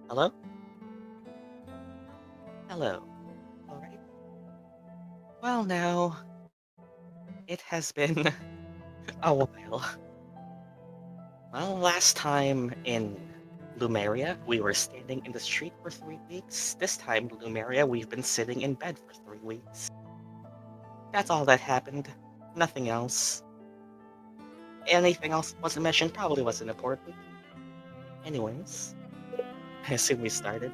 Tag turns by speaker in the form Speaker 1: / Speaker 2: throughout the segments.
Speaker 1: Hello? Hello. Alright. Well, now, it has been a while. Well, last time in Lumeria, we were standing in the street for 3 weeks. This time, Lumeria, we've been sitting in bed for 3 weeks. That's all that happened. Nothing else. Anything else that wasn't mentioned probably wasn't important. Anyways, I assume we started.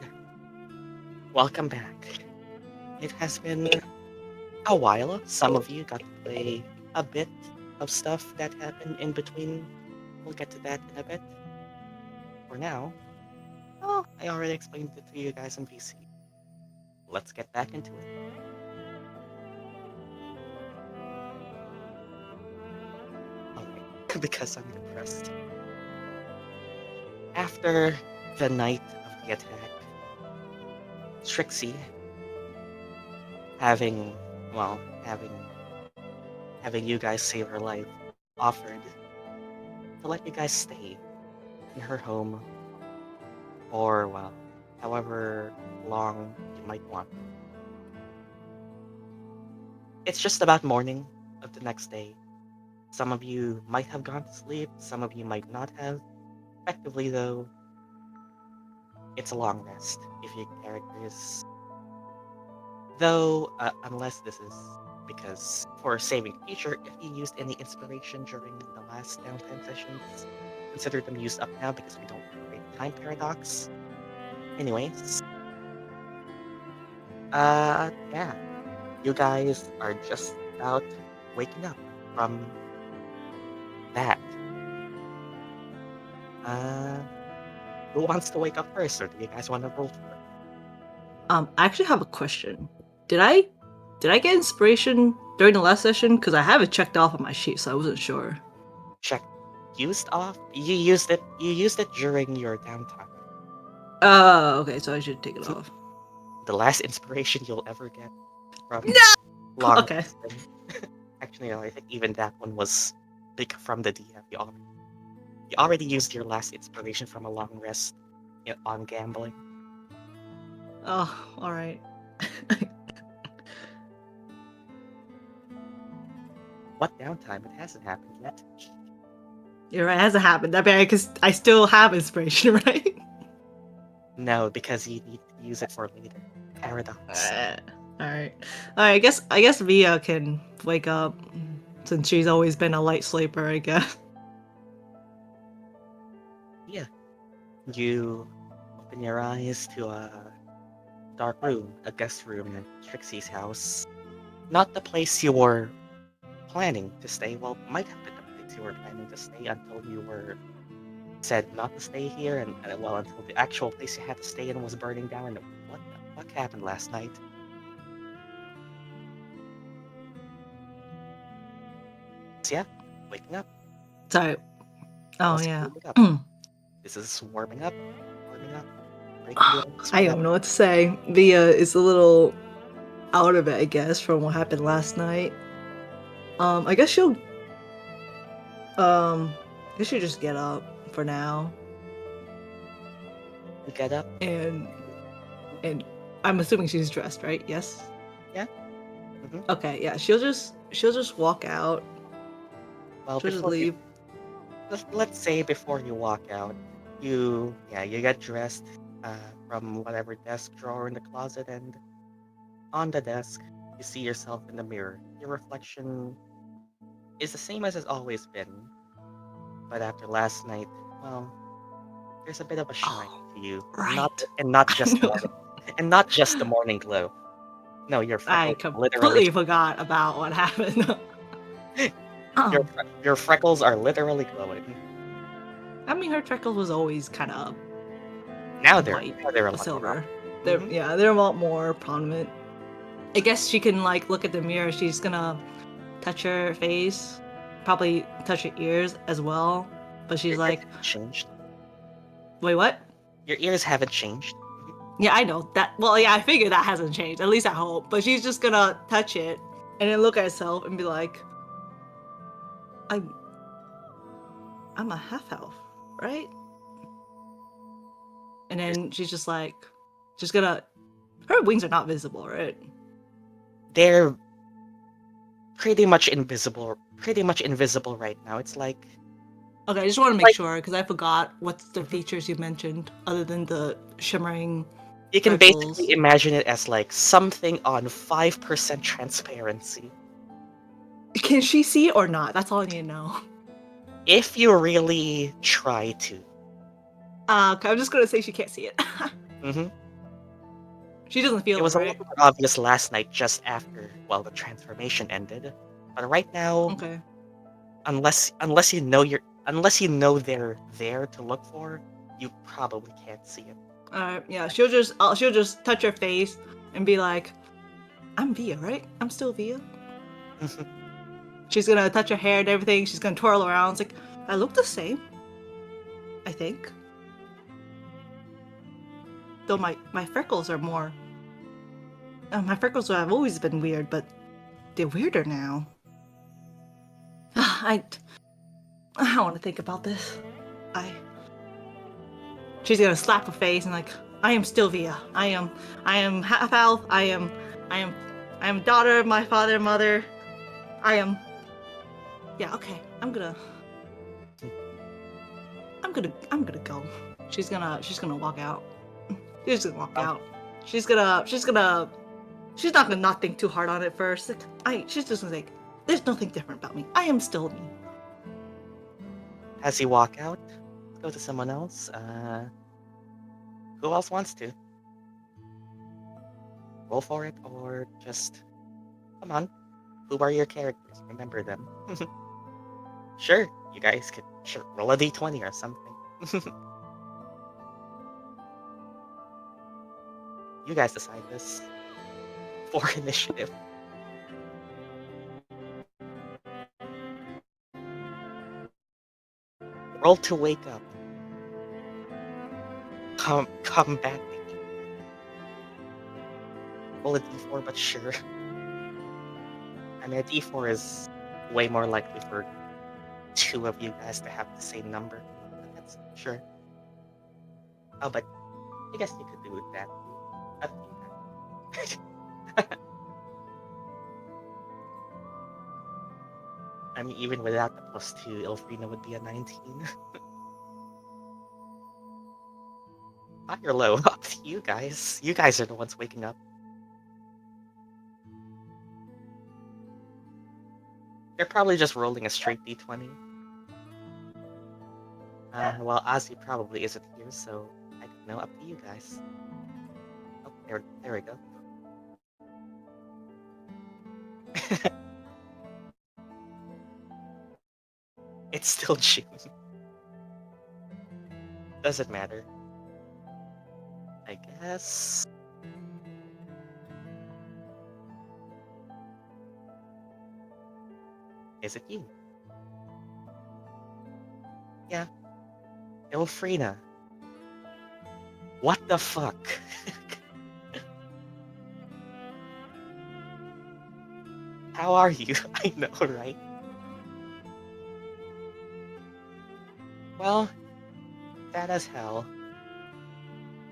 Speaker 1: Welcome back. It has been a while. Some of you got to play a bit of stuff that happened in between. We'll get to that in a bit. For now, oh, I already explained it to you guys in VC. Let's get back into it. Alright, because I'm depressed. After the night of the attack, Trixie, having, well, having you guys save her life, offered to let you guys stay in her home for, well, however long you might want. It's just about morning of the next day. Some of you might have gone to sleep, some of you might not have. Effectively, though, it's a long rest if your characters. Though, unless this is because for saving the future, if you used any inspiration during the last downtime sessions, consider them used up now because we don't create time paradox. Anyways, yeah, you guys are just about waking up from that. Who wants to wake up first, or do you guys want to roll for it?
Speaker 2: I actually have a question. Did I get inspiration during the last session? Because I have it checked off on my sheet, so I wasn't sure.
Speaker 1: Check used off. You used it. You used it during your downtime.
Speaker 2: Okay, so I should take it
Speaker 1: So-
Speaker 2: off.
Speaker 1: The last inspiration you'll ever get from
Speaker 2: No!
Speaker 1: long
Speaker 2: Okay.
Speaker 1: resting. Actually, no, I think even that one was big from the DM. You already used your last inspiration from a long rest on gambling.
Speaker 2: Oh, all right.
Speaker 1: What downtime? It hasn't happened yet.
Speaker 2: You're right. It hasn't happened. I mean, because I still have inspiration, right?
Speaker 1: No, because you need to use it for later. Paradox.
Speaker 2: All right. I guess Via can wake up since she's always been a light sleeper. I guess.
Speaker 1: Yeah. You open your eyes to a dark room, a guest room in Trixie's house. Not the place you were planning to stay. Well, might have been the place you were planning to stay until you were said not to stay here, and well, until the actual place you had to stay in was burning down. And what the fuck happened last night? So yeah, waking up.
Speaker 2: Sorry. Oh
Speaker 1: Else
Speaker 2: yeah.
Speaker 1: waking up. This is warming up, breaking the ice.
Speaker 2: I don't know what to say. Via is a little out of it, I guess, from what happened last night. I guess she'll just get up for now.
Speaker 1: You get up.
Speaker 2: And I'm assuming she's dressed, right? Yes?
Speaker 1: Yeah. Mm-hmm.
Speaker 2: Okay, yeah. She'll just walk out.
Speaker 1: Well,
Speaker 2: She'll just
Speaker 1: before
Speaker 2: leave.
Speaker 1: let's say before you walk out, you get dressed from whatever desk drawer in the closet, and on the desk you see yourself in the mirror. Your reflection is the same as it's always been, but after last night, well, there's a bit of a shine to you,
Speaker 2: Right.
Speaker 1: not just the morning glow. No, your
Speaker 2: I
Speaker 1: freckles literally
Speaker 2: completely forgot about what happened.
Speaker 1: your freckles are literally glowing.
Speaker 2: I mean, her freckles was always kind of
Speaker 1: Now
Speaker 2: white,
Speaker 1: they're a lot
Speaker 2: silver.
Speaker 1: more.
Speaker 2: They're a lot more prominent. I guess she can like look at the mirror. She's gonna touch her face, probably touch her ears as well. But she's
Speaker 1: Your ears
Speaker 2: like,
Speaker 1: haven't changed.
Speaker 2: wait, what?
Speaker 1: Your ears haven't changed.
Speaker 2: Yeah, I know that. Well, yeah, I figure that hasn't changed. At least I hope. But she's just gonna touch it and then look at herself and be like, I'm a half elf, right? And then she's just like, just gonna. Her wings are not visible, right?
Speaker 1: They're pretty much invisible. Pretty much invisible right now. It's like
Speaker 2: Okay, I just want to make
Speaker 1: like
Speaker 2: sure because I forgot what's the
Speaker 1: Mhm.
Speaker 2: features you mentioned other than the shimmering
Speaker 1: You can
Speaker 2: freckles.
Speaker 1: basically imagine it as like something on 5% transparency.
Speaker 2: Can she see it or not? That's all I need to know.
Speaker 1: If you really try to.
Speaker 2: Okay, I'm just gonna say she can't see it.
Speaker 1: hmm
Speaker 2: She doesn't feel
Speaker 1: It was
Speaker 2: it,
Speaker 1: a little
Speaker 2: right?
Speaker 1: more obvious last night just after, well, the transformation ended. But right now,
Speaker 2: Okay.
Speaker 1: unless you know they're there to look for, you probably can't see it.
Speaker 2: Alright, yeah, she'll just touch her face and be like, I'm Via, right? I'm still Via. She's gonna touch her hair and everything. She's gonna twirl around. It's like, I look the same. I think. Though my freckles are more. My freckles have always been weird, but they're weirder now. I don't want to think about this. She's gonna slap her face and like, I am still Via. I am half elf. I am daughter of my father and mother. I am. Yeah. Okay. I'm gonna go. She's gonna walk out. She's gonna walk out. She's not gonna not think too hard on it first. Like, she's just gonna think, there's nothing different about me. I am still me.
Speaker 1: As you walk out, let's go to someone else. Who else wants to? Roll for it, or just come on. Who are your characters? Remember them. Sure, you guys could roll a d20 or something. You guys decide this for initiative. Roll to wake up. Come back. Roll a d4, but sure. I mean, a d4 is way more likely for two of you guys to have the same number. But that's sure. Oh, but I guess you could do that. Up to you guys. I mean, even without the +2, Ilphriina would be a 19. High or low? Up to you guys. You guys are the ones waking up. They're probably just rolling a straight d20. Well, Azii probably isn't here, so I don't know. Up to you guys. Oh, there we go. It's still June. Doesn't matter. I guess. Is it you? Yeah. Ilphriina. What the fuck? How are you? I know, right? Well, bad as hell.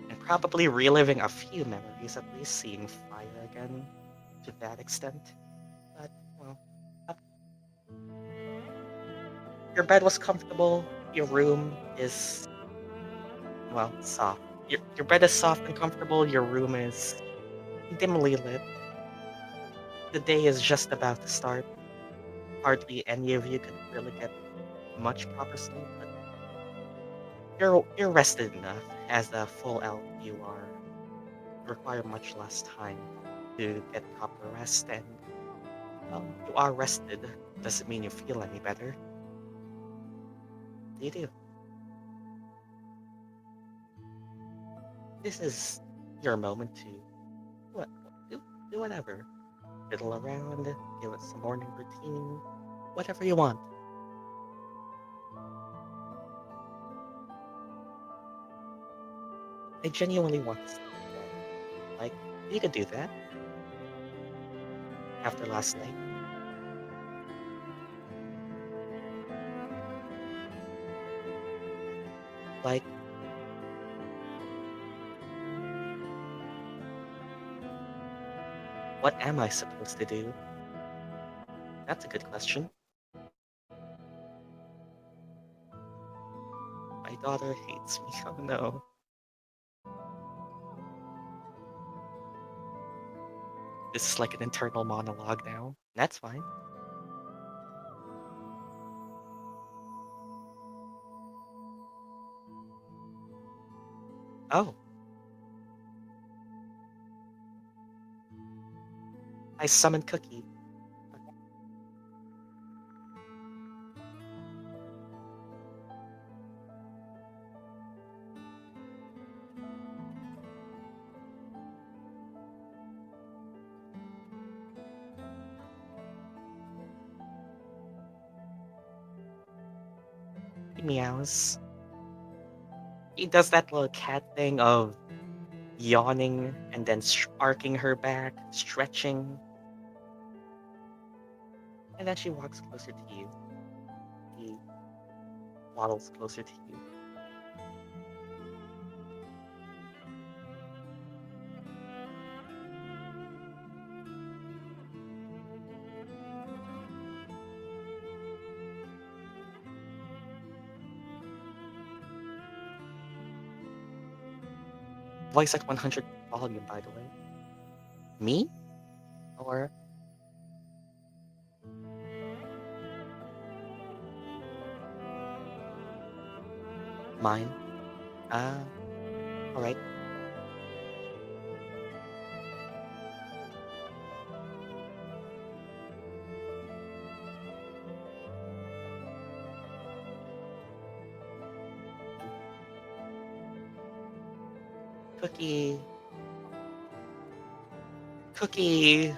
Speaker 1: And probably reliving a few memories, at least seeing fire again to that extent. But, well, your bed was comfortable, your room is, well, soft. Your bed is soft and comfortable, your room is dimly lit. The day is just about to start. Hardly any of you could really get much proper sleep, but you're rested enough. As a full elf, you require much less time to get proper rest, and you are rested. Doesn't mean you feel any better. You do. This is your moment to what do whatever. Fiddle around, give it some morning routine, whatever you want. I genuinely want to see that. Like, you could do that after last night. Like, What am I supposed to do? That's a good question. My daughter hates me. Oh no. This is like an internal monologue now. That's fine. Oh. I summoned Cookie. He meows. He does that little cat thing of yawning and then arcing her back, stretching. And then she walks closer to you. He waddles closer to you. Voice at 100 volume, by the way. Me? Or mine? Alright. Cookie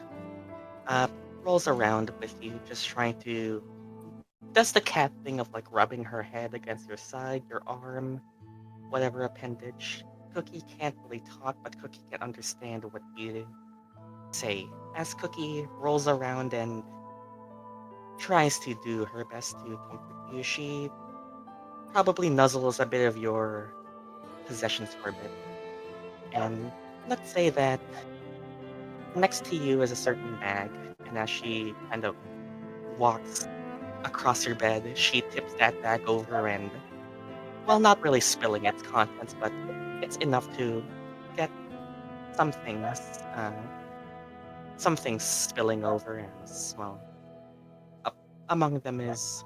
Speaker 1: uh, rolls around with you, just trying to does the cat thing of like rubbing her head against your side, your arm, whatever appendage. Cookie can't really talk, but Cookie can understand what you say. As Cookie rolls around and tries to do her best to comfort you, she probably nuzzles a bit of your possessions for a bit. And let's say that next to you is a certain bag, and as she kind of walks across your bed, she tips that bag over and, well, not really spilling its contents, but it's enough to get some things, uh, some things spilling over, as well. Up among them is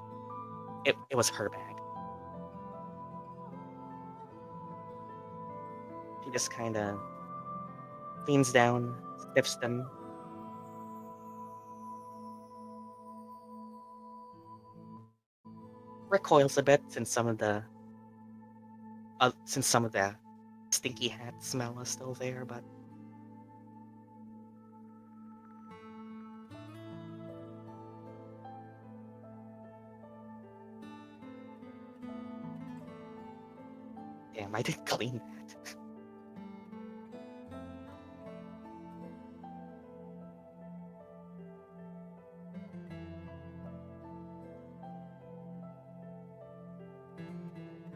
Speaker 1: it was her bag. She just kind of leans down, sniffs them, recoils a bit since some of the stinky hat smell is still there, but damn, I didn't clean that.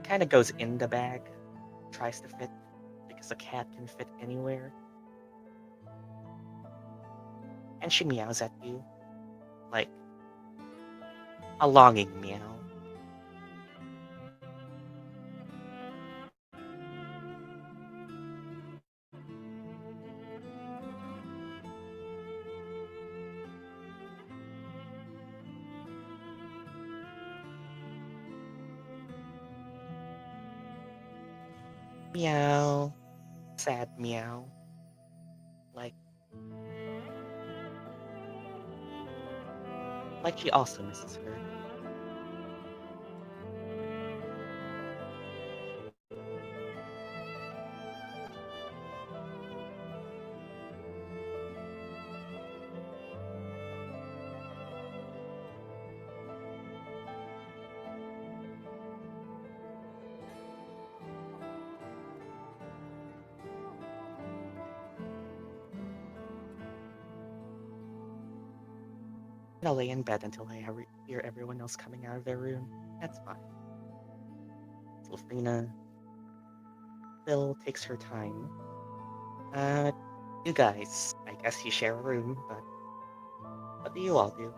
Speaker 1: Kind of goes in the bag, tries to fit, because a cat can fit anywhere. And she meows at you, like a longing meow. Meow. Sad meow. Like she also misses her. I'll lay in bed until I hear everyone else coming out of their room. That's fine. Ilphriina still takes her time. You guys, I guess you share a room, but what do you all do?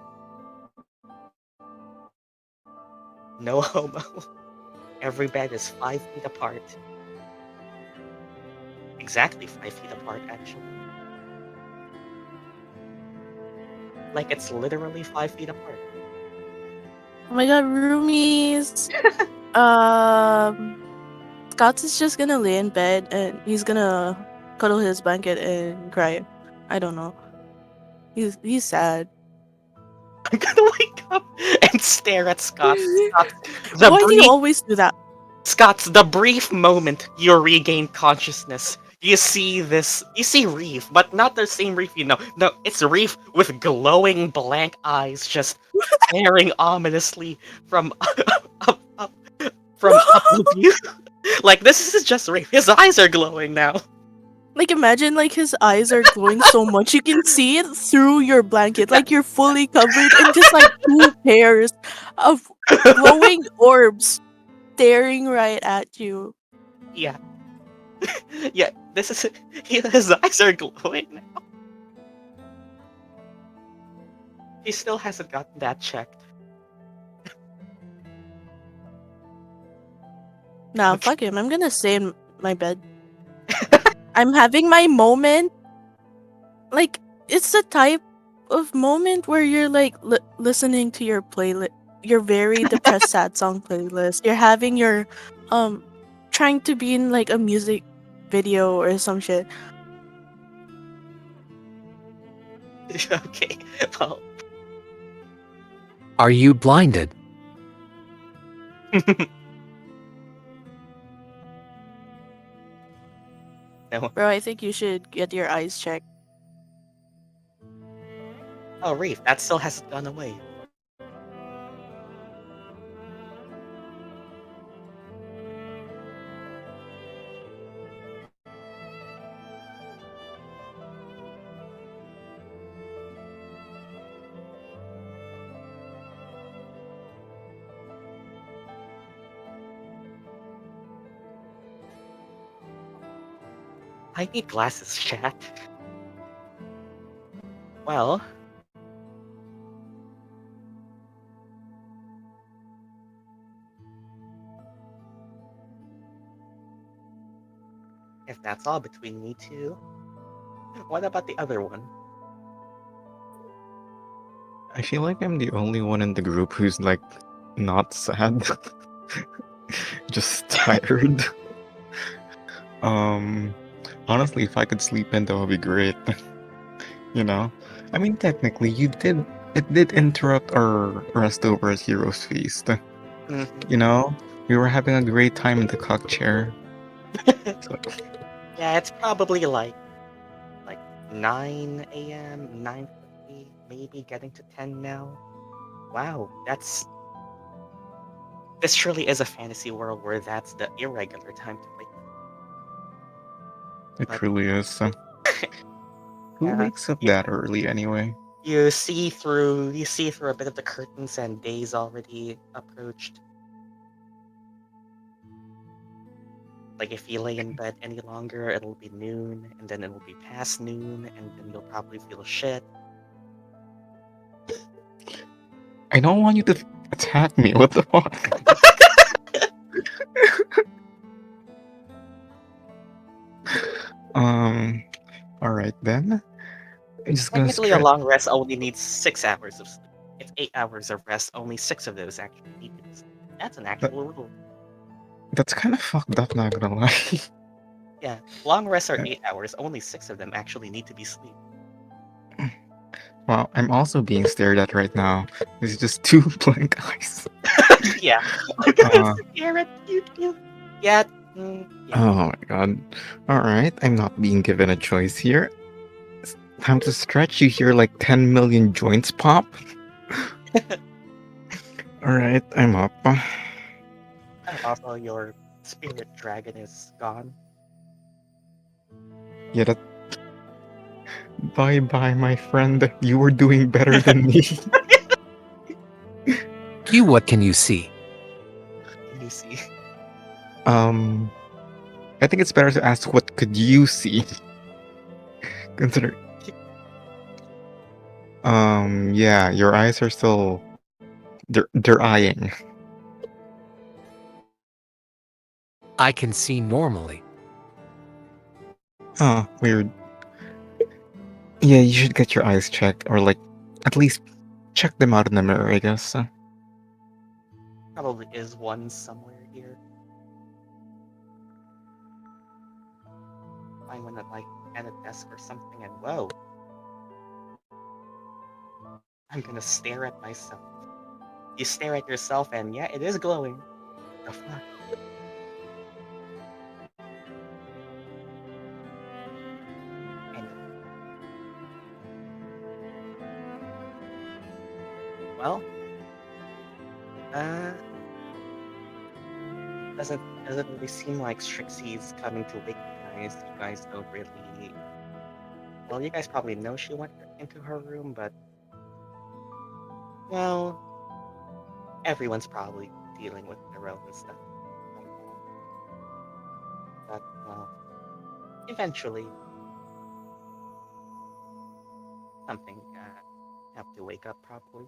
Speaker 1: No homo. Every bed is 5 feet apart. Exactly 5 feet apart, actually. Like it's literally 5 feet apart.
Speaker 3: Oh my god, roomies. Scots is just gonna lay in bed and he's gonna cuddle his blanket and cry. I don't know. He's sad.
Speaker 1: I'm gonna wake up and stare at Scott.
Speaker 3: Why do you always do that?
Speaker 1: Scott's the brief moment you regain consciousness. You see Reef, but not the same Reef you know. No, it's Reef with glowing blank eyes just staring ominously from up of you. Like, this is just Reef. His eyes are glowing now.
Speaker 3: Like, imagine like his eyes are glowing so much you can see it through your blanket. Like you're fully covered in just like 2 pairs of glowing orbs staring right at you.
Speaker 1: Yeah. Yeah, his eyes are glowing now. He still hasn't gotten that checked.
Speaker 3: Nah,
Speaker 1: Okay.
Speaker 3: fuck him. I'm gonna stay in my bed. I'm having my moment. Like, it's the type of moment where you're like listening to your playlist, your very depressed sad song playlist. You're having your trying to be in like a music video or some shit.
Speaker 1: Okay, well.
Speaker 4: Are you blinded?
Speaker 1: No.
Speaker 3: Bro, I think you should get your eyes checked.
Speaker 1: Oh, Reef, that still hasn't gone away. I need glasses, chat. Well... if that's all between me two, what about the other one?
Speaker 5: I feel like I'm the only one in the group who's like not sad. Just tired. Honestly, if I could sleep in, that would be great. You know? I mean, technically, it did interrupt our rest over at Heroes Feast. You know? We were having a great time in the cock chair. So,
Speaker 1: Yeah, it's probably like 9 a.m., 9:50, maybe getting to 10 now. Wow, this surely is a fantasy world where that's the irregular time to wake up.
Speaker 5: it
Speaker 1: But-
Speaker 5: truly is. Who
Speaker 1: Yeah.
Speaker 5: wakes up that early anyway?
Speaker 1: You see through a bit of the curtains and day's already approached. Like, if you lay in bed any longer, it'll be noon, and then it'll be past noon, and then you'll probably feel shit.
Speaker 5: I don't want you to attack me. What the fuck? Alright then. I'm just gonna
Speaker 1: Technically, a
Speaker 5: stretch.
Speaker 1: long rest only needs 6 hours of sleep. If 8 hours of rest, only 6 of those actually need to be sleep. That's an actual rule.
Speaker 5: That's kind of fucked up, not gonna lie.
Speaker 1: Yeah, long rests are
Speaker 5: Yeah.
Speaker 1: 8 hours, only 6 of them actually need to be sleep.
Speaker 5: Well, I'm also being stared at right now. There's just 2 blank eyes.
Speaker 1: Yeah. I'm gonna
Speaker 5: Uh,
Speaker 1: stare at you. Yeah. Yeah.
Speaker 5: Oh my god. Alright, I'm not being given a choice here. It's time to stretch. You hear like 10 million joints pop. Alright, I'm up.
Speaker 1: Also, your spirit dragon is gone.
Speaker 5: Yeah, that. Bye bye, my friend. You were doing better than me.
Speaker 4: What can you see?
Speaker 1: You see.
Speaker 5: I think it's better to ask what could you see? Consider Yeah, your eyes are still they're eyeing.
Speaker 4: I can see normally.
Speaker 5: Oh, weird. Yeah, you should get your eyes checked, or like at least check them out in the mirror, I guess.
Speaker 1: Probably is one somewhere here. Find one at a desk or something, and whoa. I'm gonna stare at myself. You stare at yourself, and yeah, it is glowing. The fuck? Anyway. Well, uh, doesn't really seem like Strixie's coming to wake you guys. You guys don't really. Well, you guys probably know she went into her room, but well, everyone's probably dealing with their own stuff right now. But well, eventually, something have to wake up probably.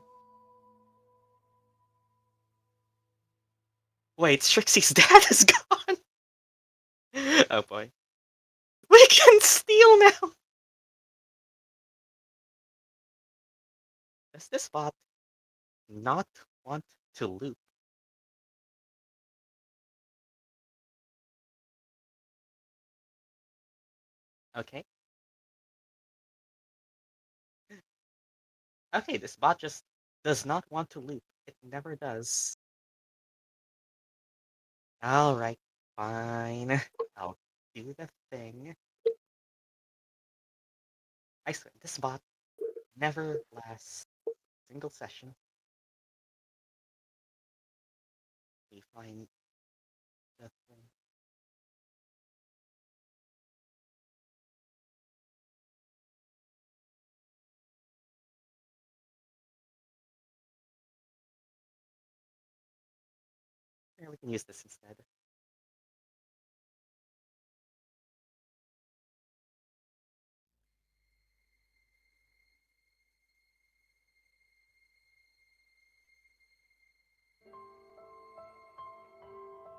Speaker 1: Wait, Strixie's dad is gone. Oh boy, we can steal now. Does this bot not want to loop? Okay. Okay, this bot just does not want to loop. It never does. Alright, fine. I'll do the thing. I swear, this bot never lasts a single session. We find the thing. Yeah, we can use this instead.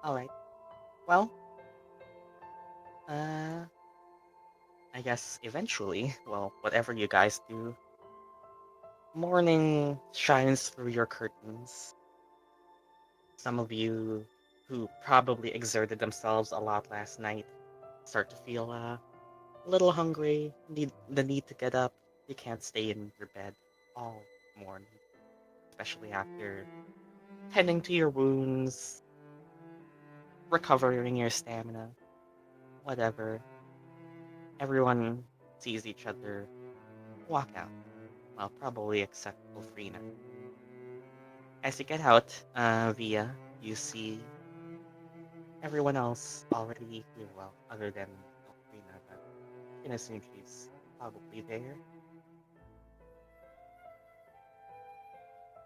Speaker 1: Alright. Well, I guess eventually, well, whatever you guys do, morning shines through your curtains. Some of you who probably exerted themselves a lot last night start to feel a little hungry, need the need to get up. You can't stay in your bed all morning, especially after tending to your wounds, recovering your stamina, whatever. Everyone sees each other walk out. Well, probably except Ilphriina. As you get out, Via, you see everyone else already here. Well, other than Ilphriina, but you can assume she's probably there.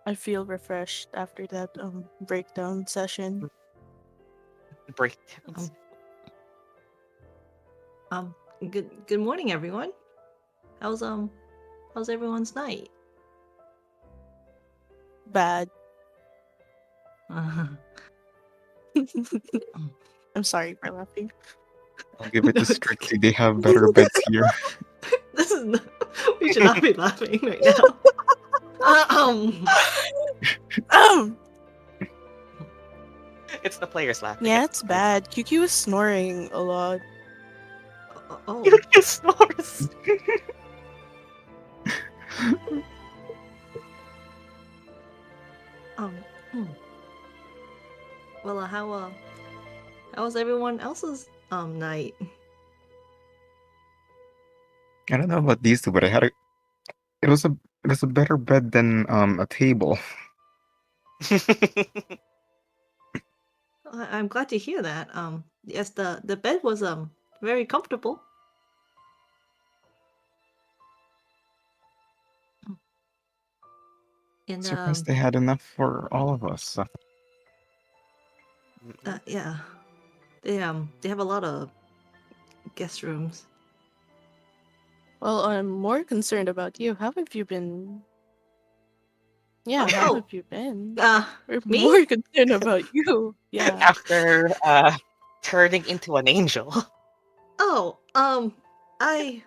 Speaker 3: I feel refreshed after that breakdown session.
Speaker 1: Breakdowns.
Speaker 2: Good morning, everyone. How's everyone's night?
Speaker 3: Bad.
Speaker 2: Uh,
Speaker 3: I'm sorry for laughing.
Speaker 5: I'll give it to Strixie. They have better beds here.
Speaker 2: This is not, we should not be laughing right now.
Speaker 1: It's the players laughing.
Speaker 3: Yeah, it's bad. QQ is snoring a lot.
Speaker 2: Oh.
Speaker 1: You snores.
Speaker 2: Well, how was everyone else's night?
Speaker 5: I don't know about these two, but it was a better bed than a table.
Speaker 2: I'm glad to hear that. Yes, the bed was very comfortable. And
Speaker 5: Surprised they had enough for all of us.
Speaker 2: yeah, they have a lot of guest rooms.
Speaker 3: Well, I'm more concerned about you. How have you been? Yeah,
Speaker 2: Oh,
Speaker 3: how
Speaker 2: oh,
Speaker 3: have you been? We're
Speaker 2: me?
Speaker 3: more concerned about you. Yeah.
Speaker 1: After turning into an angel.
Speaker 2: Oh, I,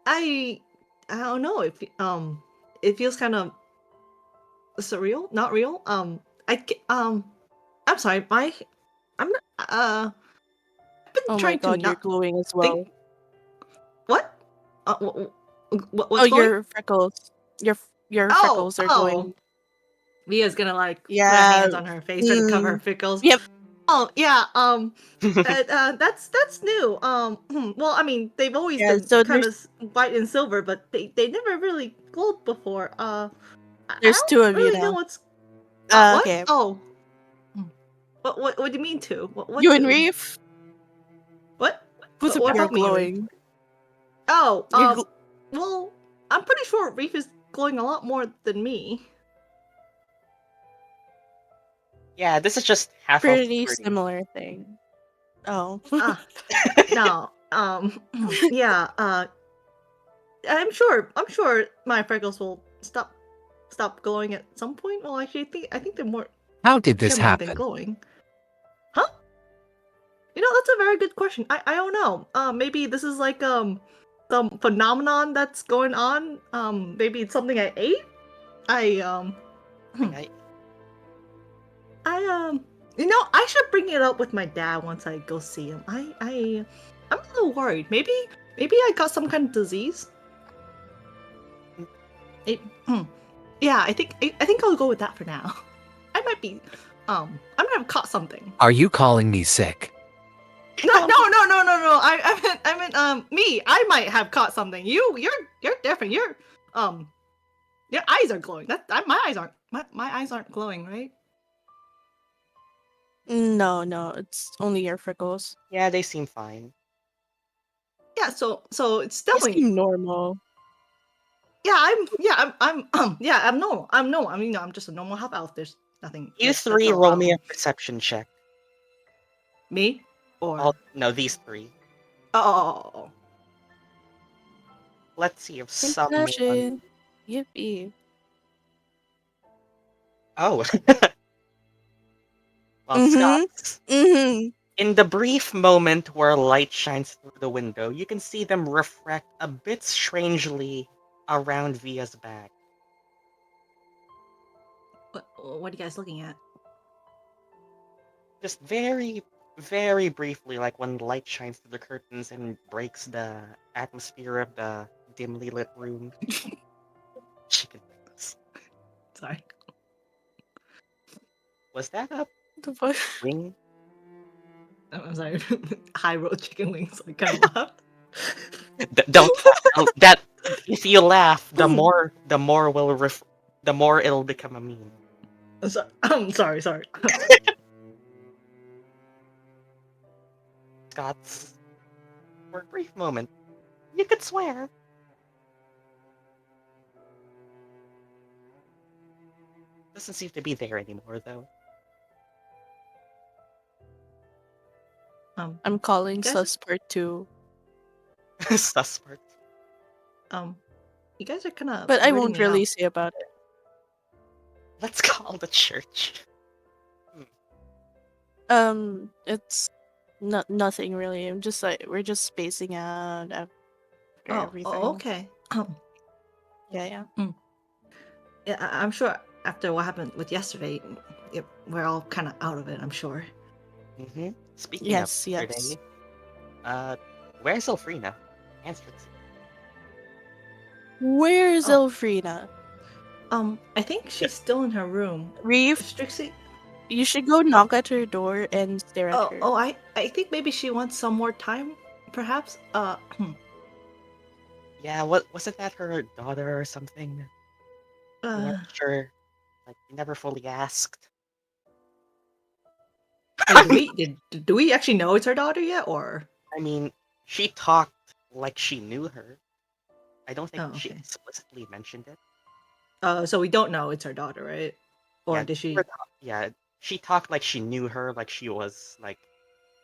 Speaker 2: I don't know. It feels kind of surreal, not real. I'm sorry. I'm not. I've been
Speaker 3: Oh my
Speaker 2: trying to
Speaker 3: god, you're
Speaker 2: not
Speaker 3: glowing as well.
Speaker 2: think. What?
Speaker 3: Oh,
Speaker 2: What's going?
Speaker 3: your freckles. Your
Speaker 2: Oh,
Speaker 3: freckles are
Speaker 2: oh.
Speaker 3: glowing.
Speaker 2: Mia's gonna like put her
Speaker 3: Yeah.
Speaker 2: hands on her face, try to cover her freckles.
Speaker 3: Yep.
Speaker 2: Oh yeah. That's new. Well, I mean, they've always
Speaker 3: Yeah.
Speaker 2: been
Speaker 3: So
Speaker 2: kind of white and silver, but they never really glowed before. I
Speaker 3: there's
Speaker 2: don't
Speaker 3: two of you
Speaker 2: really know
Speaker 3: now.
Speaker 2: what's. What?
Speaker 3: Okay.
Speaker 2: Oh. What do you mean two? What
Speaker 3: You and
Speaker 2: two?
Speaker 3: Reef,
Speaker 2: What?
Speaker 3: both of
Speaker 2: What
Speaker 3: you are
Speaker 2: about me, Reef?
Speaker 3: glowing.
Speaker 2: Oh,
Speaker 3: You're
Speaker 2: well, I'm pretty sure Reef is glowing a lot more than me.
Speaker 1: Yeah, this is just half of
Speaker 3: pretty
Speaker 1: 30.
Speaker 3: similar thing. Oh.
Speaker 2: Ah, no. Yeah. I'm sure my freckles will stop glowing at some point. Well, actually, I think they're more
Speaker 4: How did this
Speaker 2: shimmering than
Speaker 4: happen?
Speaker 2: glowing. Huh? That's a very good question. I don't know. Maybe this is like some phenomenon that's going on. Maybe it's something I ate. I
Speaker 1: I,
Speaker 2: I should bring it up with my dad once I go see him. I'm a little worried. Maybe I got some kind of disease. It, yeah, I think I'll go with that for now. I might be I might have caught something.
Speaker 4: Are you calling me sick?
Speaker 2: No. I meant me. I might have caught something. You're different. Your eyes are glowing. My eyes aren't glowing, right?
Speaker 3: No, it's only your freckles.
Speaker 1: yeah, they seem fine.
Speaker 2: Yeah, so it's
Speaker 3: They
Speaker 2: definitely
Speaker 3: seem normal.
Speaker 2: I'm normal. I'm normal. I mean, I'm just a normal half elf. There's nothing.
Speaker 1: You
Speaker 2: That's
Speaker 1: three
Speaker 2: all.
Speaker 1: roll me a perception check.
Speaker 2: Me or
Speaker 1: No, these three.
Speaker 2: oh.
Speaker 1: Let's see if someone.
Speaker 3: Compassion. Yippee.
Speaker 1: Oh. Well,
Speaker 3: Mm-hmm.
Speaker 1: Scots.
Speaker 3: Mm-hmm.
Speaker 1: In the brief moment where light shines through the window, you can see them refract a bit strangely around Via's back.
Speaker 2: What are you guys looking at?
Speaker 1: Just very, very briefly, like when light shines through the curtains and breaks the atmosphere of the dimly lit room. Chicken wings.
Speaker 2: Sorry.
Speaker 1: Was that a
Speaker 3: The fuck?
Speaker 1: wing?
Speaker 2: I'm sorry. High road chicken wings. I kind of laughed.
Speaker 1: Don't that. If you laugh, the
Speaker 3: Mm.
Speaker 1: more the more it'll become a meme.
Speaker 2: I'm sorry.
Speaker 1: Scots, for a brief moment, you could swear. Doesn't seem to be there anymore, though.
Speaker 3: I'm calling
Speaker 2: guys-
Speaker 3: sus part 2.
Speaker 1: Suspect.
Speaker 2: You guys are kind of.
Speaker 3: But I won't really say about it.
Speaker 1: Let's call the church.
Speaker 3: It's nothing really. I'm just like we're just spacing out after everything.
Speaker 2: Okay.
Speaker 3: Yeah.
Speaker 2: Yeah, I'm sure after what happened with yesterday, we're all kind of out of it. I'm sure.
Speaker 1: Mm-hmm. Speaking
Speaker 3: Yes,
Speaker 1: of yesterday, where's Ilphriina? Answer this.
Speaker 3: Where's
Speaker 2: Oh.
Speaker 3: Ilphriina?
Speaker 2: I think she's still in her room.
Speaker 3: Reef,
Speaker 2: Strixie.
Speaker 3: you should go knock at her door and stare at her.
Speaker 2: I think maybe she wants some more time, perhaps.
Speaker 1: Yeah, wasn't that her daughter or something? I'm not sure. Like, you never fully asked.
Speaker 2: Do we actually know it's her daughter yet, or?
Speaker 1: I mean, she talked like she knew her. I don't think she
Speaker 2: Okay.
Speaker 1: explicitly mentioned it.
Speaker 2: So we don't know it's her daughter, right? Or
Speaker 1: Yeah,
Speaker 2: did she?
Speaker 1: Yeah, she talked like she knew her, like she was like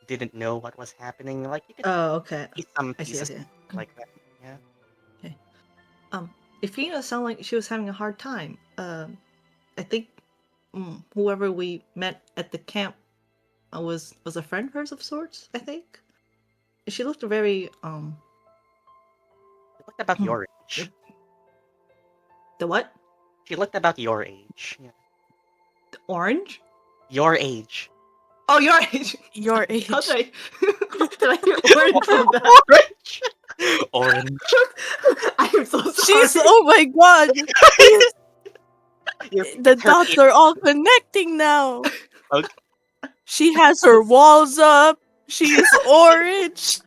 Speaker 1: didn't know what was happening. Like you could
Speaker 2: Oh, okay.
Speaker 1: see some
Speaker 2: I see.
Speaker 1: pieces like that. Yeah.
Speaker 2: Ilphriina sounded like she was having a hard time. I think whoever we met at the camp was a friend of hers of sorts, I think. She looked very
Speaker 1: She looked about your age.
Speaker 2: the what?
Speaker 1: She looked about your age. Yeah.
Speaker 2: The orange?
Speaker 1: Your age.
Speaker 2: Oh, your age.
Speaker 3: Your age.
Speaker 2: How did I hear orange from that?
Speaker 1: Orange. Orange.
Speaker 2: I am so sorry.
Speaker 3: She's oh my god. The dots are all connecting now.
Speaker 1: Okay.
Speaker 3: She has her walls up. She's orange.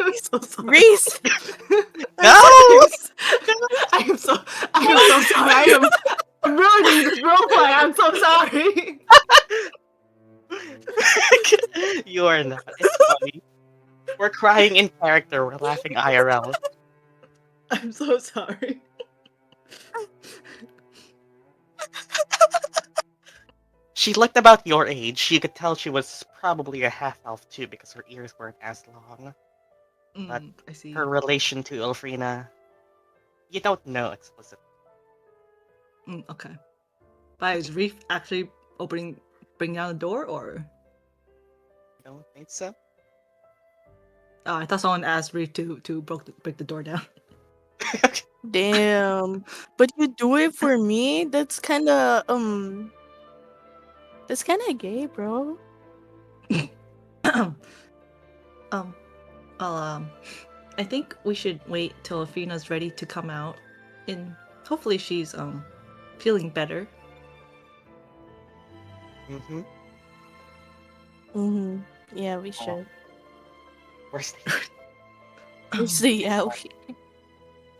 Speaker 2: I'm so sorry.
Speaker 3: Reese.
Speaker 1: No!
Speaker 2: I am so sorry. I'm ruining this roleplay. I'm so sorry.
Speaker 1: You are not. It's funny. We're crying in character. We're laughing IRL.
Speaker 2: I'm so sorry.
Speaker 1: She looked about your age. You could tell she was probably a half-elf too because her ears weren't as long. But
Speaker 2: I see.
Speaker 1: her relation to Ilphriina, you don't know explicitly.
Speaker 2: Okay. But is Reef actually bringing down the door, or?
Speaker 1: I don't think so.
Speaker 2: Oh, I thought someone asked Reef to break the door down.
Speaker 3: Damn. But you do it for me? That's kinda gay, bro.
Speaker 2: I think we should wait till Ilphriina's ready to come out, and hopefully she's feeling better.
Speaker 1: Mm-hmm.
Speaker 3: Mm-hmm. Yeah, we should.
Speaker 1: Where's
Speaker 3: See, yeah,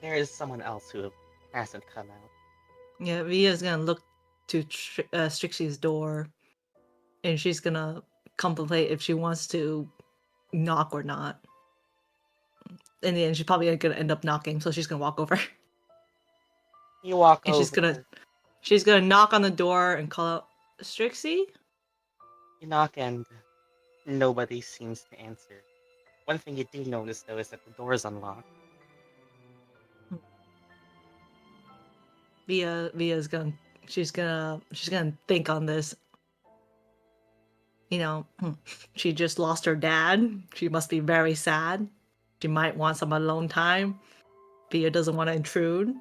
Speaker 1: There is someone else who hasn't come out.
Speaker 2: Yeah, Via's gonna look to Strixie's door, and she's gonna contemplate if she wants to knock or not. In the end, she's probably gonna end up knocking, so she's gonna walk over.
Speaker 1: You walk
Speaker 2: And
Speaker 1: over.
Speaker 2: she's gonna knock on the door and call out, Strixie?
Speaker 1: You knock and nobody seems to answer. One thing you do notice though is that the door is unlocked.
Speaker 2: Via's she's gonna think on this. You know, she just lost her dad. She must be very sad. She might want some alone time. Via doesn't want to intrude.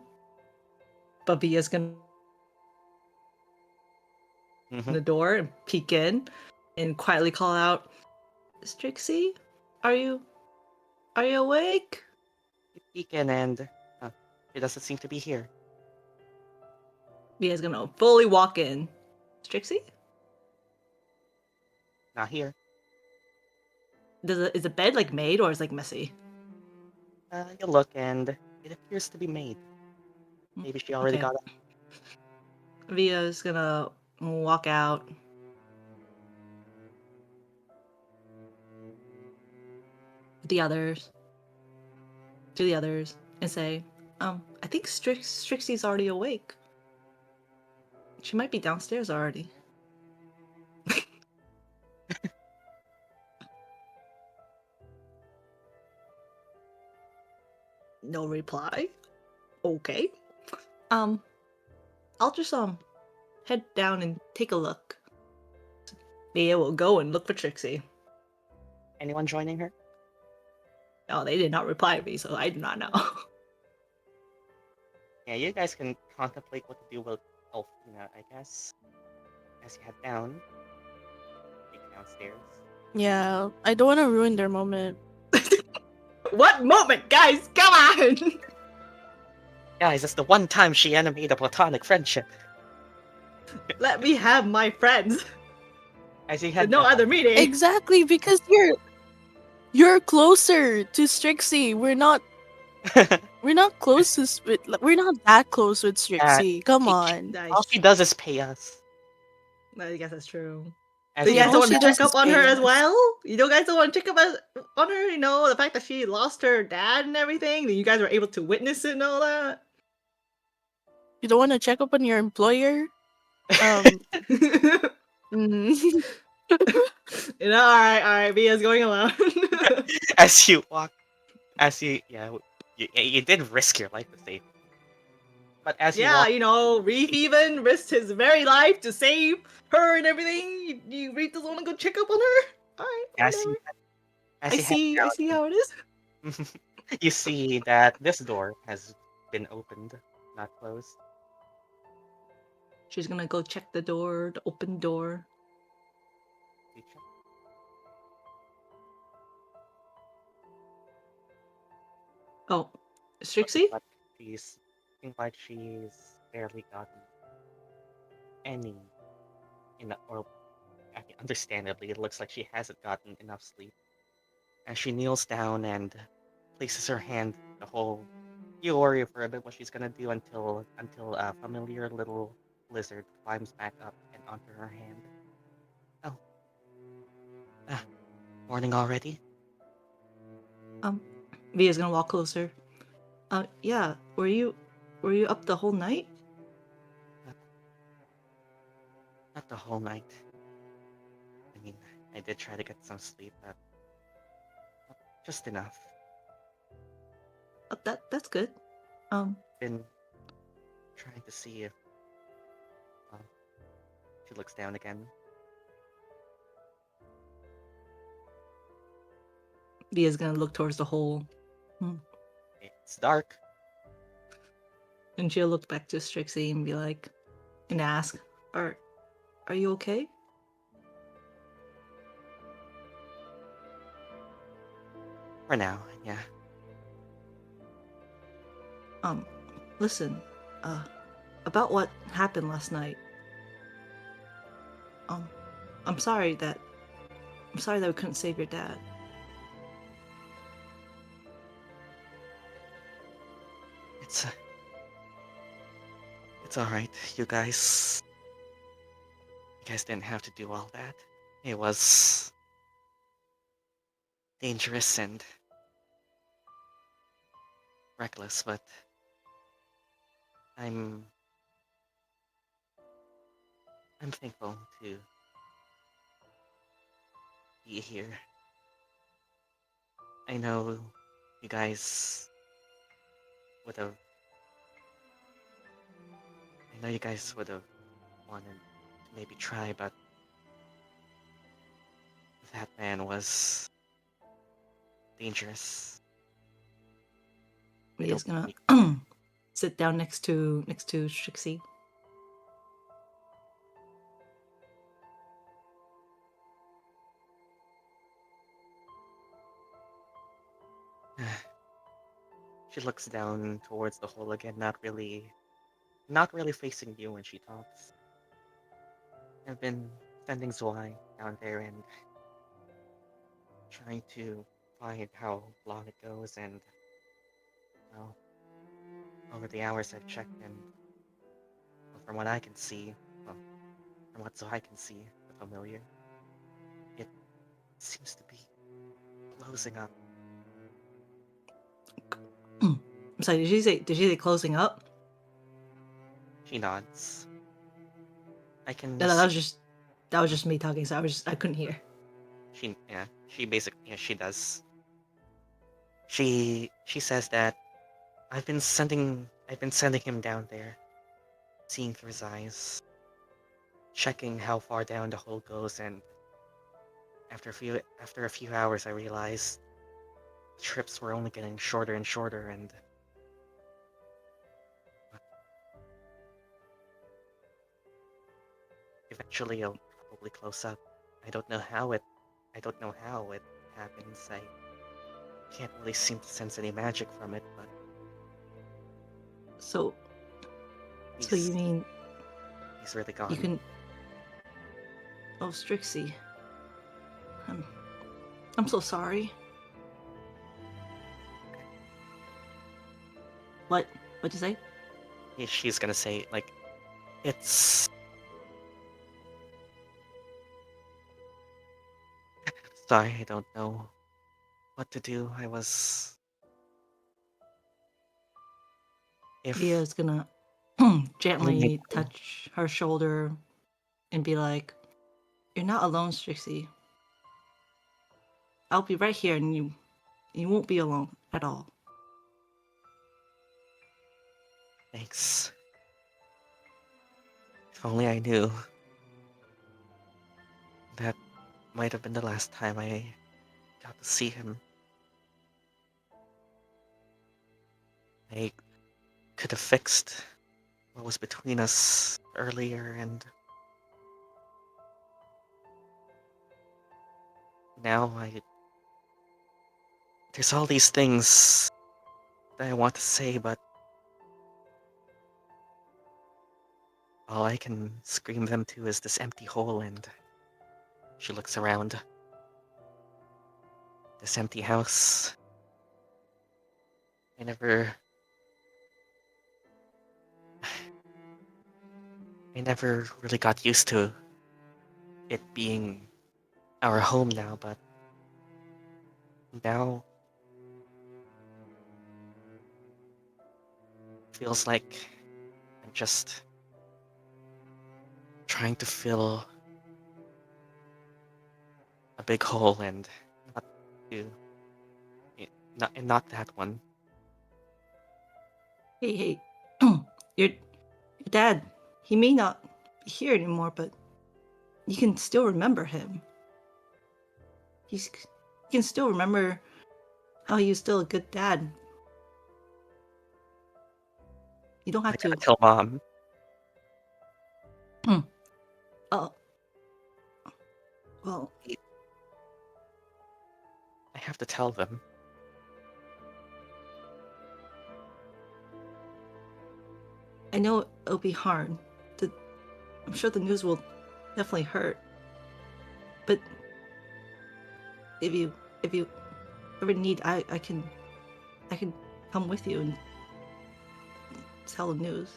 Speaker 2: But Via's gonna open the door and peek in and quietly call out, Strixie, are you awake?
Speaker 1: You peek in and she doesn't seem to be here.
Speaker 2: Via's gonna fully walk in. Strixie?
Speaker 1: Not here.
Speaker 2: Is the bed like made or is it like messy?
Speaker 1: You look and it appears to be made. Maybe she already
Speaker 2: Okay.
Speaker 1: got up.
Speaker 2: Via's gonna walk out. To the others and say, I think Strixie's already awake. She might be downstairs already. No reply. Okay. I'll just head down and take a look. Via will go and look for Trixie.
Speaker 1: Anyone joining her?
Speaker 2: Oh, they did not reply to me, so I do not know.
Speaker 1: Yeah, you guys can contemplate what to do with Ilphriina, I guess. As you head down. Take downstairs.
Speaker 3: Yeah, I don't want to ruin their moment.
Speaker 2: What moment, guys? Come on!
Speaker 1: Guys, it's the one time she animated a platonic friendship.
Speaker 2: Let me have my friends.
Speaker 1: As you
Speaker 2: With
Speaker 1: head
Speaker 2: no
Speaker 1: down.
Speaker 2: other meeting.
Speaker 3: Exactly, because you're closer to Strixie. We're not closest with. We're not that close with Strixie. Come on.
Speaker 2: Nice.
Speaker 1: All she does is pay us.
Speaker 2: I guess that's true.
Speaker 1: As
Speaker 2: So you
Speaker 1: you
Speaker 2: guys don't want
Speaker 3: she
Speaker 2: to
Speaker 3: does
Speaker 2: check up
Speaker 3: is
Speaker 2: on her
Speaker 3: pay
Speaker 2: as
Speaker 3: us.
Speaker 2: well? You guys don't want to check up on her? You know, the fact that she lost her dad and everything? That you guys were able to witness it and all that?
Speaker 3: You don't want to check up on your employer? Mm.
Speaker 2: You know, alright, Via's going alone.
Speaker 1: as you walk, You did risk your life to save. But as you
Speaker 2: Yeah,
Speaker 1: walk,
Speaker 2: you know, Reef even risked his very life to save her and everything. Reef doesn't want to go check up on her. Alright,
Speaker 1: as
Speaker 2: whatever.
Speaker 1: you as you head
Speaker 2: I see how it is.
Speaker 1: down, you see that this door has been opened, not closed.
Speaker 2: She's gonna go check the door, the open door.
Speaker 1: You check.
Speaker 2: Oh, Strixie?
Speaker 1: But she's looking like she's barely gotten any or understandably, it looks like she hasn't gotten enough sleep. As she kneels down and places her hand, the whole you worry for a bit what she's gonna do until a familiar little lizard climbs back up and onto her hand. Oh, morning already?
Speaker 2: Via's gonna walk closer. Yeah, were you up the whole night?
Speaker 1: Not the whole night. I mean, I did try to get some sleep, but just enough.
Speaker 2: That's good.
Speaker 1: Been trying to see if she looks down again.
Speaker 2: Via's gonna look towards the hole.
Speaker 1: It's dark.
Speaker 2: And she'll look back to Strixie and be like, and ask, Are you okay?
Speaker 1: For now, yeah.
Speaker 2: Listen, about what happened last night. I'm sorry that we couldn't save your dad.
Speaker 1: It's alright, you guys. You guys didn't have to do all that. It was dangerous and reckless, but I'm thankful to be here. I know you guys would have wanted to maybe try, but that man was dangerous.
Speaker 2: Via's gonna sit down next to Strixie.
Speaker 1: She looks down towards the hole again, not really facing you when she talks. I've been sending Zwei down there and trying to find how long it goes, and well, over the hours I've checked, and well, from what I can see, from what Zwei can see, the familiar, it seems to be closing up.
Speaker 2: I'm sorry, did she say closing up?
Speaker 1: She nods. I can.
Speaker 2: No, that was just me talking, so I couldn't hear.
Speaker 1: She does. She says that I've been sending him down there, seeing through his eyes, checking how far down the hole goes, and after a few hours I realized the trips were only getting shorter and shorter, and eventually it'll probably close up. I don't know how it happens. I can't really seem to sense any magic from it, but
Speaker 2: So you mean
Speaker 1: he's really gone.
Speaker 2: you can? Oh, Strixie, I'm so sorry. What'd you say?
Speaker 1: She's gonna say, like, it's... Sorry, I don't know what to do.
Speaker 2: Via's gonna gently touch her shoulder and be like, "You're not alone, Strixie. I'll be right here, and you won't be alone at all."
Speaker 1: Thanks. If only I knew. That might have been the last time I got to see him. I could have fixed what was between us earlier, and now there's all these things that I want to say, but all I can scream them to is this empty hole, and she looks around. This empty house. I never really got used to it being our home now, but now feels like I'm just trying to fill a big hole and not to not that one.
Speaker 2: Hey, your dad. He may not be here anymore, but you can still remember him. You can still remember how he was still a good dad. You don't
Speaker 1: I
Speaker 2: have
Speaker 1: gotta
Speaker 2: to.
Speaker 1: tell Mom.
Speaker 2: Oh, well,
Speaker 1: I have to tell them.
Speaker 2: I know it'll be hard. I'm sure the news will definitely hurt. But if you ever need, I can come with you and tell the news.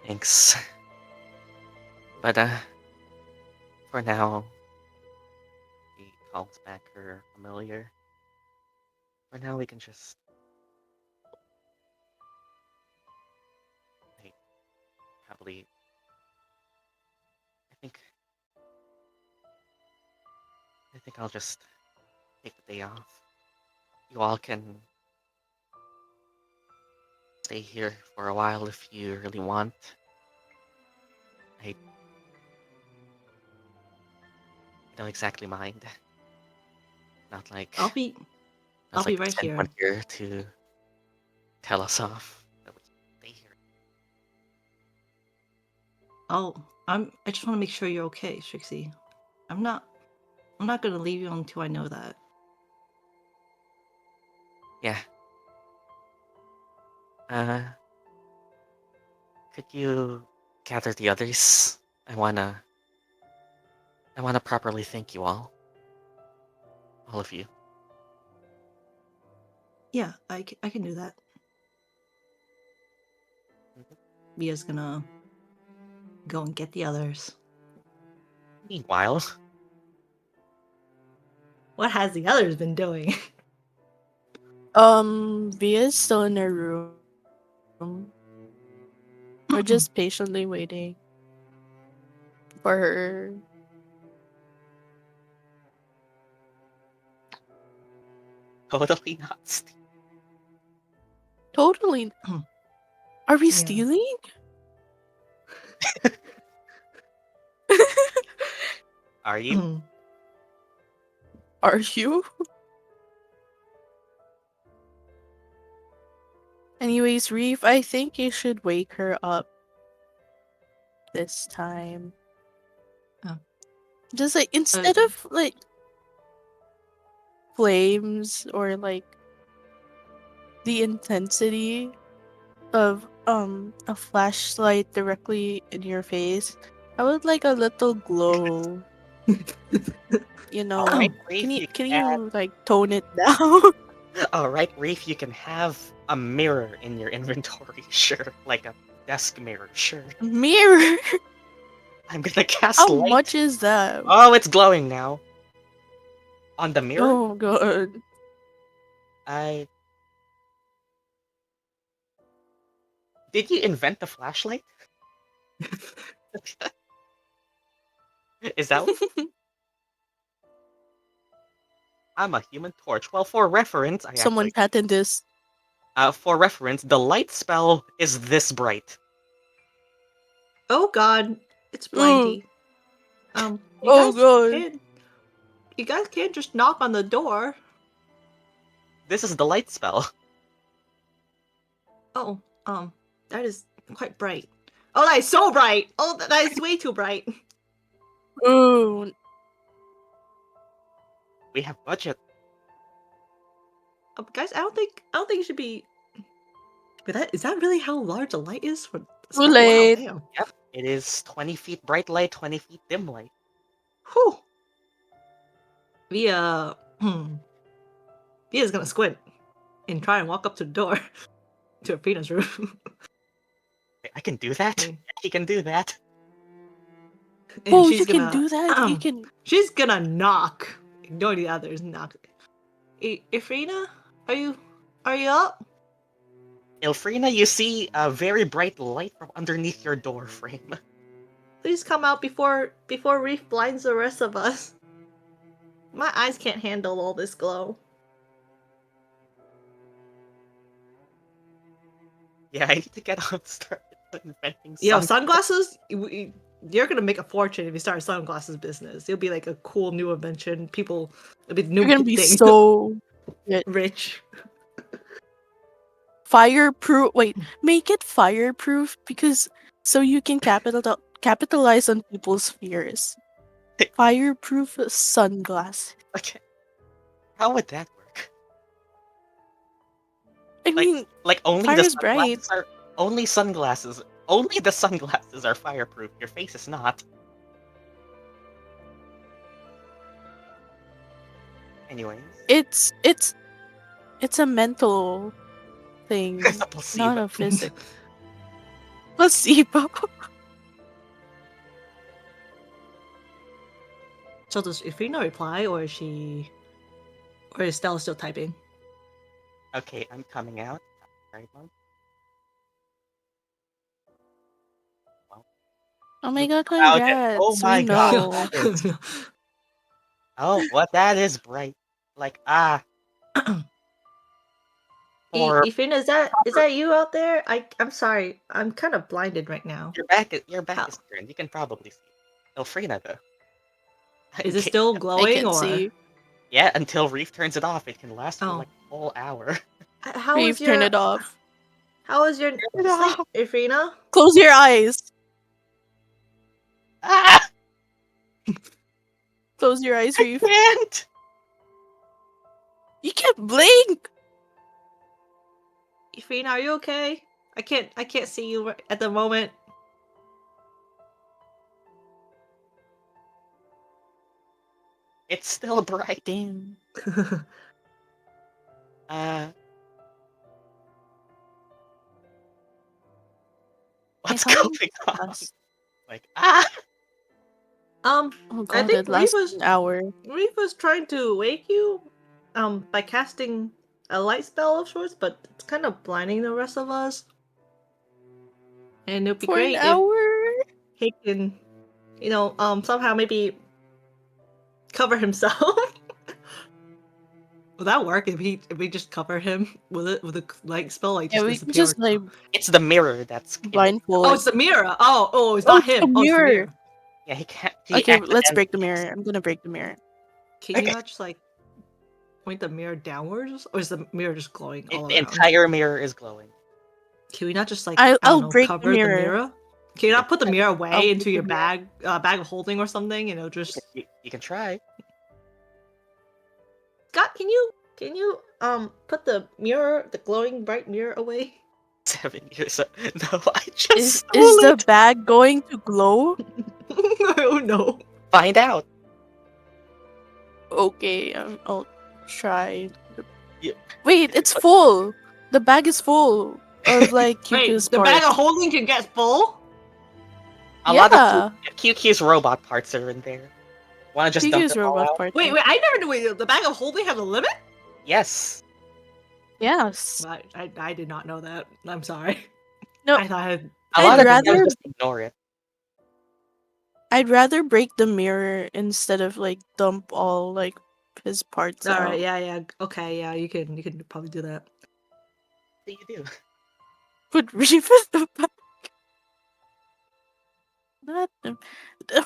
Speaker 1: Thanks. But for now, she calls back her familiar. For now, we can just like, probably. I think I'll just take the day off. You all can stay here for a while if you really want. I don't exactly mind. Not like
Speaker 2: I'll be
Speaker 1: there's
Speaker 2: right here.
Speaker 1: anyone here to tell us off. That we stay here.
Speaker 2: I just want to make sure you're okay, Trixie. I'm not gonna leave you until I know that.
Speaker 1: Yeah. Could you gather the others? I wanna properly thank you all. All of you.
Speaker 2: Yeah, I can do that. Mia's gonna go and get the others.
Speaker 1: Meanwhile,
Speaker 2: What has the others been doing?
Speaker 3: Via's still in her room. We're just patiently waiting for her.
Speaker 1: totally not.
Speaker 3: Totally. Are we
Speaker 2: Yeah.
Speaker 3: stealing?
Speaker 1: Are you?
Speaker 3: Are you? Anyways, Reef, I think you should wake her up this time.
Speaker 2: Oh.
Speaker 3: Just like instead of like flames or like the intensity of a flashlight directly in your face, I would like a little glow. You know,
Speaker 1: Alright, Reef,
Speaker 3: can you like tone it down?
Speaker 1: Alright, Reef, you can have a mirror in your inventory, sure. Like a desk mirror, sure.
Speaker 3: Mirror.
Speaker 1: I'm gonna cast
Speaker 3: How
Speaker 1: light.
Speaker 3: much is that?
Speaker 1: Oh, it's glowing now. On the mirror?
Speaker 3: Oh god.
Speaker 1: Did you invent the flashlight? Is that what... I'm a human torch. Well, for reference, I
Speaker 3: Someone
Speaker 1: actually...
Speaker 3: patent this.
Speaker 1: For reference, the light spell is this bright.
Speaker 2: Oh god, it's
Speaker 3: Ooh.
Speaker 2: blindy.
Speaker 3: Oh god.
Speaker 2: You guys can't just knock on the door.
Speaker 1: This is the light spell.
Speaker 2: Oh, that is quite bright. Oh, that is so bright. Oh, that is way too bright.
Speaker 3: Ooh.
Speaker 1: We have budget.
Speaker 2: Guys, I don't think it should be. But is that really how large a light is for?
Speaker 3: Too late.
Speaker 2: Wow, damn.
Speaker 1: Yep, it is 20 feet bright light, 20 feet dim light.
Speaker 2: Whew. Via's gonna squint and try and walk up to the door to Ilphriina's room.
Speaker 1: I can do that.
Speaker 2: Mm.
Speaker 1: He can do that.
Speaker 2: And
Speaker 3: Oh,
Speaker 2: she's
Speaker 3: you can
Speaker 2: gonna-
Speaker 3: do that? You can.
Speaker 2: She's gonna knock. Ignore the others. Knock. Ilphriina, are you up?
Speaker 1: Ilphriina, you see a very bright light from underneath your door frame.
Speaker 2: Please come out before Reef blinds the rest of us. My eyes can't handle all this glow.
Speaker 1: Yeah, I need to get on start inventing
Speaker 2: Yo,
Speaker 1: some.
Speaker 2: sunglasses? You're gonna make a fortune if you start a sunglasses business. It'll be like a cool new invention. It'll be new
Speaker 3: You're gonna be
Speaker 2: thing.
Speaker 3: so
Speaker 2: rich.
Speaker 3: fireproof. Wait, make it fireproof because so you can capitalize on people's fears. Fireproof sunglasses.
Speaker 1: Okay. How would that work?
Speaker 3: I mean,
Speaker 1: Like only
Speaker 3: fire
Speaker 1: the
Speaker 3: is bright.
Speaker 1: sunglasses are only the sunglasses are fireproof. Your face is not. Anyways,
Speaker 3: it's a mental thing,
Speaker 1: it's a placebo.
Speaker 3: not a physical. Placebo.
Speaker 2: So does Ilphriina reply, or is Stella still typing?
Speaker 1: Okay, I'm coming out. Right, Mom?
Speaker 3: Oh my god,
Speaker 1: Wow,
Speaker 3: congrats.
Speaker 1: oh my
Speaker 3: we
Speaker 1: god.
Speaker 3: know.
Speaker 1: It's- Oh, what that is bright. Like Or
Speaker 2: Ilphriina, is that you out there? I'm sorry, I'm kind of blinded right now.
Speaker 1: your back is
Speaker 2: How?
Speaker 1: turned. You can probably see. Ilphriina though.
Speaker 2: Is it
Speaker 1: Okay,
Speaker 2: still
Speaker 3: I
Speaker 2: glowing
Speaker 3: can
Speaker 2: or?
Speaker 3: see.
Speaker 1: Yeah, until Reef turns it off, it can last for
Speaker 2: Oh.
Speaker 1: like a whole hour.
Speaker 2: How
Speaker 3: Reef,
Speaker 2: is your?
Speaker 3: turn it off.
Speaker 2: How is your
Speaker 1: it
Speaker 2: sleep,
Speaker 1: off.
Speaker 2: Ilphriina?
Speaker 3: Close your eyes.
Speaker 1: Ah!
Speaker 3: Close your eyes,
Speaker 1: I
Speaker 3: Reef.
Speaker 1: can't!
Speaker 3: You can't blink.
Speaker 2: Ilphriina, are you okay? I can't see you at the moment.
Speaker 1: It's still bright.
Speaker 3: Damn.
Speaker 1: What's
Speaker 3: Hey, how
Speaker 1: going on?
Speaker 3: Us.
Speaker 1: Like,
Speaker 3: Oh
Speaker 2: I
Speaker 3: god,
Speaker 2: think
Speaker 3: it lasts
Speaker 2: Reef
Speaker 3: an hour.
Speaker 2: was trying to wake you, by casting a light spell of sorts, but it's kind of blinding the rest of us. And it'd be
Speaker 3: For
Speaker 2: great
Speaker 3: an
Speaker 2: if
Speaker 3: hour?
Speaker 2: he can, somehow maybe cover himself. Will that work if we just cover him with a light spell, like
Speaker 3: Yeah,
Speaker 2: just
Speaker 3: we can
Speaker 2: disappear?
Speaker 3: just like
Speaker 1: it's the mirror that's
Speaker 3: blindfold.
Speaker 2: Oh, it's the mirror. Oh, it's
Speaker 3: Oh,
Speaker 2: not
Speaker 3: it's the
Speaker 2: him. Oh, it's the
Speaker 3: mirror.
Speaker 2: mirror.
Speaker 1: Yeah, he can't.
Speaker 3: Okay, let's break the
Speaker 1: accidentally-
Speaker 3: mirror. I'm gonna break the mirror.
Speaker 2: Can you
Speaker 1: Okay.
Speaker 2: not just like point the mirror downwards, or is the mirror just glowing all
Speaker 1: The
Speaker 2: around?
Speaker 1: entire mirror is glowing.
Speaker 2: Can we not just like
Speaker 3: I'll
Speaker 2: know,
Speaker 3: break the
Speaker 2: cover
Speaker 3: mirror.
Speaker 2: Can you not put the mirror
Speaker 3: I'll
Speaker 2: away into
Speaker 3: break
Speaker 2: your
Speaker 3: the mirror.
Speaker 2: bag of holding or something? Just
Speaker 1: You can try.
Speaker 2: Scott, can you put the glowing bright mirror away?
Speaker 1: 7 years. No, I just
Speaker 3: Is
Speaker 1: stole
Speaker 3: the
Speaker 1: it.
Speaker 3: bag going to glow?
Speaker 2: I don't know.
Speaker 1: Find out.
Speaker 3: Okay, I'll try.
Speaker 1: Yeah.
Speaker 3: Wait, it's full. The bag is full of like
Speaker 2: Wait,
Speaker 3: QQ's
Speaker 2: the bag
Speaker 3: parts.
Speaker 2: of holding can get full?
Speaker 1: A lot
Speaker 3: Yeah.
Speaker 1: of QQ's robot parts are in there. Wanna just dump
Speaker 3: QQ's
Speaker 1: them all
Speaker 3: robot
Speaker 1: out?
Speaker 3: parts.
Speaker 2: Wait, I never knew the bag of holding has a limit?
Speaker 1: Yes.
Speaker 3: Yes.
Speaker 2: I did not know that. I'm sorry.
Speaker 3: No,
Speaker 2: I thought
Speaker 1: A lot
Speaker 3: I'd
Speaker 1: of them
Speaker 3: rather
Speaker 1: just ignore it.
Speaker 3: I'd rather break the mirror instead of like dump all like his parts out.
Speaker 2: Alright, yeah, okay, yeah, you can probably do that.
Speaker 1: do you do?
Speaker 3: Put Reef in the back. Not them.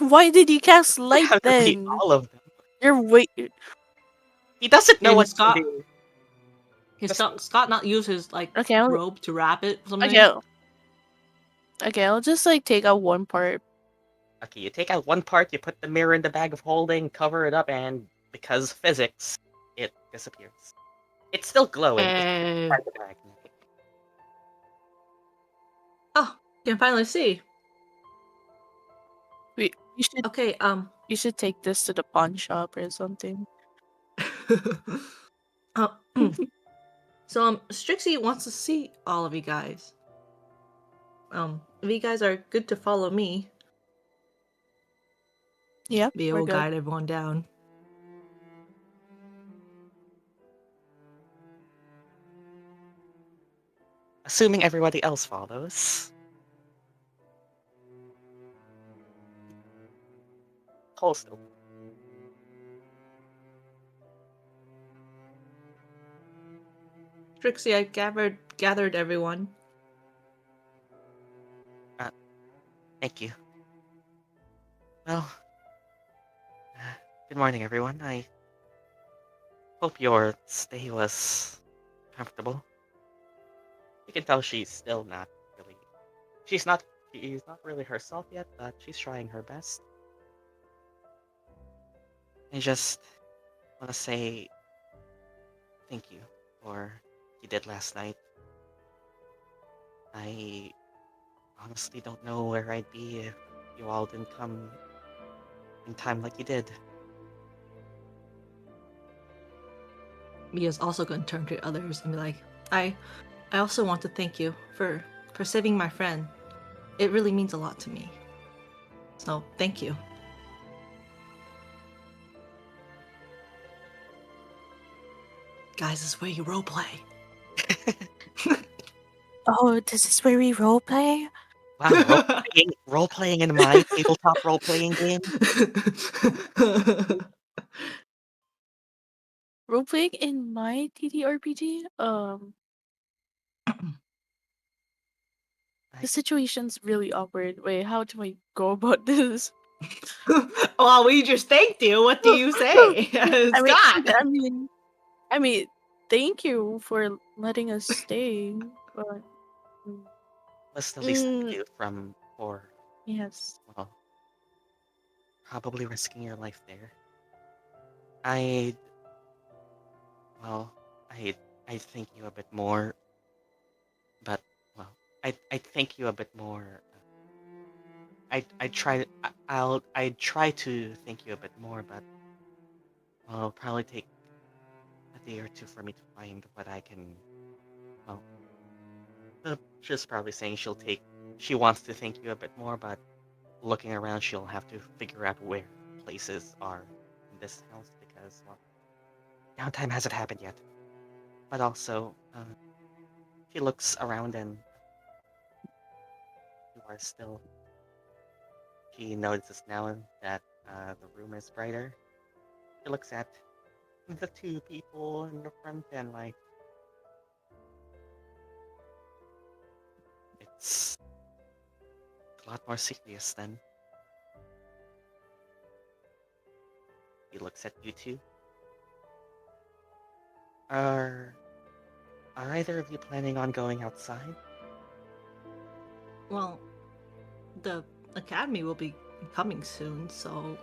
Speaker 3: Why did you cast
Speaker 1: Would
Speaker 3: light
Speaker 1: have to be
Speaker 3: then?
Speaker 1: all of them.
Speaker 3: You're wait.
Speaker 1: He doesn't know
Speaker 2: Can
Speaker 1: what to
Speaker 2: Scott
Speaker 1: do.
Speaker 2: can
Speaker 1: Just-
Speaker 2: Scott not use his like
Speaker 3: Okay,
Speaker 2: robe to wrap it or something?
Speaker 3: okay, I'll just like take out one part.
Speaker 1: Okay, you take out one part, you put the mirror in the bag of holding, cover it up, and because physics, it disappears. It's still glowing. It's inside the bag.
Speaker 2: Oh, you can finally see.
Speaker 3: Wait,
Speaker 2: Okay,
Speaker 3: you should take this to the pawn shop or something.
Speaker 2: uh, so Strixie wants to see all of you guys. If you guys are good to follow me,
Speaker 3: Yep,
Speaker 2: we
Speaker 3: we're
Speaker 2: will
Speaker 3: good.
Speaker 2: guide everyone down.
Speaker 1: Assuming everybody else follows. Hole's still.
Speaker 2: Strixie, I gathered everyone.
Speaker 1: Thank you. Well, good morning, everyone. I hope your stay was comfortable. You can tell she's still not really. She's not really herself yet, but she's trying her best. I just want to say thank you for what you did last night. I honestly don't know where I'd be if you all didn't come in time like you did.
Speaker 2: Mia's also going to turn to others and be like, I also want to thank you for saving my friend. It really means a lot to me. So, thank you. Guys, this is where you roleplay.
Speaker 3: Oh, this is where we roleplay?
Speaker 1: Wow, role playing in my tabletop role playing game.
Speaker 3: Roleplaying in my TTRPG? The situation's really awkward. Wait, how do I go about this?
Speaker 2: Well, we just thanked you. What do you say,
Speaker 3: I mean,
Speaker 2: Scott?
Speaker 3: I mean, thank you for letting us stay. But
Speaker 1: Must at least thank
Speaker 3: mm,
Speaker 1: you for
Speaker 3: yes,
Speaker 1: well, probably risking your life there. I well, I I thank you a bit more, but well, I thank you a bit more. I try to thank you a bit more, but well, it'll probably take a day or two for me to find what I can. Well, she's probably saying she wants to thank you a bit more, but looking around, she'll have to figure out where places are in this house because well, downtime hasn't happened yet. But also, she looks around and you are still. She notices now that the room is brighter. She looks at the two people in the front and like, it's a lot more serious than. He looks at you two. Are either of you planning on going outside?
Speaker 2: Well, the academy will be coming soon, so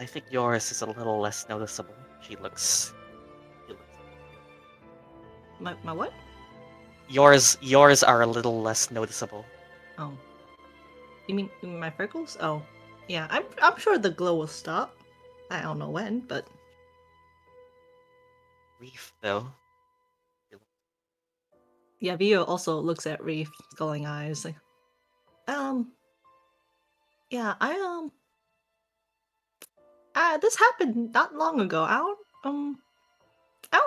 Speaker 1: I think yours is a little less noticeable. She looks.
Speaker 2: my what?
Speaker 1: Yours are a little less noticeable.
Speaker 2: Oh, you mean my freckles? Oh, yeah. I'm sure the glow will stop. I don't know when, but
Speaker 1: Reef, though.
Speaker 2: yeah. Vio also looks at Reef, glowing eyes. Like, yeah. This happened not long ago. I don't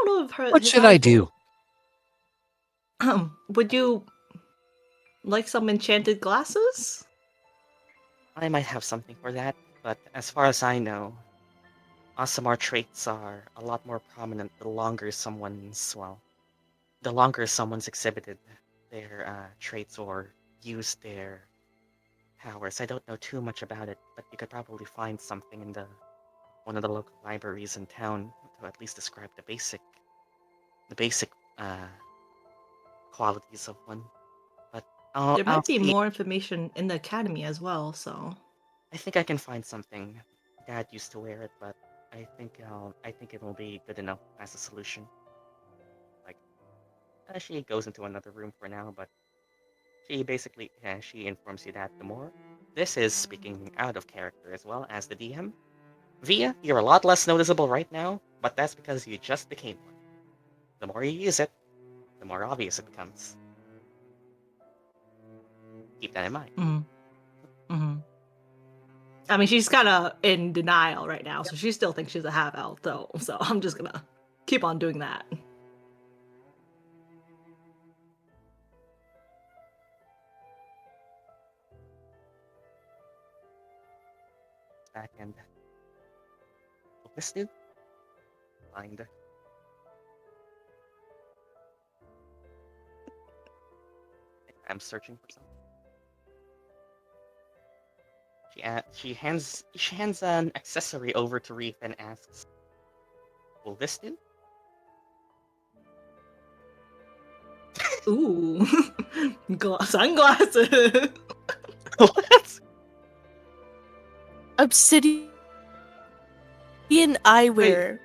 Speaker 2: know if
Speaker 4: What
Speaker 2: his
Speaker 4: should I
Speaker 2: eyes
Speaker 4: do?
Speaker 2: would you like some enchanted glasses?
Speaker 1: I might have something for that, but as far as I know, Aasimar traits are a lot more prominent the longer someone's exhibited their traits or used their powers. I don't know too much about it, but you could probably find something in one of the local libraries in town to at least describe the basic qualities of one. But
Speaker 2: There
Speaker 1: I'll
Speaker 2: might be
Speaker 1: see.
Speaker 2: more information in the academy as well, so.
Speaker 1: I think I can find something. Dad used to wear it, but I think it will be good enough as a solution. Like, she goes into another room for now, but she informs you that the more. This is speaking out of character as well as the DM. Via, you're a lot less noticeable right now, but that's because you just became one. The more you use it, the more obvious it becomes. Keep that in mind.
Speaker 2: Mm-hmm. I mean, she's kind of in denial right now, so she still thinks she's a half elf, though. So I'm just gonna keep on doing that.
Speaker 1: Back and this dude. Find. I'm searching for something. She hands an accessory over to Reef and asks, "Will this do?"
Speaker 2: Ooh, sunglasses.
Speaker 1: What?
Speaker 3: Obsidian eyewear.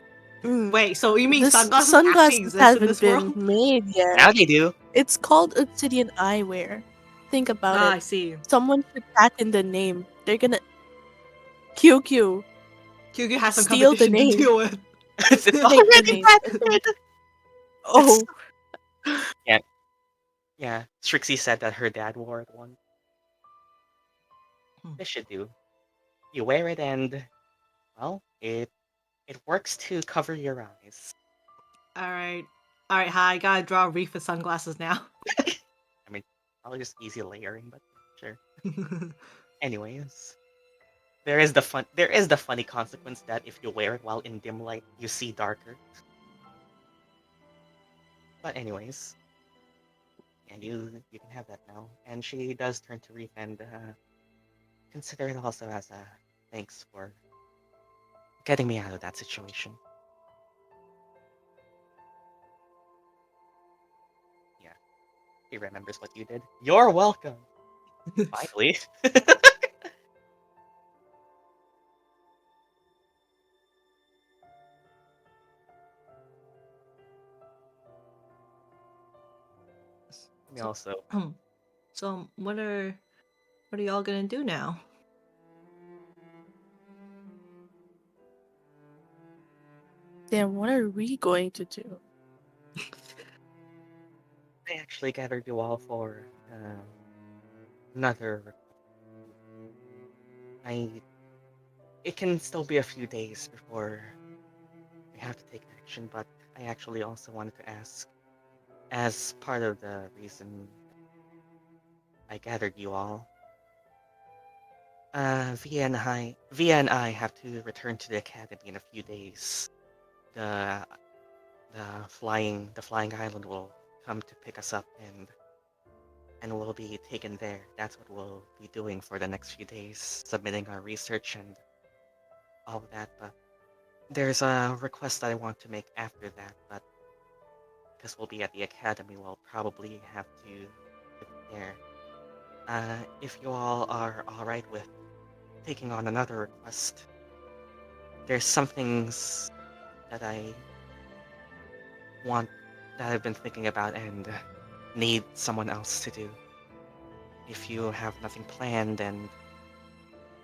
Speaker 2: Wait, so you mean
Speaker 3: This
Speaker 2: sunglasses actually exist in
Speaker 3: haven't
Speaker 2: this
Speaker 3: been
Speaker 2: world?
Speaker 3: made yet.
Speaker 1: Now they do.
Speaker 3: It's called obsidian eyewear. Think about
Speaker 2: Ah,
Speaker 3: it.
Speaker 2: I see.
Speaker 3: Someone should patent the name. They're gonna QQ
Speaker 2: QQ has some
Speaker 3: steal the
Speaker 2: competition to
Speaker 3: name.
Speaker 2: deal with.
Speaker 1: It's
Speaker 3: Take the
Speaker 1: already
Speaker 3: name.
Speaker 1: patented.
Speaker 3: Oh,
Speaker 1: Yeah, yeah. Strixie said that her dad wore it once. This should do. You wear it and, well, it works to cover your eyes.
Speaker 2: All right, hi. I gotta draw Reef with sunglasses now.
Speaker 1: I mean, probably just easy layering, but sure. Anyways, there is the funny consequence that if you wear it while in dim light, you see darker. But anyways, and you can have that now. And she does turn to Reef and consider it also as a thanks for getting me out of that situation. Yeah, he remembers what you did. You're welcome. Finally. Me also.
Speaker 2: So what are y'all gonna do now?
Speaker 3: then what are we going to do?
Speaker 1: I actually gathered you all for another. It can still be a few days before we have to take action, but I actually also wanted to ask, as part of the reason I gathered you all, Via and I have to return to the academy in a few days. The flying island will come to pick us up and we'll be taken there. That's what we'll be doing for the next few days, submitting our research and all of that. But there's a request that I want to make after that, but because we'll be at the academy, we'll probably have to do it there. If you all are alright with taking on another request, there's some things that I want that I've been thinking about and need someone else to do. If you have nothing planned and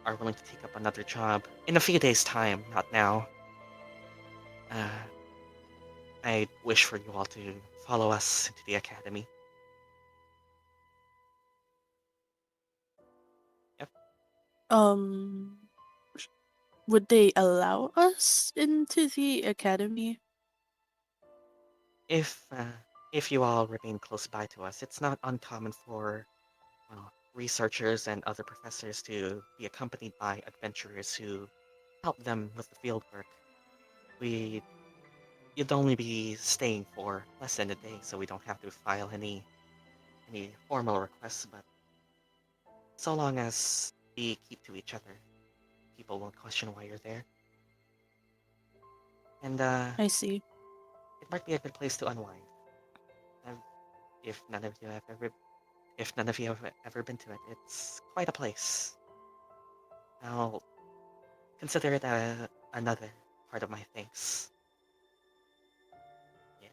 Speaker 1: are willing to take up another job in a few days' time, not now, I wish for you all to follow us into the academy. Yep.
Speaker 3: Would they allow us into the academy?
Speaker 1: If you all remain close by to us, it's not uncommon for researchers and other professors to be accompanied by adventurers who help them with the fieldwork. you'd only be staying for less than a day, so we don't have to file any formal requests. But so long as we keep to each other, people won't question why you're there. And
Speaker 3: I see.
Speaker 1: it might be a good place to unwind. And if none of you have ever been to it, it's quite a place. I'll consider it another part of my thanks. Yeah.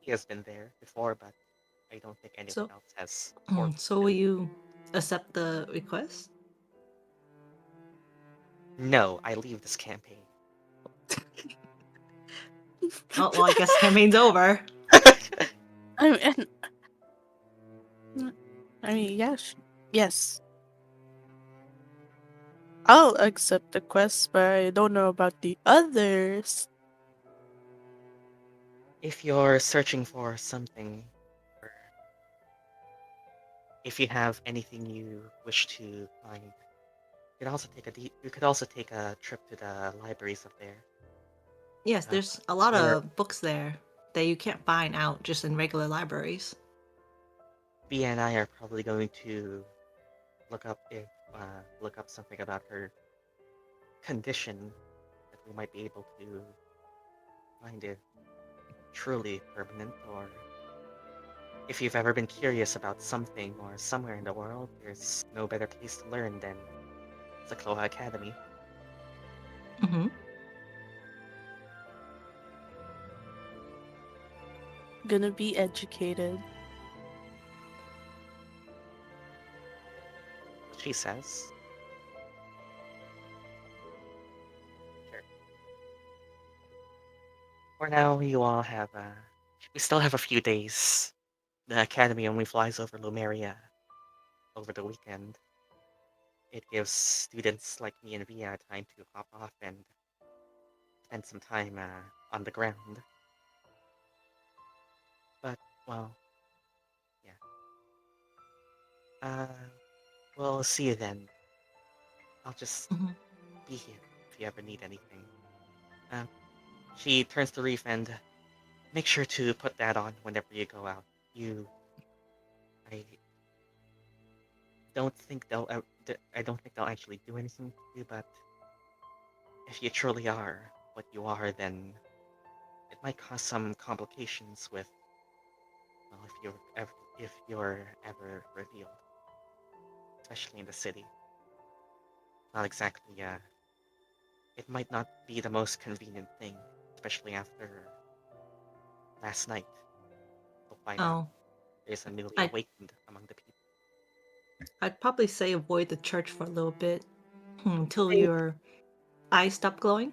Speaker 1: He has been there before, but I don't think anyone
Speaker 2: So-
Speaker 1: else has.
Speaker 2: So will you accept the request?
Speaker 1: No, I leave this campaign.
Speaker 2: Oh, well, I guess campaign's over.
Speaker 3: Yes. I'll accept the quest, but I don't know about the others.
Speaker 1: If you're searching for something, or if you have anything you wish to find, you could also take a trip to the libraries up there.
Speaker 2: Yes, there's a lot
Speaker 1: There-
Speaker 2: of books there that you can't find out just in regular libraries.
Speaker 1: Bea and I are probably going to look up something about her condition that we might be able to find it truly permanent, or if you've ever been curious about something or somewhere in the world, there's no better place to learn than Sichloa Academy.
Speaker 2: Mm-hmm.
Speaker 3: Gonna be educated.
Speaker 1: She says. Sure. For now, you all have, we still have a few days. The Academy only flies over Lumeria over the weekend. It gives students like me and Via time to hop off and spend some time on the ground. But, well, yeah. We'll see you then. I'll just
Speaker 2: Mhm.
Speaker 1: be here if you ever need anything. She turns to Reef and make sure to put that on whenever you go out. I don't think I don't think they'll actually do anything to you, but if you truly are what you are, then it might cause some complications with, well, if you're ever revealed, especially in the city. Not exactly, it might not be the most convenient thing, especially after last night. You'll find out
Speaker 2: Oh,
Speaker 1: there's a newly
Speaker 2: I-
Speaker 1: awakened among the people.
Speaker 2: I'd probably say avoid the church for a little bit until
Speaker 1: Hey.
Speaker 2: your eyes stop glowing.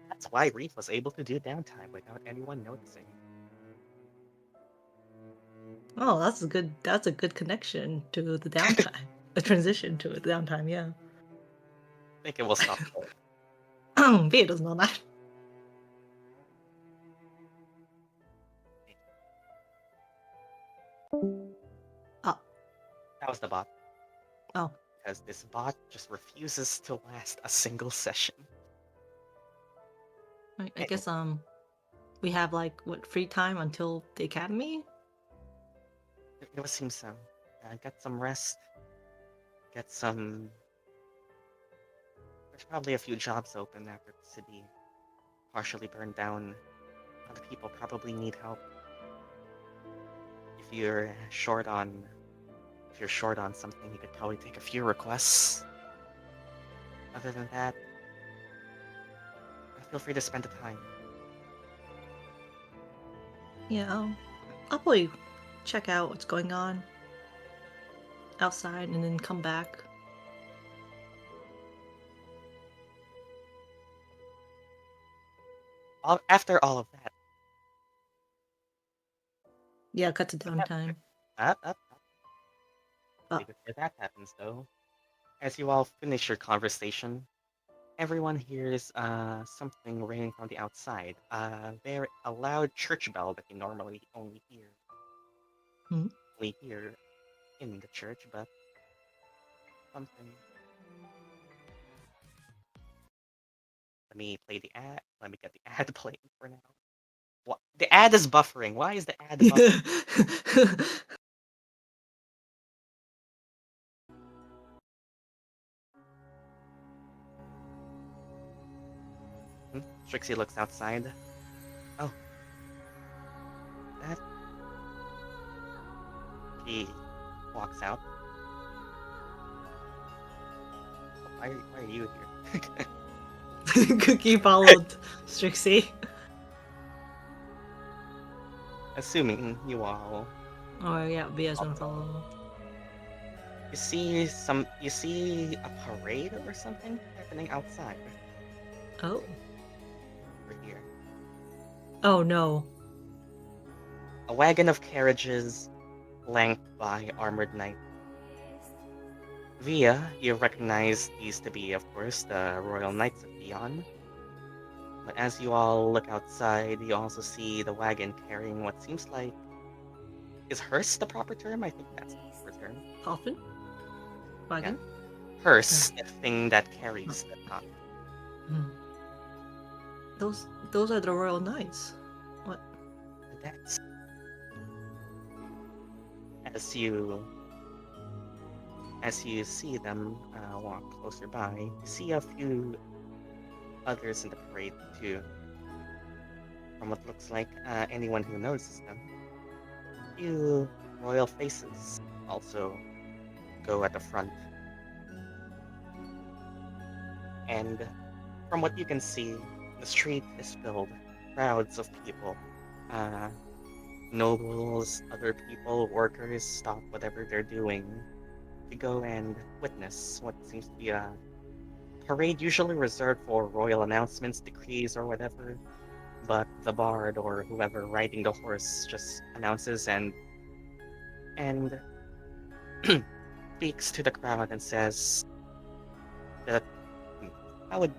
Speaker 1: That's why Reef was able to do downtime without anyone noticing.
Speaker 2: Oh, that's a good. That's a good connection to the downtime. A transition to a downtime. Yeah.
Speaker 1: I think it will stop there.
Speaker 2: Via doesn't know that. Oh.
Speaker 1: That was the bot.
Speaker 2: Oh.
Speaker 1: Because this bot just refuses to last a single session.
Speaker 2: I guess we have like what free time until the academy.
Speaker 1: It would seem so. Get some rest. Get some. There's probably a few jobs open after the city partially burned down. Other people probably need help. If you're short on, something, you could probably take a few requests. Other than that, feel free to spend the time.
Speaker 2: Yeah, I'll probably check out what's going on outside and then come back.
Speaker 1: After all of that,
Speaker 2: Yeah, cut to downtime.
Speaker 1: up.
Speaker 2: Oh.
Speaker 1: Before that happens, though, as you all finish your conversation, everyone hears something ringing from the outside. A loud church bell that you normally only hear.
Speaker 2: Hmm?
Speaker 1: technically here in the church, but something. Let me play the ad. Let me get the ad playing for now. What? The ad is buffering. Why is the ad buffering? Trixie looks outside. Oh. That. She walks out. Why are you here?
Speaker 2: Cookie followed Strixie.
Speaker 1: Assuming you all.
Speaker 2: Oh yeah, Via's gonna follow.
Speaker 1: You see a parade or something happening outside.
Speaker 2: Oh.
Speaker 1: Over here.
Speaker 2: Oh no.
Speaker 1: A wagon of carriages flanked by armored knights. Via, you recognize these to be, of course, the Royal Knights of Beyond. But as you all look outside, you also see the wagon carrying what seems like... Is hearse the proper term? I think that's the proper term.
Speaker 2: Coffin? Wagon?
Speaker 1: Hearse, the thing that carries the top.
Speaker 2: Hmm. Those are the Royal Knights. What?
Speaker 1: That's... As you see them walk closer by, you see a few others in the parade too. From what looks like anyone who notices them. A few royal faces also go at the front. And from what you can see, the street is filled. Crowds of people. Nobles, other people, workers stop whatever they're doing to go and witness what seems to be a parade usually reserved for royal announcements, decrees, or whatever. But the bard or whoever riding the horse just announces and speaks to the crowd and says that I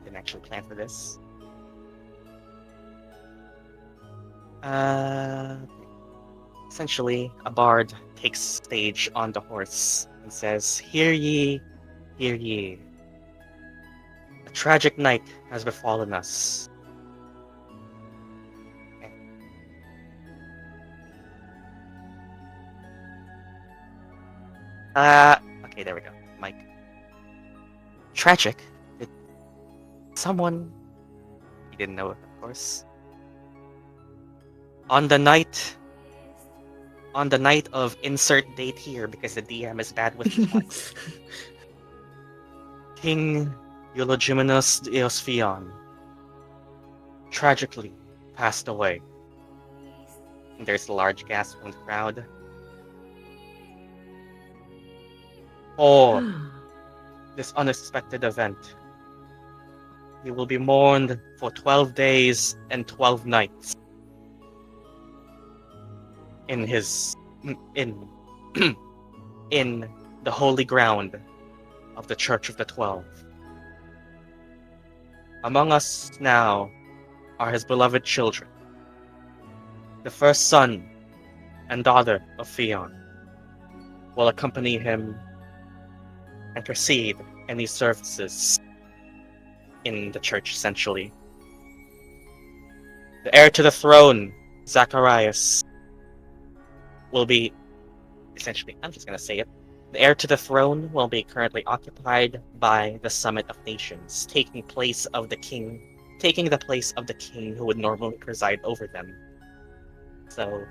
Speaker 1: didn't actually plan for this. Essentially, a bard takes stage on the horse and says, "Hear ye, hear ye. A tragic night has befallen us. Okay, there we go. Mike. Tragic? Did someone... You didn't know, of course. On the night of insert date here, because the DM is bad with twice. King Eulogimenus Eosfion tragically passed away. And there's a large gasp from the crowd. For this unexpected event, he will be mourned for 12 days and 12 nights in his in the holy ground of the Church of the 12. Among us now are his beloved children, the first son and daughter of Theon, will accompany him and precede any services in the church, essentially. The heir to the throne, Zacharias, will be... Essentially, I'm just gonna say it. The heir to the throne will be currently occupied by the Summit of Nations, taking the place of the king who would normally preside over them. So,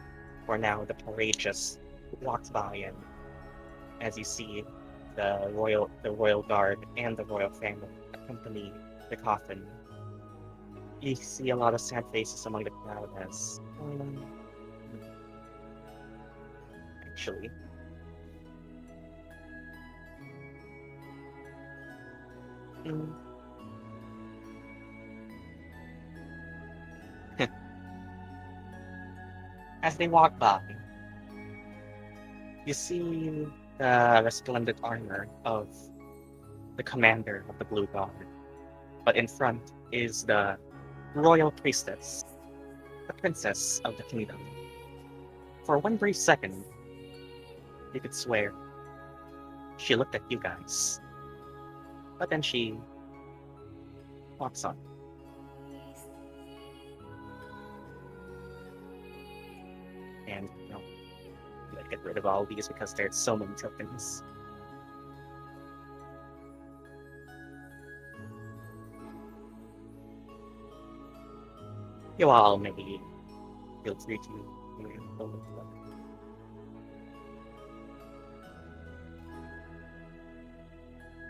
Speaker 1: for now, the parade just walks by, and as you see, the royal guard and the royal family accompany the coffin. You see a lot of sad faces among the crowd as actually. As they walk by, you see the resplendent armor of the commander of the Blue Guard. But in front is the royal priestess, the princess of the kingdom. for one brief second, you could swear she looked at you guys. But then she walks on. And, you know, I'm gonna get rid of all these because there's so many tokens. You all maybe feel free to.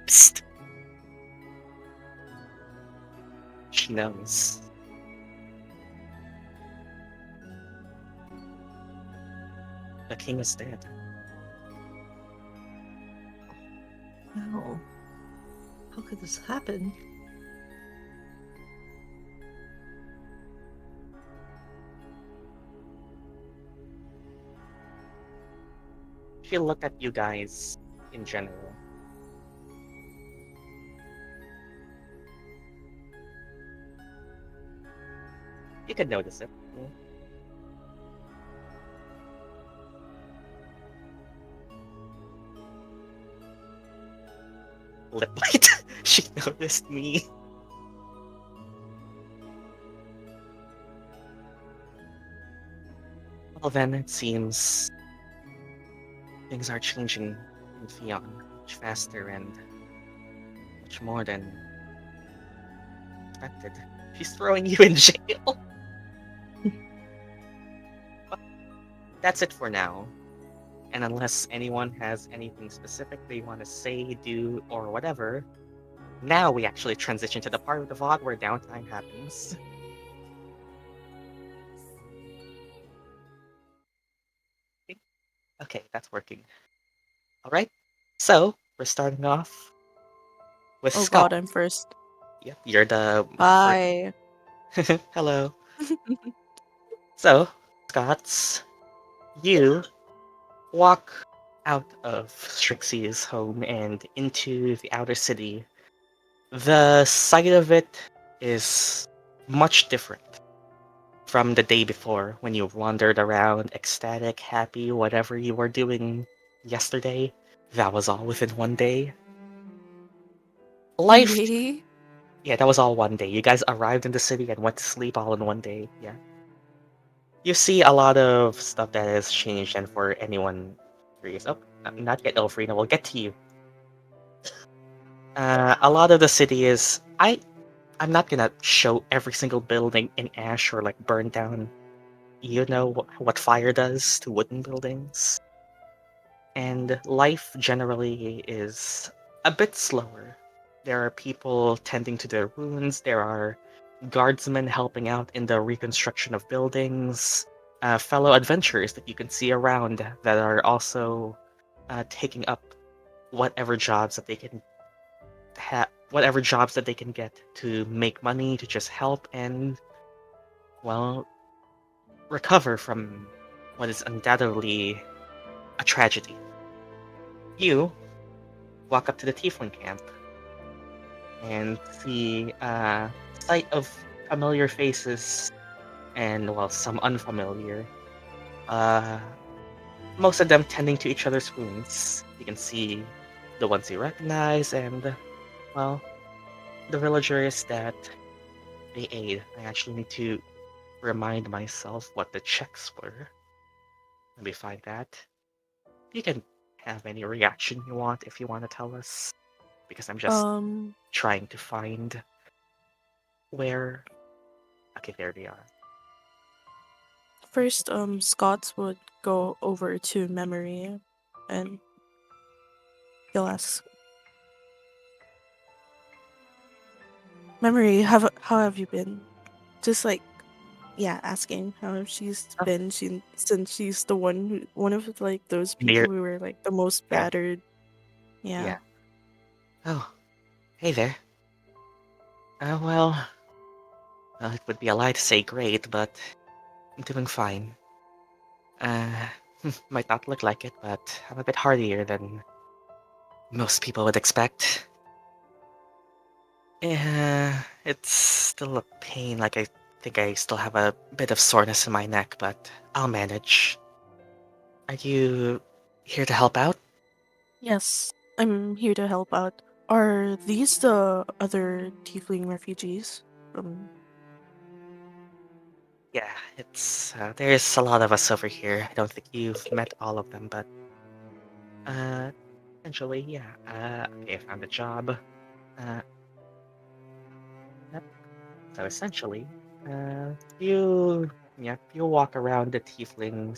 Speaker 1: Psst. She knows. The king is dead.
Speaker 2: No. How could this happen?
Speaker 1: She looked at you guys in general. You could notice it. Lip bite. She noticed me. Well then, it seems things are changing in Feon much faster and much more than expected. She's throwing you in jail. That's it for now. And unless anyone has anything specific they want to say, do, or whatever, now we actually transition to the part of the VOD where downtime happens. Okay, that's working. Alright, so we're starting off with
Speaker 3: Oh
Speaker 1: Scott.
Speaker 3: god, I'm first.
Speaker 1: Yep, you're the
Speaker 3: Bye.
Speaker 1: Hello. So, Scots, you walk out of Strixie's home and into the outer city. The sight of it is much different from the day before when you wandered around ecstatic, happy, whatever you were doing yesterday. That was all within one day. Life.
Speaker 3: Yay.
Speaker 1: Yeah, that was all one day. You guys arrived in the city and went to sleep all in one day. Yeah. You see a lot of stuff that has changed, and for anyone curious, not yet, Ilphriina, we'll get to you. A lot of the city is. I'm not gonna show every single building in ash or like burned down. You know what fire does to wooden buildings. And life generally is a bit slower. There are people tending to their wounds, there are guardsmen helping out in the reconstruction of buildings, fellow adventurers that you can see around that are also taking up whatever jobs that they can whatever jobs that they can get to make money, to just help and, well, recover from what is undoubtedly a tragedy. You walk up to the Tiefling camp and see a sight of familiar faces and, well, some unfamiliar. Most of them tending to each other's wounds. You can see the ones you recognize and, well, the villagers that they aid. I actually need to remind myself what the checks were. Let me find that. You can have any reaction you want if you want to tell us, because I'm just trying to find where. Okay, there they are.
Speaker 3: First, Scots would go over to Memory and he'll ask, Memory, how have you been? Just like, yeah, asking how she's
Speaker 1: Oh.
Speaker 3: been. Since she's the one of like those people who were like the most
Speaker 1: Yeah.
Speaker 3: battered. Yeah.
Speaker 1: Oh, hey there. Well, it would be a lie to say great, but I'm doing fine. Might not look like it, but I'm a bit hardier than most people would expect. Yeah, it's still a pain, like I think I still have a bit of soreness in my neck, but I'll manage. Are you here to help out?
Speaker 3: Yes, I'm here to help out. Are these the other Tiefling refugees?
Speaker 1: Yeah, it's there's a lot of us over here. I don't think you've met all of them, but essentially, yeah. Okay, I found a job. Uh, yep. So essentially, you walk around the tiefling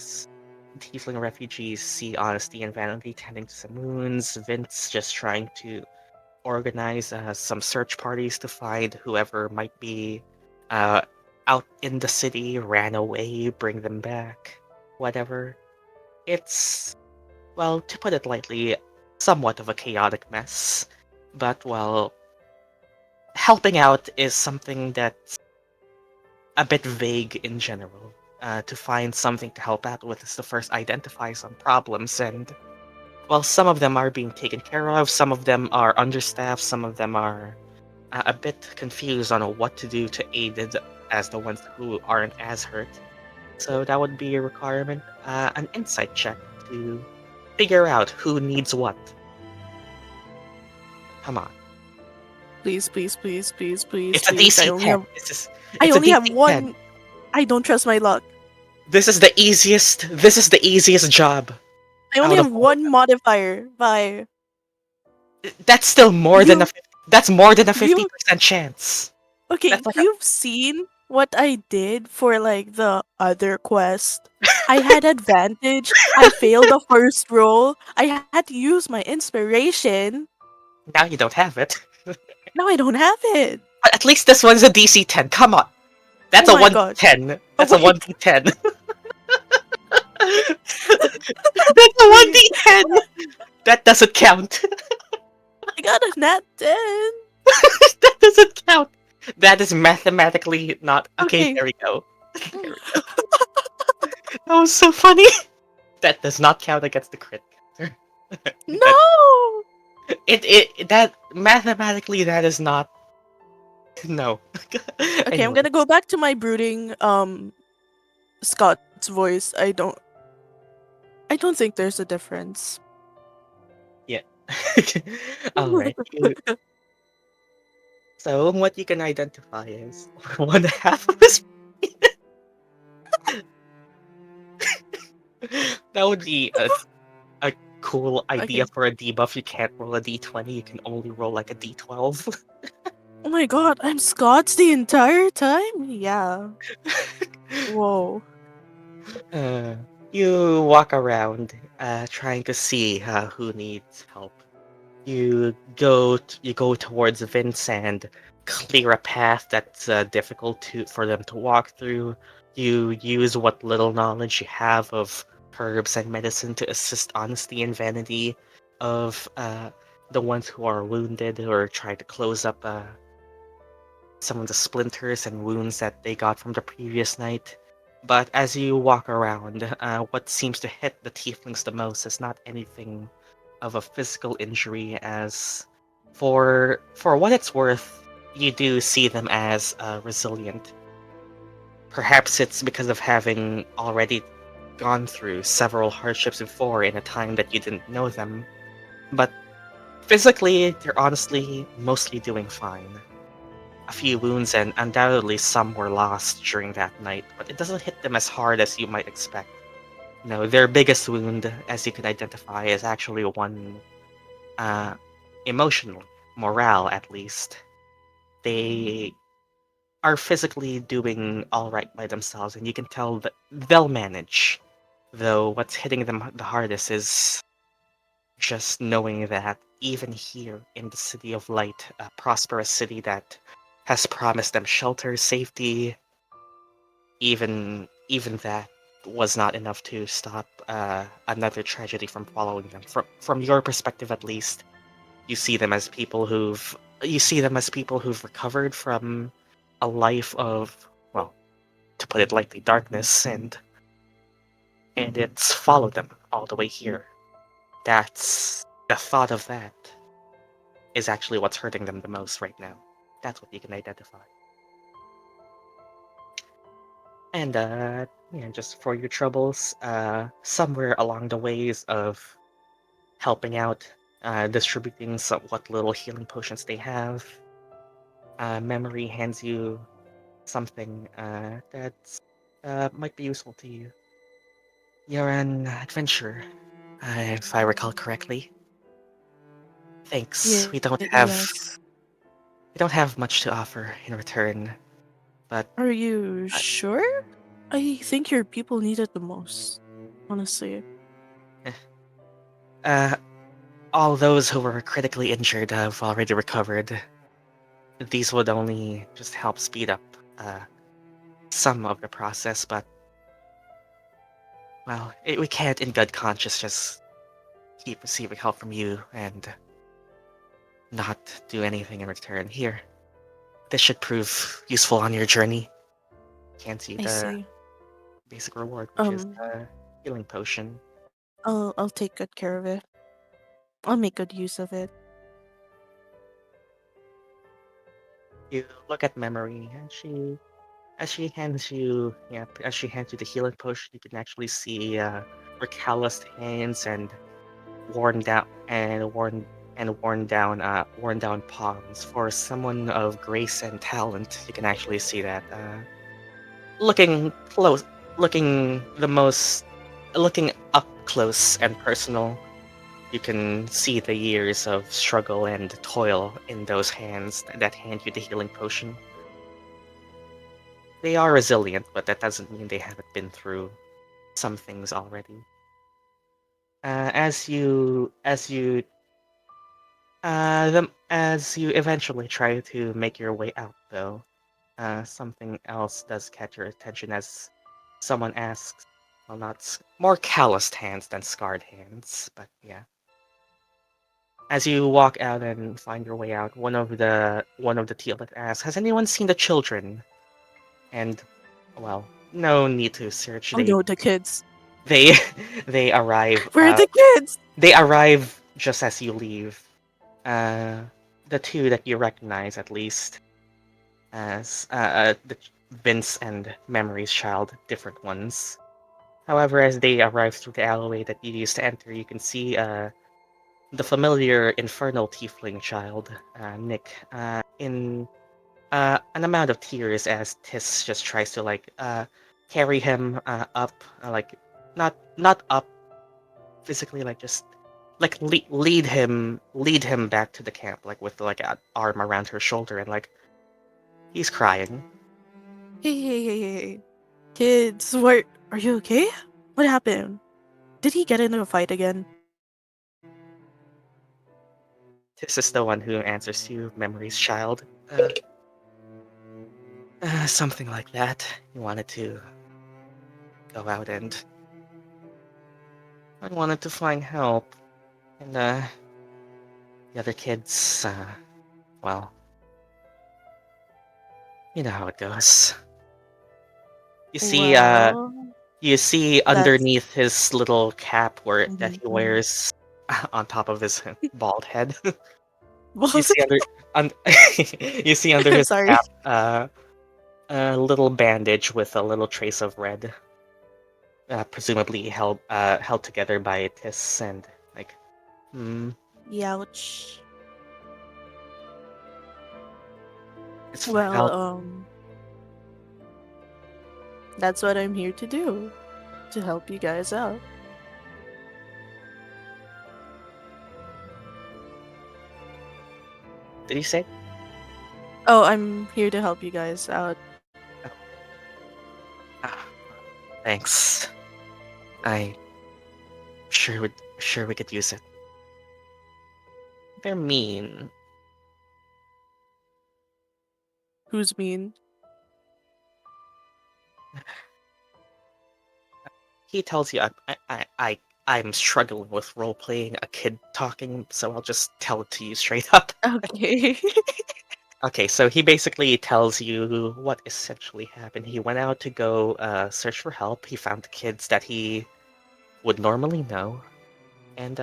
Speaker 1: refugees, see honesty and vanity tending to some wounds. Vince just trying to organize some search parties to find whoever might be uh, out in the city, ran away, bring them back, whatever. It's, well, to put it lightly, somewhat of a chaotic mess. But, well, helping out is something that's a bit vague in general. To find something to help out with is to first identify some problems, and, well, some of them are being taken care of, some of them are understaffed, some of them are a bit confused on what to do to aid it as the ones who aren't as hurt. So that would be a requirement, an insight check to figure out who needs what. Come on.
Speaker 3: Please, please, please, please, please,
Speaker 1: It's a
Speaker 3: please.
Speaker 1: DC 10.
Speaker 3: I
Speaker 1: It's a
Speaker 3: only have
Speaker 1: DC 10.
Speaker 3: one. I don't trust my luck.
Speaker 1: This is the easiest job
Speaker 3: I only
Speaker 1: out of
Speaker 3: have
Speaker 1: all of
Speaker 3: one modifier. By
Speaker 1: them. That's still more than
Speaker 3: you,
Speaker 1: that's more than a
Speaker 3: you.
Speaker 1: 50% chance.
Speaker 3: Okay,
Speaker 1: That's like
Speaker 3: you've seen what I did for like the other quest. I had advantage. I failed the first roll. I had to use my inspiration.
Speaker 1: now you don't have it.
Speaker 3: Now I don't have it.
Speaker 1: But at least this one's a DC 10. Come on. That's
Speaker 3: Oh
Speaker 1: a
Speaker 3: my god.
Speaker 1: 1d10.
Speaker 3: Oh
Speaker 1: That's a
Speaker 3: wait.
Speaker 1: 1d10. That's a
Speaker 3: Wait.
Speaker 1: 1d10! That doesn't count.
Speaker 3: I got a nat 10.
Speaker 1: That doesn't count. That is mathematically not. Okay,
Speaker 3: Okay.
Speaker 1: there we go. There we go. That was so funny. That does not count against the crit. That,
Speaker 3: No.
Speaker 1: that mathematically that is not. No.
Speaker 3: Okay, I'm
Speaker 1: Anyway.
Speaker 3: gonna go back to my brooding Scott's voice. I don't think there's a difference.
Speaker 1: Yeah. Alright. So what you can identify is one half of his. That would be a cool idea
Speaker 3: Okay.
Speaker 1: for a debuff. You can't roll a d20, you can only roll like a d12.
Speaker 3: Oh my god, I'm Scott's the entire time? Yeah. Whoa.
Speaker 1: Uh, you walk around, trying to see who needs help. You go towards Vince and clear a path that's difficult for them to walk through. You use what little knowledge you have of herbs and medicine to assist honesty and vanity of the ones who are wounded or try to close up some of the splinters and wounds that they got from the previous night. But as you walk around, what seems to hit the tieflings the most is not anything of a physical injury, as for what it's worth, you do see them as resilient. Perhaps it's because of having already gone through several hardships before in a time that you didn't know them. But physically, they're honestly mostly doing fine. A few wounds, and undoubtedly some were lost during that night, but it doesn't hit them as hard as you might expect. No, their biggest wound, as you can identify, is actually one uh, emotional, morale at least. They are physically doing alright by themselves, and you can tell that they'll manage. Though what's hitting them the hardest is just knowing that even here in the City of Light, a prosperous city that has promised them shelter, safety, even that was not enough to stop another tragedy from following them. From your perspective, at least, you see them as people who've recovered from a life of, well, to put it lightly, darkness, and it's followed them all the way here. That's the thought of that is actually what's hurting them the most right now. That's what you can identify. And yeah, just for your troubles, somewhere along the ways of helping out, distributing what little healing potions they have, Memory hands you something that might be useful to you. You're an adventurer, if I recall correctly. Thanks.
Speaker 3: Yes.
Speaker 1: We don't have much to offer in return, but
Speaker 3: Are you
Speaker 1: uh,
Speaker 3: sure? I think your people need it the most. Honestly.
Speaker 1: uh, all those who were critically injured have already recovered. These would only just help speed up some of the process, but well, we can't in good conscience just keep receiving help from you and not do anything in return. Here, this should prove useful on your journey. Can't you
Speaker 3: I
Speaker 1: the
Speaker 3: see.
Speaker 1: basic reward, which is
Speaker 3: Um,
Speaker 1: a healing potion.
Speaker 3: I'll take good care of it. I'll make good use of it.
Speaker 1: You look at Memory, and as she hands you, the healing potion, you can actually see her calloused hands and worn down worn down palms. For someone of grace and talent, you can actually see that. Looking close, looking up close and personal, you can see the years of struggle and toil in those hands that hand you the healing potion. They are resilient, but that doesn't mean they haven't been through some things already. As you eventually try to make your way out, though, something else does catch your attention as someone asks. Well, not more calloused hands than scarred hands, but yeah. As you walk out and find your way out, one of the Teal'c asks, "Has anyone seen the children?" And well, no need to search.
Speaker 3: Oh no, the kids.
Speaker 1: They they arrive.
Speaker 3: Where are the kids?
Speaker 1: They arrive just as you leave. Uh, the two that you recognize, at least, as Vince and Memory's child, different ones. However, as they arrive through the alleyway that you used to enter, you can see the familiar infernal tiefling child, Nick, in an amount of tears as Tis just tries to carry him up, not up physically, like just lead him back to the camp, like with an arm around her shoulder, and he's crying.
Speaker 3: Hey. Kids, what? Are you okay? What happened? Did he get into a fight again?
Speaker 1: Tis is the one who answers you, Memory's child. Something like that. He wanted to go out and I wanted to find help, and the other kids, well, you know how it goes. You see,
Speaker 3: Well,
Speaker 1: you see
Speaker 3: that's
Speaker 1: underneath his little cap that
Speaker 3: mhm,
Speaker 1: he wears on top of his bald head.
Speaker 3: Well,
Speaker 1: You see you see under
Speaker 3: I'm
Speaker 1: his
Speaker 3: sorry.
Speaker 1: cap a little bandage with a little trace of red, presumably held together by Tis and hmm,
Speaker 3: Youch.
Speaker 1: it's fine.
Speaker 3: Well, that's what I'm here to do. To help you guys out.
Speaker 1: Did he say?
Speaker 3: Oh, I'm here to help you guys out.
Speaker 1: Ah, thanks. I sure we could use it. They're mean.
Speaker 3: Who's mean?
Speaker 1: He tells you I'm struggling with role playing a kid talking, so I'll just tell it to you straight up.
Speaker 3: Okay.
Speaker 1: Okay, so he basically tells you what essentially happened. He went out to go search for help. He found kids that he would normally know, and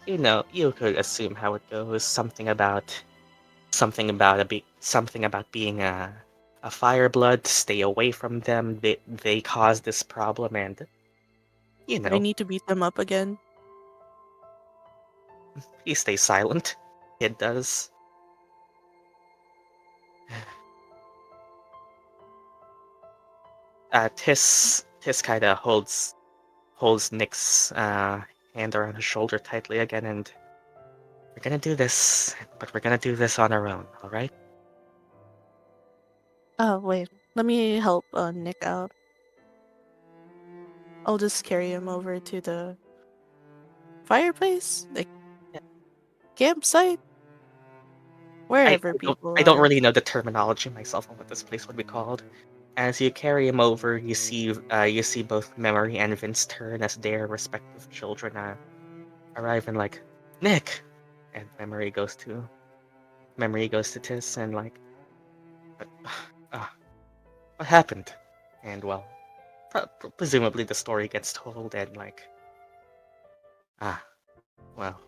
Speaker 1: you could assume how it goes. Something about being a fireblood. Stay away from them. They cause this problem, and you
Speaker 3: I
Speaker 1: know,
Speaker 3: need to beat them up again.
Speaker 1: he stays silent. It does. Tis kind of holds Nick's hand around his shoulder tightly again, and we're gonna do this, but we're gonna do this on our own, all right?
Speaker 3: Oh, wait. Let me help Nick out. I'll just carry him over to the fireplace, the
Speaker 1: Yeah.
Speaker 3: campsite,
Speaker 1: I,
Speaker 3: wherever
Speaker 1: I don't
Speaker 3: people
Speaker 1: I don't
Speaker 3: are.
Speaker 1: really know the terminology myself on what this place would be called. As you carry him over, you see both Memory and Vince turn as their respective children arrive and like, Nick, and Memory goes to Tis and like, uh, what happened? And well, presumably the story gets told and like, ah, well,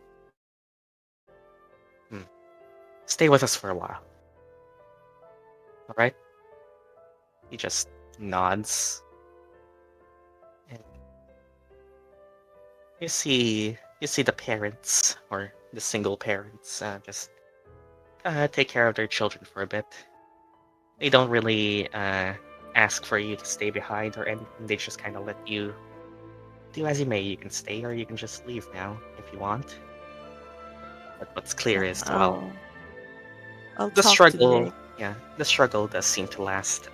Speaker 1: hmm. Stay with us for a while, all right? He just nods, and you see the parents or the single parents just take care of their children for a bit. They don't really ask for you to stay behind or anything. They just kind of let you do as you may. You can stay or you can just leave now if you want. But what's clear is, well,
Speaker 3: I'll
Speaker 1: the
Speaker 3: talk to
Speaker 1: struggle,
Speaker 3: Nick.
Speaker 1: yeah, the struggle does seem to last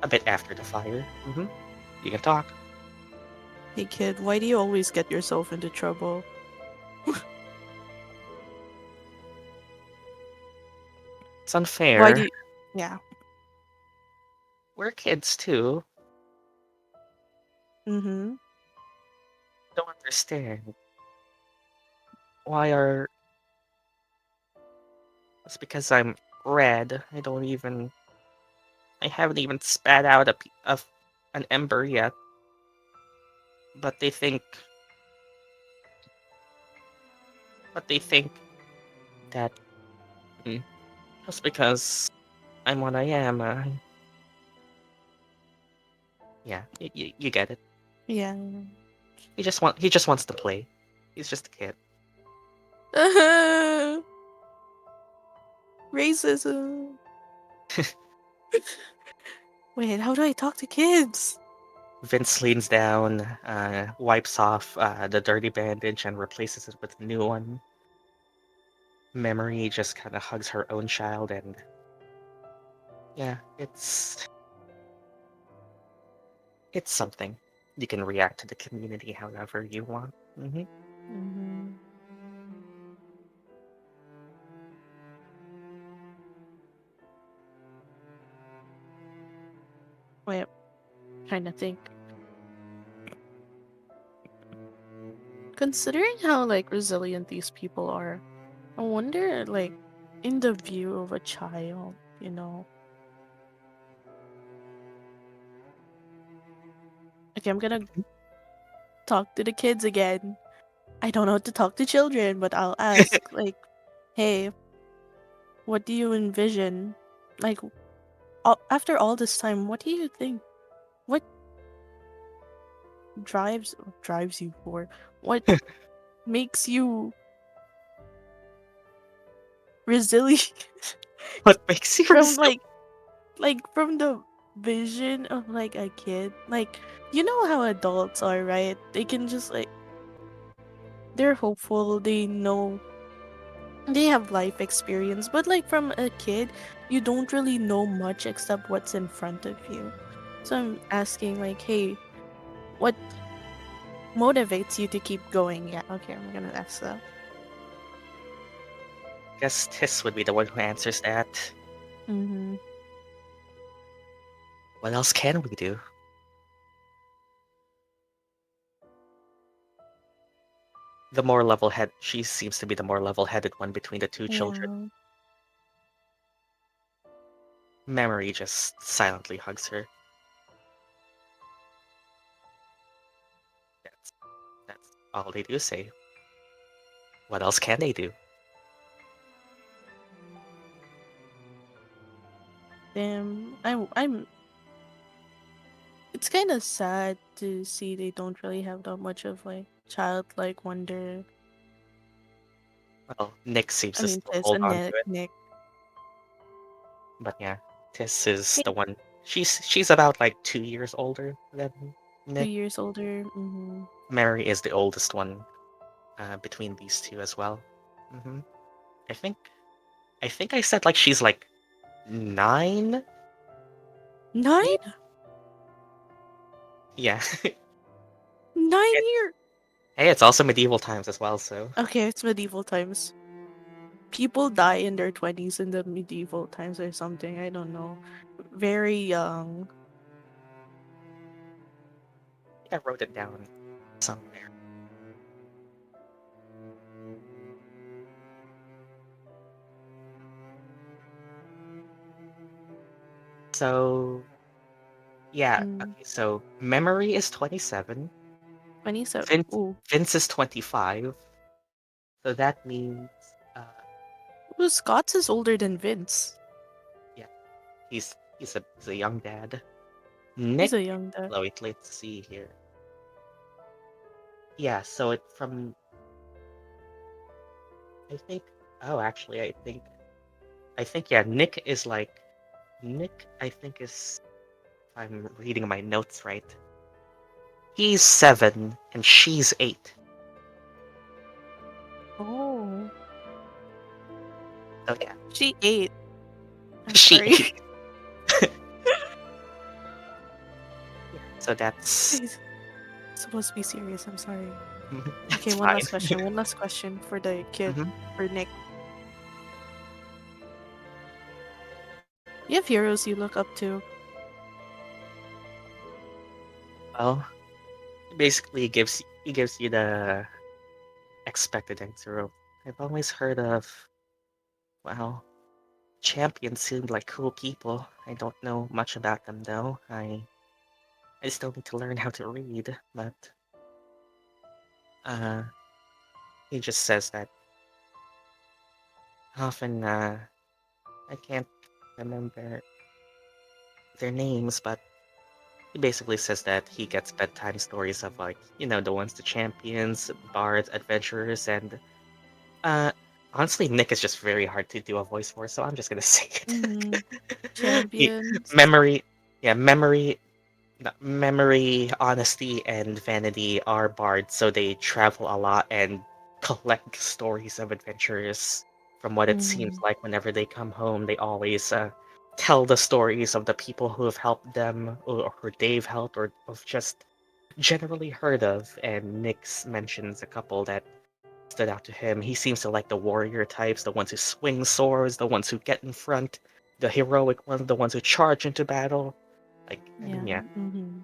Speaker 1: a bit after the fire. You can talk.
Speaker 3: Hey kid, why do you always get yourself into trouble?
Speaker 1: It's
Speaker 3: Why do
Speaker 1: unfair.
Speaker 3: you... Yeah.
Speaker 1: We're kids too.
Speaker 3: Mm-hmm.
Speaker 1: Don't understand why are. It's because I'm red. I haven't even spat out of an ember yet. But they think that mm, just because I'm what I am, yeah, you get it.
Speaker 3: Yeah.
Speaker 1: He just wants to play. He's just a kid.
Speaker 3: Racism. Wait, how do I talk to kids?
Speaker 1: Vince leans down, wipes off the dirty bandage, and replaces it with a new one. Memory just kind of hugs her own child, and yeah, it's something. You can react to the community however you want.
Speaker 3: Mm-hmm. Wait, trying to think. Considering how like resilient these people are, I wonder like in the view of a child, you know. Okay, I'm gonna talk to the kids again. I don't know how to talk to children, but I'll ask like, "Hey, what do you envision? Like, after all this time, what do you think? What drives you for? What makes you resilient
Speaker 1: What makes you
Speaker 3: from
Speaker 1: resilient?
Speaker 3: from the vision of like a kid? Like, you know how adults are, right? They can just like they're hopeful, they know they have life experience, but like from a kid, you don't really know much except what's in front of you. So I'm asking like, hey, what motivates you to keep going? Yeah, okay, I'm gonna ask that.
Speaker 1: Guess Tis would be the one who answers that.
Speaker 3: Mm-hmm.
Speaker 1: What else can we do? The more level-head, she seems to be the more level-headed one between the two children.
Speaker 3: Yeah.
Speaker 1: Memory just silently hugs her. That's that's all they do say. What else can they do?
Speaker 3: Damn, I'm. It's kind of sad to see they don't really have that much of like childlike wonder.
Speaker 1: Well, Nick seems
Speaker 3: I
Speaker 1: to
Speaker 3: mean,
Speaker 1: still
Speaker 3: Tess
Speaker 1: hold
Speaker 3: and
Speaker 1: on to it,
Speaker 3: Nick.
Speaker 1: but yeah, Tis is
Speaker 3: Hey,
Speaker 1: the one. She's about like 2 years older than
Speaker 3: 2
Speaker 1: Nick.
Speaker 3: years older. Mm-hmm.
Speaker 1: Mary is the oldest one between these two as well. hmm I think I said like she's like 9.
Speaker 3: 9?
Speaker 1: Yeah.
Speaker 3: 9 year.
Speaker 1: Hey, it's also medieval times as well, so
Speaker 3: Okay, it's medieval times. People die in their 20s in the medieval times or something. I don't know. Very young.
Speaker 1: I wrote it down somewhere. So yeah,
Speaker 3: Mm,
Speaker 1: okay, so memory is 27.
Speaker 3: 27.
Speaker 1: Vince
Speaker 3: Ooh.
Speaker 1: Vince is 25. So that means
Speaker 3: Ooh, Scots is older than Vince.
Speaker 1: yeah, he's a young dad.
Speaker 3: He's
Speaker 1: Nick,
Speaker 3: a young dad.
Speaker 1: wait, let's see here. Yeah, so it from I think oh actually I think yeah, Nick I think is if I'm reading my notes right. He's 7 and she's 8.
Speaker 3: Oh.
Speaker 1: So yeah.
Speaker 3: She ate. I'm
Speaker 1: She
Speaker 3: sorry.
Speaker 1: 8. Yeah. So that's
Speaker 3: It's supposed to be serious. I'm sorry. Okay,
Speaker 1: it's
Speaker 3: one
Speaker 1: fine.
Speaker 3: last question. One last question for the kid,
Speaker 1: Mhm.
Speaker 3: for Nick. You have heroes you look up to.
Speaker 1: Well, basically he gives you the expected answer. I've always heard of well, champions seem like cool people. I don't know much about them though. I still need to learn how to read, but uh he just says that often I can't remember their names, but he basically says that he gets bedtime stories of like, the ones the champions, bards, adventurers, and uh honestly Nick is just very hard to do a voice for, so I'm just gonna say
Speaker 3: Mm-hmm.
Speaker 1: it.
Speaker 3: Champions.
Speaker 1: Memory yeah, memory, honesty, and vanity are bards, so they travel a lot and collect stories of adventures. From what it seems
Speaker 3: Mm-hmm.
Speaker 1: like, whenever they come home, they always tell the stories of the people who have helped them, or who they've helped, or have just generally heard of. And Nyx mentions a couple that stood out to him. He seems to like the warrior types, the ones who swing swords, the ones who get in front, the heroic ones, the ones who charge into battle. I mean,
Speaker 3: Yeah.
Speaker 1: yeah,
Speaker 3: Mm-hmm.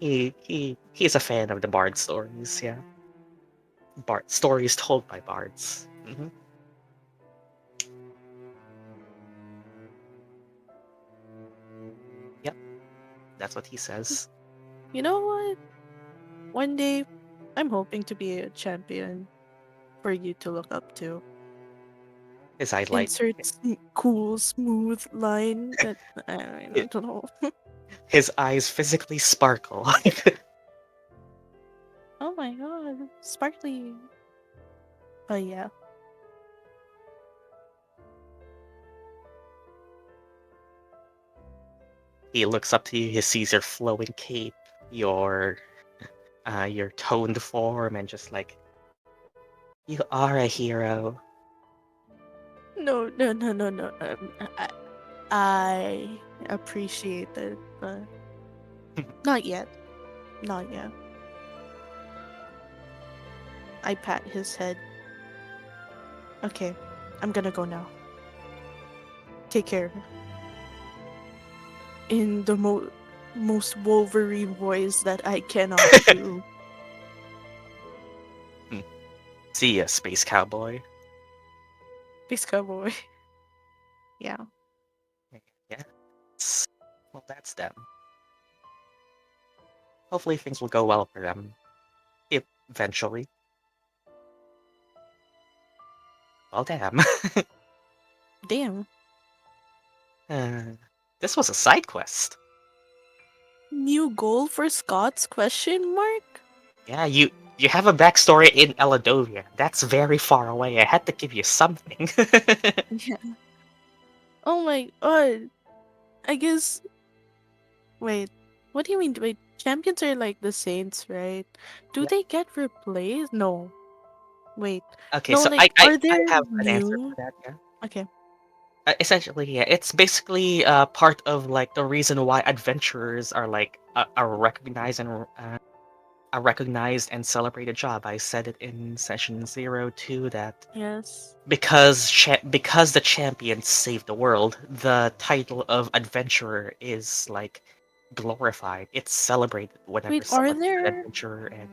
Speaker 1: he's a fan of the bard stories. Yeah, bard stories told by bards. Yep, that's what he says.
Speaker 3: You know what? One day, I'm hoping to be a champion for you to look up to.
Speaker 1: His highlight,
Speaker 3: Insert cool, smooth line that I don't know.
Speaker 1: his eyes physically sparkle.
Speaker 3: Oh my god, sparkly. But yeah.
Speaker 1: He looks up to you. He sees your flowing cape, your toned form, and just like, you are a hero.
Speaker 3: No, no, no, no, no. I appreciate it, but not yet. Not yet. I pat his head. Okay, I'm gonna go now. Take care. In the most Wolverine voice that I cannot do.
Speaker 1: See ya, space cowboy.
Speaker 3: Peace, cowboy. Yeah.
Speaker 1: Yeah, well, that's them. Hopefully, things will go well for them. Eventually. Well, damn.
Speaker 3: Damn.
Speaker 1: This was a side quest.
Speaker 3: New goal for Scots? Question mark.
Speaker 1: Yeah, you have a backstory in Eladovia. That's very far away. I had to give you something.
Speaker 3: Yeah. Oh my god. I guess. Wait. What do you mean? Wait. Champions are like the saints, right? Do
Speaker 1: Yeah.
Speaker 3: they get replaced? No. Wait.
Speaker 1: Okay,
Speaker 3: No,
Speaker 1: so
Speaker 3: like,
Speaker 1: I
Speaker 3: are there
Speaker 1: have an answer
Speaker 3: new?
Speaker 1: for that. Yeah.
Speaker 3: Okay.
Speaker 1: Essentially, yeah, it's basically part of like the reason why adventurers are like a recognized and celebrated job. I said it in session 02 that
Speaker 3: Yes.
Speaker 1: because the champions saved the world, the title of adventurer is like glorified. It's celebrated whenever
Speaker 3: Wait, are
Speaker 1: someone's an
Speaker 3: there.
Speaker 1: adventurer, and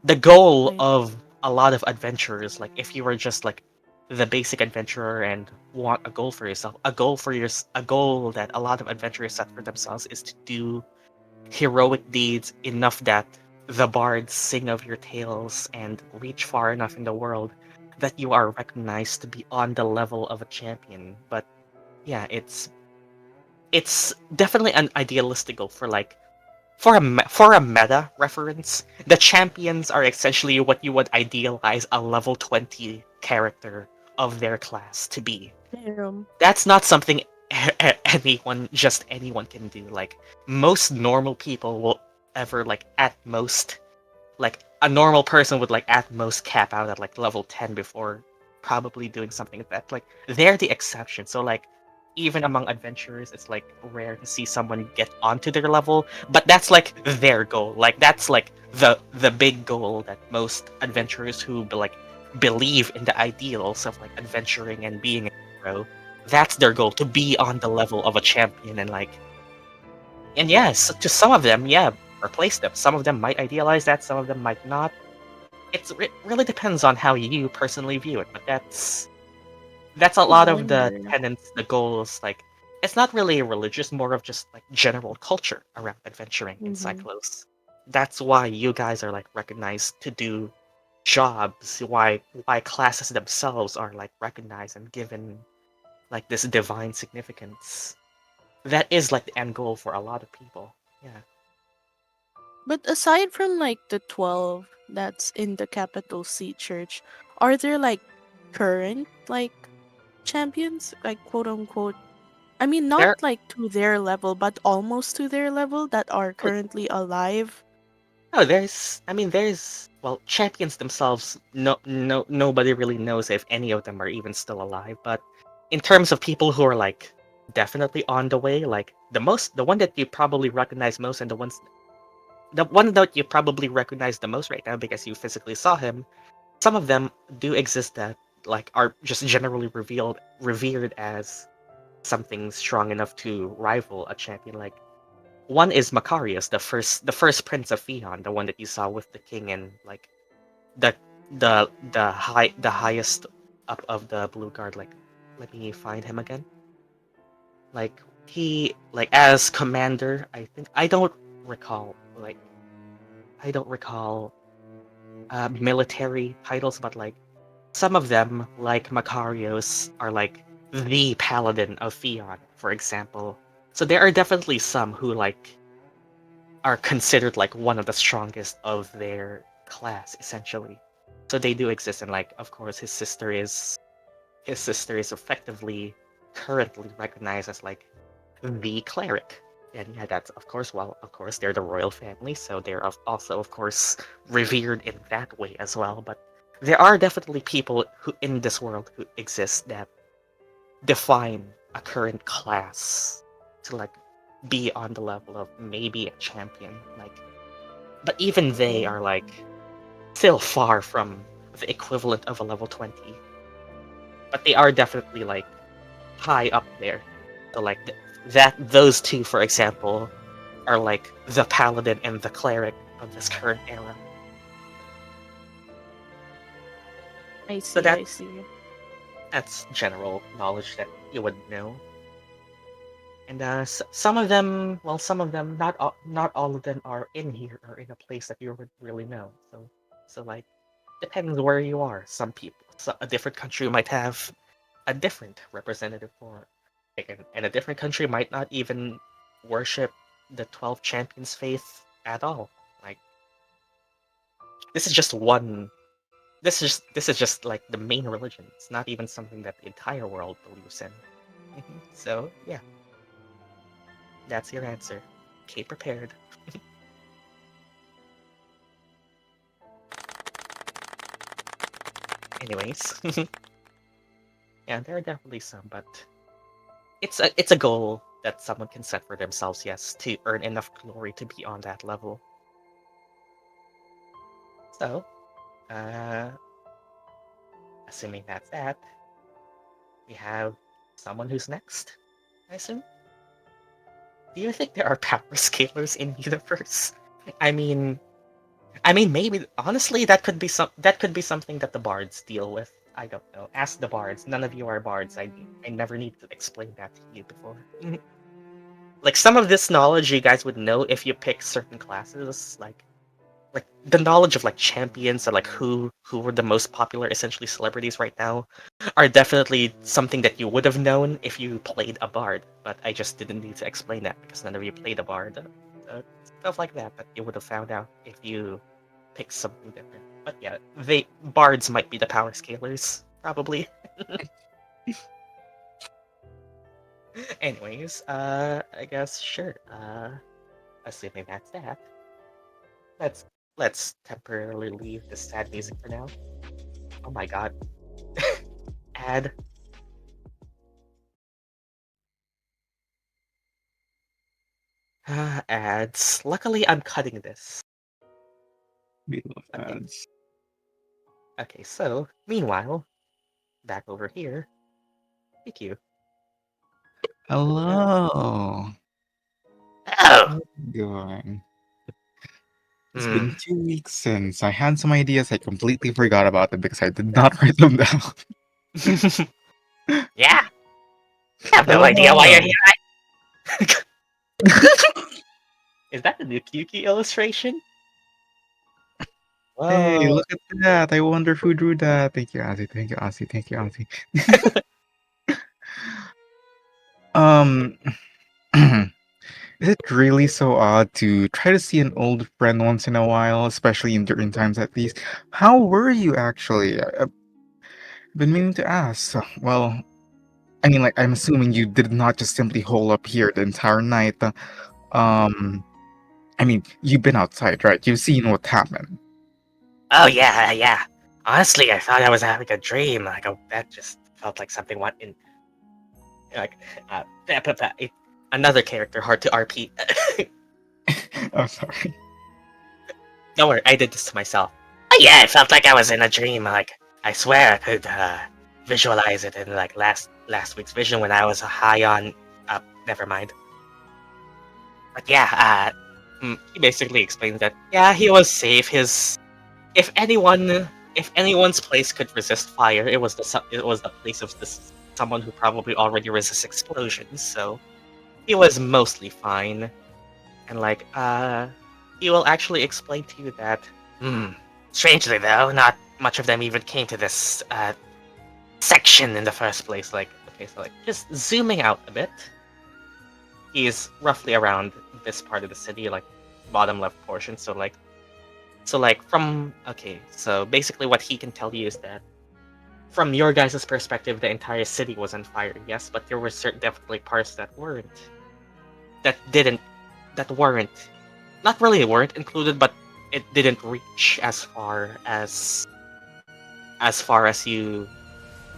Speaker 1: the goal
Speaker 3: Wait.
Speaker 1: of a lot of adventurers, like if you were just like the basic adventurer and want a goal for yourself, a goal that a lot of adventurers set for themselves is to do heroic deeds enough that the bards sing of your tales and reach far enough in the world that you are recognized to be on the level of a champion. But yeah, it's definitely an idealistic goal for like for a meta reference. The champions are essentially what you would idealize a level 20 character of their class to be.
Speaker 3: Damn.
Speaker 1: That's not something anyone can do. Like most normal people will ever like at most like a normal person would like at most cap out at like level 10 before probably doing something like that. Like they're the exception. So like even among adventurers it's like rare to see someone get onto their level, but that's like their goal. Like that's like the big goal that most adventurers who like believe in the ideals of like adventuring and being a hero, that's their goal, to be on the level of a champion. And like, and yes, to some of them, yeah, replace them. Some of them might idealize that, some of them might not. It really depends on how you personally view it, but that's a
Speaker 3: I
Speaker 1: lot of the
Speaker 3: wonder.
Speaker 1: tenets, the goals. Like, it's not really religious, more of just like general culture around adventuring in
Speaker 3: Mm-hmm.
Speaker 1: Syklos. That's why you guys are like recognized to do jobs. Why classes themselves are like recognized and given like this divine significance. That is like the end goal for a lot of people. Yeah.
Speaker 3: But aside from like the 12 that's in the capital C church, are there like current like champions, like quote unquote? I mean, not
Speaker 1: There
Speaker 3: like to their level, but almost to their level that are
Speaker 1: oh,
Speaker 3: currently alive.
Speaker 1: there's well, champions themselves, nobody really knows if any of them are even still alive, but in terms of people who are like definitely on the way, like the one that you probably recognize most and the one that you probably recognize the most right now because you physically saw him, some of them do exist that like are just generally revered as something strong enough to rival a champion. Like one is Macarius, the first prince of Feon, the one that you saw with the king and like the the highest up of the blue guard. Like let me find him again. Like he like as commander, I think I don't recall military titles, but like some of them, like Macarius, are like the paladin of Feon, for example. So there are definitely some who like are considered like one of the strongest of their class, essentially. So they do exist, and like, of course, his sister is effectively currently recognized as like the cleric. And yeah, that's of course, well, of course, they're the royal family, so they're also, of course, revered in that way as well. But there are definitely people who in this world who exist that define a current class to like be on the level of maybe a champion. Like, but even they
Speaker 3: Oh.
Speaker 1: are like still far from the equivalent of a level 20. But they are definitely like high up there. So like that those two, for example, are like the paladin and the cleric of this current era.
Speaker 3: I
Speaker 1: So
Speaker 3: see,
Speaker 1: that
Speaker 3: I see.
Speaker 1: that's general knowledge that you would know. And some of them, well, some of them, not all of them are in here or in a place that you would really know. So like depends where you are. Some people, a different country might have a different representative for And a different country might not even worship the 12 champions faith at all. Like, this is just one. This is just like the main religion. It's not even something that the entire world believes in. So yeah, that's your answer. Okay, prepared. Anyways, yeah, there are definitely some, but it's a goal that someone can set for themselves. Yes, to earn enough glory to be on that level. So, assuming that's that, we have someone who's next. I assume. Do you think there are power scalers in universe? I mean, maybe honestly that could be something that the bards deal with. I don't know. Ask the bards. None of you are bards. I never need to explain that to you before. Like some of this knowledge you guys would know if you pick certain classes, like the knowledge of like champions and like who were the most popular essentially celebrities right now are definitely something that you would have known if you played a bard. But I just didn't need to explain that because none of you played a bard. Stuff like that you would have found out if you pick something different. But yeah, bards might be the power scalers, probably. Anyways, I guess sure. Assuming that's that, let's temporarily leave the sad music for now. Oh my god. Add. Ads. Luckily, I'm cutting this.
Speaker 5: We love
Speaker 1: Okay.
Speaker 5: ads.
Speaker 1: Okay, so meanwhile, back over here. Thank you.
Speaker 5: Hello.
Speaker 1: Oh.
Speaker 5: How's it going? It's
Speaker 1: Hmm.
Speaker 5: been 2 weeks since I had some ideas. I completely forgot about them because I did not write them down.
Speaker 1: Yeah. I have no idea why you're
Speaker 5: Hello.
Speaker 1: here. Is that the Nuki illustration?
Speaker 5: Hey,
Speaker 1: Whoa.
Speaker 5: look at that. I wonder who drew that. Thank you, Azii. Thank you, Azii. Thank you, Azii. Um, is it really so odd to try to see an old friend once in a while, especially in during times like these? How were you actually? I've been meaning to ask. Well, I mean, like, I'm assuming you did not just simply hole up here the entire night. Um, I mean, you've been outside, right? You've seen what happened.
Speaker 1: Oh yeah. Honestly, I thought I was having a dream. Like that just felt like something went in. Like another character hard to RP.
Speaker 5: I'm sorry.
Speaker 1: Don't worry, I did this to myself. Oh, yeah, it felt like I was in a dream. Like I swear I could visualize it in like last week's vision when I was high on. Never mind. But yeah, he basically explains that yeah, he was safe. If anyone's place could resist fire, it was the place of this someone who probably already resists explosions. So he was mostly fine, and like he will actually explain to you that. Strangely though, not much of them even came to this section in the first place. Like okay, so like just zooming out a bit, he's roughly around this part of the city, like bottom left portion. So like from okay, so basically what he can tell you is that from your guys' perspective, the entire city was on fire, yes, but there were definitely parts that weren't, not really weren't included, but it didn't reach as far as you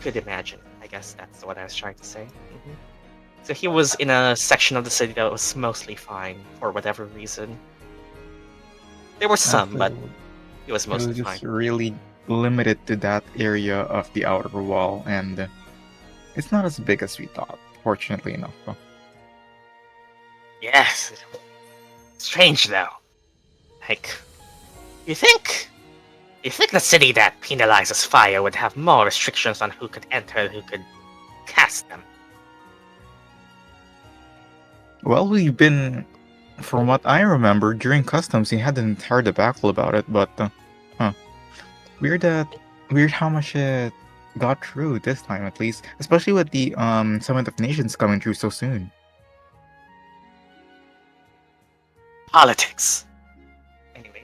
Speaker 1: could imagine. I guess that's what I was trying to say. So he was in a section of the city that was mostly fine for whatever reason. There were some, but it was
Speaker 5: It
Speaker 1: mostly
Speaker 5: was
Speaker 1: fine.
Speaker 5: just really limited to that area of the outer wall, and it's not as big as we thought, fortunately enough.
Speaker 1: Yes. Strange though. Like, you think the city that penalizes fire would have more restrictions on who could enter and who could cast them?
Speaker 5: Well, from what I remember, during customs, he had an entire debacle about it, but, weird how much it got through this time at least, especially with the Summit of Nations coming through so soon.
Speaker 1: Politics. Anyway,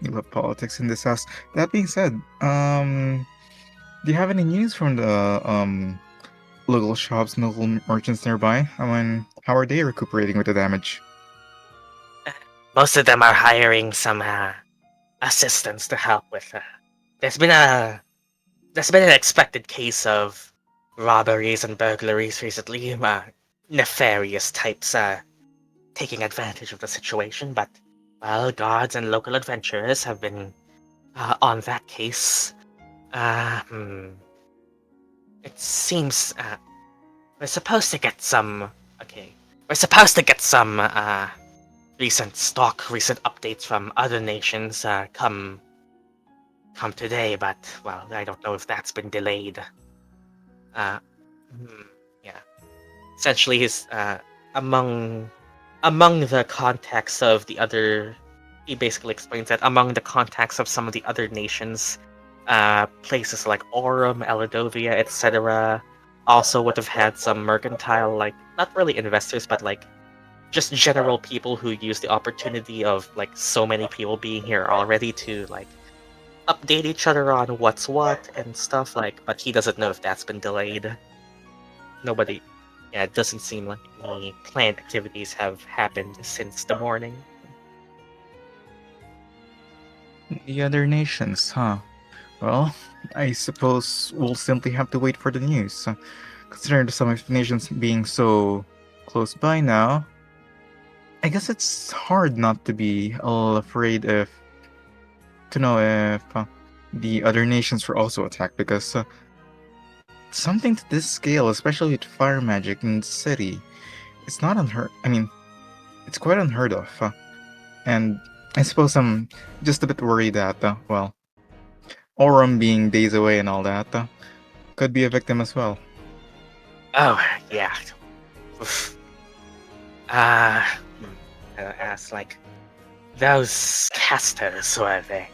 Speaker 5: You love politics in this house. That being said, do you have any news from the local shops, local merchants nearby? I mean, how are they recuperating with the damage?
Speaker 1: most of them are hiring some assistants to help with. There's been an expected case of robberies and burglaries recently. Nefarious types taking advantage of the situation, but well, guards and local adventurers have been on that case. It seems we're supposed to get some. Okay, we're supposed to get some recent updates from other nations come today, but well, I don't know if that's been delayed. Yeah. Essentially, his among the contacts of the other, he basically explains that among the contacts of some of the other nations, places like Aurum, Eladovia, etc., also would have had some mercantile, like not really investors, but like just general people who use the opportunity of like so many people being here already to like update each other on what's what and stuff like. But he doesn't know if that's been delayed. Nobody. Yeah, it doesn't seem like any planned activities have happened since the morning.
Speaker 5: The other nations, huh? Well, I suppose we'll simply have to wait for the news. Considering the Summit of Nations being so close by now, I guess it's hard not to be a little afraid to know if the other nations were also attacked, because something to this scale, especially with fire magic in the city, it's not unheard. I mean, it's quite unheard of. And I suppose I'm just a bit worried that, well, Aurum being days away and all that, could be a victim as well.
Speaker 1: Oh, yeah. Oof. I asked, like, those casters, were they?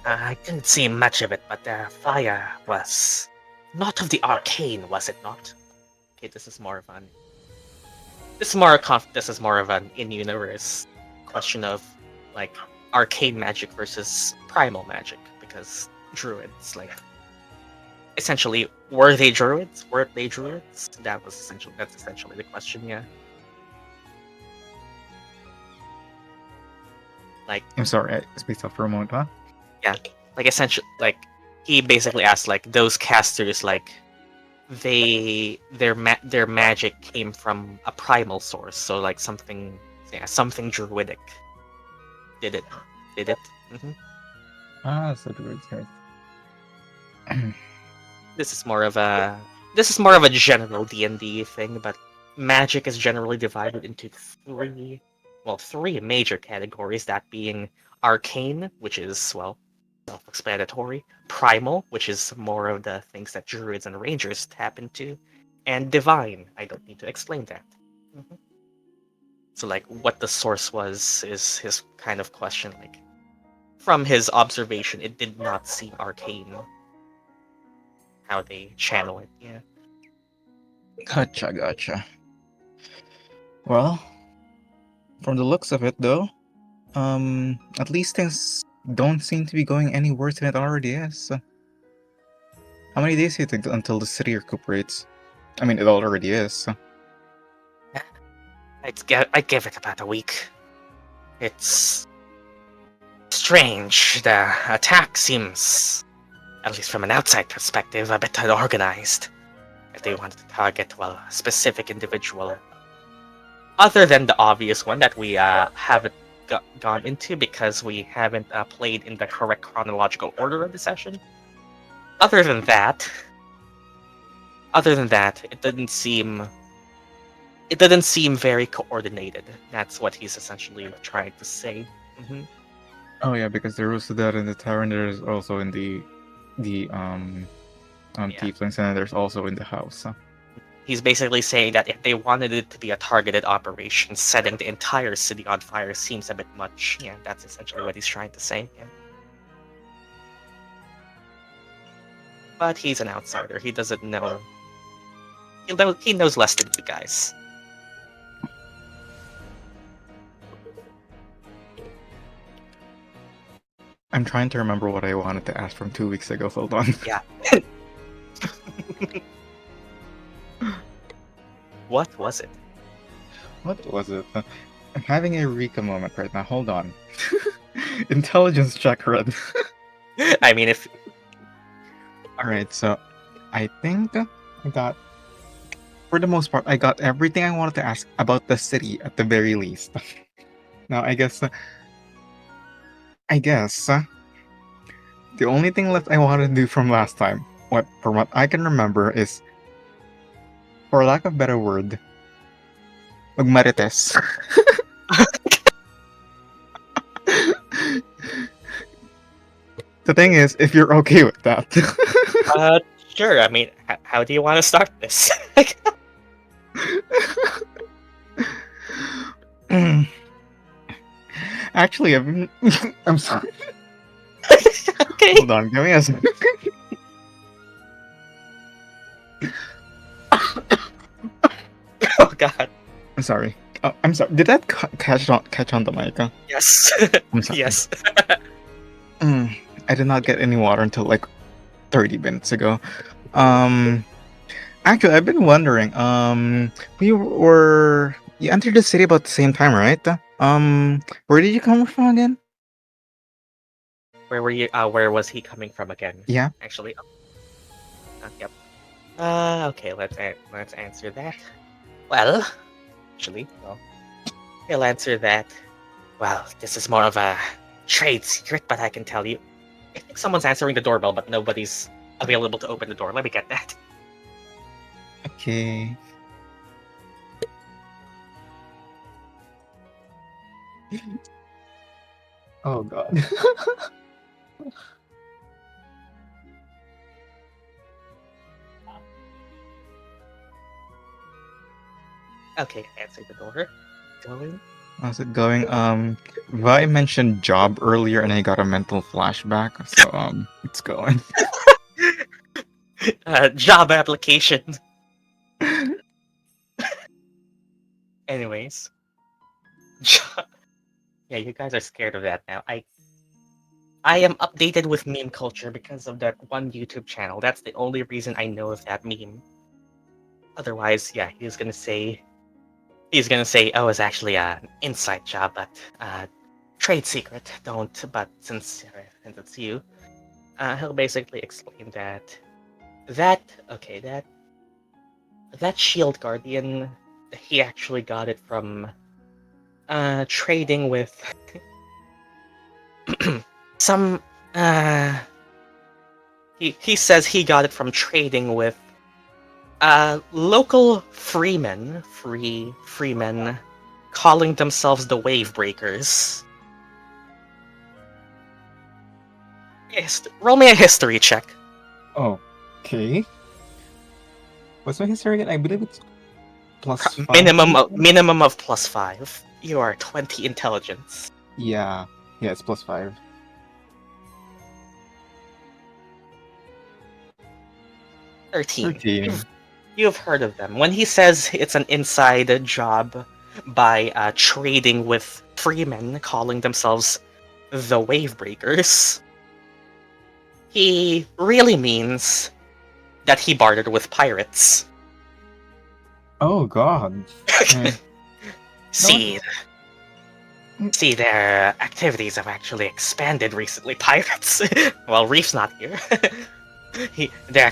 Speaker 1: I didn't see much of it, but their fire was not of the arcane, was it not? Okay, this is more of an in-universe question of like arcane magic versus primal magic, because druids, like, essentially, were they druids? Weren't they druids? That's essentially the question, yeah. Like,
Speaker 5: I'm sorry, I spaced out for a moment, huh?
Speaker 1: yeah, like essentially, like he basically asked, like, those casters, like, their magic came from a primal source, so like something druidic did it. Mm-hmm.
Speaker 5: So druids, right.
Speaker 1: This is more of a general D&D thing, but magic is generally divided into three major categories, that being arcane, which is, well, self-explanatory, primal, which is more of the things that druids and rangers tap into, and divine. I don't need to explain that. Mm-hmm. So, like, what the source was is his kind of question. Like, from his observation, it did not seem arcane how they channel it. Yeah.
Speaker 5: Gotcha. Well, from the looks of it, though, at least things don't seem to be going any worse than it already is. How many days do you think until the city recuperates? I mean, it already is.
Speaker 1: I'd give it about a week. It's strange. The attack seems, at least from an outside perspective, a bit unorganized. If they wanted to target, well, a specific individual, other than the obvious one that we haven't gone into because we haven't played in the correct chronological order of the session. Other than that, it didn't seem very coordinated. That's what he's essentially trying to say. Mm-hmm.
Speaker 5: Oh yeah, because there was that in the tavern. There's also in the Tieflings, and then there's also in the house.
Speaker 1: He's basically saying that if they wanted it to be a targeted operation, setting the entire city on fire seems a bit much. Yeah, that's essentially what he's trying to say. Yeah. but he's an outsider. He doesn't know. He knows less than you guys.
Speaker 5: I'm trying to remember what I wanted to ask from 2 weeks ago. Hold on.
Speaker 1: Yeah. What was it?
Speaker 5: What was it? I'm having a Eureka moment right now. Hold on. Intelligence check, Red.
Speaker 1: I mean, if
Speaker 5: Alright, so I think I got, for the most part, I got everything I wanted to ask about the city at the very least. Now, I guess the only thing left I wanted to do from last time, from what I can remember, is, for lack of a better word, magmarites. The thing is, if you're okay with that.
Speaker 1: sure. I mean, how do you want to start this?
Speaker 5: Actually, I'm sorry.
Speaker 1: Okay.
Speaker 5: Hold on, give me a second.
Speaker 1: Oh God.
Speaker 5: I'm sorry. Oh, I'm sorry. Did that catch on the mic?
Speaker 1: Yes.
Speaker 5: I'm sorry.
Speaker 1: Yes.
Speaker 5: I did not get any water until like 30 minutes ago. Actually, I've been wondering. You entered the city about the same time, right? Where did you come from again?
Speaker 1: Where were you? Where was he coming from again?
Speaker 5: Yeah.
Speaker 1: Actually. Yep. Okay. Let's answer that. Well, he'll answer that. Well, this is more of a trade secret, but I can tell you. I think someone's answering the doorbell, but nobody's available to open the door. Let me get that.
Speaker 5: Okay. Oh God.
Speaker 1: Okay, answer the door. Going.
Speaker 5: How's it going? Vi mentioned job earlier, and I got a mental flashback. So it's going.
Speaker 1: Job application. Anyways. Yeah, you guys are scared of that now. I am updated with meme culture because of that one YouTube channel. That's the only reason I know of that meme. Otherwise, yeah, he's gonna say, oh, it's actually an inside job, but trade secret. Don't. But since it's you, he'll basically explain that shield guardian, he actually got it from trading with some he says he got it from trading with local freemen calling themselves the Wave Breakers. Yes, roll me a history check.
Speaker 5: Oh, okay. What's my history again? I believe it's +5.
Speaker 1: Minimum of +5. You are 20 intelligence.
Speaker 5: Yeah, it's +5.
Speaker 1: 13. You've heard of them. When he says it's an inside job by trading with freemen calling themselves the Wave Breakers, he really means that he bartered with pirates.
Speaker 5: Oh God.
Speaker 1: See, their activities have actually expanded recently. Pirates. Well, Reef's not here. Their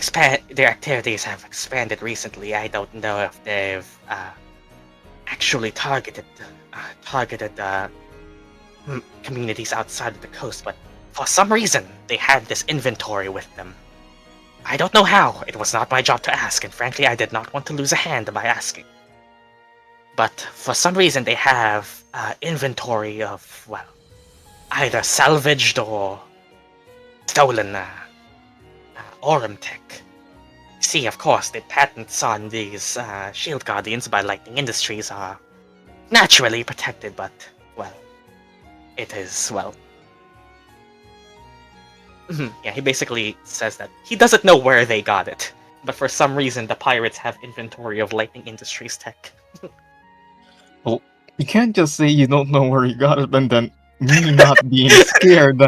Speaker 1: activities have expanded recently. I don't know if they've actually targeted communities outside of the coast, but for some reason they had this inventory with them. I don't know how. It was not my job to ask, and frankly, I did not want to lose a hand by asking. But for some reason, they have inventory of, well, either salvaged or stolen Aurum tech. See, of course, the patents on these shield guardians by Lightning Industries are naturally protected, but, well, it is, well, Yeah, he basically says that he doesn't know where they got it, but for some reason the pirates have inventory of Lightning Industries tech.
Speaker 5: Well, you can't just say you don't know where you got it and then me not being scared.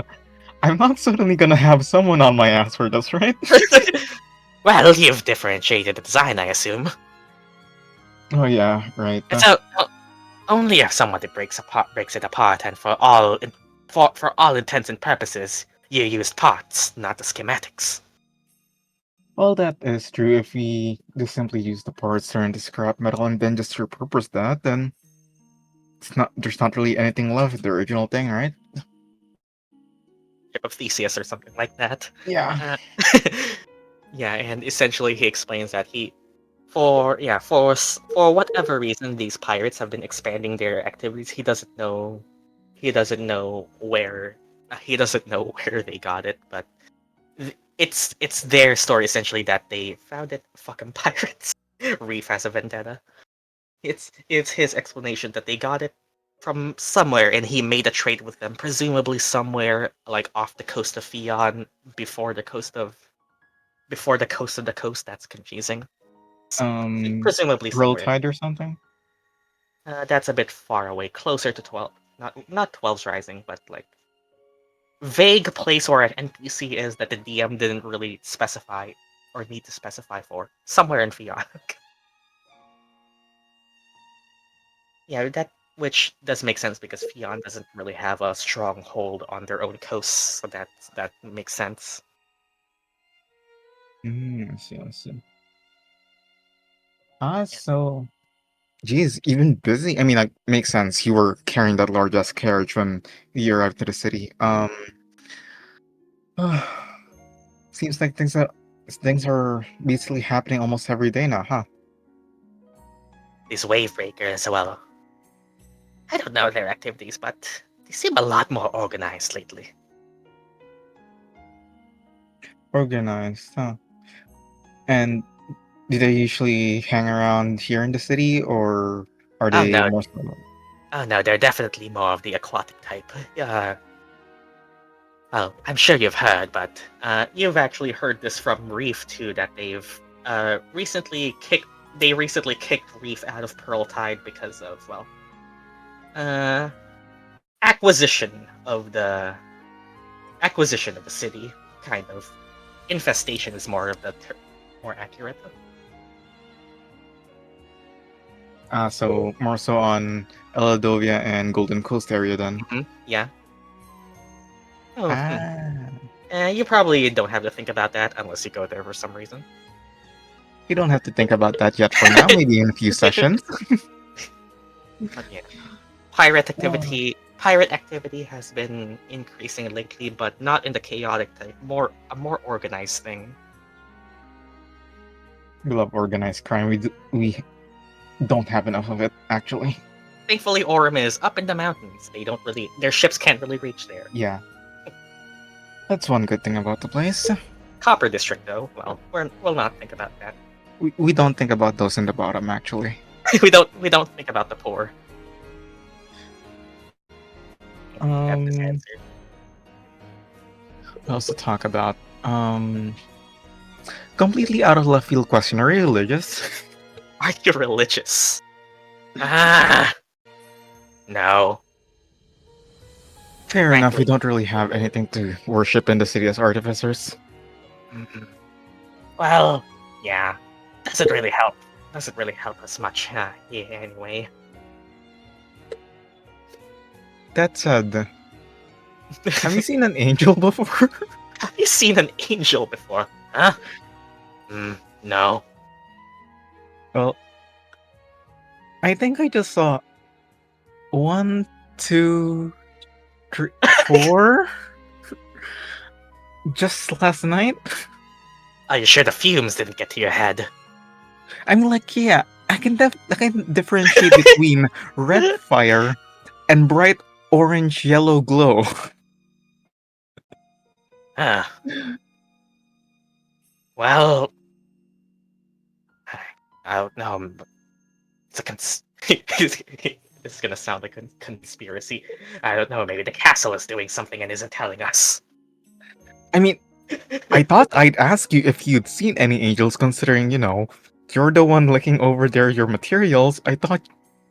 Speaker 5: I'm not suddenly gonna have someone on my ass for this, right?
Speaker 1: Well, you've differentiated the design, I assume.
Speaker 5: Oh yeah, right.
Speaker 1: So only if somebody breaks it apart, and for all intents and purposes, you used parts, not the schematics.
Speaker 5: Well, that is true. If we just simply use the parts, turn into scrap metal, and then just repurpose that, then there's not really anything left of the original thing, right?
Speaker 1: Ship of Theseus or something like that.
Speaker 5: Yeah.
Speaker 1: Yeah, and essentially he explains that for whatever reason these pirates have been expanding their activities. He doesn't know where they got it, but it's their story essentially that they found it. Fucking pirates. Reef has a vendetta. It's his explanation that they got it from somewhere, and he made a trade with them, presumably somewhere like off the coast of Fion, before the coast of the coast. That's confusing. Presumably
Speaker 5: Roll
Speaker 1: somewhere.
Speaker 5: Tide or something?
Speaker 1: That's a bit far away, closer to 12. Not 12's Rising, but like vague place where an NPC is that the DM didn't really specify or need to specify for. Somewhere in Fion. Yeah, that which does make sense because Fion doesn't really have a strong hold on their own coasts, so that makes sense.
Speaker 5: I see, I see. So, geez, even busy. I mean, like, makes sense. You were carrying that large ass carriage when you arrived to the city. Seems like things are basically happening almost every day now, huh?
Speaker 1: These wave breakers, well, I don't know their activities, but they seem a lot more organized lately.
Speaker 5: Organized, huh? And do they usually hang around here in the city, or are
Speaker 1: Oh
Speaker 5: they
Speaker 1: no,
Speaker 5: more so?
Speaker 1: they're definitely more of the aquatic type. Well, I'm sure you've heard, but you've actually heard this from Reef too. That they recently kicked Reef out of Pearl Tide because of uh, acquisition of the city. Kind of infestation is more accurate.
Speaker 5: So more so on Eladovia and Golden Coast area then.
Speaker 1: Yeah. Oh,
Speaker 5: Ah,
Speaker 1: you probably don't have to think about that unless you go there for some reason.
Speaker 5: you don't have to think about that yet for now. Maybe in a few sessions.
Speaker 1: But yeah, pirate activity has been increasing lately, but not in the chaotic type. A more organized thing.
Speaker 5: We love organized crime. We don't have enough of it, actually.
Speaker 1: Thankfully, Orem is up in the mountains. Their ships can't really reach there.
Speaker 5: Yeah, that's one good thing about the place.
Speaker 1: Copper District, though, well, we'll not think about that.
Speaker 5: We don't think about those in the bottom, actually.
Speaker 1: we don't think about the poor. That's his
Speaker 5: Um,
Speaker 1: answer.
Speaker 5: what else to talk about? Completely out of left field question. Are you religious?
Speaker 1: Are you religious? Ah, no.
Speaker 5: Fair enough. We
Speaker 1: Frankly.
Speaker 5: don't really have anything to worship in the city as artificers.
Speaker 1: Well, yeah, doesn't really help. Doesn't really help us much. Yeah, anyway.
Speaker 5: That said, have you seen an angel before?
Speaker 1: Have you seen an angel before? Huh? No.
Speaker 5: Well, I think I just saw 1, 2, 3, 4 just last night.
Speaker 1: Are you sure the fumes didn't get to your head?
Speaker 5: I mean, like, yeah, I can differentiate between red fire and bright orange yellow glow.
Speaker 1: Huh. Well, I don't know. It's it's gonna sound like a conspiracy. I don't know. Maybe the castle is doing something and isn't telling us.
Speaker 5: I mean, I thought I'd ask you if you'd seen any angels, considering, you're the one looking over there your materials. I thought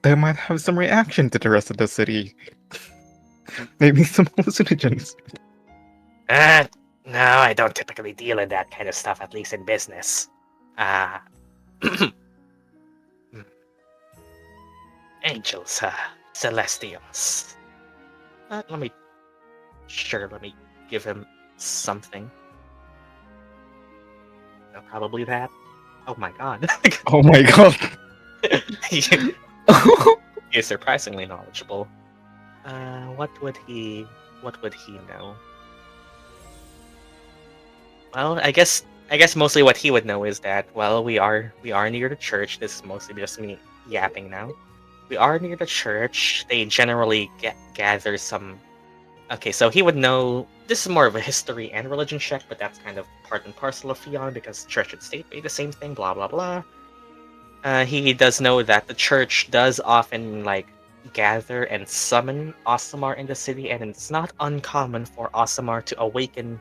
Speaker 5: they might have some reaction to the rest of the city. Maybe some hallucinogens.
Speaker 1: No, I don't typically deal in that kind of stuff, at least in business. Uh, angels, celestials. Let me give him something. Probably that. Oh my god.
Speaker 5: Oh my god.
Speaker 1: He is surprisingly knowledgeable. What would he know? Well, I guess mostly what he would know is that, well, we are near the church. This is mostly just me yapping now. We are near the church. They generally gather some. Okay, so he would know. This is more of a history and religion check, but that's kind of part and parcel of Feon because church and state be the same thing. Blah blah blah. He does know that the church does often gather and summon Aasimar in the city, and it's not uncommon for Aasimar to awaken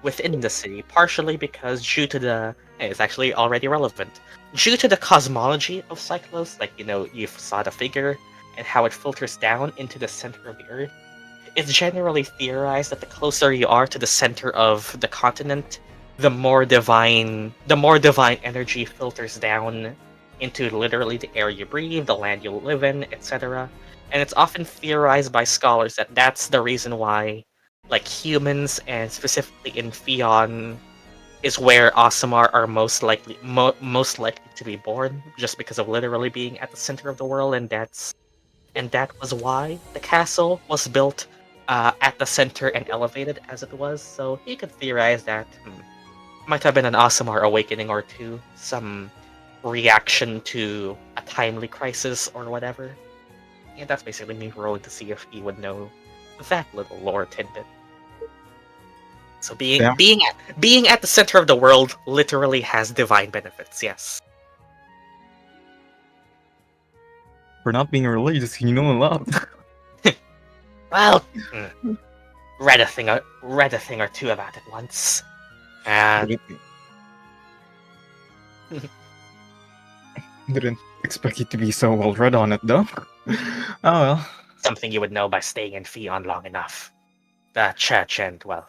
Speaker 1: within the city, partially because it's actually already relevant. Due to the cosmology of Syklos, you saw the figure and how it filters down into the center of the earth. It's generally theorized that the closer you are to the center of the continent, the more divine energy filters down into literally the air you breathe, the land you live in, etc. And it's often theorized by scholars that that's the reason why humans, and specifically in Feon, is where Aasimar are most likely to be born, just because of literally being at the center of the world, and that was why the castle was built at the center and elevated as it was. So you could theorize that might have been an Aasimar awakening or two, some reaction to a timely crisis or whatever. Yeah, that's basically me rolling to see if he would know that little lore tidbit. So being at the center of the world literally has divine benefits. Yes.
Speaker 5: For not being religious, you know a lot.
Speaker 1: Well, read a thing or two about it once, and
Speaker 5: Didn't expect you to be so well read on it, though. Oh well.
Speaker 1: something you would know by staying in Feon long enough. The church, and well,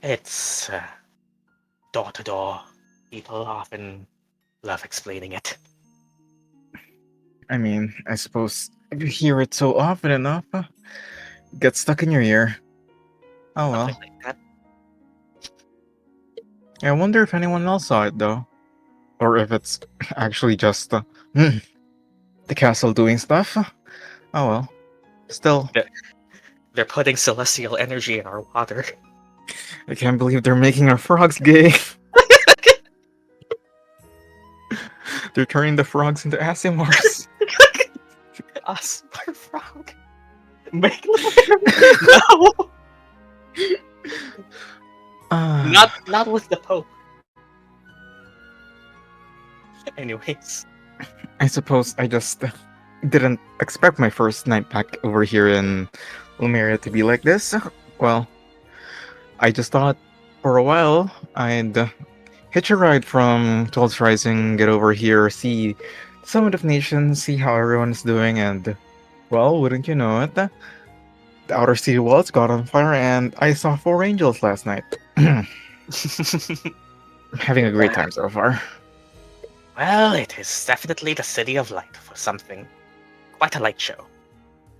Speaker 1: it's door to door. People often love explaining it.
Speaker 5: I mean, I suppose if you hear it so often enough, it gets stuck in your ear. Oh well.
Speaker 1: Something like that.
Speaker 5: I wonder if anyone else saw it, though. Or if it's actually just the castle doing stuff. Oh well. Still,
Speaker 1: They're putting celestial energy in our water.
Speaker 5: I can't believe they're making our frogs gay. They're turning the frogs into Aasimars.
Speaker 1: Asper frog. Make no. Not with the Pope. Anyways,
Speaker 5: I suppose I just didn't expect my first night back over here in Lumeria to be like this. Well, I just thought for a while I'd hitch a ride from 12's Rising, get over here, see Summit of Nations, see how everyone's doing, and, well, wouldn't you know it, the outer city walls got on fire, and I saw 4 angels last night. Having a great time so far.
Speaker 1: well, it is definitely the city of light for something. Quite a light show.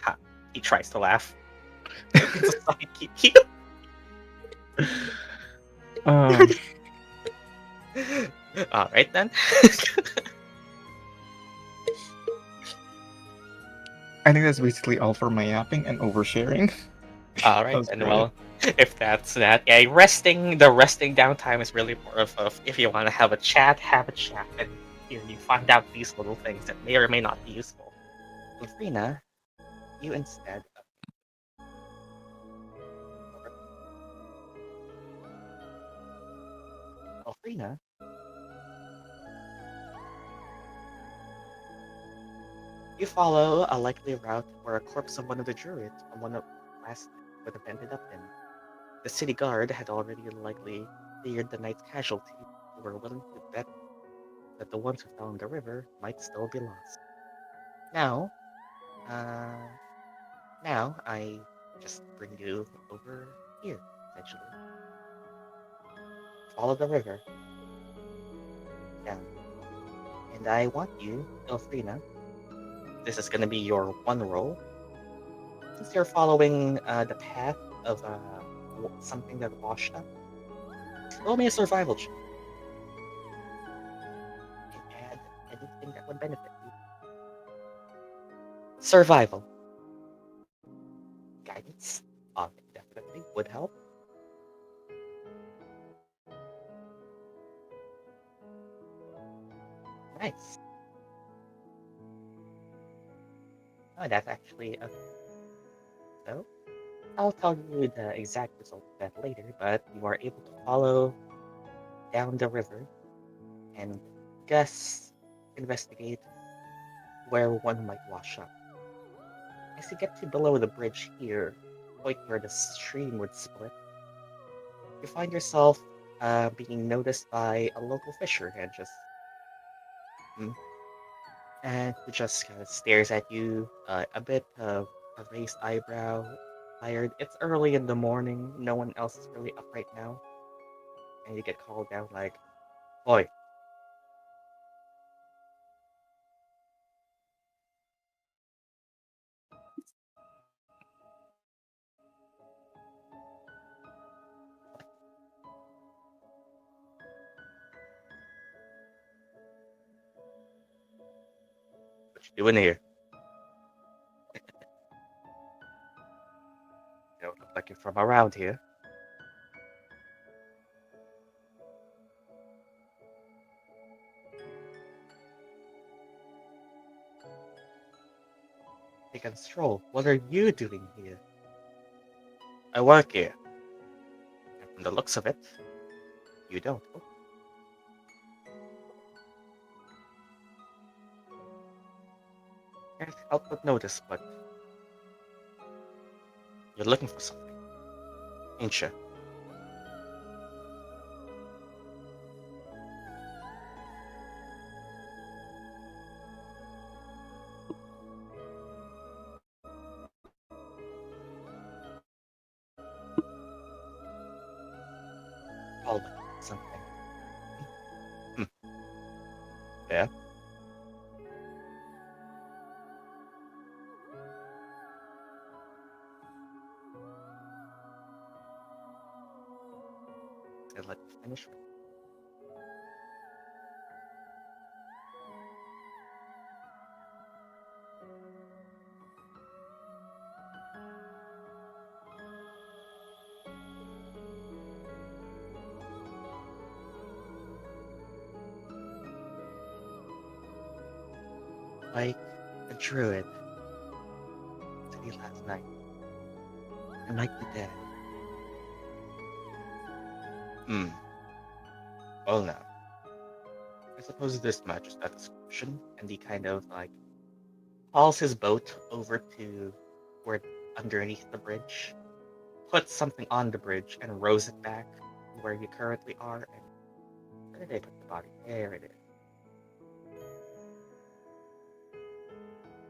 Speaker 1: Ha! He tries to laugh. It's a sidekick. All right then.
Speaker 5: I think that's basically all for my yapping and oversharing.
Speaker 1: All right,
Speaker 5: That's
Speaker 1: then.
Speaker 5: great.
Speaker 1: Well, if that's that, yeah, the resting downtime is really more of if you want to have a chat, and you find out these little things that may or may not be useful. Ilphriina, you instead. Ilphriina. You follow a likely route where a corpse of one of the druids from one of last would have ended up in. The city guard had already likely cleared the night's casualties who were willing to bet that the ones who found the river might still be lost. Now, uh, now I just bring you over here, essentially. Follow the river down. And I want you, Ilphriina, this is going to be your one roll. Since you're following the path of something that washed up, roll me a survival check and add anything that would benefit you. Survival. Guidance, definitely would help. Nice. Oh, that's actually a... So, I'll tell you the exact result of that later, but you are able to follow down the river and investigate where one might wash up. As you get to below the bridge here, point where the stream would split, you find yourself being noticed by a local fisher and who just kind of stares at you, a bit of a raised eyebrow, tired. It's early in the morning, no one else is really up right now, and you get called down like, "Oi, what you doing here? You don't look like you're from around here." Take a stroll. What are you doing here? I work here. And from the looks of it, you don't. Oh, can't help but notice, but you're looking for something, ain't you? All looking for something. Hmm. Yeah. I'll let you finish. Like a druid to me last night. I might be dead. Hmm. Well now. I suppose this matches that description, and he kind of like hauls his boat over to where underneath the bridge, puts something on the bridge, and rows it back where you currently are. And where did they put the body? There it is.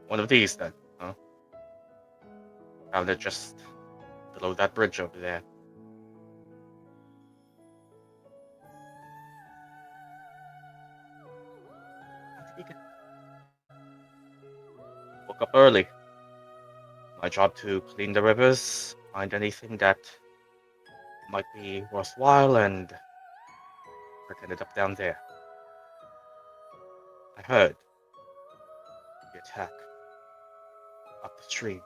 Speaker 1: One of these, then, huh? Found it just below that bridge over there. Woke up early. My job to clean the rivers, find anything that might be worthwhile, and work ended up down there. I heard the attack up the stream.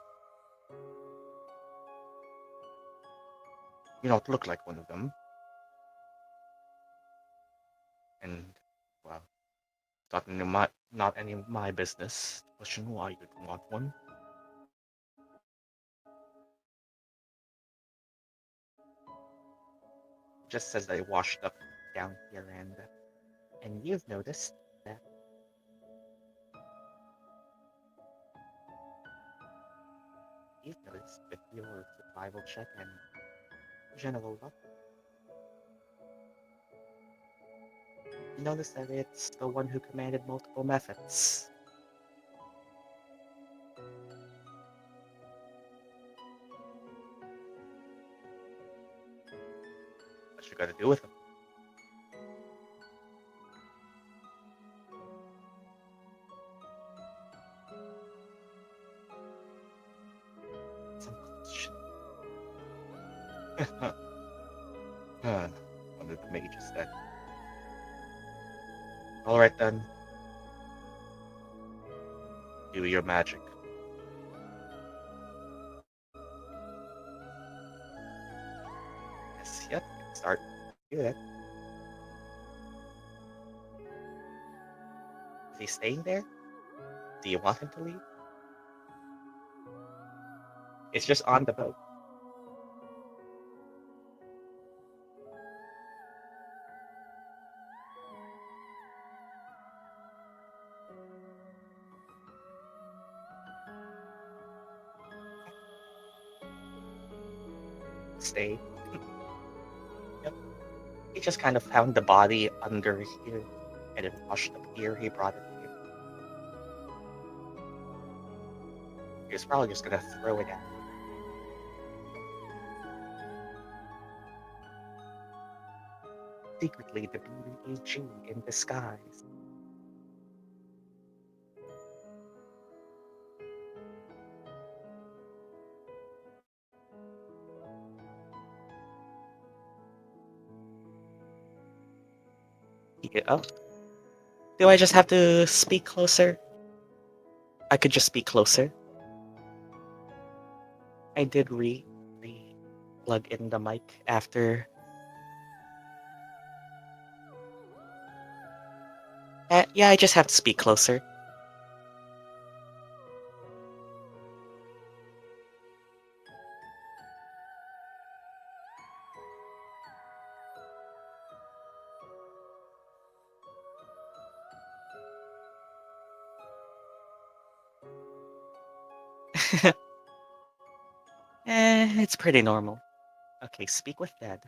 Speaker 1: You don't look like one of them. And, well, not any of my business to question why you'd want one. Just as they washed up down here, and you've noticed that with your survival check, and general look. You notice that it's the one who commanded multiple methods. What you gonna do with him? Some question. One of the mages then. Alright then. Do your magic. Yes, yep, you can start. Do that. Is he staying there? Do you want him to leave? It's just on the boat. Stay. Yep. He just kind of found the body under here and it washed up here. He brought it here. He was probably just gonna throw it out. Secretly, the BBAG in disguise. Yeah. Oh. Do I just have to speak closer? I could just speak closer. I did plug in the mic after. Yeah, I just have to speak closer. It's pretty normal. Okay, speak with dead.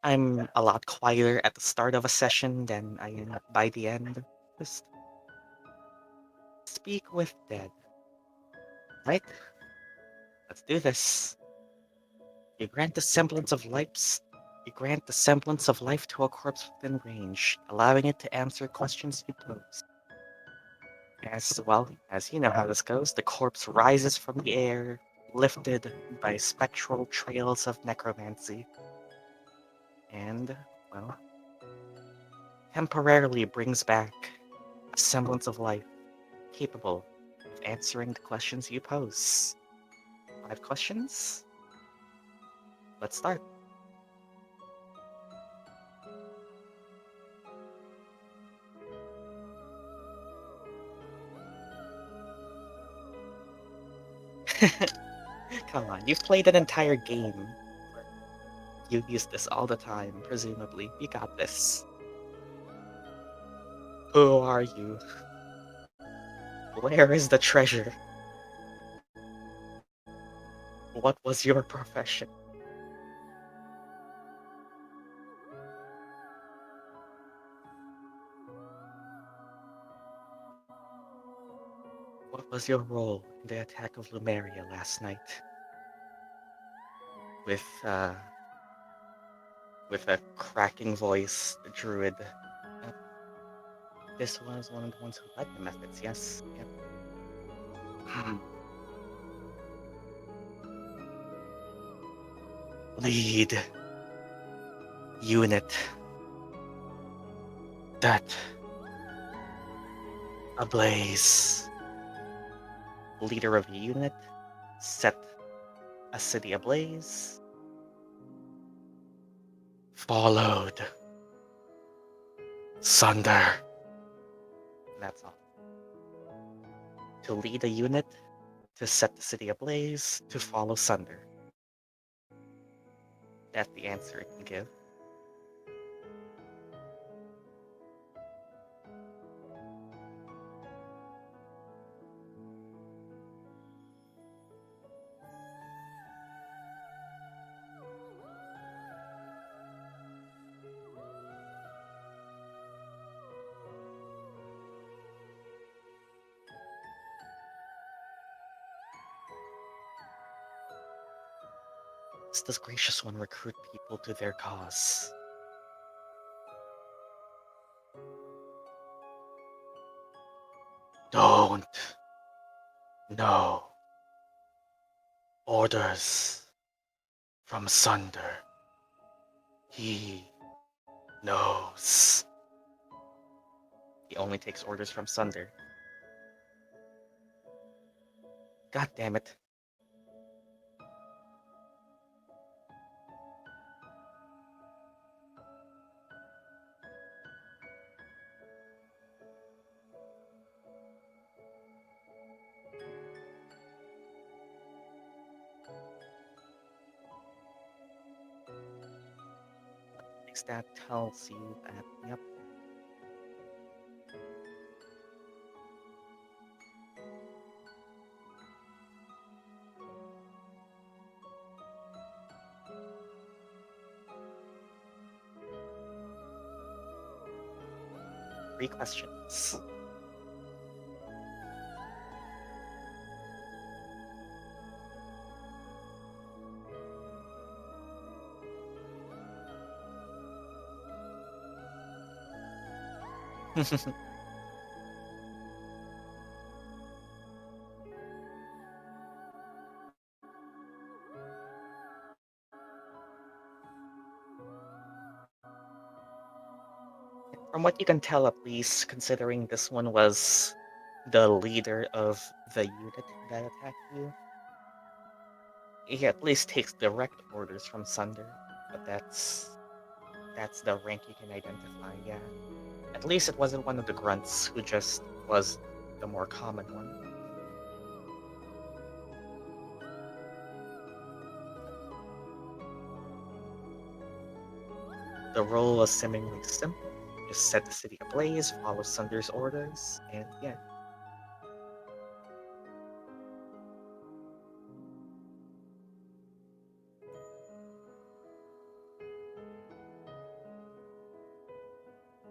Speaker 1: I'm a lot quieter at the start of a session than I am by the end. Just speak with dead. Right? Let's do this. You grant the semblance of life. You grant the semblance of life to a corpse within range, allowing it to answer questions you pose. As you know how this goes, the corpse rises from the air, lifted by spectral trails of necromancy, and, well, temporarily brings back a semblance of life capable of answering the questions you pose. 5 questions? Let's start. Come on, you've played an entire game. You use this all the time, presumably. You got this. Who are you? Where is the treasure? What was your profession? What was your role in the attack of Lumeria last night? With a cracking voice, the druid. This was one of the ones who led the methods, yes? Yep. Lead. Unit. That. Ablaze. Leader of a unit. Set a city ablaze. Followed. Sunder. That's all. To lead a unit, to set the city ablaze, to follow Sunder. That's the answer it can give. lets this gracious one recruit people to their cause. Don't. No. Orders from Sunder. He knows. He only takes orders from Sunder. God damn it. That tells you that, yep. Three questions. From what you can tell, at least, considering this one was the leader of the unit that attacked you, he at least takes direct orders from Sunder, but that's the rank you can identify, yeah. At least it wasn't one of the grunts who just was the more common one. The role was seemingly simple. Just set the city ablaze, follow Sunder's orders, and yeah.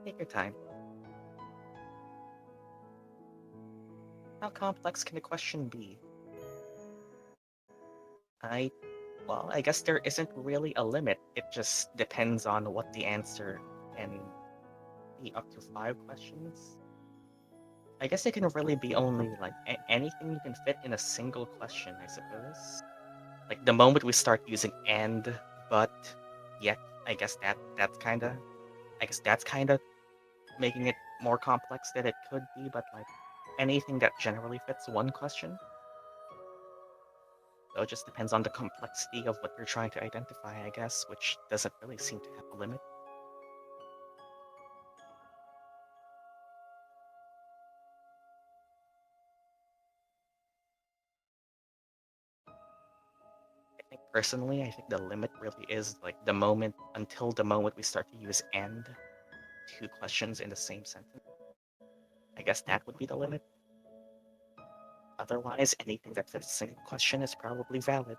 Speaker 1: Take your time. How complex can a question be? Well, I guess there isn't really a limit. It just depends on what the answer can be. Up to 5 questions. I guess it can really be only like anything you can fit in a single question, I suppose. Like the moment we start using and, but, yet, I guess that's kind of making it more complex than it could be. But like anything that generally fits one question. So it just depends on the complexity of what you're trying to identify, I guess, which doesn't really seem to have a limit. Personally, I think the limit really is like until the moment we start to use and 2 questions in the same sentence. I guess that would be the limit. Otherwise, anything that fits a single question is probably valid.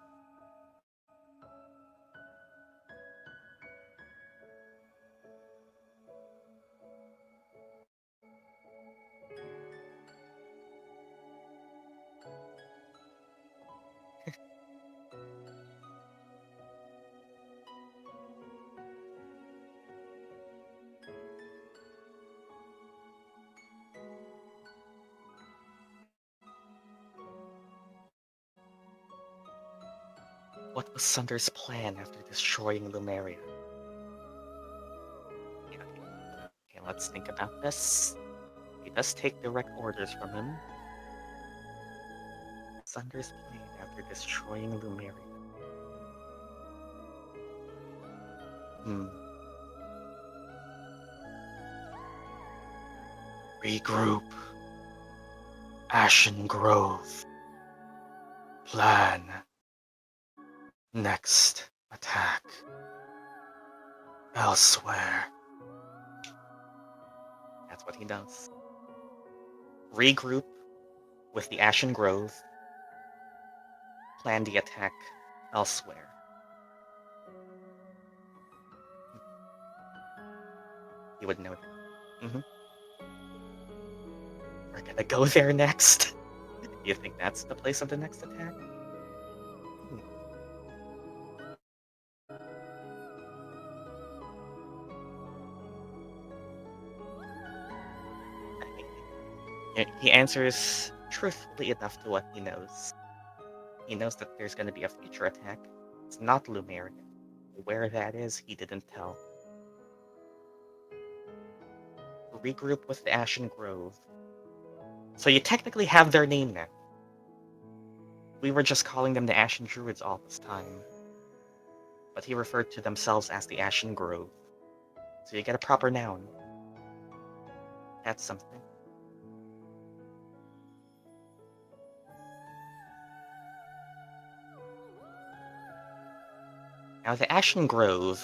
Speaker 1: What was Sunder's plan after destroying Lumeria? Okay, let's think about this. He does take direct orders from him. Sunder's plan after destroying Lumeria. Regroup. Ashen Grove. Plan. Next attack. Elsewhere. That's what he does. Regroup with the Ashen Grove. Plan the attack elsewhere. You would know that. We're gonna go there next. Do you think that's the place of the next attack? He answers truthfully enough to what he knows. He knows that there's going to be a future attack. It's not Lumeria. Where that is, he didn't tell. Regroup with the Ashen Grove. So you technically have their name now. We were just calling them the Ashen Druids all this time. But he referred to themselves as the Ashen Grove. So you get a proper noun. That's something. Now the Ashen Grove.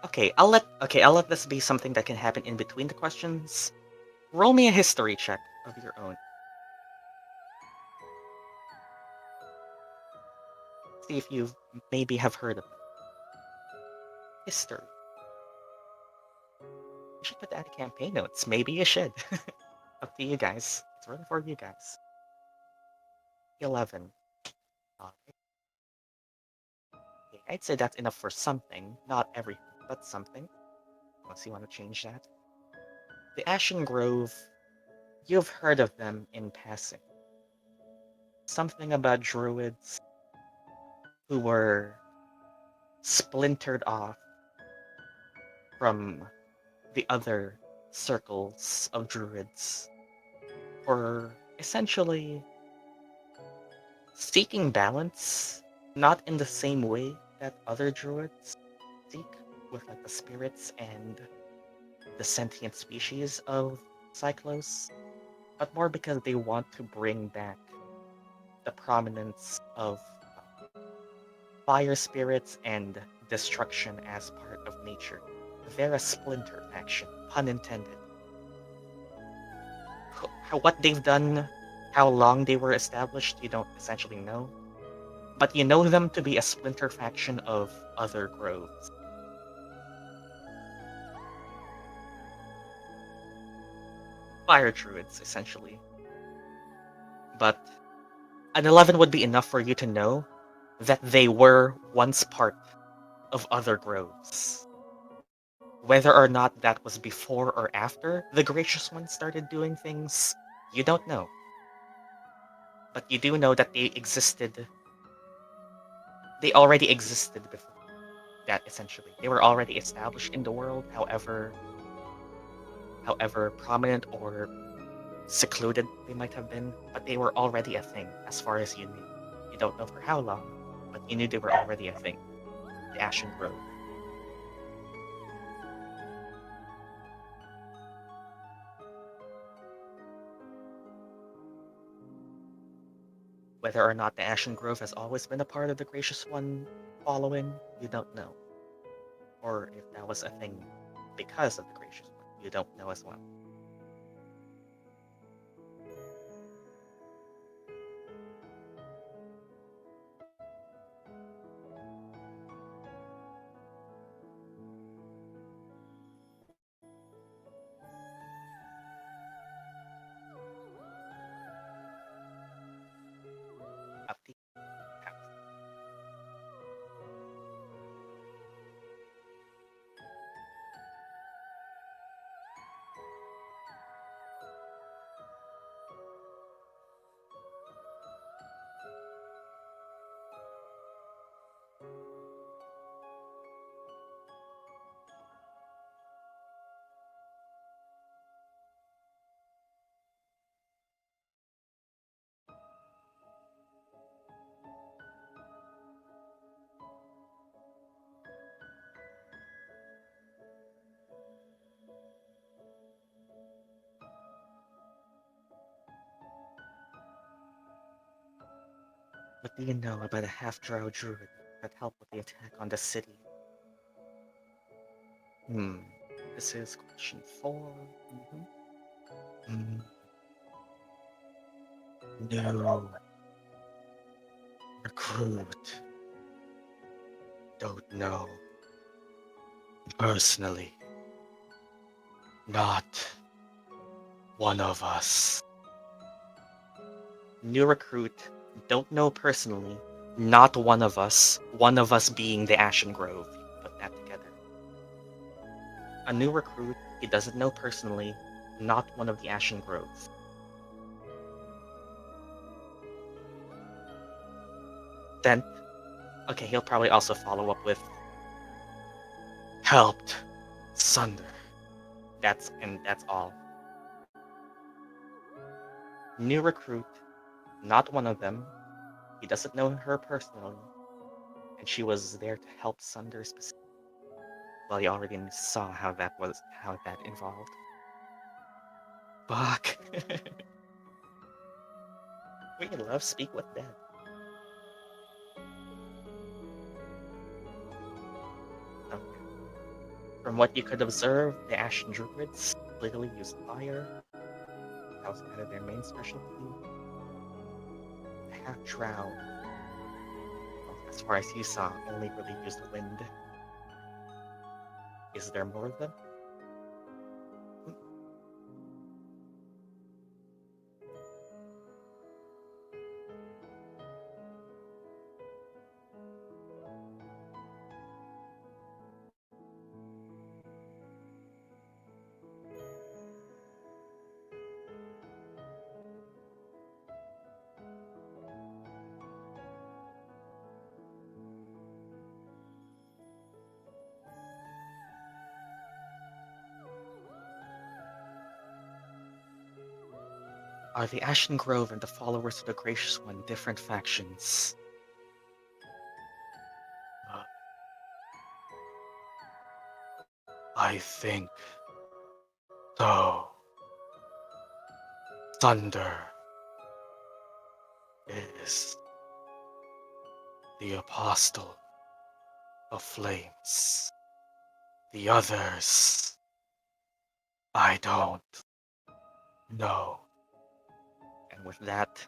Speaker 1: Okay, I'll let this be something that can happen in between the questions. Roll me a history check of your own. See if you maybe have heard of it. History. You should put that in campaign notes. Maybe you should. Up to you guys. It's really for you guys. 11. Alright. Okay, I'd say that's enough for something. Not everything, but something. Unless you want to change that. The Ashen Grove, you've heard of them in passing. Something about druids who were splintered off from the other circles of druids for essentially seeking balance, not in the same way that other druids seek, with like the spirits and the sentient species of Syklos, but more because they want to bring back the prominence of fire spirits and destruction as part of nature. They're a splinter faction, pun intended. What they've done, how long they were established, you don't essentially know. But you know them to be a splinter faction of other groves. Fire druids, essentially. But an 11 would be enough for you to know that they were once part of other groves. Whether or not that was before or after the Gracious One started doing things, you don't know. But you do know that they existed. They already existed before that, essentially. They were already established in the world, however prominent or secluded they might have been, but they were already a thing, as far as you knew. You don't know for how long, but you knew they were already a thing. The Ashen Grove. Whether or not the Ashen Grove has always been a part of the Gracious One following, you don't know. Or if that was a thing because of the Gracious One, you don't know as well. Up to you. What do you know about a half-drow druid that helped with the attack on the city? This is question 4. No. Recruit. Don't know. Personally. Not one of us. New recruit. Don't know personally. Not one of us. One of us being the Ashen Grove. Put that together. A new recruit he doesn't know personally. Not one of the Ashen Grove. Then, okay, he'll probably also follow up with helped Sunder. That's all. New recruit, not one of them. He doesn't know her personally, and she was there to help Sunder specifically. Well, you already saw how that involved. Fuck. We love speak with dead. Okay. From what you could observe, the Ashen Druids clearly used fire. That was kind of their main specialty. The half Drow, well, as far as you saw, only really used wind. Is there more of them? Are the Ashen Grove and the followers of the Gracious One different factions? I think so. Thunder is the apostle of flames. The others, I don't know. And with that,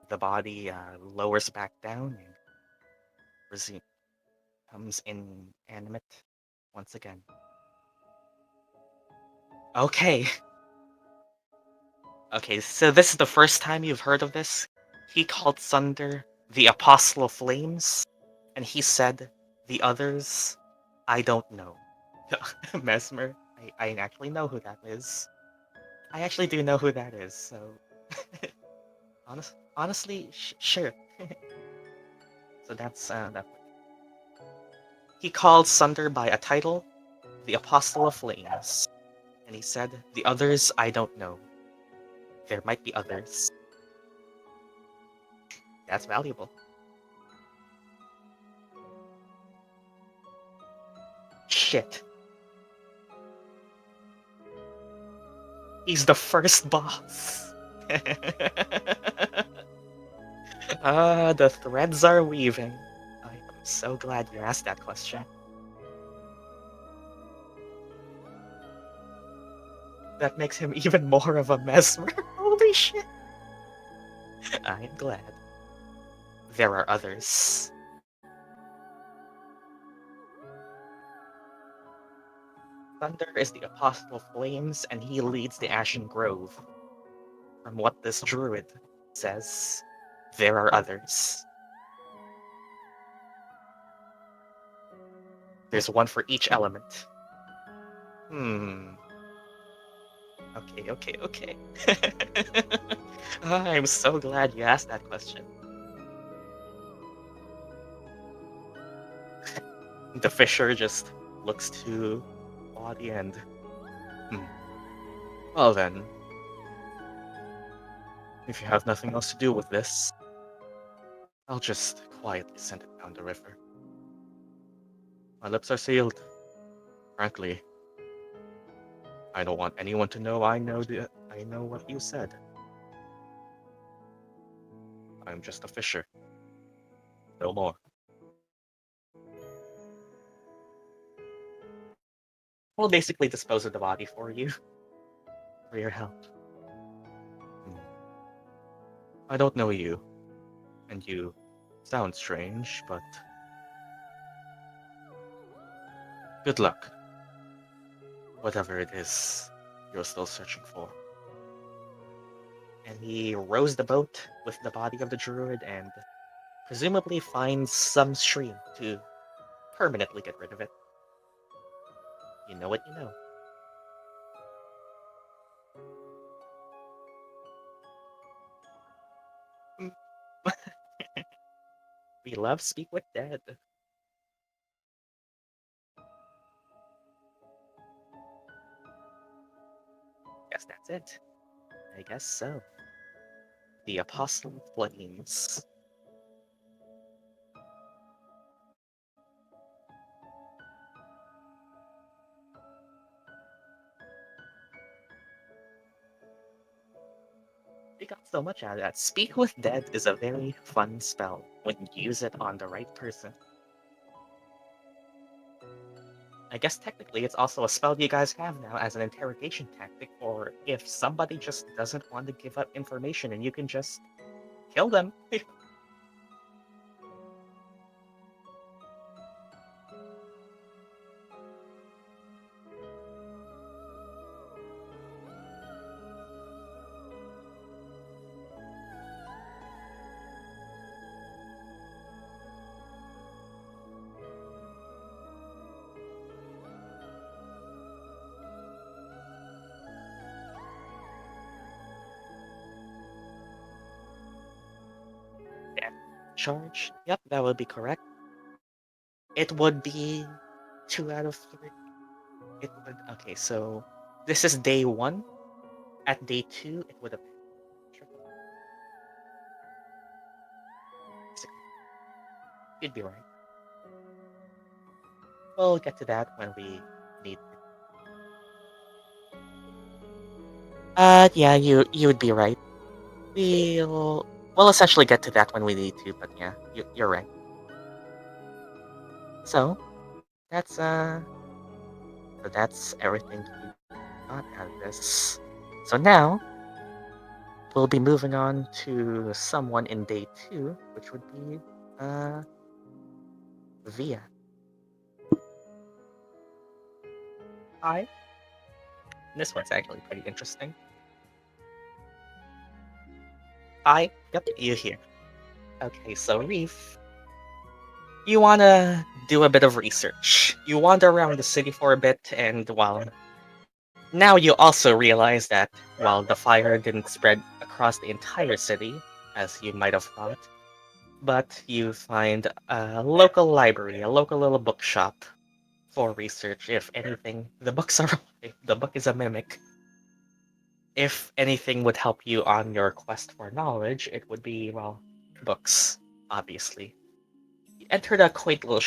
Speaker 1: the body lowers back down and becomes inanimate once again. Okay. Okay, so this is the first time you've heard of this. He called Sunder the Apostle of Flames, and he said the others, I don't know. Mesmer, I actually know who that is. I actually do know who that is, so... honestly, sure. So that's that. He called Sunder by a title, the Apostle of Flames, and he said, the others I don't know. There might be others. That's valuable. Shit. He's the first boss. The threads are weaving. I am so glad you asked that question. That makes him even more of a mesmer. Holy shit. I am glad. There are others. Thunder is the Apostle of Flames, and he leads the Ashen Grove. From what this druid says, there are others. There's one for each element. Okay. I'm so glad you asked that question. The fisher just looks to body and... Well then, if you have nothing else to do with this, I'll just quietly send it down the river. My lips are sealed. Frankly, I don't want anyone to know I know what you said. I'm just a fisher. No more. We'll basically dispose of the body for you. For your help. I don't know you. And you sound strange, but... good luck. Whatever it is you're still searching for. And he rows the boat with the body of the druid and presumably finds some stream to permanently get rid of it. You know what you know. We love Speak with Dead. Guess that's it. I guess so. The Apostle Flames. We got so much out of that. Speak with Dead is a very fun spell when you use it on the right person. I guess technically it's also a spell you guys have now as an interrogation tactic, or if somebody just doesn't want to give up information and you can just kill them. Charge? Yep, that would be correct. It would be 2 out of 3. It would. Okay, so this is day 1. At day 2, it would have been triple. You'd be right. We'll get to that when we need to. Yeah, you would be right. We'll essentially get to that when we need to, but yeah, you're right. So that's everything we got out of this. So now we'll be moving on to someone in day 2, which would be Via. Hi. This one's actually pretty interesting. Hi. Yep, you here. Okay, so Reef, you wanna do a bit of research. You wander around the city for a bit, and well, now you also realize that while the fire didn't spread across the entire city, as you might have thought, but you find a local library, a local little bookshop for research. If anything, the books are the book is a mimic. If anything would help you on your quest for knowledge, it would be, well, books, obviously. You entered a quaint little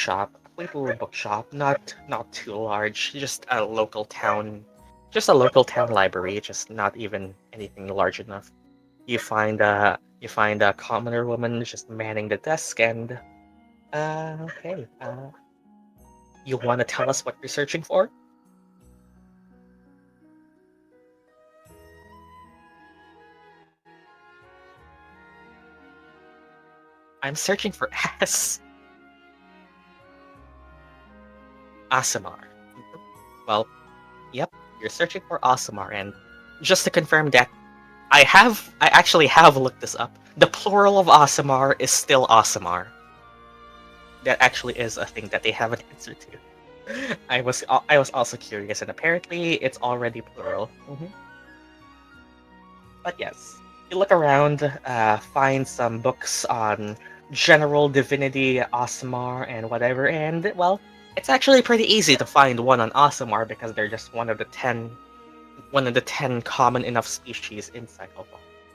Speaker 1: bookshop, not too large, just a local town library, just not even anything large enough. You find a commoner woman just manning the desk, and okay, you want to tell us what you're searching for? I'm searching for Aasimar. Well, yep, you're searching for Aasimar, and just to confirm that, I actually have looked this up. The plural of Aasimar is still Aasimar. That actually is a thing that they have an answer to. I was also curious, and apparently it's already plural. But yes, you look around, find some books on general divinity, Aasimar, and whatever, and well, it's actually pretty easy to find one on Aasimar because they're just one of the 10 common enough species in Syklos.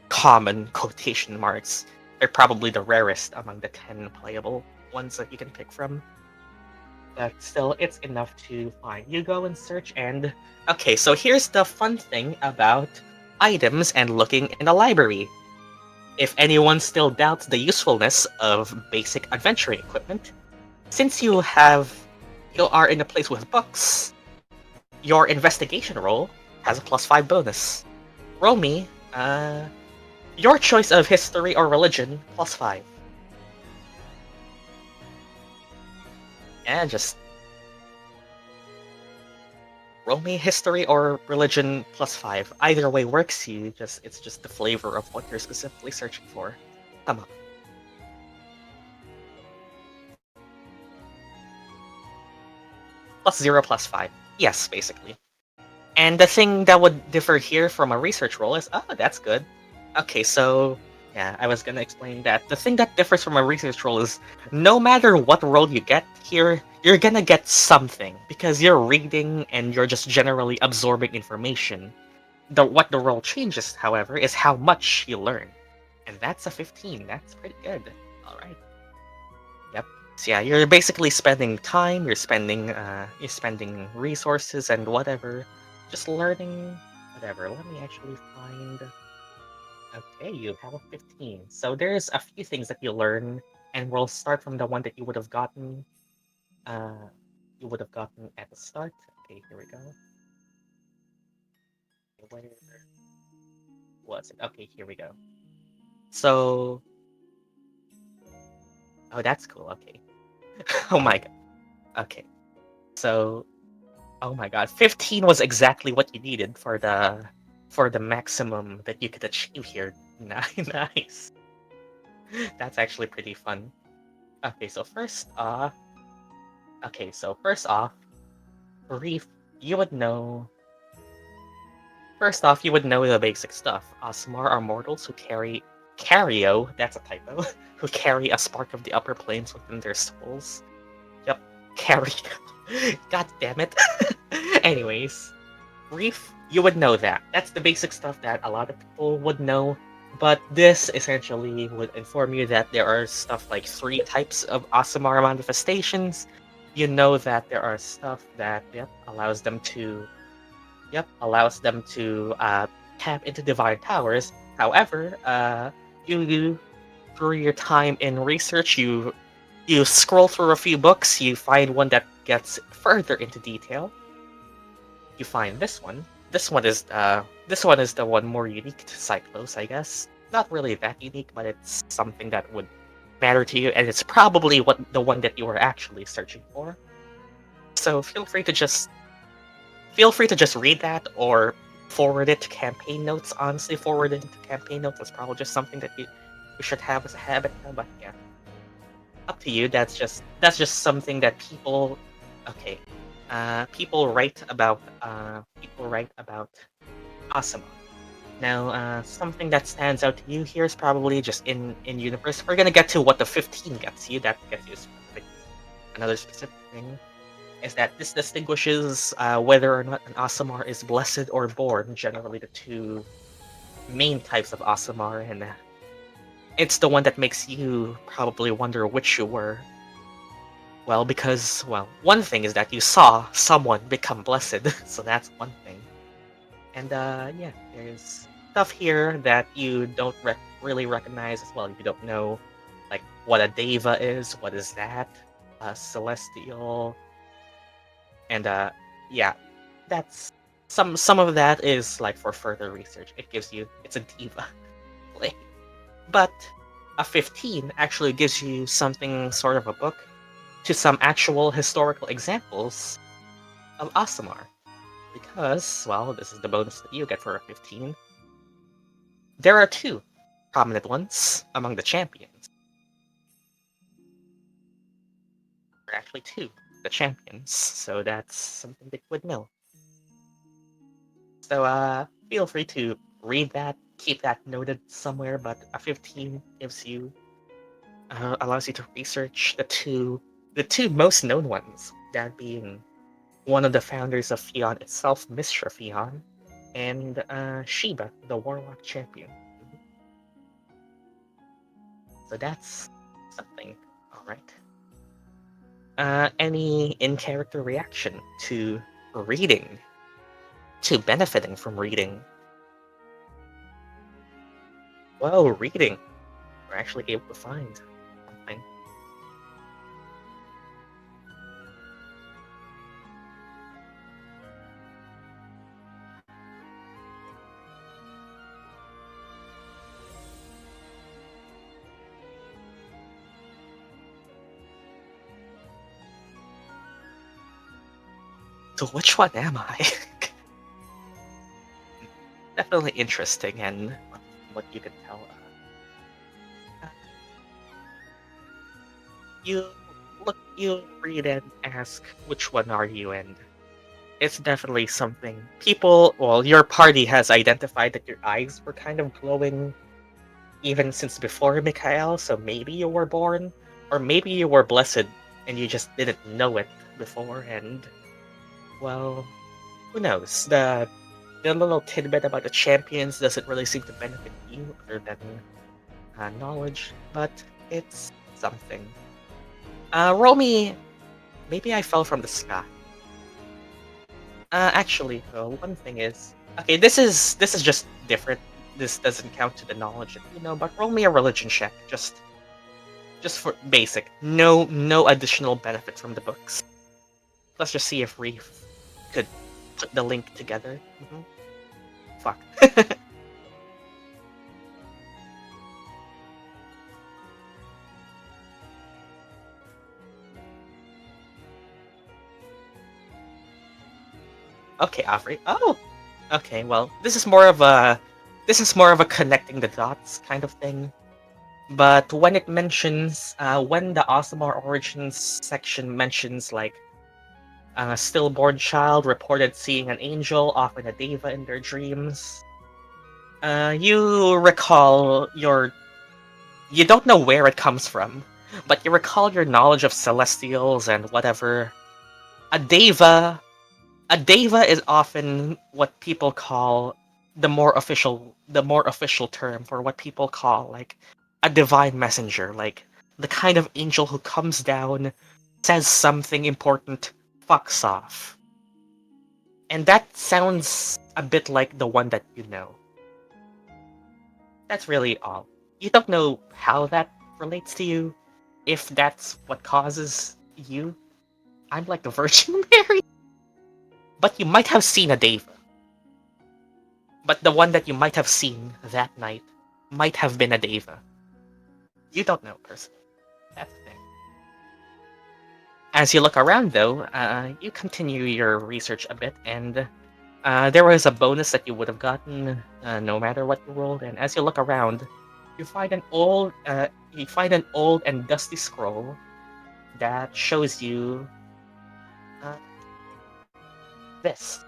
Speaker 1: Common quotation marks. They're probably the rarest among the 10 playable ones that you can pick from. But still, it's enough to find. You go and search, and okay, so here's the fun thing about items and looking in a library. If anyone still doubts the usefulness of basic adventuring equipment, since you are in a place with books, your investigation roll has a +5 bonus. Roll me, your choice of history or religion, +5. And just roll me history or religion +5. Either way works. It's just the flavor of what you're specifically searching for. Come on. +0, +5. Yes, basically. And the thing that would differ here from a research roll is, oh, that's good. Okay, so Yeah, I was gonna explain that. The thing that differs from a research role is no matter what role you get here, you're gonna get something because you're reading and you're just generally absorbing information. What the role changes, however, is how much you learn. And that's a 15. That's pretty good. Alright. Yep. So yeah, you're basically spending time, you're spending resources and whatever. Just learning whatever. Let me actually find. Okay, you have a 15. So there's a few things that you learn, and we'll start from the one that you would have gotten. You would have gotten at the start. Okay, here we go. Where was it? Okay, here we go. So, oh, that's cool. Okay. Oh my god. Okay. So, oh my god, 15 was exactly what you needed for the maximum that you could achieve here. Nice. That's actually pretty fun. Okay, so first off, Reef, you would know. First off, you would know the basic stuff. Aasimar are mortals who carry that's a typo, who carry a spark of the upper planes within their souls. Yep, carry. God damn it. Anyways, Reef, you would know that. That's the basic stuff that a lot of people would know. But this essentially would inform you that there are stuff like 3 types of Aasimar manifestations. You know that there are stuff that allows them to tap into divine powers. However, through your time in research, you scroll through a few books, you find one that gets further into detail. You find this one. This one is the one more unique to Syklos, I guess. Not really that unique, but it's something that would matter to you, and it's probably the one that you were actually searching for. So feel free to just read that or forward it to campaign notes. Honestly, forward it to campaign notes is probably just something that you should have as a habit. But yeah, up to you. That's just something that people. Okay, people write about. Aasimar. Now, something that stands out to you here is probably just in universe. We're gonna get to what the 15 gets you. That gets you another specific thing. Is that this distinguishes whether or not an Aasimar is blessed or born, generally the 2 main types of Aasimar, and it's the one that makes you probably wonder which you were. Well, because, one thing is that you saw someone become blessed, so that's one thing. And yeah, there's stuff here that you don't really recognize as well. You don't know, like, what a Deva is, what is that? Celestial. And yeah, that's some of that is like for further research. It's a diva play, but a 15 actually gives you something sort of a book to some actual historical examples of Aasimar, because this is the bonus that you get for a 15. There are 2 prominent ones among the champions. There are actually 2 the champions, so that's something that you would know. So feel free to read that, keep that noted somewhere. But a 15 allows you to research the two most known ones, that being one of the founders of Feon itself, Mr. Feon, and Sheba, the Warlock champion. So that's something. All right. Any in-character reaction to reading, to benefiting from reading? Well, reading, we're actually able to find something. So which one am I? Definitely interesting, and what you can tell. You read and ask, which one are you? And it's definitely something your party has identified that your eyes were kind of glowing even since before Mikhail, so maybe you were born, or maybe you were blessed and you just didn't know it before, and, well, who knows? The little tidbit about the champions doesn't really seem to benefit you other than knowledge, but it's something. Roll me. Maybe I fell from the sky. Actually, one thing is, okay, this is just different. This doesn't count to the knowledge that you know, but roll me a religion check, just for basic. No additional benefit from the books. Let's just see if Reef could put the link together. Fuck. Okay, Avery. Oh, okay. Well, this is more of a connecting the dots kind of thing. But when it mentions, when the Aasimar origins section mentions like a stillborn child reported seeing an angel, often a deva in their dreams, you recall you don't know where it comes from, but you recall your knowledge of celestials and whatever. A deva is often what people call the more official term for what people call like a divine messenger, like the kind of angel who comes down, says something important, fucks off. And that sounds a bit like the one that you know. That's really all. You don't know how that relates to you, if that's what causes you. I'm like the Virgin Mary. But you might have seen a deva. But the one that you might have seen that night might have been a deva. You don't know, person. That's the thing. As you look around, though, you continue your research a bit, and there was a bonus that you would have gotten no matter what you rolled. And as you look around, you find an old and dusty scroll that shows you this.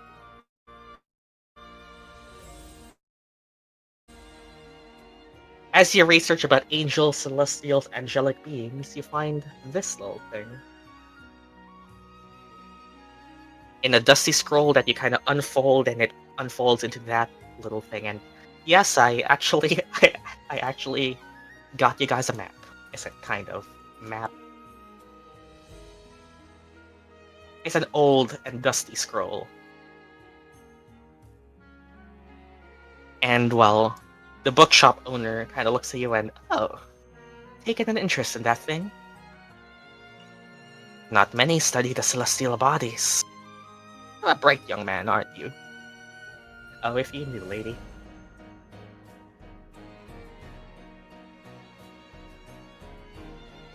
Speaker 1: As you research about angels, celestials, angelic beings, you find this little thing. In a dusty scroll that you kind of unfold, and it unfolds into that little thing. And yes, I actually got you guys a map. It's a kind of map. It's an old and dusty scroll. And, well, the bookshop owner kind of looks at you and, oh, taken an interest in that thing? Not many study the celestial bodies. A bright young man, aren't you? Oh, if you knew, lady.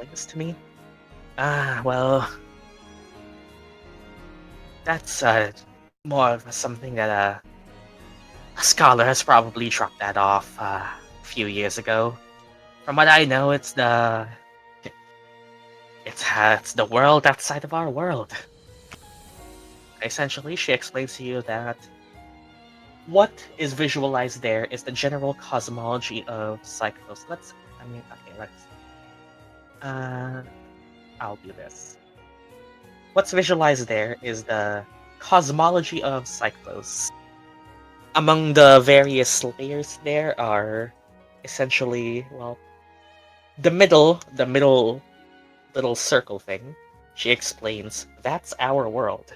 Speaker 1: Like this to me? Well... That's, more of something that, a scholar has probably dropped that off, a few years ago. From what I know, it's the world outside of our world. Essentially, she explains to you that what is visualized there is the general cosmology of Syklos. I'll do this. What's visualized there is the cosmology of Syklos. Among the various layers there are essentially, well, the middle little circle thing. She explains, that's our world.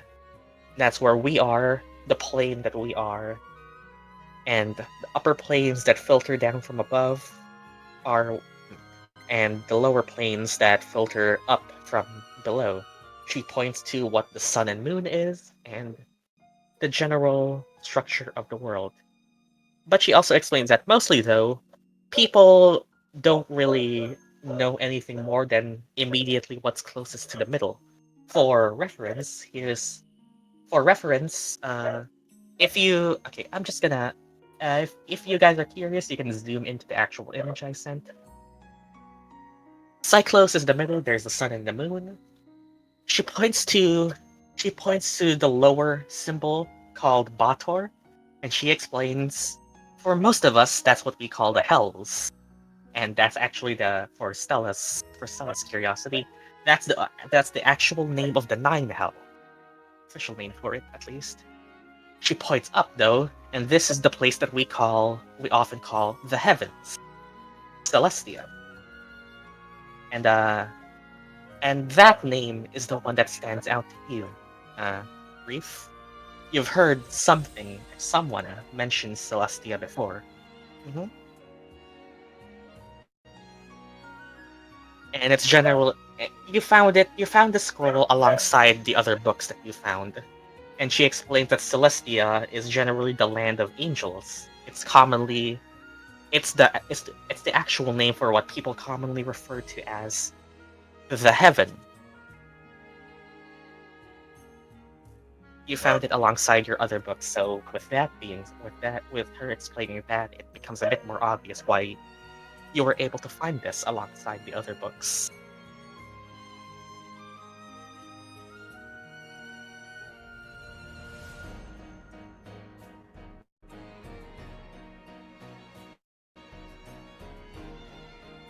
Speaker 1: That's where we are, the plane that we are, and the upper planes that filter down from above and the lower planes that filter up from below. She points to what the sun and moon is, and the general structure of the world. But she also explains that mostly, though, people don't really know anything more than immediately what's closest to the middle. For reference, if you... Okay, I'm just gonna... if you guys are curious, you can zoom into the actual image I sent. Syklos is the middle, there's the sun and the moon. She points to the lower symbol called Bator, and she explains, for most of us, that's what we call the Hells. and that's actually for Stella's curiosity. That's the actual name of the Nine Hell. Official name for it, at least. She points up though, and this is the place that we often call the heavens, Celestia. And that name is the one that stands out to you, Reef. You've heard someone mention Celestia before. Mm-hmm. And it's general. You found the scroll alongside the other books that you found. And she explains that Celestia is generally the land of angels. It's the actual name for what people commonly refer to as the heaven. You found it alongside your other books, so with her explaining that, it becomes a bit more obvious why you were able to find this alongside the other books.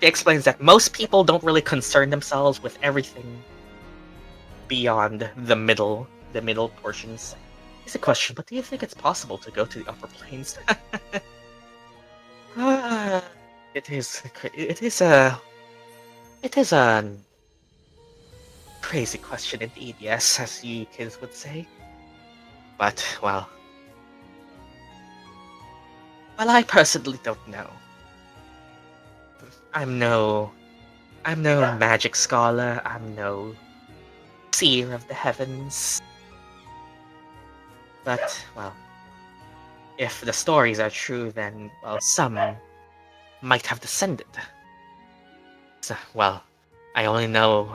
Speaker 1: She explains that most people don't really concern themselves with everything beyond the middle portions. It's a question, but do you think it's possible to go to the upper planes? It is a crazy question indeed, yes, as you kids would say. But well, I personally don't know. I'm no magic scholar. I'm no seer of the heavens. But well, if the stories are true, then well, some might have descended. So, well, I only know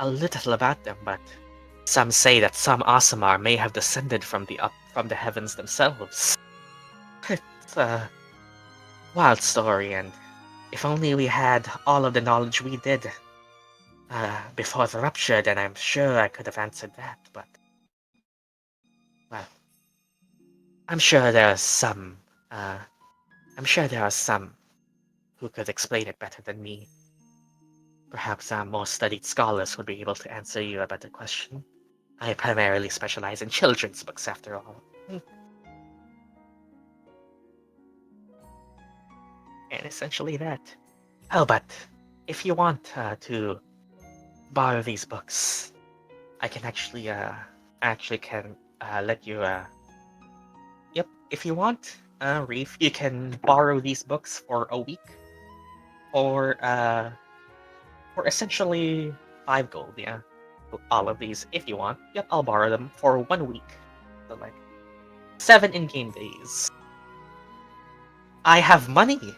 Speaker 1: a little about them, but some say that some Aasimar may have descended from the heavens themselves. It's a wild story, and if only we had all of the knowledge we did before the rupture, then I'm sure I could have answered that. But well, I'm sure there are some. I'm sure there are some who could explain it better than me. Perhaps more studied scholars would be able to answer you a better question. I primarily specialize in children's books, after all. And essentially that. Oh, but if you want to borrow these books, I can actually can let you. Yep, if you want, Reef, you can borrow these books for a week, or for essentially 5 gold. Yeah, all of these if you want. Yep, I'll borrow them for 1 week. So like 7 in-game days. I have money.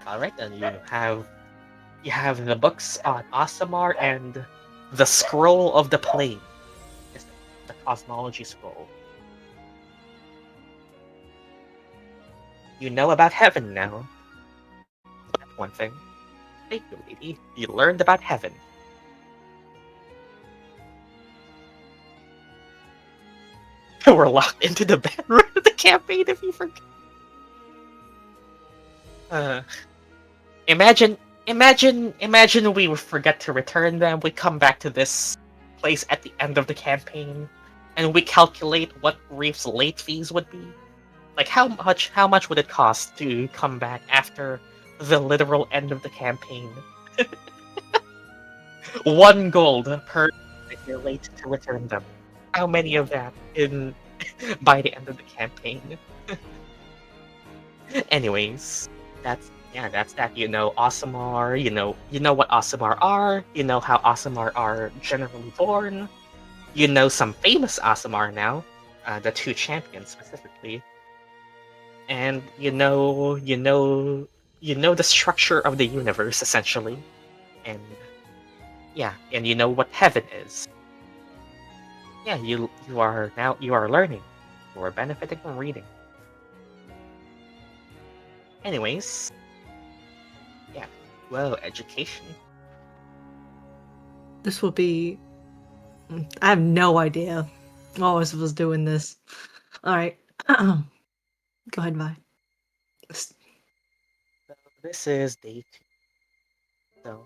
Speaker 1: All right, then you have the books on Aasimar and the Scroll of the Plane. It's the Cosmology Scroll. You know about heaven now. That's one thing. Thank you, lady. You learned about heaven. We're locked into the bedroom of the campaign if you forget. Imagine we forget to return them. We come back to this place at the end of the campaign, and we calculate what Reef's late fees would be. Like how much would it cost to come back after the literal end of the campaign? 1 gold per if you're late to return them. How many of that in by the end of the campaign? Anyways, that's that. You know Aasimar, you know what Aasimar are, you know how Aasimar are generally born. You know some famous Aasimar now, the 2 champions specifically. And you know the structure of the universe essentially. And yeah, and you know what heaven is. Yeah, you are learning. You are benefiting from reading. Anyways, yeah, well, education.
Speaker 2: This will be. I have no idea. Oh, I was doing this. All right. Go ahead, Vi.
Speaker 1: This is day 2. So,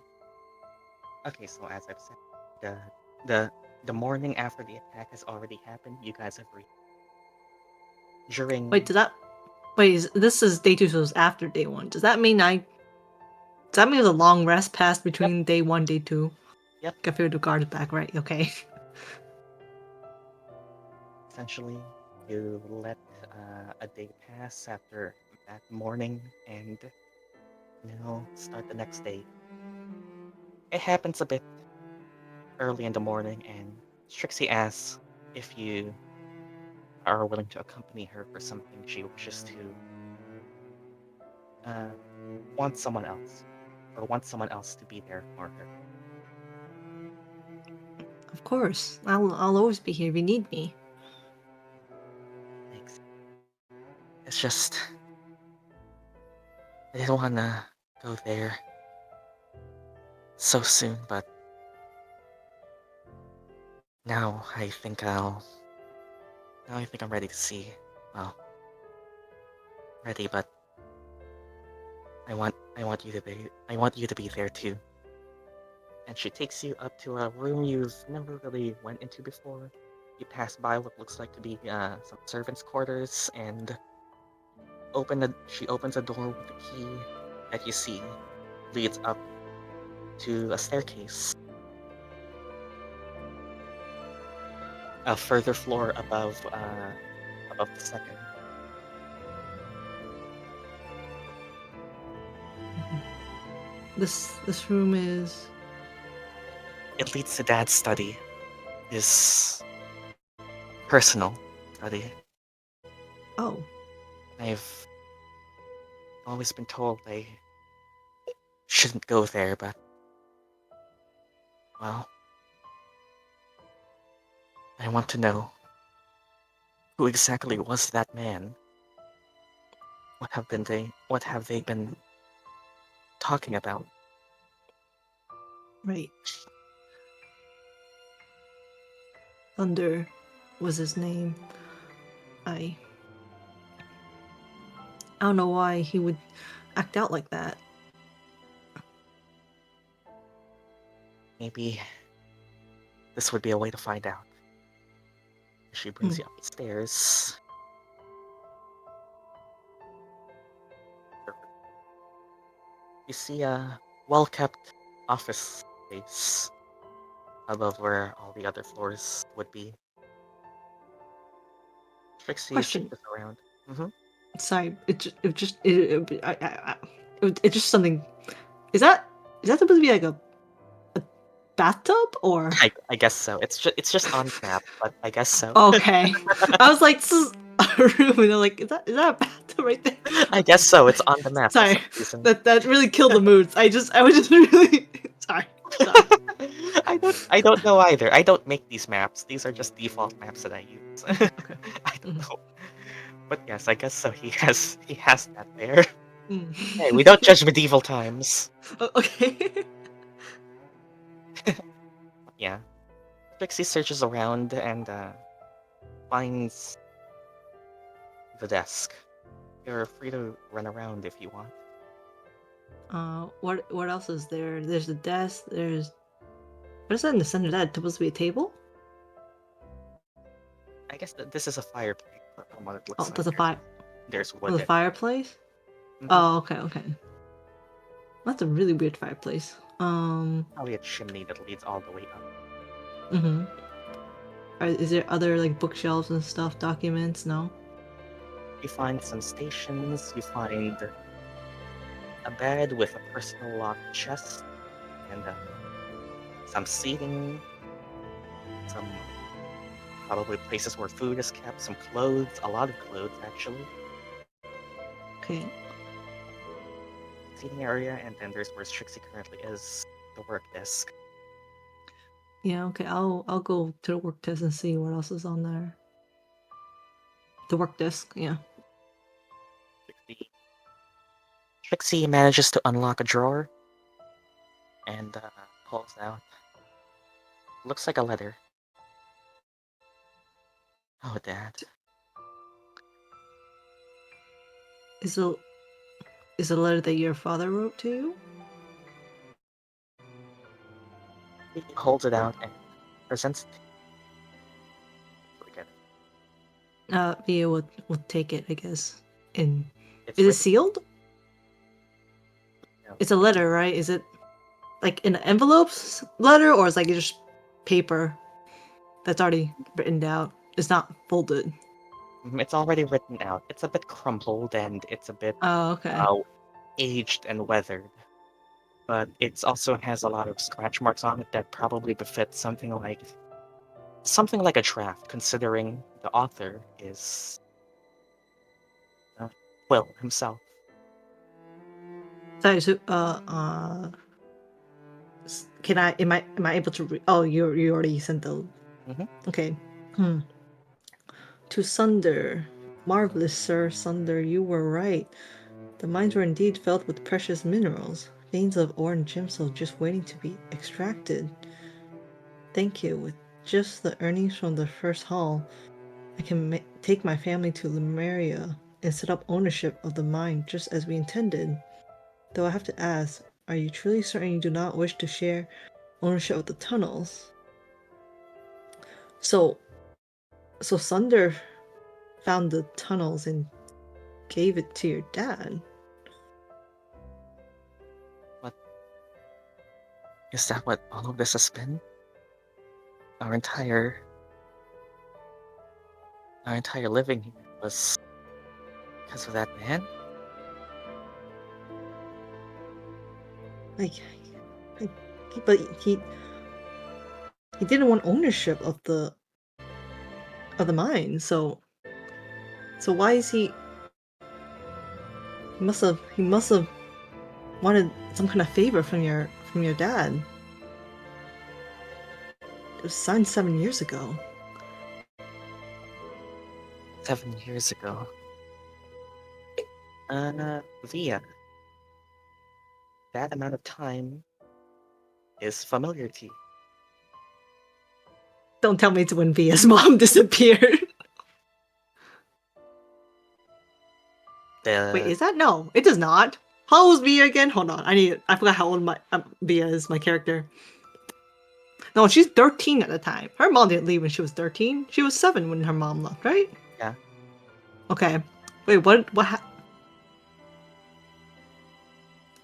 Speaker 1: okay, so as I've said, the the the morning after the attack has already happened. You guys have reached during.
Speaker 2: Wait, this is day 2, so it's after day 1. Does that mean there's a long rest passed between day 1, day 2?
Speaker 1: Yep.
Speaker 2: I figured the guard's back, right? Okay.
Speaker 1: Essentially, you let a day pass after that morning, and start the next day. It happens a bit early in the morning, and Strixie asks if you are willing to accompany her for something she wishes to want someone else, or want someone else to be there for her.
Speaker 2: Of course. I'll always be here if you need me.
Speaker 1: Thanks. It's just I didn't want to go there so soon, but now I think I'm ready to see. Well, ready, but I want you to be there too. And she takes you up to a room you've never really went into before. You pass by what looks like to be some servants' quarters, and she opens a door with a key that you see leads up to a staircase. A further floor above the second.
Speaker 2: This room is...
Speaker 1: It leads to Dad's study. His personal study.
Speaker 2: Oh.
Speaker 1: I've always been told I shouldn't go there, but well, I want to know who exactly was that man. What have they been talking about?
Speaker 2: Right. Thunder was his name. I don't know why he would act out like that.
Speaker 1: Maybe this would be a way to find out. She brings you up the stairs. You see a well-kept office space above where all the other floors would be. Trixie
Speaker 2: Question.
Speaker 1: searches around.
Speaker 2: Sorry, it's just something. Is that supposed to be like a bathtub or?
Speaker 1: I guess so. It's just on the map, but I guess so.
Speaker 2: Okay. I was like, this is a room, and I'm like, is that a bathtub right there?
Speaker 1: I guess so. It's on the map for
Speaker 2: Sorry,
Speaker 1: some reason.
Speaker 2: that really killed the moods. I was just really sorry.
Speaker 1: I don't know either. I don't make these maps. These are just default maps that I use. I don't know. But yes, I guess so. He has that there. Hey, we don't judge medieval times.
Speaker 2: Okay.
Speaker 1: Yeah. Trixie searches around and finds the desk. You're free to run around if you want.
Speaker 2: What else is there? There's the desk. There's what is that in the center of that? Supposed to be a table?
Speaker 1: I guess that this is a fireplace from what it looks like.
Speaker 2: There's a fire.
Speaker 1: There's wood.
Speaker 2: The fireplace?
Speaker 1: Mhm.
Speaker 2: Oh, okay. That's a really weird fireplace.
Speaker 1: Probably a chimney that leads all the way up.
Speaker 2: Mm-hmm. Is there other like bookshelves and stuff, documents? No?
Speaker 1: You find some stations, you find a bed with a personal locked chest, and some seating, some probably places where food is kept, some clothes, a lot of clothes actually.
Speaker 2: Okay.
Speaker 1: Seating area, and then there's where Strixie currently is, the work desk.
Speaker 2: Yeah, okay. I'll go to the work desk and see what else is on there. The work desk, yeah.
Speaker 1: Trixie manages to unlock a drawer and pulls out. Looks like a letter. Oh, Dad.
Speaker 2: Is the is the letter that your father wrote to you?
Speaker 1: He holds it out and presents it to you again.
Speaker 2: Via will take it, I guess. And
Speaker 1: It's
Speaker 2: is it
Speaker 1: written.
Speaker 2: sealed?
Speaker 1: No.
Speaker 2: It's a letter, right? Is it like an envelope letter, or is like just paper that's already written out? It's not folded.
Speaker 1: It's already written out. It's a bit crumpled and it's a bit
Speaker 2: Oh, okay.
Speaker 1: aged and weathered. But it also has a lot of scratch marks on it that probably befit something like a draft, considering the author is Will himself.
Speaker 2: Sorry. So, can I? Am I able to? Oh, you already sent the.
Speaker 1: Mhm.
Speaker 2: Okay. To Sunder, marvelous Sir Sunder, you were right. The mines were indeed filled with precious minerals, veins of ore and gemstones just waiting to be extracted. Thank you. With just the earnings from the first haul, I can take my family to Lumeria and set up ownership of the mine just as we intended. Though I have to ask, are you truly certain you do not wish to share ownership of the tunnels? So Sunder found the tunnels and gave it to your dad.
Speaker 1: Is that what all of this has been? Our entire living here was because of that man?
Speaker 2: But he didn't want ownership of the mine, so why is he must have wanted some kind of favor from your dad. It was signed 7 years ago.
Speaker 1: 7 years ago. Via. That amount of time is familiar to you.
Speaker 2: Don't tell me it's when Via's mom disappeared. Wait, is that? No, it does not. How old was Via again? Hold on, I forgot how old my Via is, my character. No, she's 13 at the time. Her mom didn't leave when she was 13. She was 7 when her mom left, right?
Speaker 1: Yeah.
Speaker 2: Okay. Wait, what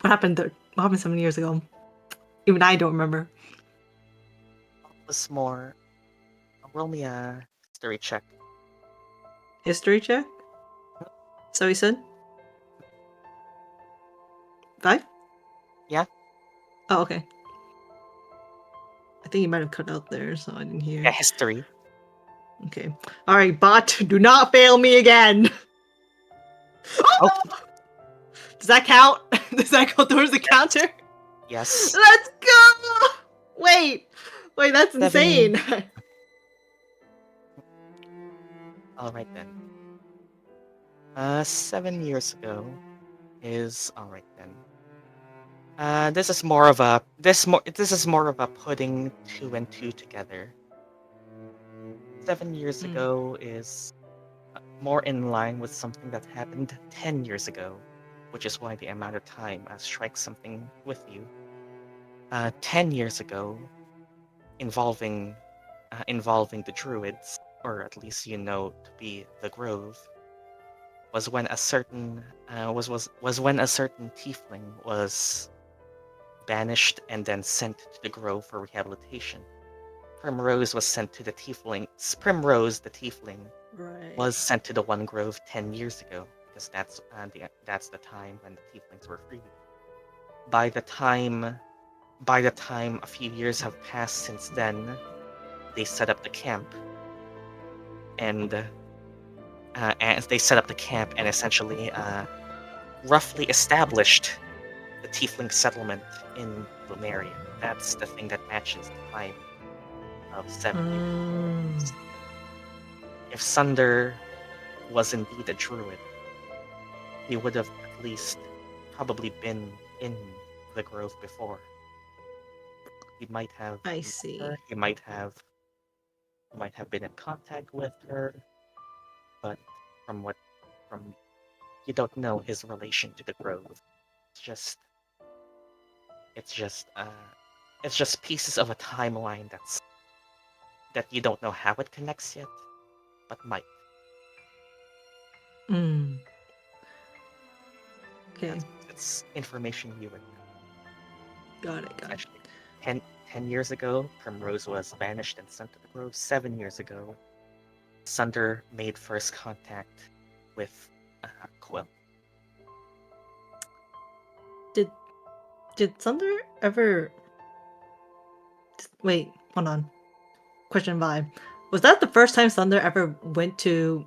Speaker 2: happened there? What happened 7 years ago? Even I don't remember.
Speaker 1: It was more. Roll me a history check.
Speaker 2: History check? So he said? 5?
Speaker 1: Yeah.
Speaker 2: Oh, okay. I think you might have cut out there, so I didn't hear.
Speaker 1: Yeah, history.
Speaker 2: Okay. Alright, bot, do not fail me again!
Speaker 1: Oh.
Speaker 2: Does that count? Does that go towards the counter?
Speaker 1: Yes.
Speaker 2: Let's go! Wait, that's
Speaker 1: 7.
Speaker 2: insane.
Speaker 1: Alright then. 7 years ago is alright then. This is more of a putting 2 and 2 together. 7 years ago is more in line with something that happened 10 years ago, which is why the amount of time strikes something with you. 10 years ago, involving the Druids, or at least you know to be the Grove, was when a certain Tiefling was banished and then sent to the Grove for rehabilitation. Primrose was sent to the Tiefling. Primrose, the Tiefling,
Speaker 2: Right.
Speaker 1: was sent to the One Grove 10 years ago, because that's the time when the Tieflings were freed. By the time a few years have passed since then, they set up the camp, and essentially roughly established the Tiefling settlement in Lumeria. That's the thing that matches the time of 7 years. If Sunder was indeed a druid, he would have at least probably been in the grove before. He might have.
Speaker 2: I see.
Speaker 1: He might have been in contact with her, but from you don't know his relation to the Grove. It's just it's just uh it's just pieces of a timeline that you don't know how it connects yet, but might.
Speaker 2: Mm. Okay,
Speaker 1: It's information you would know.
Speaker 2: got it.
Speaker 1: Essentially, 10 years ago, Primrose was banished and sent to the Grove. 7 years ago, Sunder made first contact with Quill.
Speaker 2: Did Thunder ever? Wait, hold on. Question 5. Was that the first time Thunder ever went and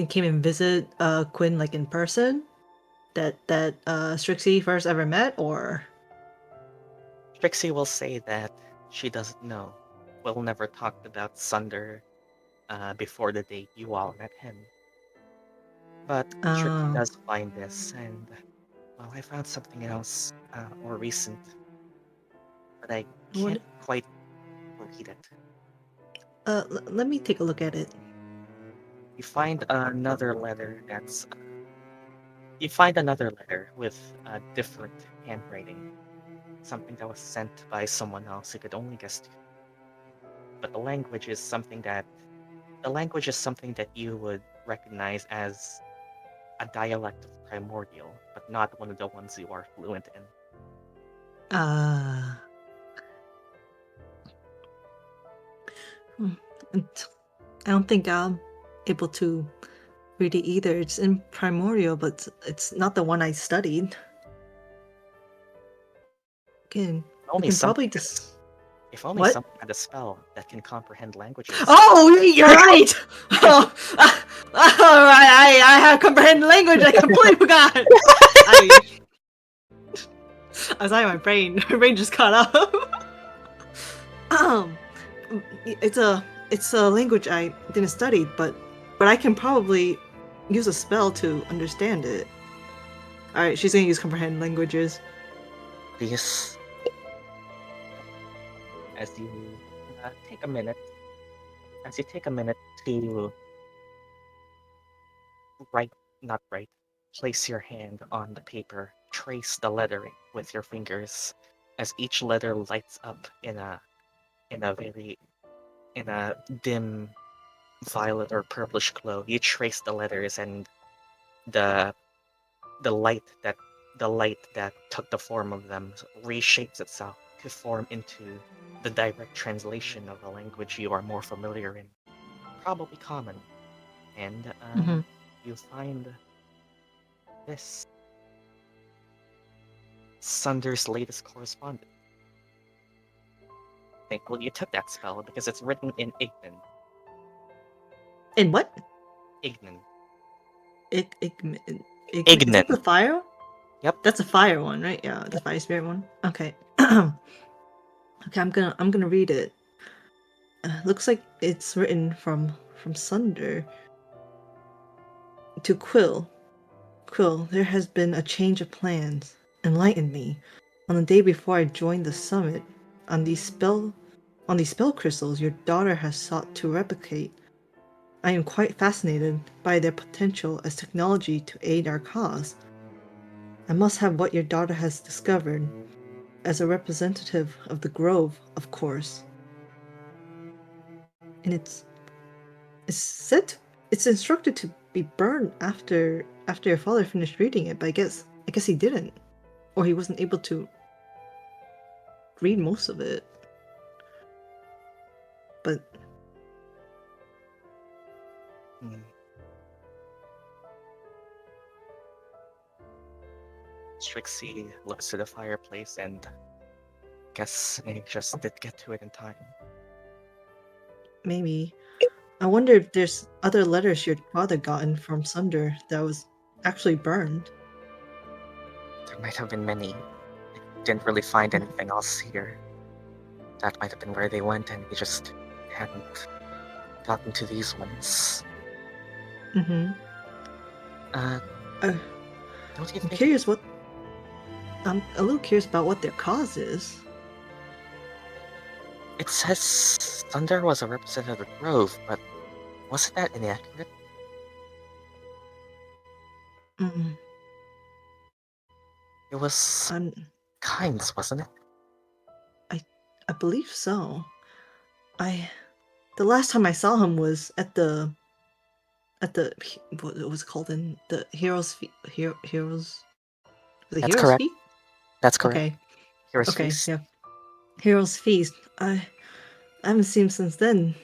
Speaker 2: came and visit Quinn like in person? That Strixie first ever met, or?
Speaker 1: Trixie will say that she doesn't know. Quill never talked about Sunder before the day you all met him. But Trixie does find this, and well, I found something else more recent, but I can't quite read it.
Speaker 2: Let me take a look at it.
Speaker 1: You find another letter You find another letter with a different handwriting. Something that was sent by someone else who could only guess to. But the language is something that you would recognize as a dialect of Primordial, but not one of the ones you are fluent in.
Speaker 2: I don't think I'm able to read it either. It's in Primordial, but it's not the one I studied. Again, we can probably just.
Speaker 1: If only
Speaker 2: What?
Speaker 1: someone had a spell that can comprehend languages.
Speaker 2: Oh, you're right! Oh, alright, I have comprehend language, I completely forgot! I was like, my brain just caught up. It's a language I didn't study, but I can probably use a spell to understand it. Alright, she's gonna use comprehend languages.
Speaker 1: Yes. As you take a minute to place your hand on the paper, trace the lettering with your fingers, as each letter lights up in a dim violet or purplish glow. You trace the letters, and the light that took the form of them reshapes itself to form into the direct translation of a language you are more familiar in, probably common. And you find this: Sunder's latest correspondent. Thankfully you took that spell because it's written in Ignan.
Speaker 2: In what?
Speaker 1: Ignan.
Speaker 2: Ignan. Is
Speaker 1: Ignan.
Speaker 2: that the fire?
Speaker 1: Yep.
Speaker 2: That's a fire one, right? Yeah, the fire spirit one. Okay. Okay, I'm gonna read it. Looks like it's written from Sunder to Quill. Quill, there has been a change of plans. Enlighten me. On the day before I joined the summit, on these spell crystals your daughter has sought to replicate. I am quite fascinated by their potential as technology to aid our cause. I must have what your daughter has discovered, as a representative of the Grove, of course. And it's instructed to be burned after your father finished reading it, but I guess he didn't, or he wasn't able to read most of it. But
Speaker 1: Strixie looks to the fireplace and guess they just did get to it in time.
Speaker 2: maybe. I wonder if there's other letters your father gotten from Sunder that was actually burned.
Speaker 1: There might have been many. I didn't really find anything else here. That might have been where they went, and we just hadn't gotten to these ones.
Speaker 2: Mm-hmm.
Speaker 1: Don't you think?
Speaker 2: I'm a little curious about what their cause is.
Speaker 1: It says Thunder was a representative of the Grove, but wasn't that inaccurate?
Speaker 2: Mm,
Speaker 1: It was
Speaker 2: I'm,
Speaker 1: Kynes, wasn't it?
Speaker 2: I believe so. The last time I saw him was at the what was it called in the Heroes was it
Speaker 1: That's
Speaker 2: Heroes
Speaker 1: correct.
Speaker 2: Feast?
Speaker 1: That's correct.
Speaker 2: Okay.
Speaker 1: Heroes
Speaker 2: Okay,
Speaker 1: Feast.
Speaker 2: yeah. Heroes Feast. I haven't seen him since then.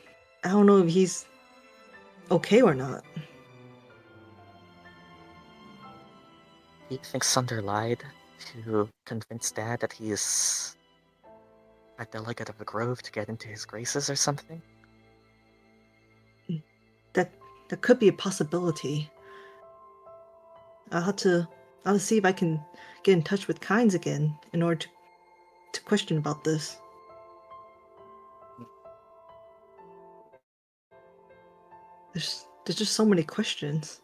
Speaker 2: I don't know if he's okay or not.
Speaker 1: Do you think Sunder lied to convince Dad that he's a delegate of the Grove to get into his graces or something?
Speaker 2: That could be a possibility. I'll have to see if I can get in touch with Kynes again in order to question about this. There's just so many questions.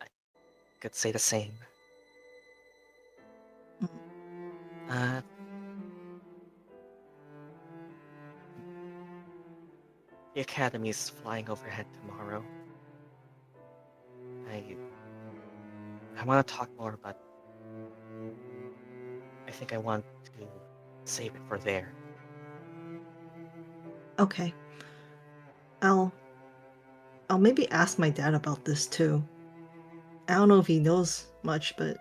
Speaker 1: I could say the same.
Speaker 2: Mm.
Speaker 1: Uh, the Academy's flying overhead tomorrow. I want to talk more, but I think I want to save it for there.
Speaker 2: Okay. I'll maybe ask my dad about this too. I don't know if he knows much, but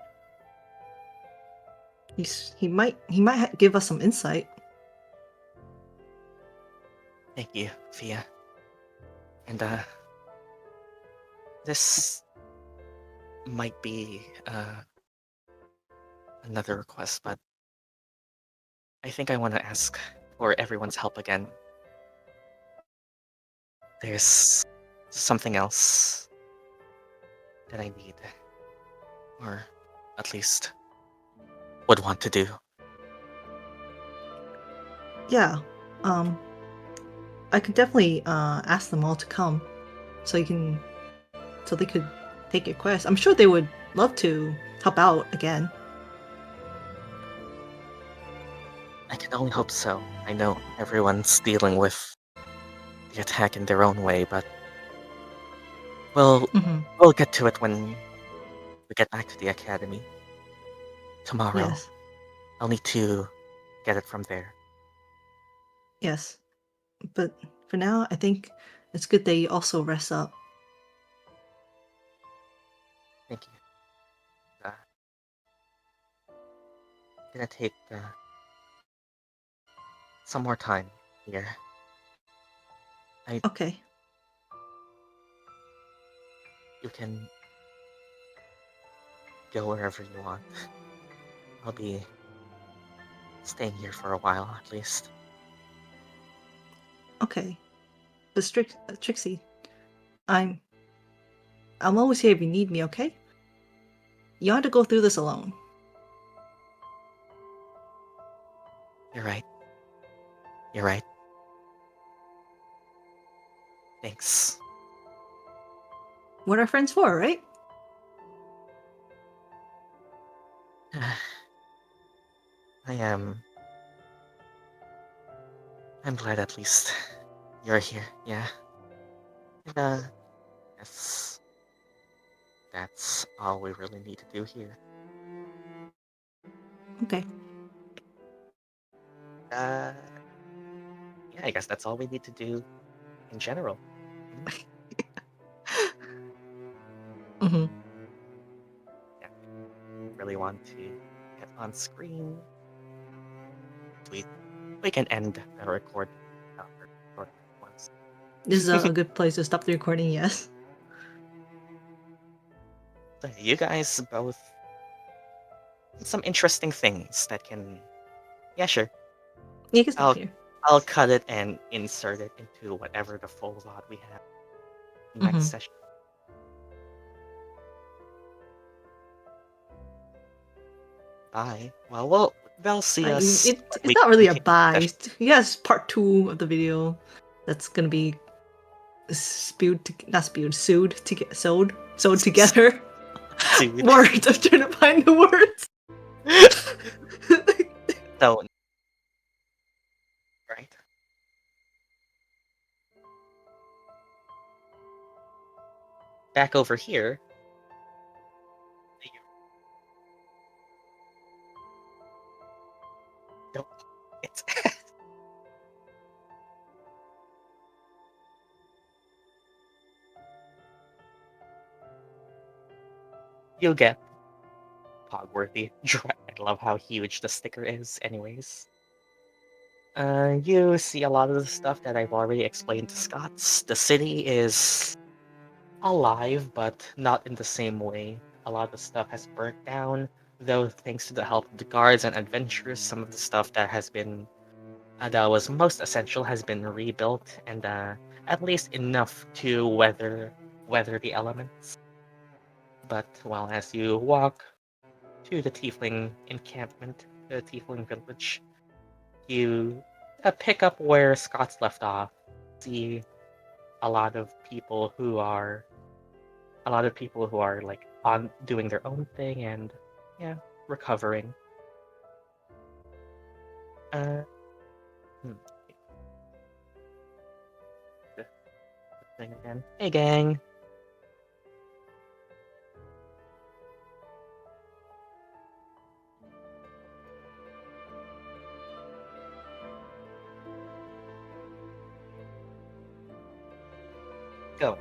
Speaker 2: he might give us some insight.
Speaker 1: Thank you, Fia. And this might be another request, but I think I want to ask for everyone's help again. There's something else that I need, or at least would want to do.
Speaker 2: Yeah. I could definitely ask them all to come, so they could take your quest. I'm sure they would love to help out again.
Speaker 1: I can only hope so. I know everyone's dealing with the attack in their own way, but we'll get to it when we get back to the academy tomorrow.
Speaker 2: Yes.
Speaker 1: I'll need to get it from there.
Speaker 2: Yes. But for now, I think it's good that you also rest up.
Speaker 1: Thank you. Gonna take some more time here.
Speaker 2: Okay.
Speaker 1: You can go wherever you want. I'll be staying here for a while, at least.
Speaker 2: Okay. But Trixie, I'm always here if you need me, okay? You don't have to go through this alone.
Speaker 1: You're right. You're right. Thanks.
Speaker 2: What are friends for, right?
Speaker 1: I'm glad at least you're here, yeah. And, that's all we really need to do here.
Speaker 2: Okay.
Speaker 1: Yeah, I guess that's all we need to do in general.
Speaker 2: Mm-hmm.
Speaker 1: Yeah, really want to get on screen. We can end the record once.
Speaker 2: This is a good place to stop the recording, yes.
Speaker 1: So you guys both some interesting things that can. Yeah, sure.
Speaker 2: You can stop here.
Speaker 1: I'll cut it and insert it into whatever the full VOD we have next session. Bye. Well, they'll see us.
Speaker 2: It's not really a bye. Yes, part 2 of the video that's gonna be sewed together. Words. I'm trying to find the words.
Speaker 1: So back over here, don't. It's you'll get Pogworthy. I love how huge the sticker is, anyways. You see a lot of the stuff that I've already explained to Scots. The city is alive, but not in the same way. A lot of the stuff has burnt down, though thanks to the help of the guards and adventurers, some of the stuff that was most essential has been rebuilt, and at least enough to weather the elements. But well, as you walk to the Tiefling encampment, the Tiefling village, you pick up where Scott's left off. See a lot of people who are like on doing their own thing and yeah, recovering. Uh, hmm, the thing again. Hey, gang. Go.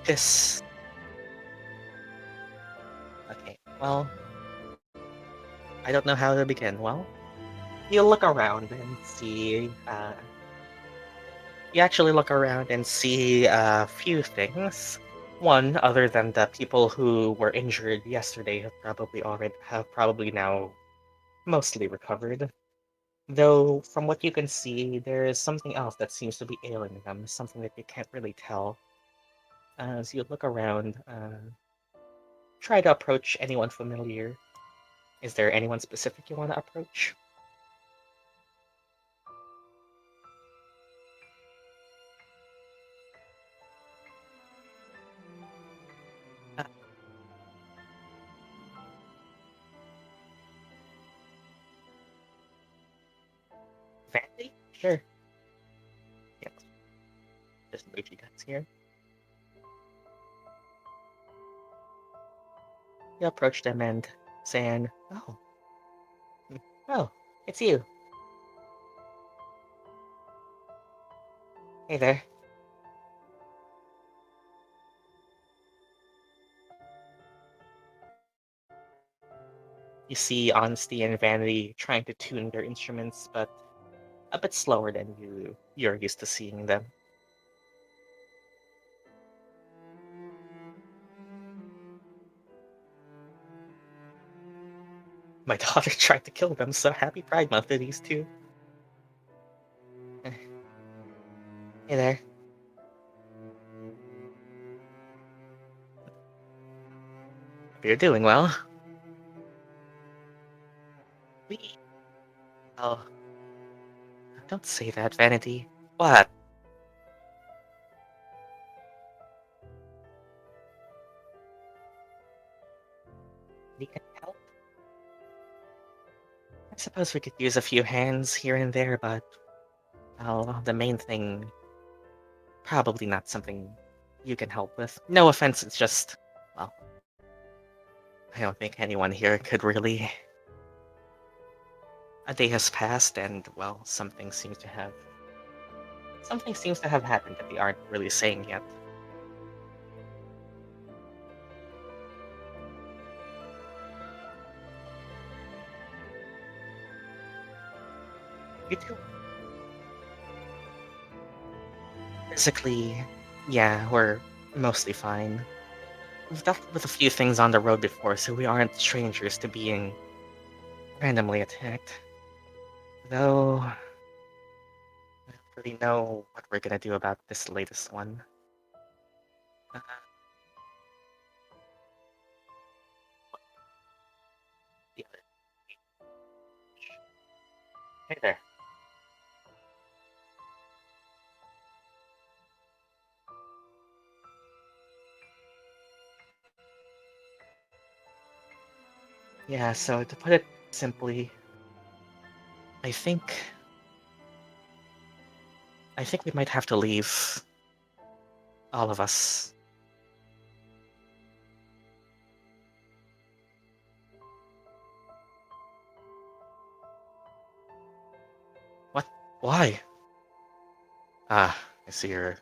Speaker 1: This. Okay. Well, I don't know how to begin. Well, you look around and see. You actually look around and see a few things. One, other than the people who were injured yesterday, have probably now mostly recovered. Though, from what you can see, there is something else that seems to be ailing them, something that you can't really tell. As you look around, try to approach anyone familiar. Is there anyone specific you want to approach? Uh, Vanity? Sure. Yeah, just move you guys here. You approach them and saying, "Oh, oh, it's you. Hey there." You see Honesty and Vanity trying to tune their instruments, but a bit slower than you're used to seeing them. My daughter tried to kill them, so happy Pride Month to these two. Hey there. Hope you're doing well. We. Oh, don't say that, Vanity. What? We can help? I suppose we could use a few hands here and there, but well, the main thing, probably not something you can help with. No offense, it's just, well, I don't think anyone here could really. A day has passed, and well, something seems to have happened that they aren't really saying yet. You too. Physically, yeah, we're mostly fine. We've dealt with a few things on the road before, so we aren't strangers to being randomly attacked. Though, I don't really know what we're gonna do about this latest one. Uh, the other- Hey there. Yeah, so to put it simply, I think I think we might have to leave. all of us. What? Why? Ah, I see you're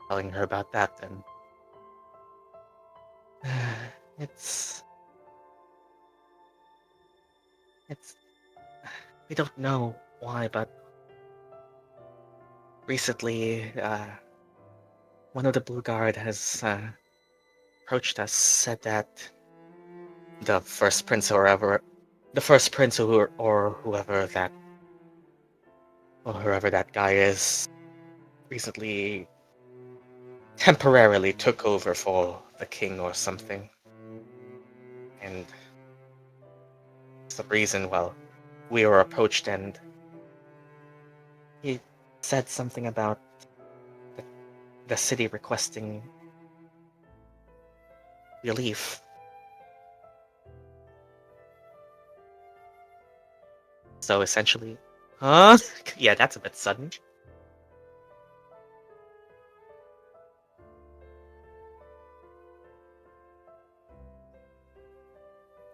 Speaker 1: telling her about that then. It's... We don't know why, but recently, one of the Blue Guard has approached us, said that the first prince or whoever that guy is, recently temporarily took over for the king or something. And for some reason, well, we were approached and he said something about the city requesting relief. So essentially, huh? Yeah, that's a bit sudden.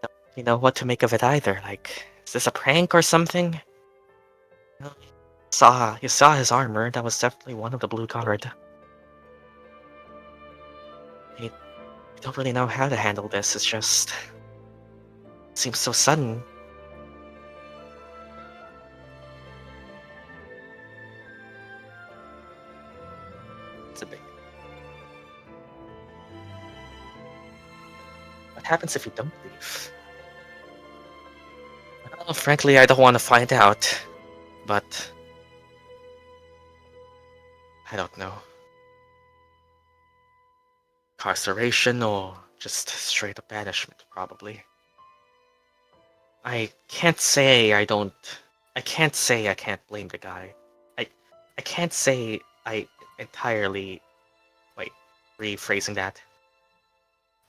Speaker 1: Don't really know what to make of it either. Like, is this a prank or something? You saw his armor. That was definitely one of the Blue Guard. I don't really know how to handle this. It's just seems so sudden. It's a big. What happens if you don't leave? Well, frankly, I don't want to find out, but I don't know. Incarceration or just straight up banishment, probably. I can't say I don't. I can't say I can't blame the guy. I can't say I entirely. Wait, rephrasing that.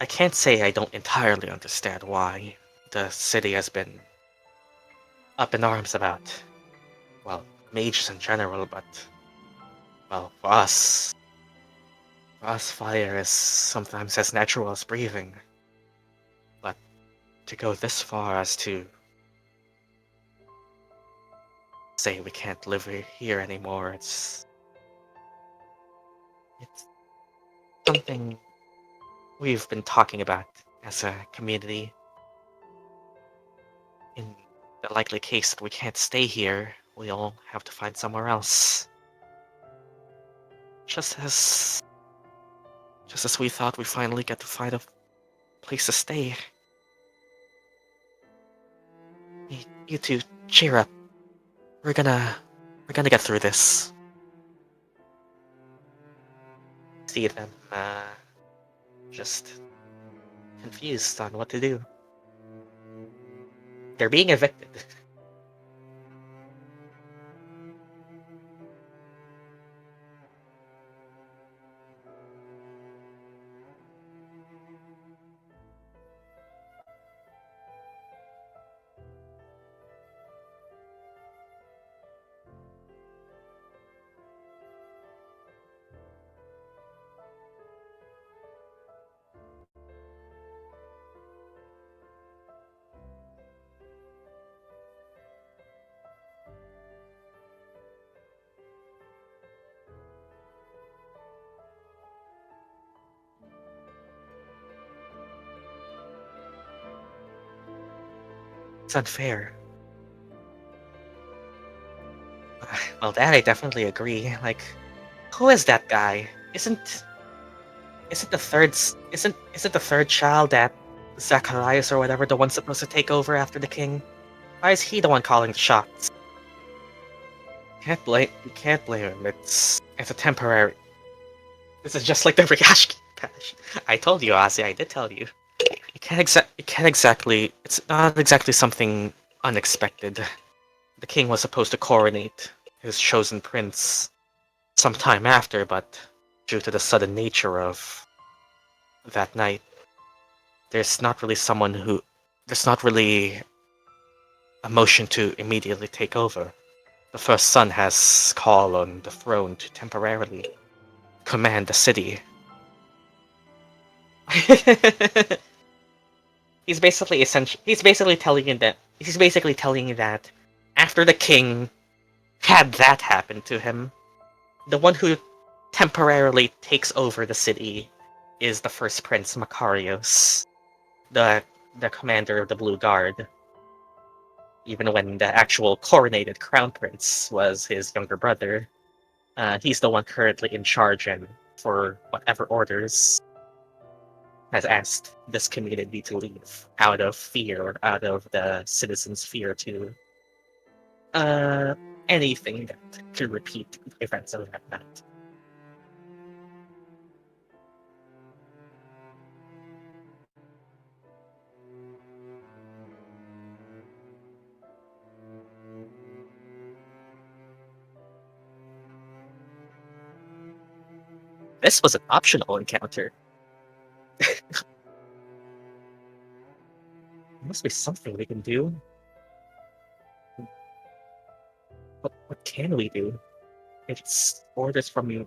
Speaker 1: I can't say I don't entirely understand why the city has been up in arms about, well, mages in general, but, well, for us, fire is sometimes as natural as breathing. But to go this far as to say we can't live here anymore, it's something we've been talking about as a community. In the likely case that we can't stay here, we'll have to find somewhere else. Just as we thought we finally get to find a place to stay. You two, cheer up. We're gonna get through this. See them, just confused on what to do. They're being evicted. It's unfair. Well, that I definitely agree. Like, who is that guy? Isn't the third child that Zacharias or whatever the one supposed to take over after the king? Why is he the one calling the shots? You can't blame him. It's a temporary. This is just like the Riyashki patch. I told you, Azii. I did tell you. It's not exactly something unexpected. The king was supposed to coronate his chosen prince sometime after, but due to the sudden nature of that night, there's not really a motion to immediately take over. The first son has call on the throne to temporarily command the city He's basically telling you that after the king had that happen to him, the one who temporarily takes over the city is the first prince Makarios, the commander of the Blue Guard. Even when the actual coronated crown prince was his younger brother, he's the one currently in charge and for whatever orders has asked this community to leave out of fear, out of the citizens' fear to uh, anything that could repeat the events of that night. This was an optional encounter. There must be something we can do. What can we do? It's orders from the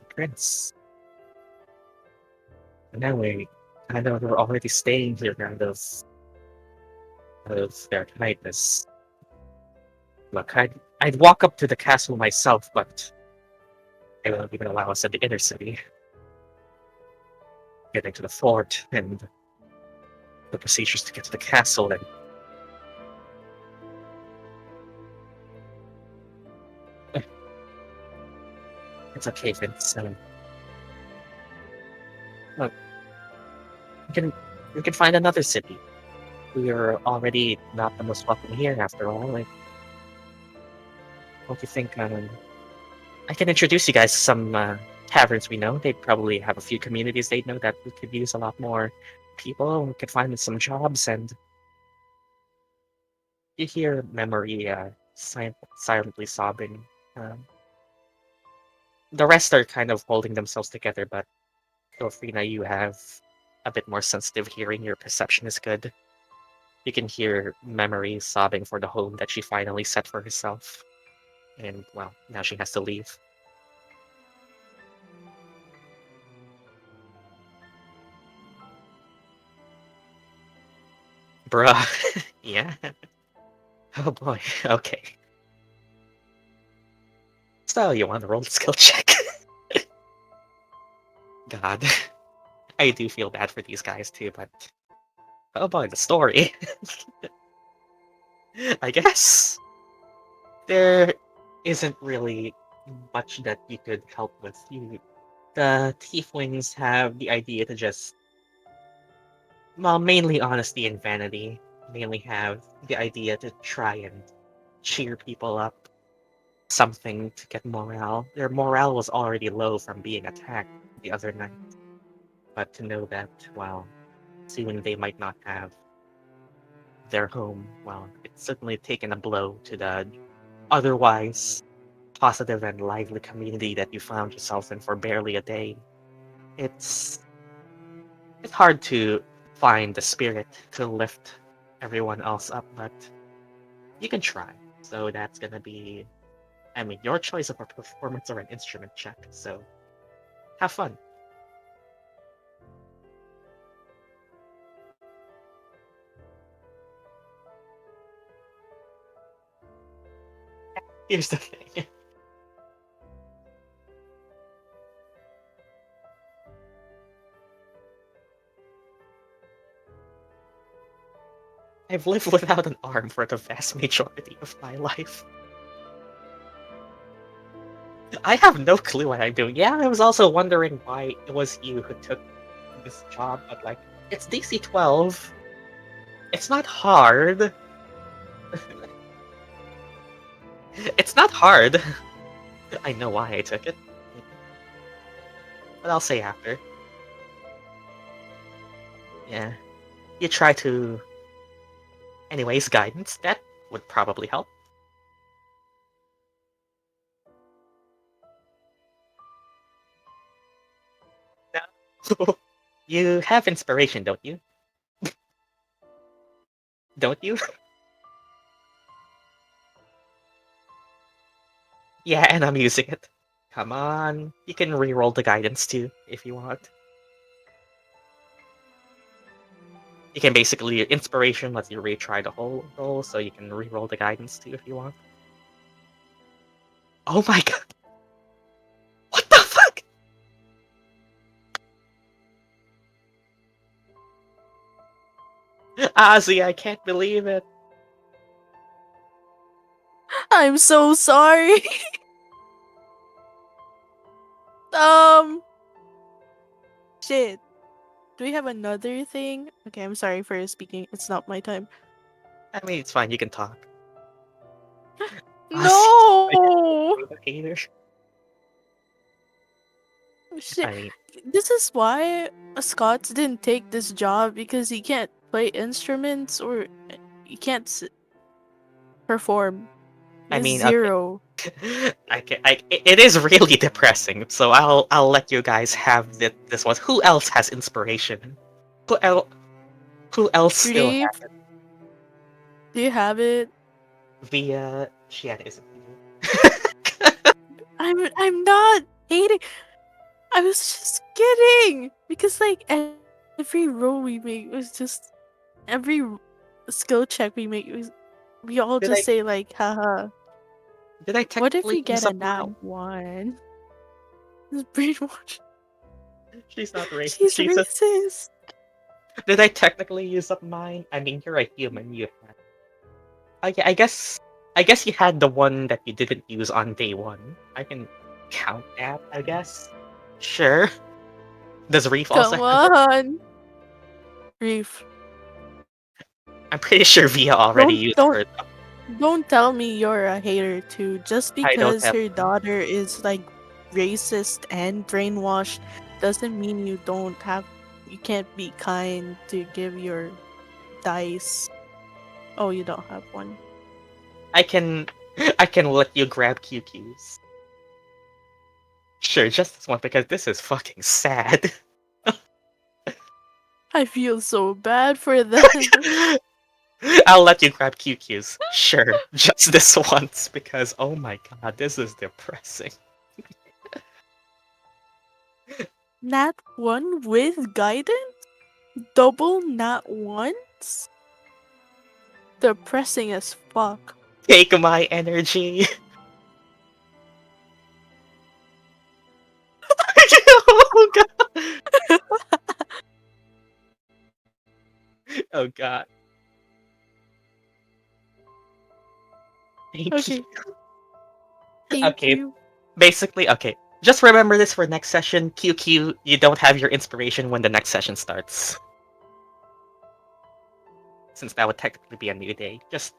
Speaker 1: prince. And now I know we're already staying here out of their kindness. Look, I'd walk up to the castle myself, but they won't even allow us in the inner city. Getting to the fort and the procedures to get to the castle, and it's okay, Vince. Look, we can find another city. We are already not the most welcome here, after all. Like, don't you think? I can introduce you guys to some taverns we know. They'd probably have a few communities they'd know that we could use a lot more people. We could find some jobs, and you hear Memory silently sobbing. The rest are kind of holding themselves together, but Ilphriina, you have a bit more sensitive hearing. Your perception is good. You can hear Memory sobbing for the home that she finally set for herself. And, well, now she has to leave. Bruh. Yeah. Oh boy. Okay. So, you want to roll the skill check? God. I do feel bad for these guys too, but... Oh boy, the story. I guess there isn't really much that you could help with. The Tieflings have the idea to just... Well, mainly honesty and vanity. Mainly have the idea to try and cheer people up. Something to get morale. Their morale was already low from being attacked the other night. But to know that, well, soon they might not have their home, well, it's certainly taken a blow to the otherwise positive and lively community that you found yourself in for barely a day. It's hard to find the spirit to lift everyone else up, but you can try. So that's gonna be, I mean, your choice of a performance or an instrument check. So have fun. Here's the thing. I've lived without an arm for the vast majority of my life. I have no clue what I'm doing. Yeah, I was also wondering why it was you who took this job, but like, it's DC 12. It's not hard. It's not hard. I know why I took it. But I'll say after. Yeah. You try to... Anyways, guidance, that would probably help. No. You have inspiration, don't you? Don't you? Yeah, and I'm using it. Come on. You can re-roll the guidance too, if you want. You can basically inspiration lets you retry the whole roll, so you can re-roll the guidance too if you want. Oh my god! What the fuck? Azii, I can't believe it.
Speaker 3: I'm so sorry. Shit. Do we have another thing? Okay, I'm sorry for speaking. It's not my time.
Speaker 1: I mean, it's fine. You can talk.
Speaker 3: No.
Speaker 1: Hater.
Speaker 3: Shit.
Speaker 1: I mean,
Speaker 3: This is why Scots didn't take this job, because he can't play instruments or he can't perform.
Speaker 1: I
Speaker 3: He's
Speaker 1: mean, okay.
Speaker 3: zero.
Speaker 1: It is really depressing. So I'll let you guys have this one. Who else has inspiration? Who else still
Speaker 3: Reef,
Speaker 1: has it?
Speaker 3: do you have it?
Speaker 1: Via Shiena isn't
Speaker 3: I'm not hating. I was just kidding, because like every roll we make was just every skill check we make was we all
Speaker 1: Did
Speaker 3: just say like haha.
Speaker 1: I
Speaker 3: What if
Speaker 1: technically
Speaker 3: we get
Speaker 1: use
Speaker 3: a
Speaker 1: up
Speaker 3: nat
Speaker 1: mine?
Speaker 3: one? It's brainwash.
Speaker 1: She's not racist.
Speaker 3: She's
Speaker 1: She's a.
Speaker 3: racist.
Speaker 1: Did I technically use up mine? I mean, you're a human. You had. Okay, I guess you had the one that you didn't use on day one. I can count that. I guess. Sure. Does Reef also
Speaker 3: Come
Speaker 1: have it?
Speaker 3: on, Reef.
Speaker 1: I'm pretty sure Via already
Speaker 3: Don't
Speaker 1: used
Speaker 3: don't
Speaker 1: her.
Speaker 3: don't tell me you're a hater too. Just
Speaker 1: I don't
Speaker 3: because
Speaker 1: have.
Speaker 3: her daughter is like racist and brainwashed doesn't mean you can't be kind to give your dice. Oh, you don't have one.
Speaker 1: I can. I can let you grab QQs. Sure, just this one because this is fucking sad.
Speaker 3: I feel so bad for them.
Speaker 1: I'll let you grab QQs. Sure, just this once because oh my god, this is depressing.
Speaker 3: Nat 1 with guidance? Double nat 1s? Depressing as fuck.
Speaker 1: Take my energy. Oh god. Oh god. Thank
Speaker 3: Okay,
Speaker 1: you.
Speaker 3: thank
Speaker 1: Okay,
Speaker 3: you.
Speaker 1: basically, okay. Just remember this for next session. QQ, you don't have your inspiration when the next session starts. Since that would technically be a new day. Just.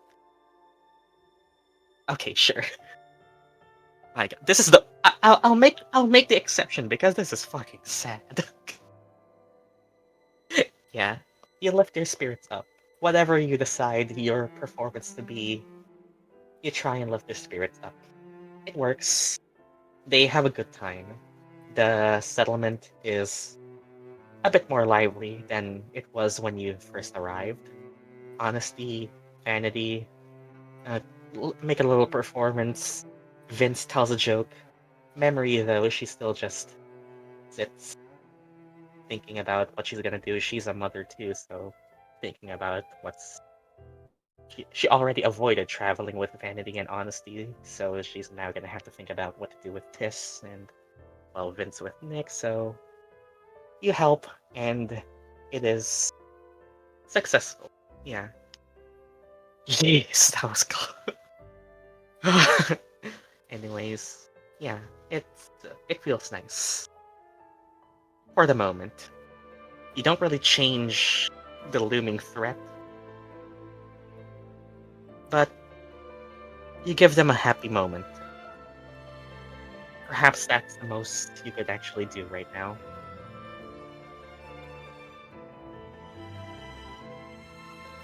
Speaker 1: Okay, sure. My god. This is the. I'll make the exception because this is fucking sad. Yeah. You lift your spirits up. Whatever you decide your performance to be, you try and lift their spirits up. It works. They have a good time. The settlement is a bit more lively than it was when you first arrived. Honesty, vanity, uh, make a little performance. Vince tells a joke. Memory, though, she still just sits thinking about what she's gonna do. She's a mother too, so thinking about what's she already avoided traveling with vanity and honesty, so she's now gonna have to think about what to do with Tiss and well Vince with Nick, so you help and it is successful. Yeah. Yes, that was close. Anyways, yeah, it feels nice. For the moment. You don't really change the looming threat, but you give them a happy moment. Perhaps that's the most you could actually do right now.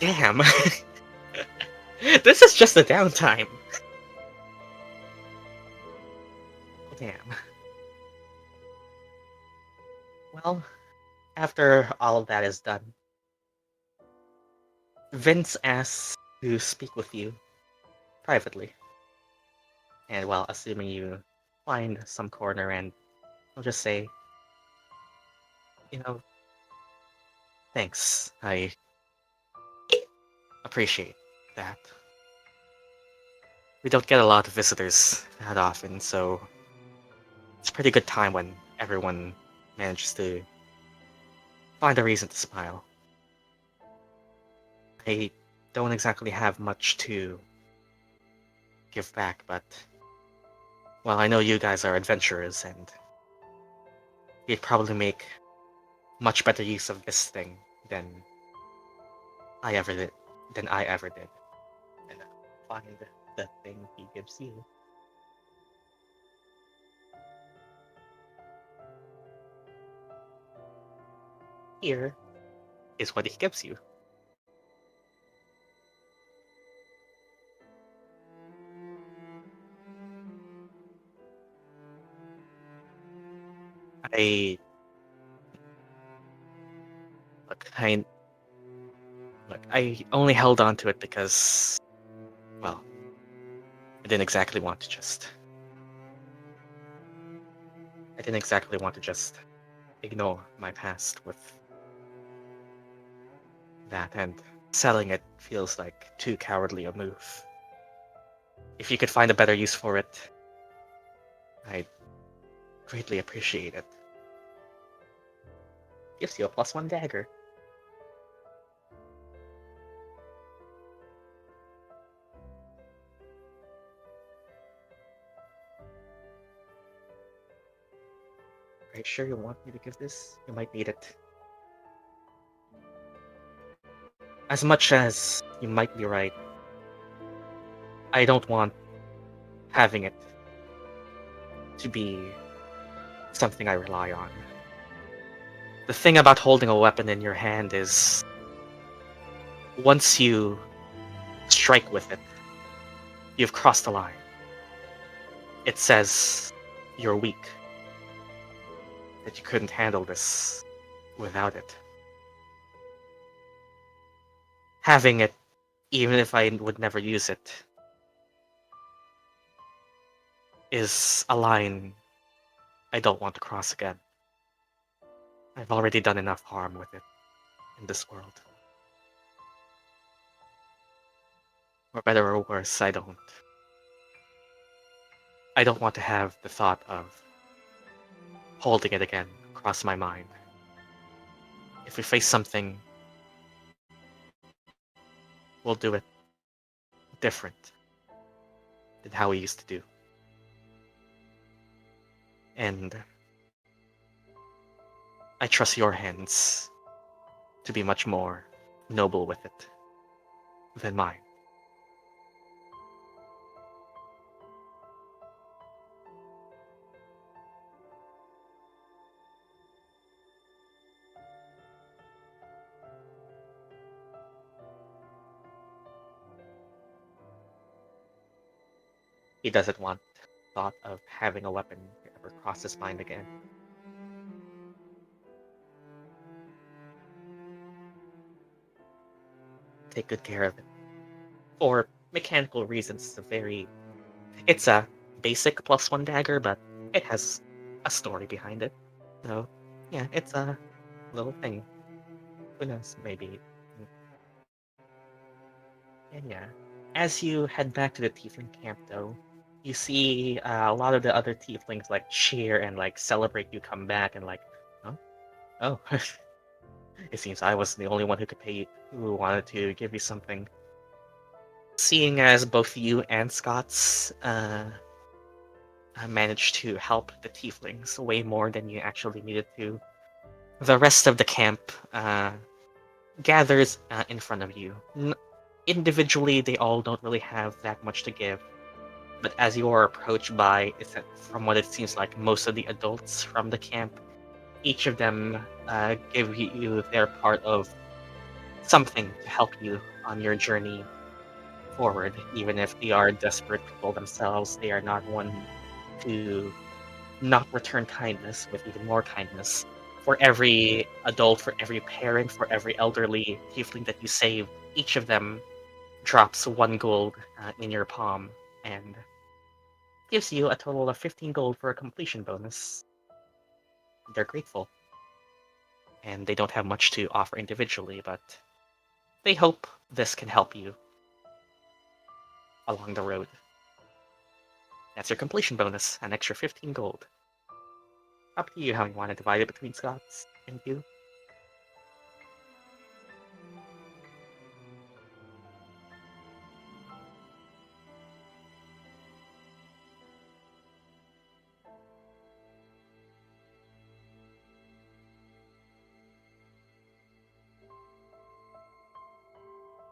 Speaker 1: Damn. This is just a downtime. Damn. Well, after all of that is done, Vince asks to speak with you privately. And well, assuming you find some corner and I'll just say, you know, thanks. appreciate that. We don't get a lot of visitors that often, so it's a pretty good time when everyone manages to find a reason to smile. I don't exactly have much to give back, but well, I know you guys are adventurers, and you'd probably make much better use of this thing than I ever did. Than I ever did. And find the thing he gives you. Here is what he gives you. I I only held on to it because, well, I didn't exactly want to just. I didn't exactly want to just ignore my past with that, and selling it feels like too cowardly a move. If you could find a better use for it, I'd greatly appreciate it. Gives you a +1 dagger. Are you sure you want me to give this? You might need it. As much as you might be right, I don't want having it to be something I rely on. The thing about holding a weapon in your hand is once you strike with it, you've crossed the line. It says you're weak, that you couldn't handle this without it. Having it, even if I would never use it, is a line I don't want to cross again. I've already done enough harm with it in this world. For better or worse, I don't want to have the thought of holding it again cross my mind. If we face something, we'll do it different than how we used to do. And I trust your hands to be much more noble with it than mine. He doesn't want thought of having a weapon ever cross his mind again. Take good care of it. For mechanical reasons, it's a basic +1 dagger, but it has a story behind it. So, yeah, it's a little thing. Who knows, maybe. And yeah, as you head back to the Tiefling camp, though, you see a lot of the other Tieflings like cheer and like celebrate you come back and like, huh? Oh, it seems I was the only one who wanted to give you something. Seeing as both you and Scots managed to help the Tieflings way more than you actually needed to, the rest of the camp gathers in front of you. Individually, they all don't really have that much to give, but as you are approached by, from what it seems like, most of the adults from the camp, each of them give you their part of something to help you on your journey forward. Even if they are desperate people themselves, they are not one to not return kindness with even more kindness. For every adult, for every parent, for every elderly tiefling that you save, each of them drops 1 gold in your palm and gives you a total of 15 gold for a completion bonus. They're grateful. And they don't have much to offer individually, but they hope this can help you along the road. That's your completion bonus, an extra 15 gold. Up to you how you want to divide it between Scots and you.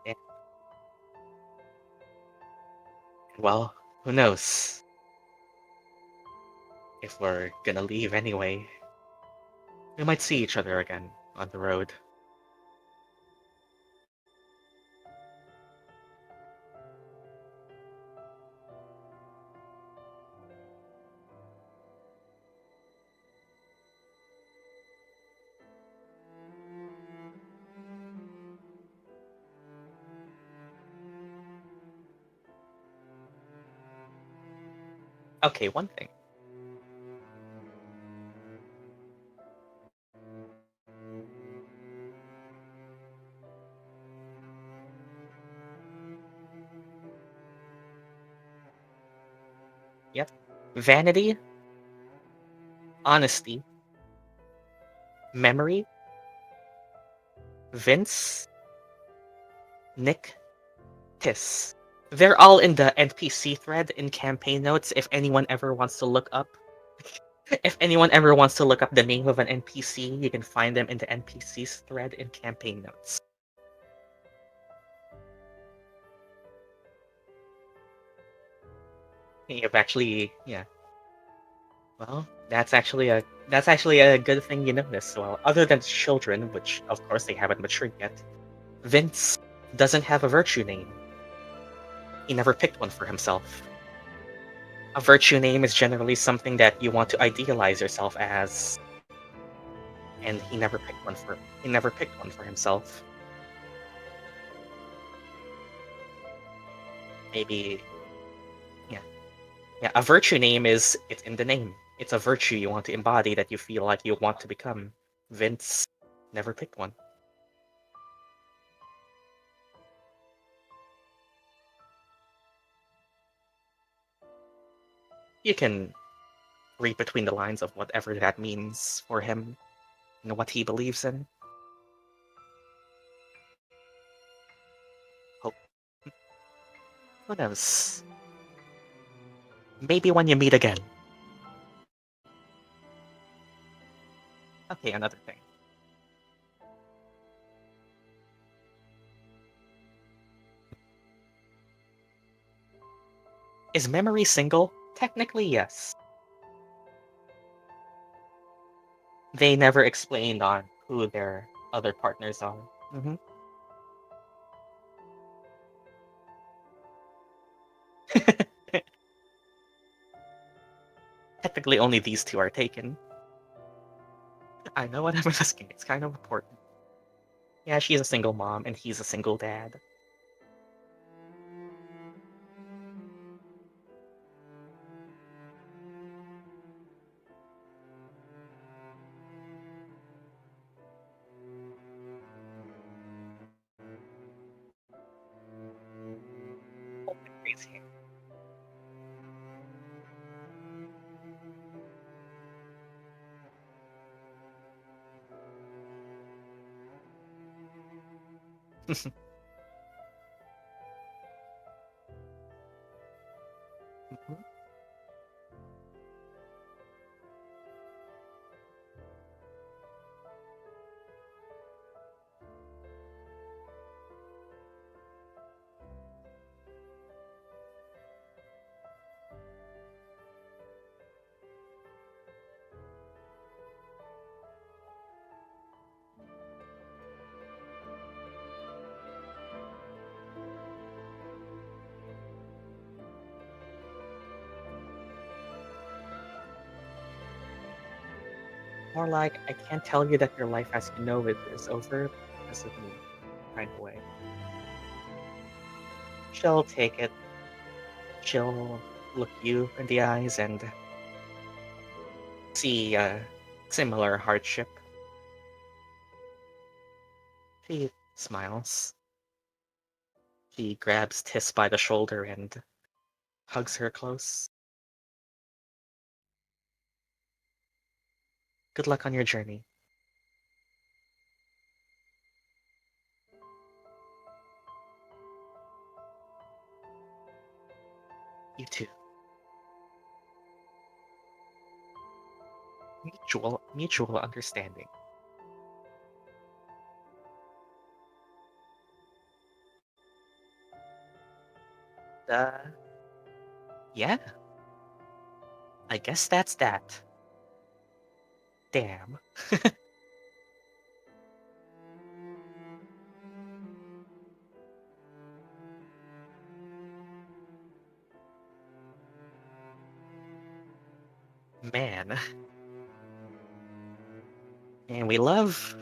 Speaker 1: Yeah. Well, who knows? If we're gonna leave anyway, we might see each other again on the road. Okay, one thing. Yep. Vanity, honesty, memory, Vince, Nick, Tiss. They're all in the NPC thread in campaign notes if anyone ever wants to look up. If anyone ever wants to look up the name of an NPC, you can find them in the NPCs thread in campaign notes. You've actually, yeah. Well, that's actually a good thing you notice. Well, other than children, which of course they haven't matured yet, Vince doesn't have a virtue name. He never picked one for himself. A virtue name is generally something that you want to idealize yourself as, and he never picked one for himself. Maybe, yeah. A virtue name it's in the name. It's a virtue you want to embody that you feel like you want to become. Vince never picked one. You can read between the lines of whatever that means for him and what he believes in. Hope. Who knows? Maybe when you meet again. Okay, another thing. Is memory single? Technically, yes. They never explained on who their other partners are. Mm-hmm. Technically, only these two are taken. I know what I'm asking. It's kind of important. Yeah, she's a single mom, and he's a single dad. Oh, crazy. Mhm. More like, I can't tell you that your life as you know it is over because of me, kind of way. She'll take it. She'll look you in the eyes and see a similar hardship. She smiles. She grabs Tis by the shoulder and hugs her close. Good luck on your journey. You too. Mutual understanding. Yeah. I guess that's that. Damn. Man. And we love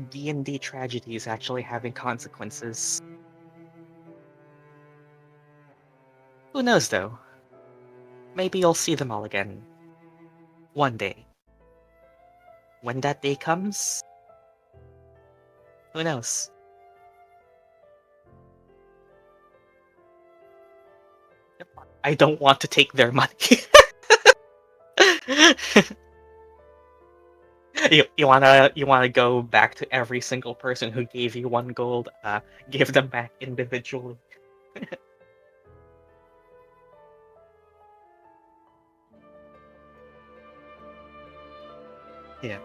Speaker 1: D&D tragedies actually having consequences. Who knows, though? Maybe you'll see them all again. One day. When that day comes, who knows? I don't want to take their money. you wanna go back to every single person who gave you 1 gold, give them back individually. Yeah.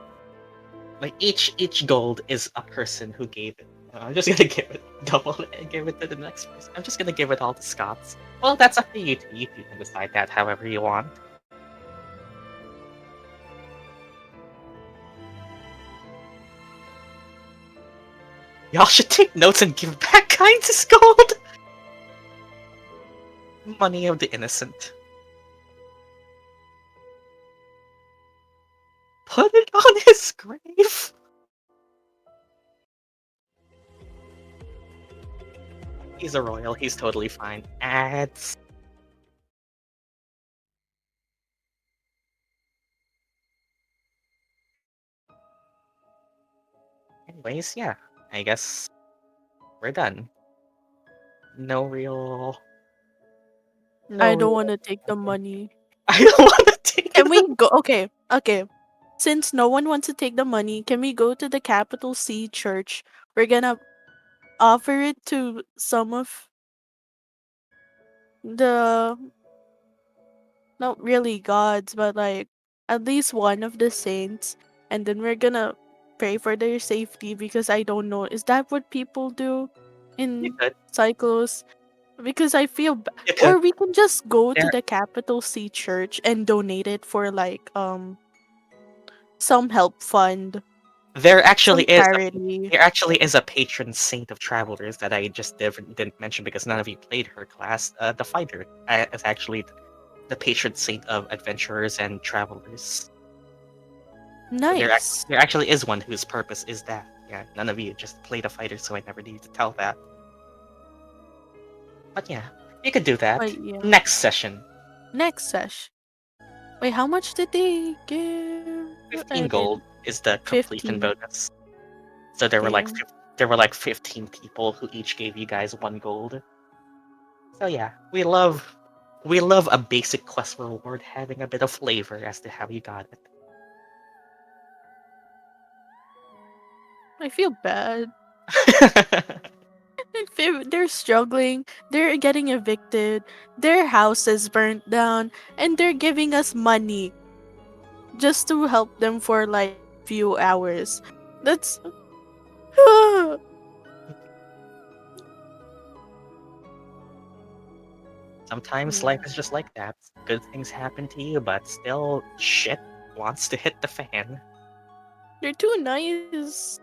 Speaker 1: Like each gold is a person who gave it. I'm just gonna give it double and give it to the next person. I'm just gonna give it all to Scots. Well, that's up to you two. You two can decide that however you want. Y'all should take notes and give back Kindness gold! Money of the innocent. Put it on his grave! He's a royal, he's totally fine. Ads. Anyways, yeah. I guess we're done. No real...
Speaker 3: I don't want to take the money.
Speaker 1: I don't want to take
Speaker 3: Can
Speaker 1: it.
Speaker 3: we go? Okay, okay. Since no one wants to take the money, can we go to the capital C church? We're gonna offer it to some of the, not really gods, but like at least one of the saints, and then we're gonna pray for their safety, because I don't know, is that what people do
Speaker 1: You
Speaker 3: in
Speaker 1: could.
Speaker 3: Syklos? Because I feel
Speaker 1: You could.
Speaker 3: or we can just go to
Speaker 1: There-
Speaker 3: the capital C church and donate it for like some help fund,
Speaker 1: There actually
Speaker 3: some
Speaker 1: is
Speaker 3: charity.
Speaker 1: there actually is a patron saint of travelers that I just didn't mention because none of you played her class. The fighter is actually the patron saint of adventurers and travelers. So
Speaker 3: Nice.
Speaker 1: there actually is one whose purpose is that. Yeah, none of you just played a fighter, so I never needed to tell that. But yeah, you could do that.
Speaker 3: But yeah.
Speaker 1: Next session.
Speaker 3: Next sesh. Wait, how much did they give?
Speaker 1: 15 gold is the completion
Speaker 3: 15.
Speaker 1: bonus. So there were
Speaker 3: Damn.
Speaker 1: there were like 15 people who each gave you guys 1 gold. So yeah, we love a basic quest reward having a bit of flavor as to how you got it.
Speaker 3: I feel bad. They're struggling, they're getting evicted, their house is burnt down, and they're giving us money just to help them for like few hours. That's
Speaker 1: Sometimes
Speaker 3: Yeah.
Speaker 1: life is just like that. Good things happen to you, but still shit wants to hit the fan.
Speaker 3: They're too nice.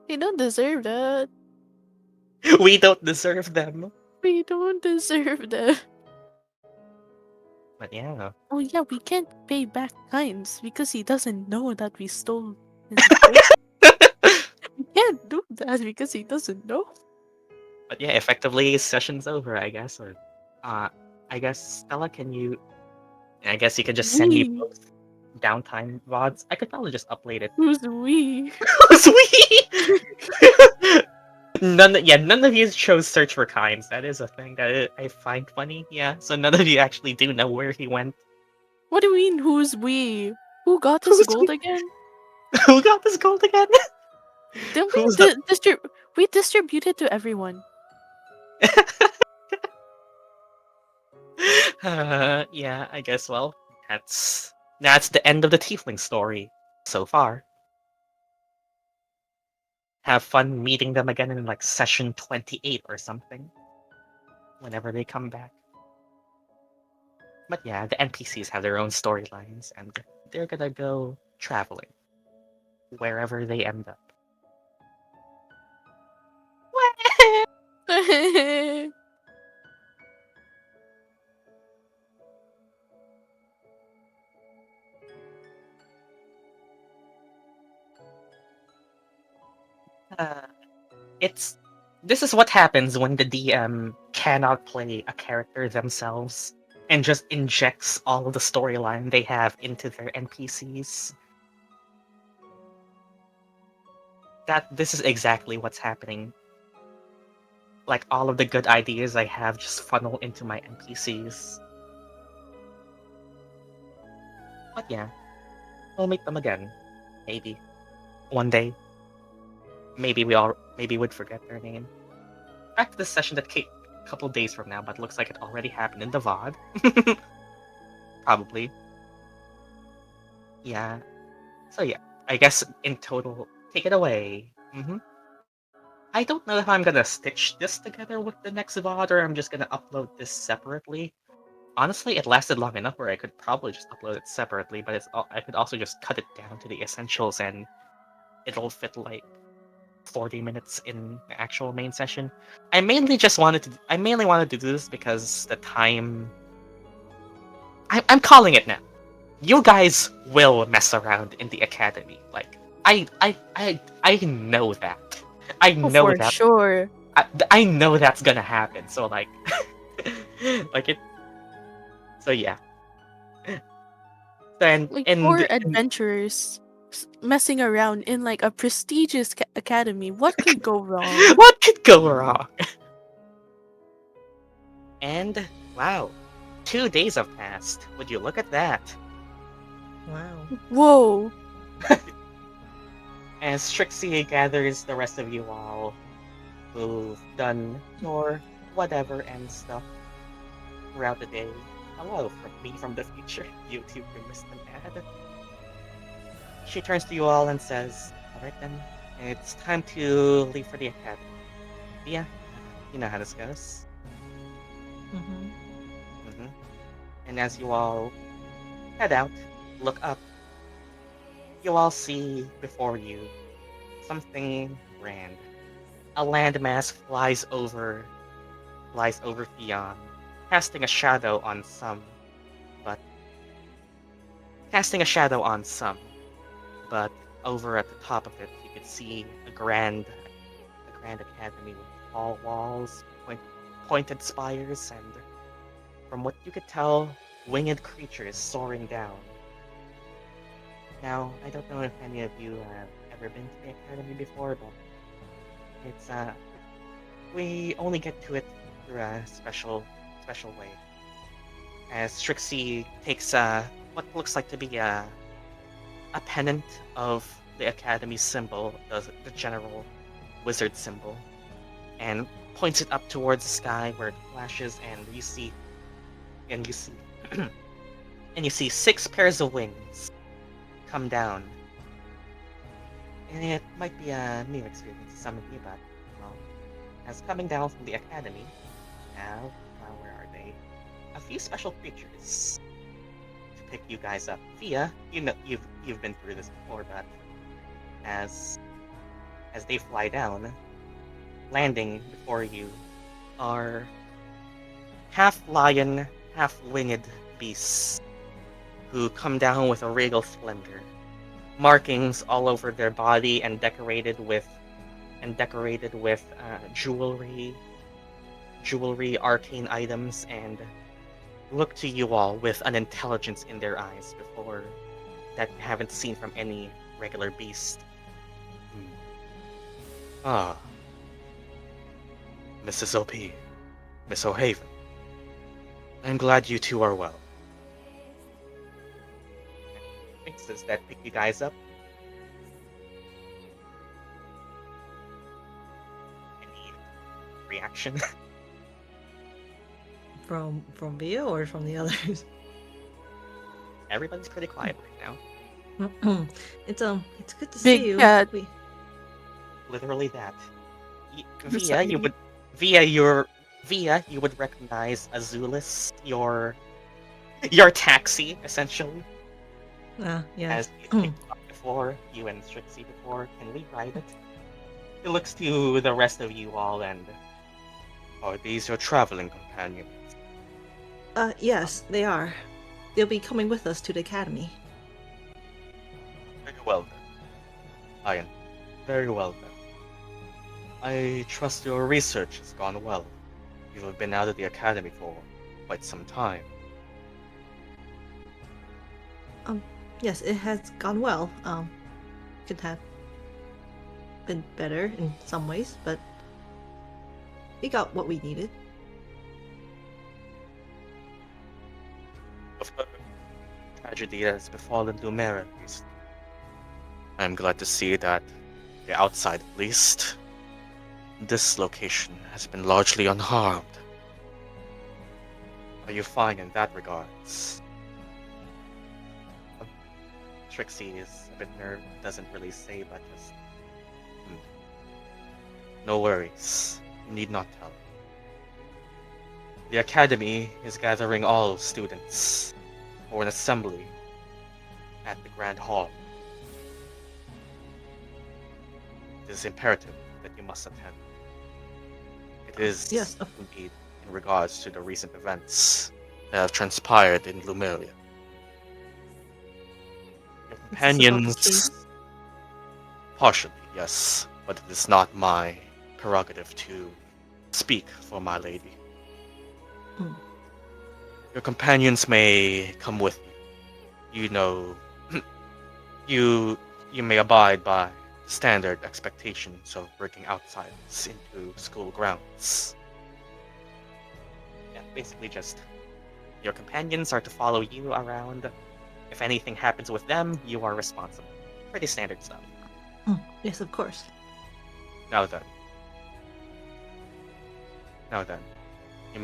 Speaker 3: They don't deserve that.
Speaker 1: We don't deserve them.
Speaker 3: We don't deserve that.
Speaker 1: But yeah.
Speaker 3: Oh yeah, we can't pay back Kynes because he doesn't know that we stole his gold. We can't do that because he doesn't know.
Speaker 1: But yeah, effectively session's over, I guess. Or I guess Stella, I guess you could just send me
Speaker 3: We.
Speaker 1: both downtime VODs. I could probably just upload it.
Speaker 3: Who's we?
Speaker 1: Who's we? none of you chose Search for Kinds. That is a thing that I find funny. Yeah, so none of you actually do know where he went.
Speaker 3: What do you mean, who's we? Who got this
Speaker 1: Who's
Speaker 3: gold
Speaker 1: we?
Speaker 3: again?
Speaker 1: Who got this gold again?
Speaker 3: Didn't we
Speaker 1: Who's the?
Speaker 3: we distributed to everyone?
Speaker 1: Yeah, I guess. Well, that's the end of the Tiefling story so far. Have fun meeting them again in like session 28 or something. Whenever they come back. But yeah, the NPCs have their own storylines, and they're gonna go traveling wherever they end up. Uh, this is what happens when the DM cannot play a character themselves and just injects all of the storyline they have into their NPCs. This is exactly what's happening. Like all of the good ideas I have just funnel into my NPCs. But yeah, we'll meet them again. Maybe. One day. Maybe we'd forget their name. Back to the session that came a couple days from now, but looks like it already happened in the VOD. Probably. Yeah. So yeah, I guess in total, take it away. I don't know if I'm gonna stitch this together with the next VOD or I'm just gonna upload this separately. Honestly, it lasted long enough where I could probably just upload it separately, but I could also just cut it down to the essentials and it'll fit like 40 minutes in the actual main session. I mainly wanted to do this because the time. I'm calling it now. You guys will mess around in the academy. Like I know that. I
Speaker 3: Oh,
Speaker 1: know
Speaker 3: for
Speaker 1: that.
Speaker 3: sure.
Speaker 1: I know that's gonna happen. So like, like it. So yeah. Then
Speaker 3: Like four adventurers messing around in like a prestigious academy. What could go wrong?
Speaker 1: what could go wrong? And wow, 2 days have passed. Would you look at that?
Speaker 2: Wow.
Speaker 3: Whoa.
Speaker 1: As Strixie gathers the rest of you all who've done your whatever and stuff throughout the day. Hello from me from the future. YouTube missed an ad. She turns to you all and says, "Alright then, it's time to leave for the academy. Yeah, you know how this goes." And as you all head out, look up, you all see before you something grand. A landmass flies over Theon, casting a shadow on some, but over at the top of it, you could see a grand academy with tall walls, pointed spires, and from what you could tell, winged creatures soaring down. Now, I don't know if any of you have ever been to the academy before, but it's we only get to it through a special way. As Strixie takes what looks like to be a pennant of the academy symbol, the general wizard symbol, and points it up towards the sky where it flashes, and you see and you see 6 pairs of wings come down. And it might be a new experience to some of you, but well, as coming down from the academy, now where are they? A few special creatures to pick you guys up. Fia, you know you've been through this before, but as they fly down, landing before you are half lion, half winged beasts who come down with a regal splendor, markings all over their body and decorated with jewelry, arcane items, and look to you all with an intelligence in their eyes before that you haven't seen from any regular beast. Ah. Miss Iz'opii, Miss O'Haven. I'm glad you two are well. Does that pick you guys up? Any reaction?
Speaker 2: From Via or from the others?
Speaker 1: Everybody's pretty quiet right
Speaker 2: It's good to
Speaker 3: Big
Speaker 2: see you.
Speaker 3: cat.
Speaker 1: now. Literally that.
Speaker 3: Beside me.
Speaker 1: Via, you would recognize Azulis, your taxi, essentially.
Speaker 2: Yeah.
Speaker 1: As you picked up before, you and Strixie before. Can we ride it? It looks to the rest of you all and... Are these your traveling companions?
Speaker 2: Yes, they are. They'll be coming with us to the academy.
Speaker 1: Very well then. Ian, very well then. I trust your research has gone well. You have been out of the academy for quite some time.
Speaker 2: Yes, it has gone well. Could have been better in some ways, but we got what we needed.
Speaker 1: Of the tragedy that has befallen Lumeria, at least. I'm glad to see that, the outside at least, this location has been largely unharmed. Are you fine in that regards? Trixie is a bit nerved, doesn't really say, but just... No worries. You need not tell. The Academy is gathering all students for an assembly at the Grand Hall. It is imperative that you must attend. It is
Speaker 2: Yes.
Speaker 1: indeed in regards to the recent events that have transpired in Lumeria. Your companions... Partially, yes, but it is not my prerogative to speak for my lady. Your companions may come with you. You know, you may abide by standard expectations of bringing outsiders into school grounds. Yeah, basically just your companions are to follow you around. If anything happens with them, you are responsible. Pretty standard stuff.
Speaker 2: Yes, of course.
Speaker 1: Now then, you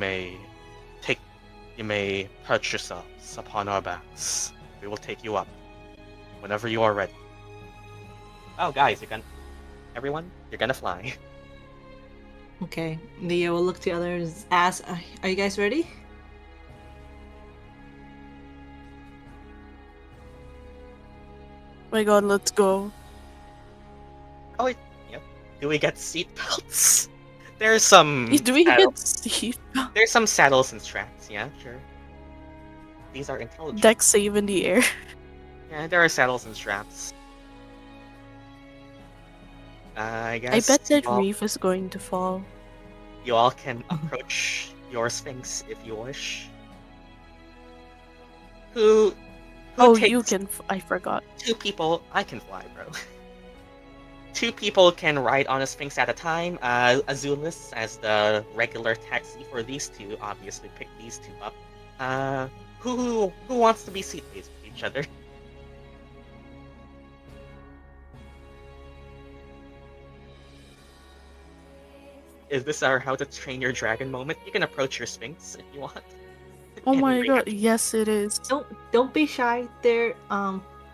Speaker 1: may perch yourselves upon our backs. We will take you up whenever you are ready. Oh, guys, everyone, you're gonna fly.
Speaker 2: Okay. Via will look to the others, ask, "Are you guys ready?"
Speaker 3: My god, let's go.
Speaker 1: Oh, yep. Do we get seatbelts? There's some
Speaker 3: Do we
Speaker 1: saddles.
Speaker 3: get Steve?
Speaker 1: There's some saddles and straps. Yeah, sure. These are intelligent.
Speaker 3: Deck save in the air.
Speaker 1: Yeah, there are saddles and straps. I guess
Speaker 3: I bet that
Speaker 1: you all,
Speaker 3: Reef is going to fall.
Speaker 1: you all can approach your Sphinx if you wish. Who
Speaker 3: Oh,
Speaker 1: takes
Speaker 3: you can. I forgot.
Speaker 1: 2 people? I can fly, bro. 2 people can ride on a Sphinx at a time. Azulis, as the regular taxi for these 2, obviously pick these 2 up. Who wants to be seatmates with each other? Is this our how to train your dragon moment? You can approach your Sphinx if you want.
Speaker 3: Oh
Speaker 1: And
Speaker 3: my
Speaker 1: bring
Speaker 3: god,
Speaker 1: it-
Speaker 3: yes it is.
Speaker 2: Don't be shy. They're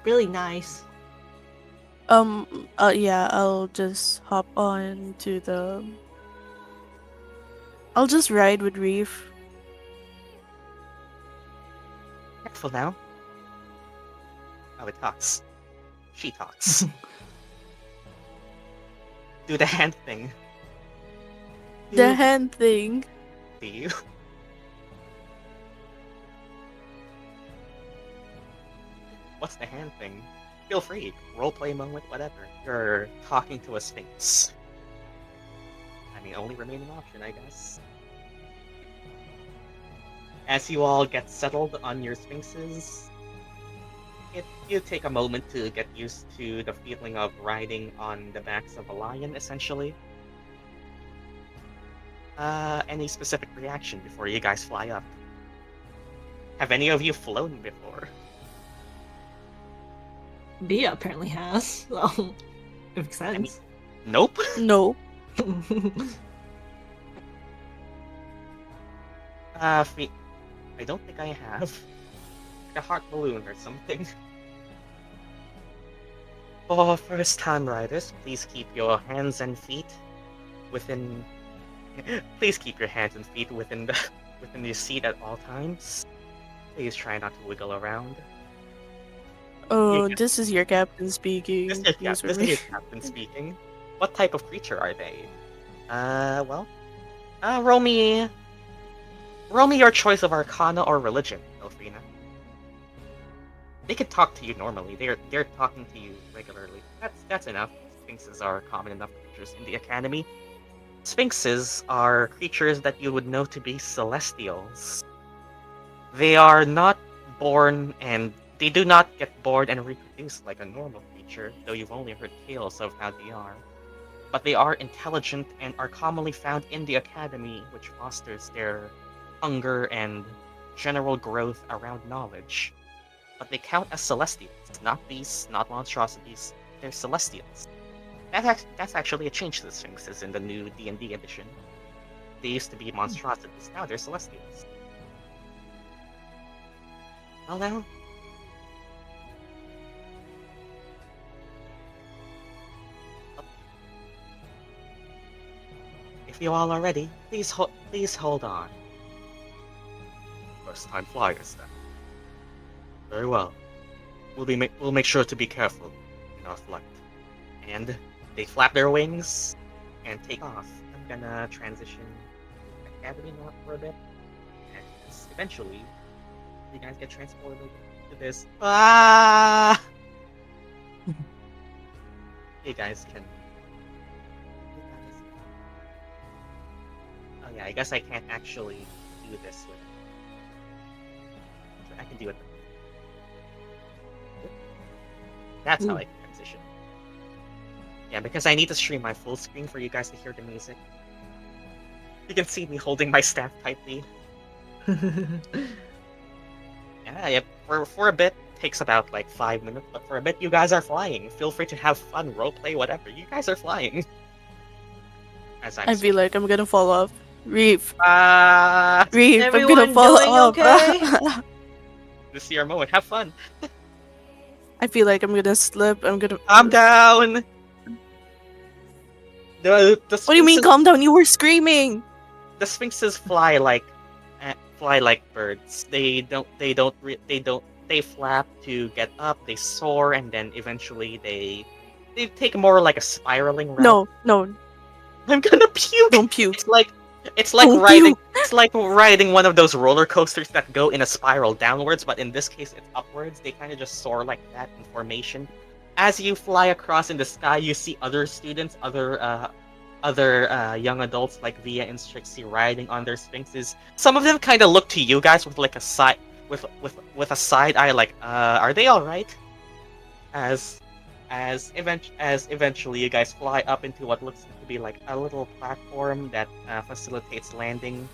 Speaker 2: really nice.
Speaker 3: Yeah, I'll just hop on to the... I'll just ride with Reef.
Speaker 1: Careful now. Oh, it talks. She talks. Do the hand thing.
Speaker 3: The hand thing.
Speaker 1: Do you? What's the hand thing? Feel free. Roleplay moment, whatever. You're talking to a Sphinx. I mean, only remaining option, I guess. As you all get settled on your Sphinxes, you take a moment to get used to the feeling of riding on the backs of a lion, essentially. any specific reaction before you guys fly up? Have any of you flown before?
Speaker 2: Bia apparently has, so it makes
Speaker 1: I mean,
Speaker 2: sense.
Speaker 1: nope.
Speaker 3: No.
Speaker 1: I don't think I have. A heart balloon or something. For first-time riders, please keep your hands and feet within. Please keep your hands and feet within the seat at all times. Please try not to wiggle around.
Speaker 3: Oh, this is your captain speaking.
Speaker 1: This
Speaker 3: Please
Speaker 1: is
Speaker 3: remain-
Speaker 1: your captain speaking. What type of creature are they? Roll me your choice of Arcana or Religion, Ilphriina. They can talk to you normally. They're talking to you regularly. That's enough. Sphinxes are common enough creatures in the Academy. Sphinxes are creatures that you would know to be celestials. They are not born and they do not get born and reproduce like a normal creature, though you've only heard tales of how they are. But they are intelligent and are commonly found in the Academy, which fosters their hunger and general growth around knowledge. But they count as celestials, not beasts, not monstrosities. They're celestials. That's actually a change to the Sphinxes in the new D&D edition. They used to be monstrosities, now they're celestials. Well now. If you all are ready, please hold on. First-time flyers, then. Very well. We'll make sure to be careful in our flight. And they flap their wings and take off. I'm gonna transition to Academy now for a bit. And eventually, you guys get transported to this. Ah! You guys can. Oh yeah, I guess I can't actually do this with. I can do it. That's how I can transition. Yeah, because I need to stream my full screen for you guys to hear the music. You can see me holding my staff tightly. Yeah, for a bit, takes about like 5 minutes, but for a bit you guys are flying. Feel free to have fun, roleplay, whatever. You guys are flying. As
Speaker 3: I feel like I'm gonna fall off. Reef. Reef, I'm
Speaker 2: Everyone
Speaker 3: gonna fall
Speaker 2: doing
Speaker 3: off.
Speaker 2: okay?
Speaker 1: This is your moment. Have fun.
Speaker 3: I feel like I'm gonna slip. I'm gonna.
Speaker 1: Calm down. The
Speaker 3: What do you mean,
Speaker 1: Sphinxes-
Speaker 3: calm down? You were screaming.
Speaker 1: The Sphinxes fly like birds. They flap to get up. They soar, and then eventually they take more like a spiraling route.
Speaker 3: No,
Speaker 1: I'm gonna puke.
Speaker 3: don't puke.
Speaker 1: It's like
Speaker 3: Don't
Speaker 1: riding.
Speaker 3: puke.
Speaker 1: It's like riding one of those roller coasters that go in a spiral downwards, but in this case it's upwards. They kind of just soar like that in formation. As you fly across in the sky, you see other students, other young adults like Via and Strixie riding on their sphinxes. Some of them kind of look to you guys with like a side with a side eye, like, are they all right? As eventually you guys fly up into what looks to be like a little platform that facilitates landing.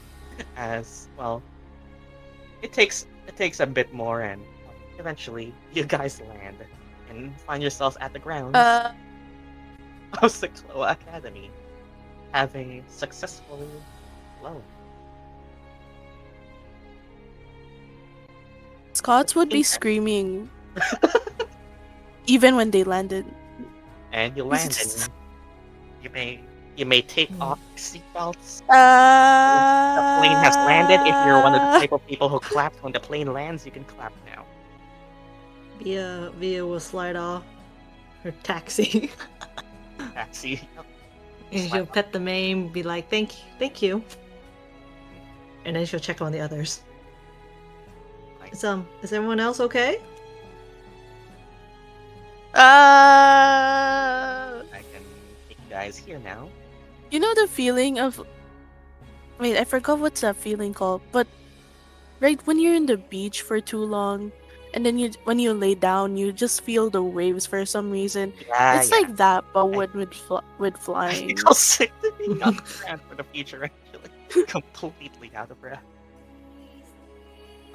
Speaker 1: As well, it takes a bit more, and eventually you guys land and find yourselves at the grounds of Sichloa Academy, having successfully flown.
Speaker 3: Scots would be screaming even when they landed.
Speaker 1: And you land, and you may take off your seatbelts. The plane has landed. If you're one of the type of people who claps when the plane lands, you can clap now.
Speaker 2: Via will slide off her taxi.
Speaker 1: Taxi.
Speaker 2: And she'll pet the mane, be like, thank you. And then she'll check on the others.
Speaker 1: Nice.
Speaker 2: Is everyone else okay?
Speaker 1: I can take you guys here now.
Speaker 3: You know the feeling of. Wait, I forgot what's that feeling called. But right when you're in the beach for too long, and then when you lay down, you just feel the waves for some reason.
Speaker 1: Yeah,
Speaker 3: It's like that, but with
Speaker 1: I
Speaker 3: flying.
Speaker 1: feel sick to be on the ground for the future, actually. completely out of breath.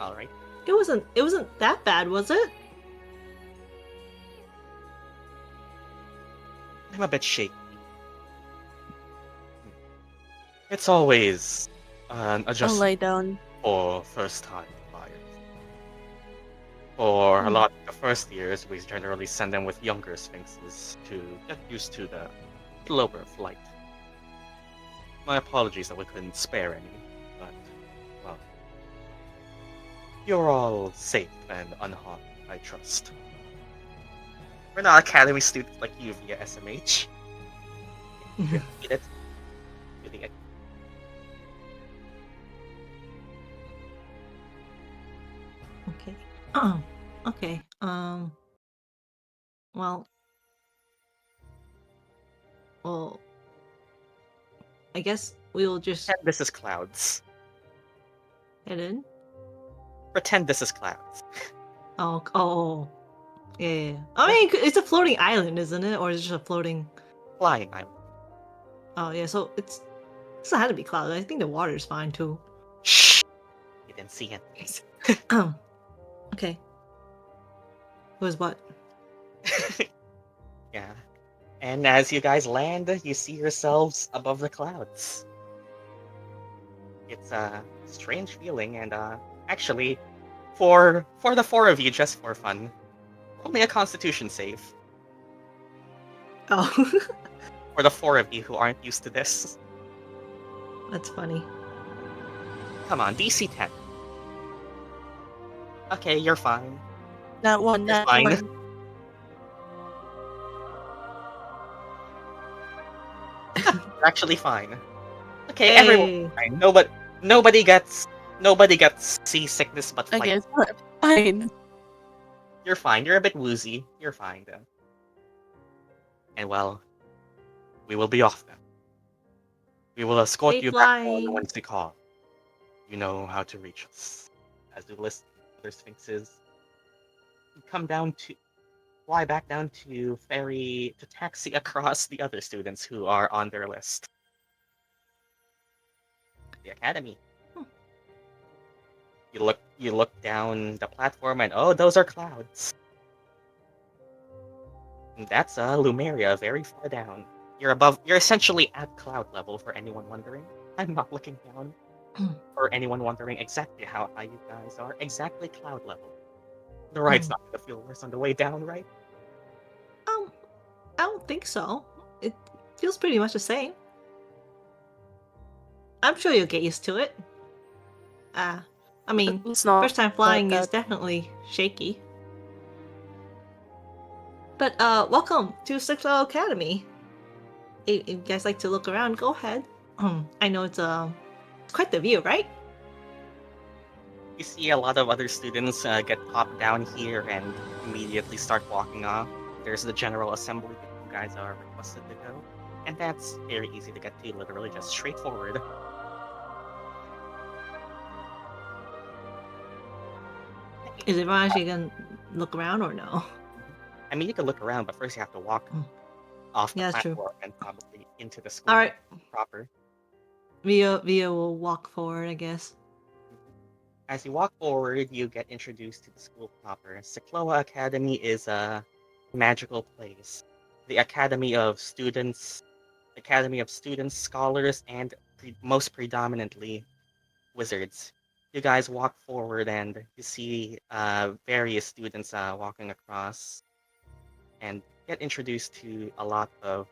Speaker 1: All right.
Speaker 2: It wasn't that bad, was it?
Speaker 1: I'm a bit shaky. It's always an
Speaker 3: I'll
Speaker 1: adjustment
Speaker 3: lie down.
Speaker 1: for first-time buyers. For a lot of the first years, we generally send them with younger sphinxes to get used to the slower flight. My apologies that we couldn't spare any, but, well, you're all safe and unharmed, I trust. We're not academy students like you via SMH. Get it? Getting it.
Speaker 2: Okay. Okay. Well, I guess we'll just
Speaker 1: Pretend this is clouds.
Speaker 2: head in.
Speaker 1: Pretend this is clouds.
Speaker 2: Oh. Yeah. I mean, it's a floating island, isn't it? Or is it just a floating?
Speaker 1: Flying island.
Speaker 2: Oh yeah. So it doesn't have to be clouds. I think the water is fine too.
Speaker 1: Shh! You didn't see it.
Speaker 2: Okay. Was what?
Speaker 1: Yeah. And as you guys land, you see yourselves above the clouds. It's a strange feeling, and actually, for the four of you, just for fun, only a Constitution save.
Speaker 2: Oh,
Speaker 1: For the four of you who aren't used to this.
Speaker 2: that's funny.
Speaker 1: Come on, DC 10. Okay, you're fine.
Speaker 3: That one,
Speaker 1: You're
Speaker 3: that
Speaker 1: fine.
Speaker 3: one.
Speaker 1: You're actually fine. Okay,
Speaker 2: Hey.
Speaker 1: everyone's fine. Nobody gets seasickness but
Speaker 3: I
Speaker 1: flight.
Speaker 3: guess fine.
Speaker 1: You're fine. You're a bit woozy. You're fine then. And well, we will be off then. We will escort
Speaker 2: Safe
Speaker 1: you back
Speaker 2: flying.
Speaker 1: home once we call. You know how to reach us. As we list other sphinxes, you fly back down to taxi across the other students who are on their list. The academy. You look down the platform and oh, those are clouds. And that's Lumeria, very far down. You're essentially at cloud level for anyone wondering. I'm not looking down. For anyone wondering exactly how high you guys are, exactly cloud level. The ride's not gonna feel worse on the way down, right?
Speaker 2: I don't think so. It feels pretty much the same. I'm sure you'll get used to it. I mean,
Speaker 3: It's not
Speaker 2: first time flying
Speaker 3: that
Speaker 2: is definitely shaky. But welcome to Sichloa Academy. If you guys like to look around, go ahead. I know it's quite the view, right?
Speaker 1: You see a lot of other students get popped down here and immediately start walking off. There's the general assembly that you guys are requested to go. And that's very easy to get to, literally just straightforward.
Speaker 2: Is everyone actually gonna look around or no?
Speaker 1: I mean, you can look around, but first you have to walk off the
Speaker 2: Yeah, that's true.
Speaker 1: platform and probably into the school
Speaker 2: Alright.
Speaker 1: proper.
Speaker 2: Via will walk forward, I guess.
Speaker 1: As you walk forward, you get introduced to the school proper. Sichloa Academy is a magical place. The academy of students, scholars, and most predominantly wizards. You guys walk forward and you see various students walking across, and get introduced to a lot of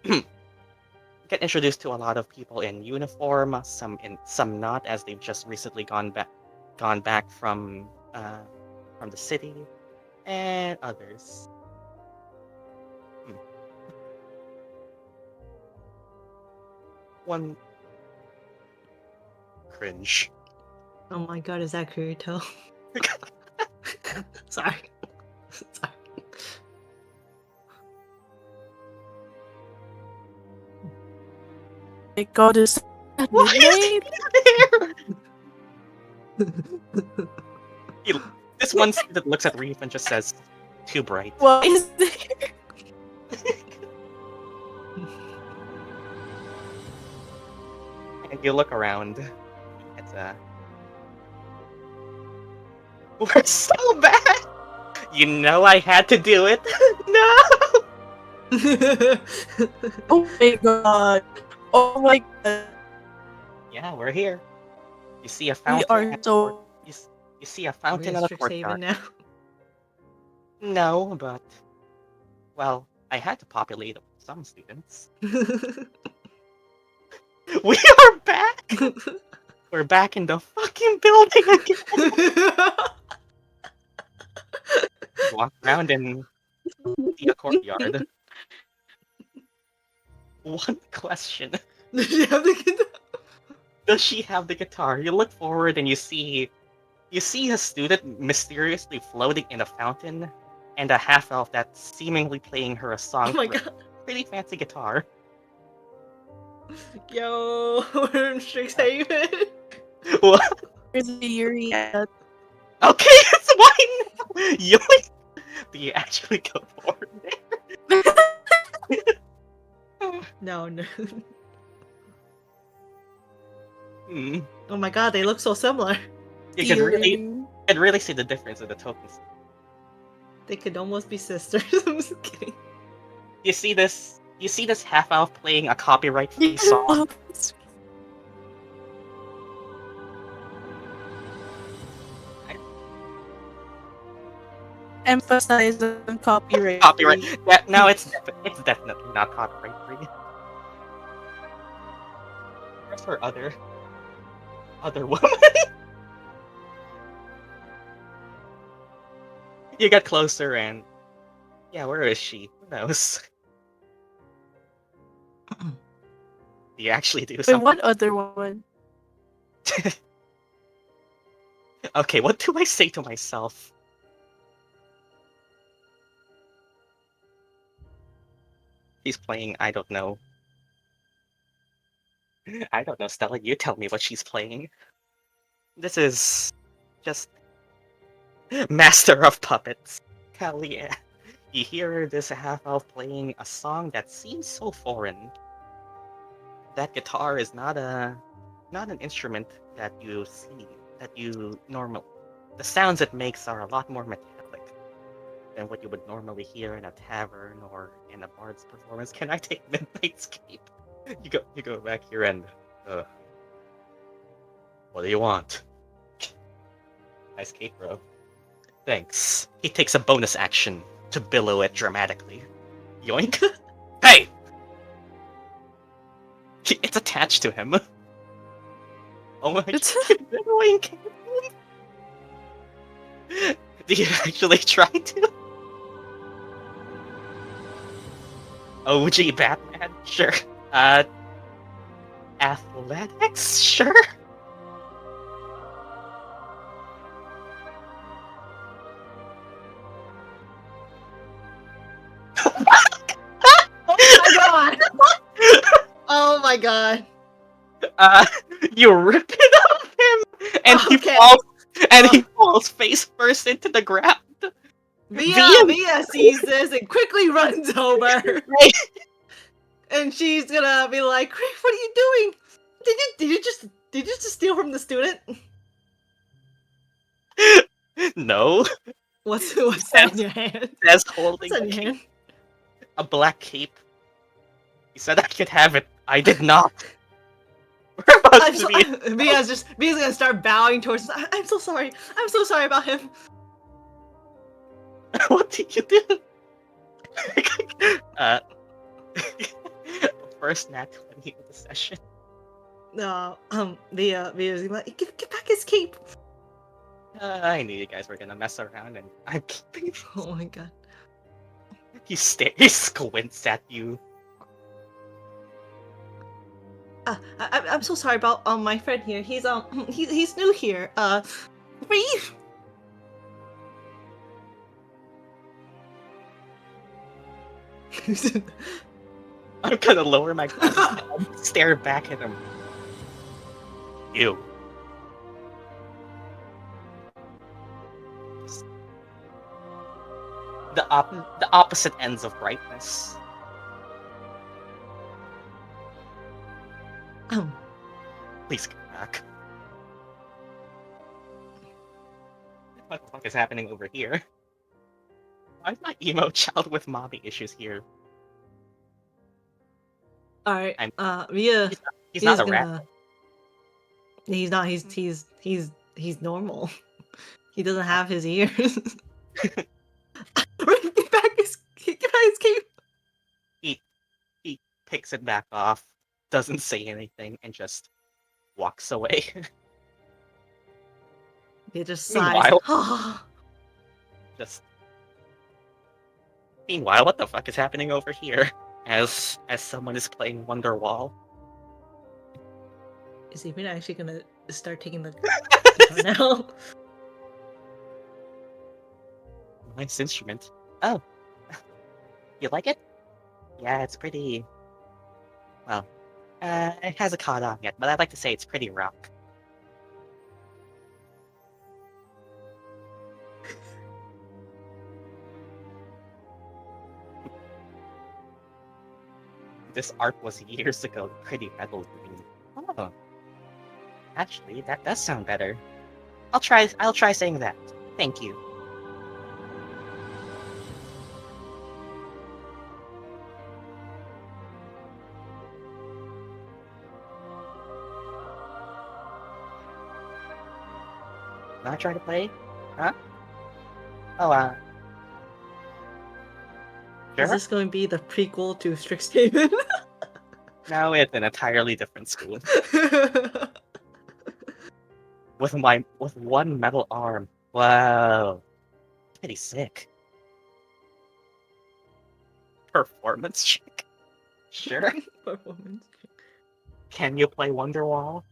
Speaker 1: get introduced to a lot of people in uniform, some not, as they've just recently gone back from the city, and others. One cringe.
Speaker 2: Oh my god, is that Kirito? Sorry. Sorry.
Speaker 3: my god, is at
Speaker 1: What is
Speaker 3: midnight?
Speaker 1: This one student looks at Reef and just says, "Too bright."
Speaker 3: What is there?
Speaker 1: and you look around. It's we're so bad. You know I had to do it. No.
Speaker 3: Oh my god. Oh my god.
Speaker 1: Yeah, we're here. You see a
Speaker 3: We
Speaker 1: fountain.
Speaker 3: are
Speaker 1: at the
Speaker 3: so.
Speaker 1: court- You see a fountain in
Speaker 2: We're
Speaker 1: a
Speaker 2: Strixhaven
Speaker 1: courtyard.
Speaker 2: now.
Speaker 1: No, but well, I had to populate it with some students. We are back. We're back in the fucking building again. Walk around and see a courtyard. One question:
Speaker 2: Did you have the kid?
Speaker 1: does she have the guitar? You look forward and you see a student mysteriously floating in a fountain, and a half elf that's seemingly playing her a song.
Speaker 2: Oh my
Speaker 1: with a
Speaker 2: god.
Speaker 1: really fancy guitar.
Speaker 2: Yo, we're in Strixhaven.
Speaker 1: What?
Speaker 3: Where's the Yuri at?
Speaker 1: Okay, it's mine now. Yoink! Do you actually go forward there?
Speaker 2: No, no.
Speaker 1: Hmm.
Speaker 2: Oh my god, they look so similar.
Speaker 1: You can
Speaker 3: Yuri.
Speaker 1: really see the difference in the tokens.
Speaker 2: They could almost be sisters. I'm just kidding.
Speaker 1: You see this half elf playing a copyright-free song.
Speaker 3: Emphasize on copyright.
Speaker 1: Copyright. Yeah, no, it's definitely not copyright-free. Where's her other woman? You get closer and yeah, where is she? Who knows? Do you actually do
Speaker 3: Wait,
Speaker 1: something?
Speaker 3: what other one?
Speaker 1: Okay, what do I say to myself? He's playing, I don't know. I don't know, Stella, you tell me what she's playing. This is just Master of Puppets. Hell yeah. You hear this half-elf playing a song that seems so foreign. That guitar is not an instrument that you see, that you normally. The sounds it makes are a lot more metallic than what you would normally hear in a tavern or in a bard's performance. Can I take Midnight's Cape? You go back here and what do you want? Nice cape, bro. Thanks. He takes a bonus action to billow it dramatically. Yoink! Hey! It's attached to him. Oh my
Speaker 3: It's
Speaker 1: god, billowing cape. Do you actually try to? OG Batman? Sure. Athletics? Sure.
Speaker 2: Oh my god! Oh my god!
Speaker 1: You rip it off him, and
Speaker 2: Okay.
Speaker 1: he falls face first into the ground.
Speaker 2: Via sees this and quickly runs over.
Speaker 1: Right.
Speaker 2: And she's gonna be like, Reef, what are you doing? Did you just steal from the student?
Speaker 1: No,
Speaker 2: What's that in your hand?
Speaker 1: Says holding
Speaker 2: What's that in your hand?
Speaker 1: a black cape. He said I could have it. I did not. We're about to be.
Speaker 2: Via's gonna start bowing towards us. I'm so sorry. I'm so sorry about him.
Speaker 1: What did you do? First nat 20 of the session.
Speaker 2: No, Via's like, get back his cape.
Speaker 1: I knew you guys were gonna mess around, and I'm keeping it.
Speaker 2: Oh my god.
Speaker 1: He squints at you.
Speaker 2: I'm so sorry about my friend here. He's new here. Reef.
Speaker 1: I'm gonna lower my glasses and stare back at him. You. The opposite ends of brightness. Please come back. What the fuck is happening over here? Why is my emo child with mommy issues here?
Speaker 2: Alright,
Speaker 1: I'm-
Speaker 2: Mia,
Speaker 1: He's not a
Speaker 2: gonna...
Speaker 1: rat.
Speaker 2: He's not, he's normal. He doesn't have his ears. Bring back his cape!
Speaker 1: He picks it back off, doesn't say anything, and just walks away.
Speaker 2: He just sighs.
Speaker 1: Meanwhile- Just. Meanwhile, what the fuck is happening over here? As someone is playing Wonderwall.
Speaker 2: Is Iz'opii actually gonna start taking the guitar now?
Speaker 1: Nice instrument. Oh. You like it? Yeah, it's pretty. Well, it hasn't caught on yet, but I'd like to say it's pretty rock. This art was years ago, pretty metal green. Oh. Actually, that does sound better. I'll try saying that. Thank you. Not trying to play? Huh? Oh,
Speaker 2: Is
Speaker 1: sure?
Speaker 2: this going to be the prequel to Strixhaven?
Speaker 1: Now it's an entirely different school. With one metal arm. Wow. Pretty sick. Performance check. Sure.
Speaker 2: Performance.
Speaker 1: Can you play Wonderwall?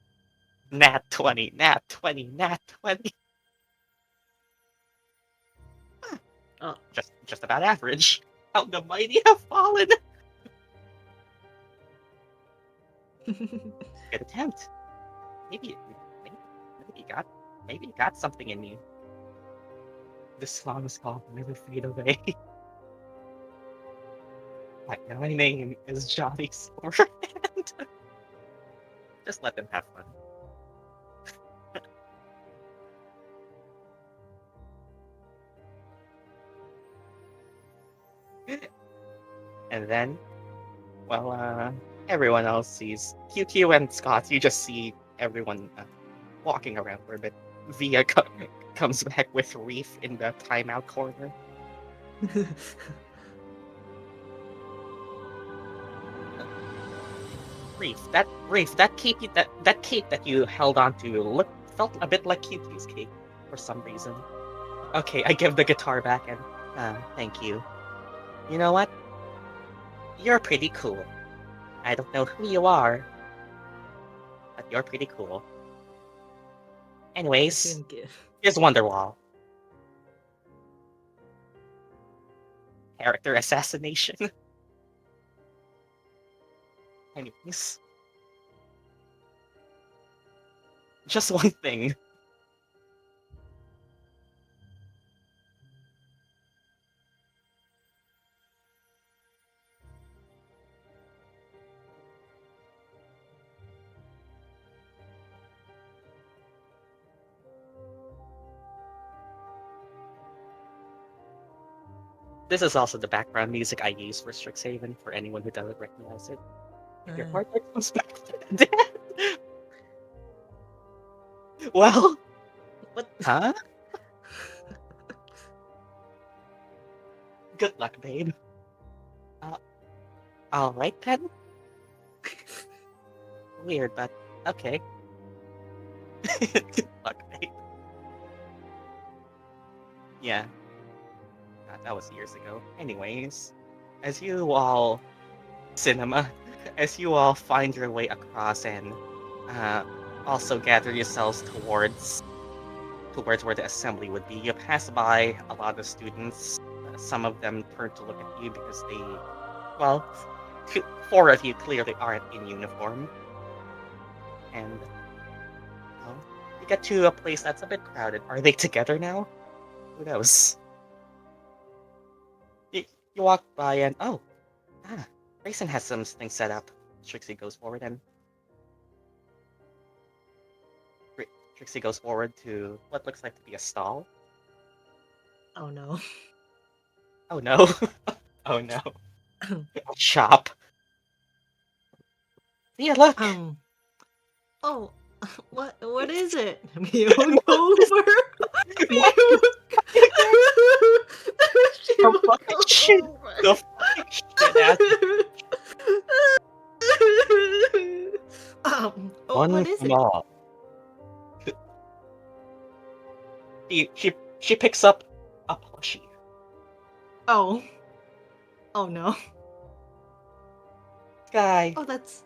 Speaker 1: Nat 20, Nat 20, Nat 20.
Speaker 2: Oh.
Speaker 1: Just about average. How the mighty have fallen. Good attempt. Maybe you got something in you. This song is called Never Fade Away. My name is Johnny Silverhand. Just let them have fun. And then, well, everyone else sees QQ and Scots. You just see everyone walking around for a bit. Via comes back with Reef in the timeout corner. Reef, that cape that you held onto felt a bit like QQ's cape for some reason. Okay, I give the guitar back and thank you. You know what? You're pretty cool. I don't know who you are, but you're pretty cool. Anyways, here's Wonderwall. Character assassination. Anyways. Just one thing. This is also the background music I use for Strixhaven, for anyone who doesn't recognize it. Your partner comes back from the dead. Well,
Speaker 2: What?
Speaker 1: huh? Good luck, babe. All right then. Weird, but okay. Good luck, babe. Yeah. God, that was years ago. Anyways, as you all find your way across and also gather yourselves towards where the assembly would be, you pass by a lot of students. Some of them turn to look at you because they, well, four of you clearly aren't in uniform. And well, you get to a place that's a bit crowded. Are they together now? Who knows? You walk by and ARISEN has some things set up. Trixie goes forward and Trixie goes forward to what looks like to be a stall.
Speaker 2: Oh no.
Speaker 1: Oh no. Oh no. A shop. Yeah, look.
Speaker 2: Oh, what is it? We will go over. She
Speaker 1: The
Speaker 2: will
Speaker 1: fucking
Speaker 2: go
Speaker 1: shit.
Speaker 2: over.
Speaker 1: The fucking shit ass.
Speaker 2: What
Speaker 1: One
Speaker 2: is it?
Speaker 1: small. She picks up a plushie.
Speaker 2: Oh. Oh no.
Speaker 1: Guy,
Speaker 2: Oh, that's.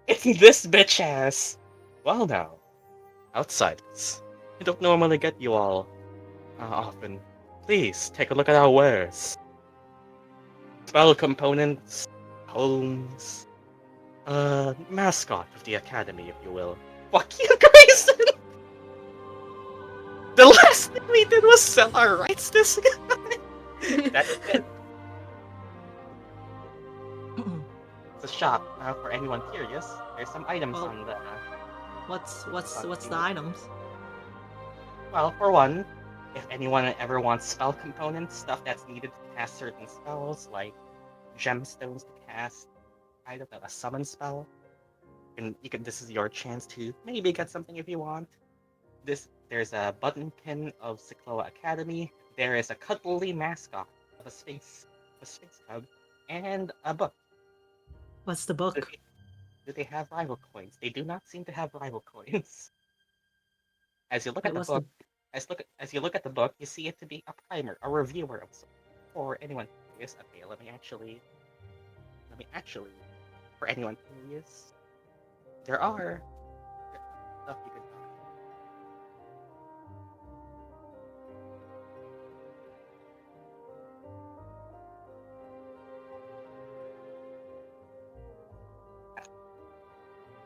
Speaker 1: it's this bitch ass. Well now, outsiders. I don't normally get you all often. Please take a look at our wares. Spell components, homes, mascot of the academy, if you will. Fuck you, Grayson! The last thing we did was sell our rights this guy. That's it. It's a shop for anyone curious. There's some items
Speaker 2: Well,
Speaker 1: on the.
Speaker 2: what's the items?
Speaker 1: Well, for one, if anyone ever wants spell components, stuff that's needed to cast certain spells, like gemstones to cast, I don't know, a summon spell, and this is your chance to maybe get something if you want. There's a button pin of Sichloa Academy. There is a cuddly mascot of a sphinx cub, and a book.
Speaker 2: What's the
Speaker 1: Do
Speaker 2: book?
Speaker 1: they, do they have rival coins? They do not seem to have rival coins. As you look
Speaker 2: Wait,
Speaker 1: at the
Speaker 2: what's
Speaker 1: book, as you look at the book, you see it to be a primer, a reviewer of sorts. For anyone curious, okay, let me actually, for anyone curious, there are stuff you can buy.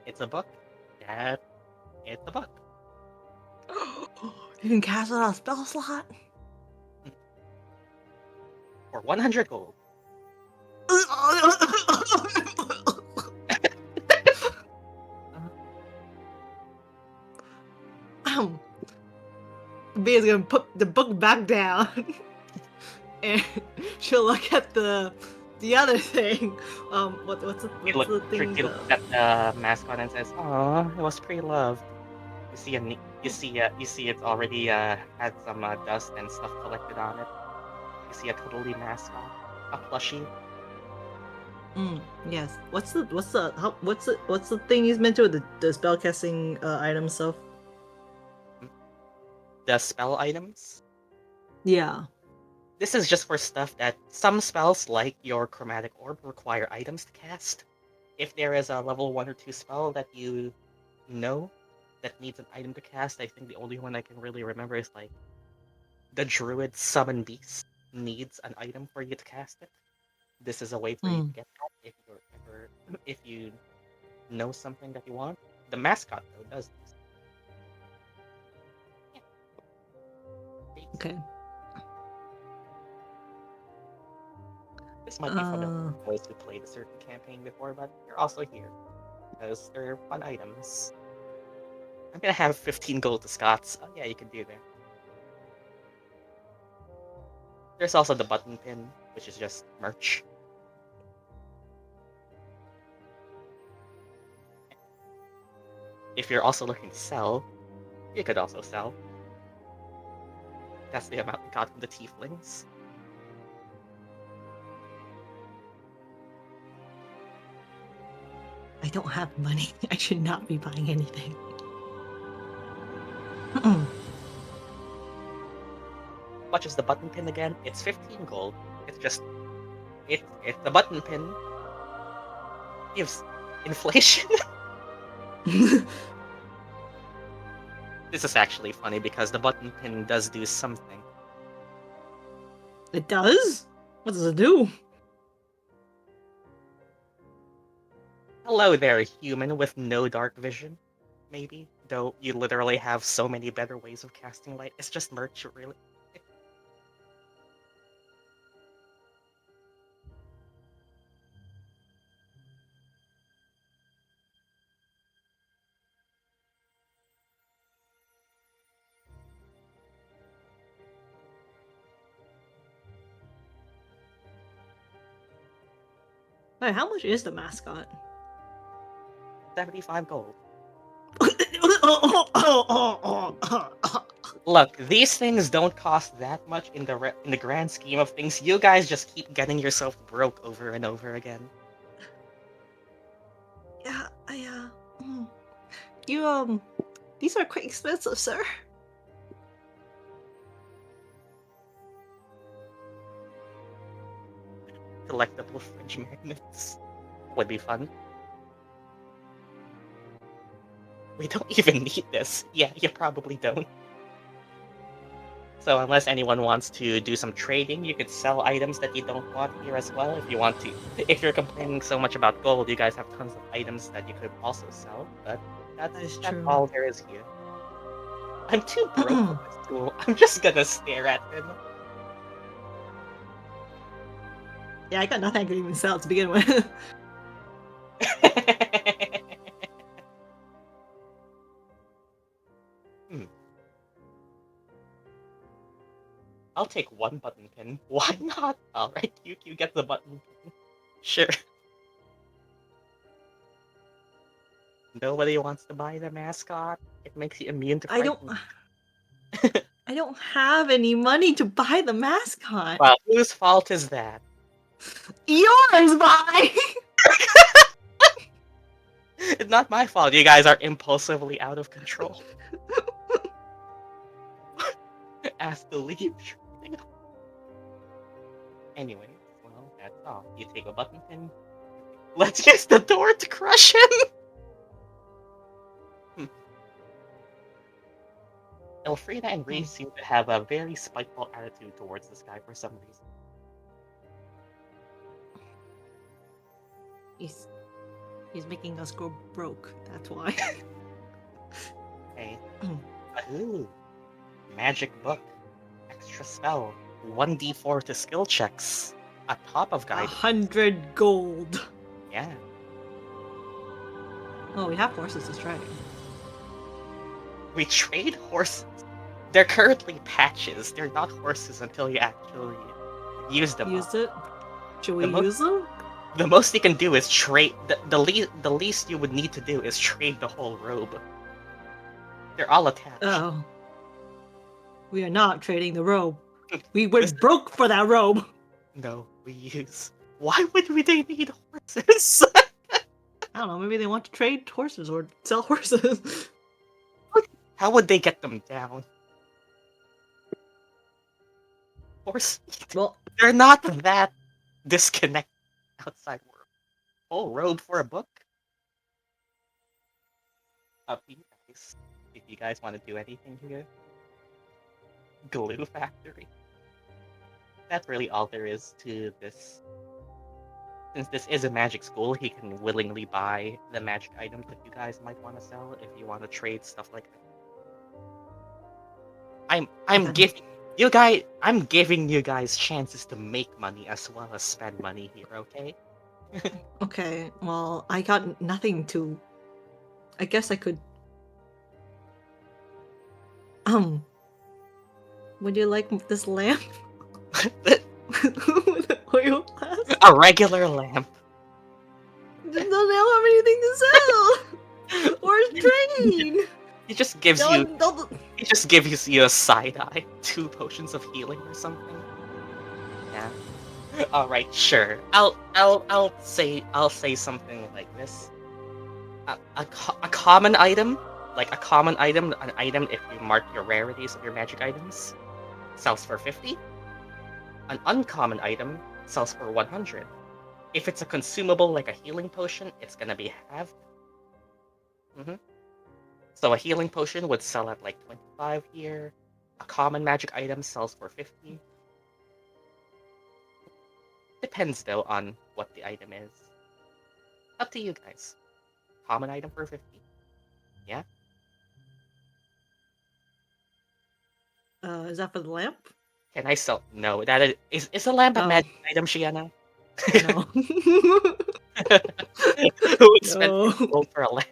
Speaker 1: It's a book. Yeah, it's a book.
Speaker 2: You can cast it on a spell slot.
Speaker 1: For 100 gold.
Speaker 2: B is gonna put the book back down, and she'll look at the other thing. What's the thing?
Speaker 1: Trixie looks at the mascot and says, "Aw, it was pre-loved." You see it's already had some dust and stuff collected on it. You see a cuddly mascot, a plushie.
Speaker 2: Yes. What's the thing he's meant to the spellcasting item stuff?
Speaker 1: The spell items.
Speaker 2: Yeah.
Speaker 1: This is just for stuff that some spells, like your chromatic orb, require items to cast. If there is a level 1 or 2 spell that you know that needs an item to cast, I think the only one I can really remember is like the Druid Summon Beast needs an item for you to cast it. This is a way for you to get that if you know something that you want. The mascot though does this. Yeah.
Speaker 2: Okay.
Speaker 1: This might be familiar to those who played a certain campaign before, but you're also here because they're fun items. I'm gonna have 15 gold to Scots. Oh yeah, you can do that. There's also the button pin, which is just merch. If you're also looking to sell, you could also sell. That's the amount we got from the Tieflings.
Speaker 2: I don't have money. I should not be buying anything.
Speaker 1: Much as the button pin again, it's 15 gold. It's just it's the button pin gives inflation. This is actually funny because the button pin does do something.
Speaker 2: It does? What does it do?
Speaker 1: Hello there, human with no dark vision. Maybe, though you literally have so many better ways of casting light. It's just merch, really.
Speaker 2: Wait, how much is the mascot?
Speaker 1: 75 gold. Look, these things don't cost that much in the grand scheme of things. You guys just keep getting yourself broke over and over again.
Speaker 2: Yeah, you these are quite expensive, sir.
Speaker 1: Collectible fridge magnets would be fun. We don't even need this. Yeah, you probably don't. So unless anyone wants to do some trading, you could sell items that you don't want here as well if you want to. If you're complaining so much about gold, you guys have tons of items that you could also sell, but
Speaker 2: That is
Speaker 1: that's
Speaker 2: true.
Speaker 1: all there is here. I'm too broke for this tool. I'm just gonna stare at him.
Speaker 2: Yeah, I got nothing I could even sell to begin with.
Speaker 1: I'll take one button pin. Why not? Alright, you get the button pin. Sure. Nobody wants to buy the mascot. It makes you immune to
Speaker 2: I
Speaker 1: frightened.
Speaker 2: don't have any money to buy the mascot.
Speaker 1: Well, whose fault is that?
Speaker 2: Yours, bye.
Speaker 1: It's not my fault. You guys are impulsively out of control. Ask to leave. Anyway, well, that's all. You take a button pin. Let's use the door to crush him! Ilphriina and Reef seem to have a very spiteful attitude towards this guy for some reason.
Speaker 2: He's making us go broke. That's why.
Speaker 1: Hey. Ooh. Magic book. Extra spell. 1d4 to skill checks. A top of guide.
Speaker 2: 100 gold.
Speaker 1: Yeah.
Speaker 2: Oh, we have horses to trade.
Speaker 1: We trade horses. They're currently patches. They're not horses until you actually use them.
Speaker 2: Use it? Should we
Speaker 1: The
Speaker 2: use them?
Speaker 1: The most you can do is trade. The least you would need to do is trade the whole robe. They're all attached.
Speaker 2: Oh. We are not trading the robe. We went broke for that robe.
Speaker 1: No, we use. Why would they need horses?
Speaker 2: I don't know. Maybe they want to trade horses or sell horses.
Speaker 1: How would they get them down? Horse.
Speaker 2: Well,
Speaker 1: They're not that disconnected outside world. Whole robe for a book? Up to you guys. If you guys want to do anything here. Glue factory. That's really all there is to this. Since this is a magic school, he can willingly buy the magic items that you guys might want to sell if you want to trade stuff like that. I'm giving you guys chances to make money as well as spend money here, okay?
Speaker 2: okay. Well, I got nothing to. I guess I could. Would you like this lamp? With the oil glass?
Speaker 1: A regular lamp.
Speaker 2: They don't have anything to sell or trade.
Speaker 1: He just gives He just gives you a side eye. 2 potions of healing or something. Yeah. All right, sure. I'll say something like this. A common item, an item if you mark your rarities of your magic items, sells for 50. An uncommon item sells for 100. If it's a consumable like a healing potion, it's gonna be halved. So a healing potion would sell at like 25 here. A common magic item sells for 50. Depends though on what the item is. Up to you guys. Common item for 50. Yeah?
Speaker 2: Is that for the lamp?
Speaker 1: Can I sell? No, that is a lamp a magic item, Shiena?
Speaker 2: No.
Speaker 1: Who would spend
Speaker 2: No.
Speaker 1: 50 gold for a lamp?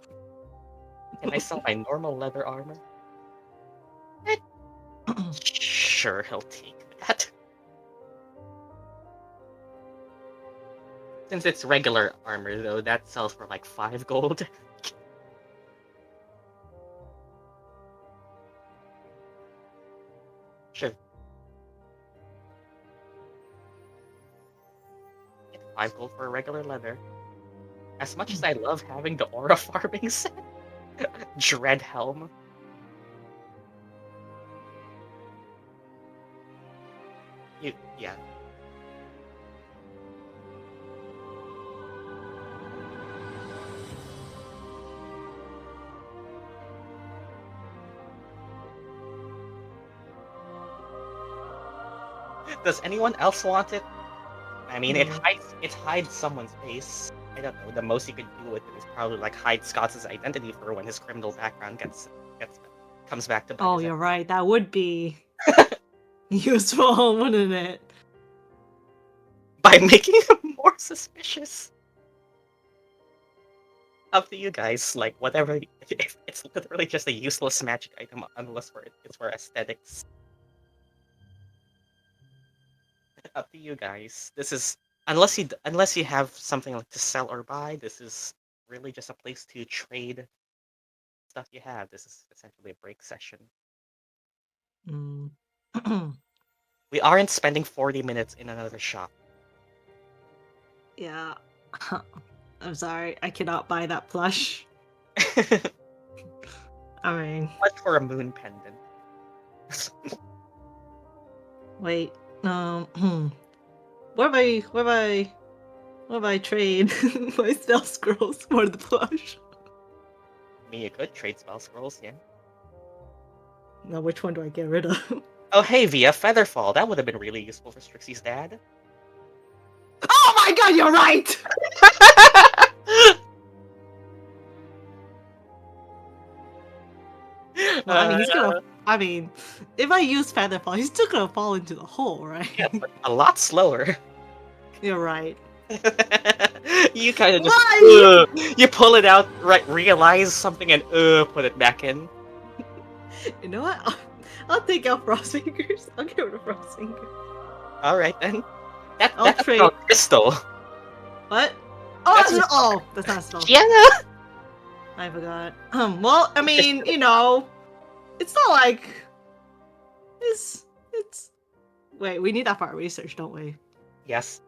Speaker 1: Can I sell my normal leather armor? Sure, he'll take that. Since it's regular armor, though, that sells for like 5 gold. Sure. 5 gold for regular leather. As much as I love having the aura farming set, Dread Helm. Yeah. Does anyone else want it? I mean, it hides someone's face. I don't know. The most you could do with it is probably like hide Scots' identity for when his criminal background comes back to bite
Speaker 2: Oh,
Speaker 1: his
Speaker 2: you're
Speaker 1: ass.
Speaker 2: right. That would be useful, wouldn't it?
Speaker 1: By making him more suspicious. Up to you guys. Like whatever. It's literally just a useless magic item unless it's for aesthetics. Up to you guys. This is unless you have something like to sell or buy. This is really just a place to trade stuff you have. This is essentially a break session.
Speaker 2: Mm.
Speaker 1: We aren't spending 40 minutes in another shop.
Speaker 2: Yeah. I'm sorry. I cannot buy that plush. I mean,
Speaker 1: Much for a moon pendant.
Speaker 2: wait. Where have I trade my spell scrolls for the plush?
Speaker 1: I mean, you could trade spell scrolls, yeah.
Speaker 2: Now, which one do I get rid of?
Speaker 1: Oh, hey, Via, Featherfall. That would have been really useful for Strixie's dad.
Speaker 2: Oh my god, you're right! Well, I mean, he's gonna. I mean, if I use Featherfall, he's still gonna fall into the hole, right?
Speaker 1: Yeah, but a lot slower.
Speaker 2: You're right.
Speaker 1: You kind of just
Speaker 2: Why?
Speaker 1: you pull it out, right? Realize something and put it back in.
Speaker 2: You know what? I'll take out Frost Fingers. I'll get rid of Frost Fingers.
Speaker 1: All right then.
Speaker 2: I'll
Speaker 1: That's
Speaker 2: trade.
Speaker 1: a crystal.
Speaker 2: What? Oh,
Speaker 1: That's
Speaker 2: that's not a spell.
Speaker 1: Shiena.
Speaker 2: I forgot. Well, I mean, you know, it's not like it's. Wait, we need that for our research, don't we?
Speaker 1: Yes.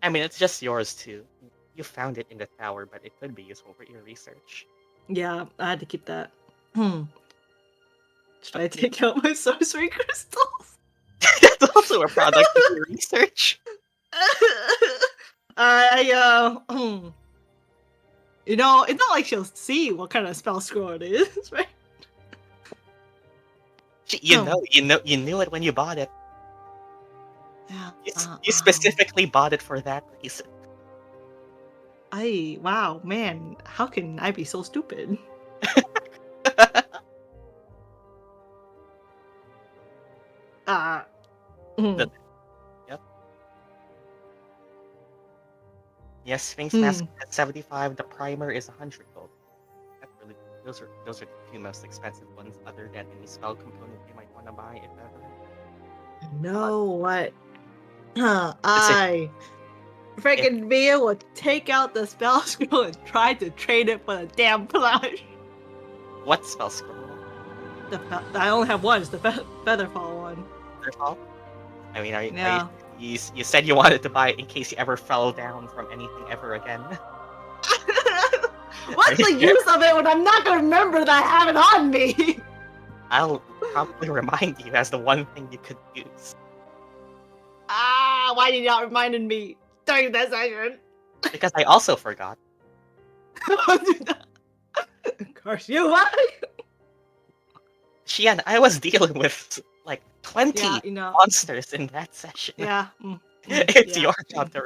Speaker 1: I mean, it's just yours too. You found it in the tower, but it could be useful for your research.
Speaker 2: Yeah, I had to keep that. Should I take out my sorcery crystals?
Speaker 1: That's also a product of your research.
Speaker 2: You know, it's not like she'll see what kind of spell scroll it is, right?
Speaker 1: You knew it when you bought it.
Speaker 2: Yeah.
Speaker 1: You specifically bought it for that reason.
Speaker 2: Wow, man, how can I be so stupid?
Speaker 1: Yep. Yes, Sphinx Mask at 75. The primer is 100 gold. That's really those are the two most expensive ones, other than any spell component you might want to buy, if ever.
Speaker 2: No, what? I freaking Mia would take out the spell scroll and try to trade it for the damn plush.
Speaker 1: What spell scroll?
Speaker 2: I only have one. It's the Featherfall one.
Speaker 1: Featherfall? I mean,
Speaker 2: Yeah.
Speaker 1: you said you wanted to buy it in case you ever fell down from anything ever again.
Speaker 2: What's the use of it when I'm not gonna remember that I have it on me?
Speaker 1: I'll probably remind you as the one thing you could use.
Speaker 2: Why did you not remind me during that session?
Speaker 1: Because I also forgot.
Speaker 2: Curse you, what?
Speaker 1: Shiena, I was dealing with like 20 monsters in that session.
Speaker 2: Yeah.
Speaker 1: It's your job to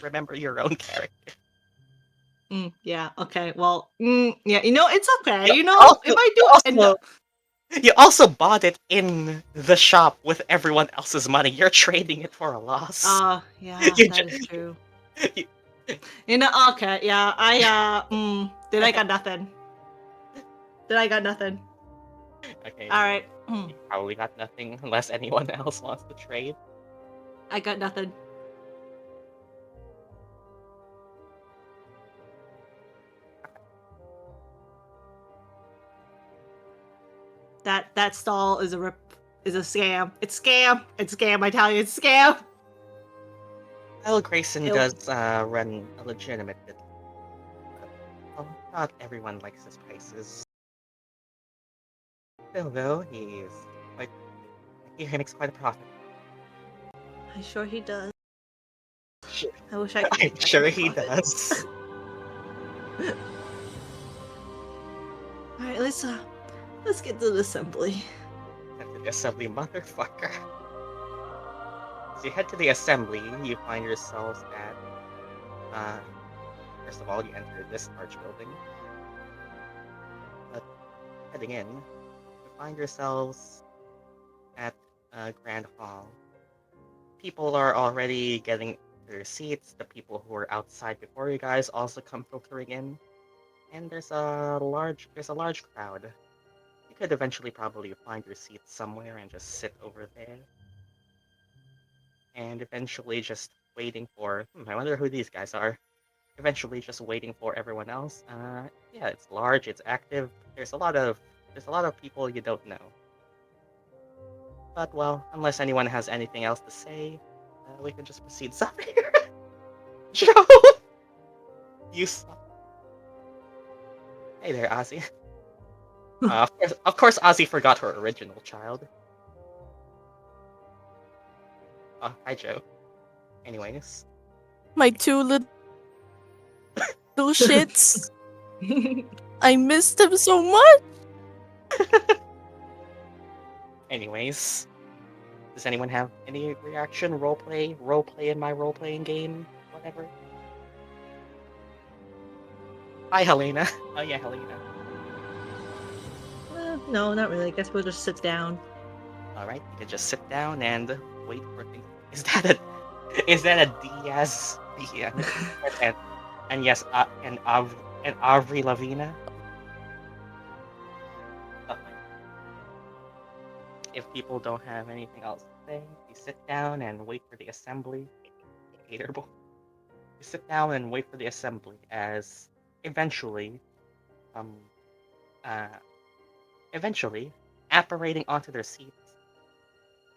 Speaker 1: remember your own character.
Speaker 2: Yeah, okay, well, yeah, you know, it's okay.
Speaker 1: You
Speaker 2: You know,
Speaker 1: also-
Speaker 2: if I
Speaker 1: you
Speaker 2: do
Speaker 1: also-
Speaker 2: end up...
Speaker 1: You also bought it in the shop with everyone else's money. You're trading it for a loss.
Speaker 2: Yeah,
Speaker 1: You
Speaker 2: that is true. You know, okay, yeah, did I got nothing.
Speaker 1: Okay.
Speaker 2: Alright.
Speaker 1: You probably got nothing unless anyone else wants to trade.
Speaker 2: I got nothing. That stall is a scam. It's scam. It's scam. I tell you, it's scam.
Speaker 1: Well, Grayson
Speaker 2: Ew.
Speaker 1: does run a legitimate bit. Well, not everyone likes his prices. Still, though, he makes quite a profit.
Speaker 2: I'm sure he does.
Speaker 1: Sure.
Speaker 2: I wish I could.
Speaker 1: I'm
Speaker 2: make that
Speaker 1: sure
Speaker 2: kind of
Speaker 1: he
Speaker 2: profit.
Speaker 1: does.
Speaker 2: All right, let's get to the assembly.
Speaker 1: Head to the assembly, motherfucker. As you head to the assembly, you find yourselves at, first of all, you enter this large building. But heading in, you find yourselves at a grand hall. People are already getting their seats. The people who were outside before you guys also come filtering in, and there's a large crowd. You could eventually probably find your seat somewhere and just sit over there. And eventually just waiting for, I wonder who these guys are. Eventually just waiting for everyone else. Yeah, it's large, it's active. There's a lot of people you don't know. But well, unless anyone has anything else to say, we can just proceed. Xavier! Joe! You saw. Hey there, Azii. Of course, Azii forgot her original child. Hi, Joe. Anyways.
Speaker 3: My two little shits. I missed them so much.
Speaker 1: Anyways. Does anyone have any reaction? Roleplay in my role-playing game? Whatever. Hi, Helena. Oh yeah, Helena.
Speaker 2: No, not really. I guess we'll just sit down.
Speaker 1: Alright, you can just sit down and wait for things. Is that a Diaz? And yes, and Avri Lavina? Okay. If people don't have anything else to say, you sit down and wait for the assembly. Haterable. You sit down and wait for the assembly as eventually, apparating onto their seats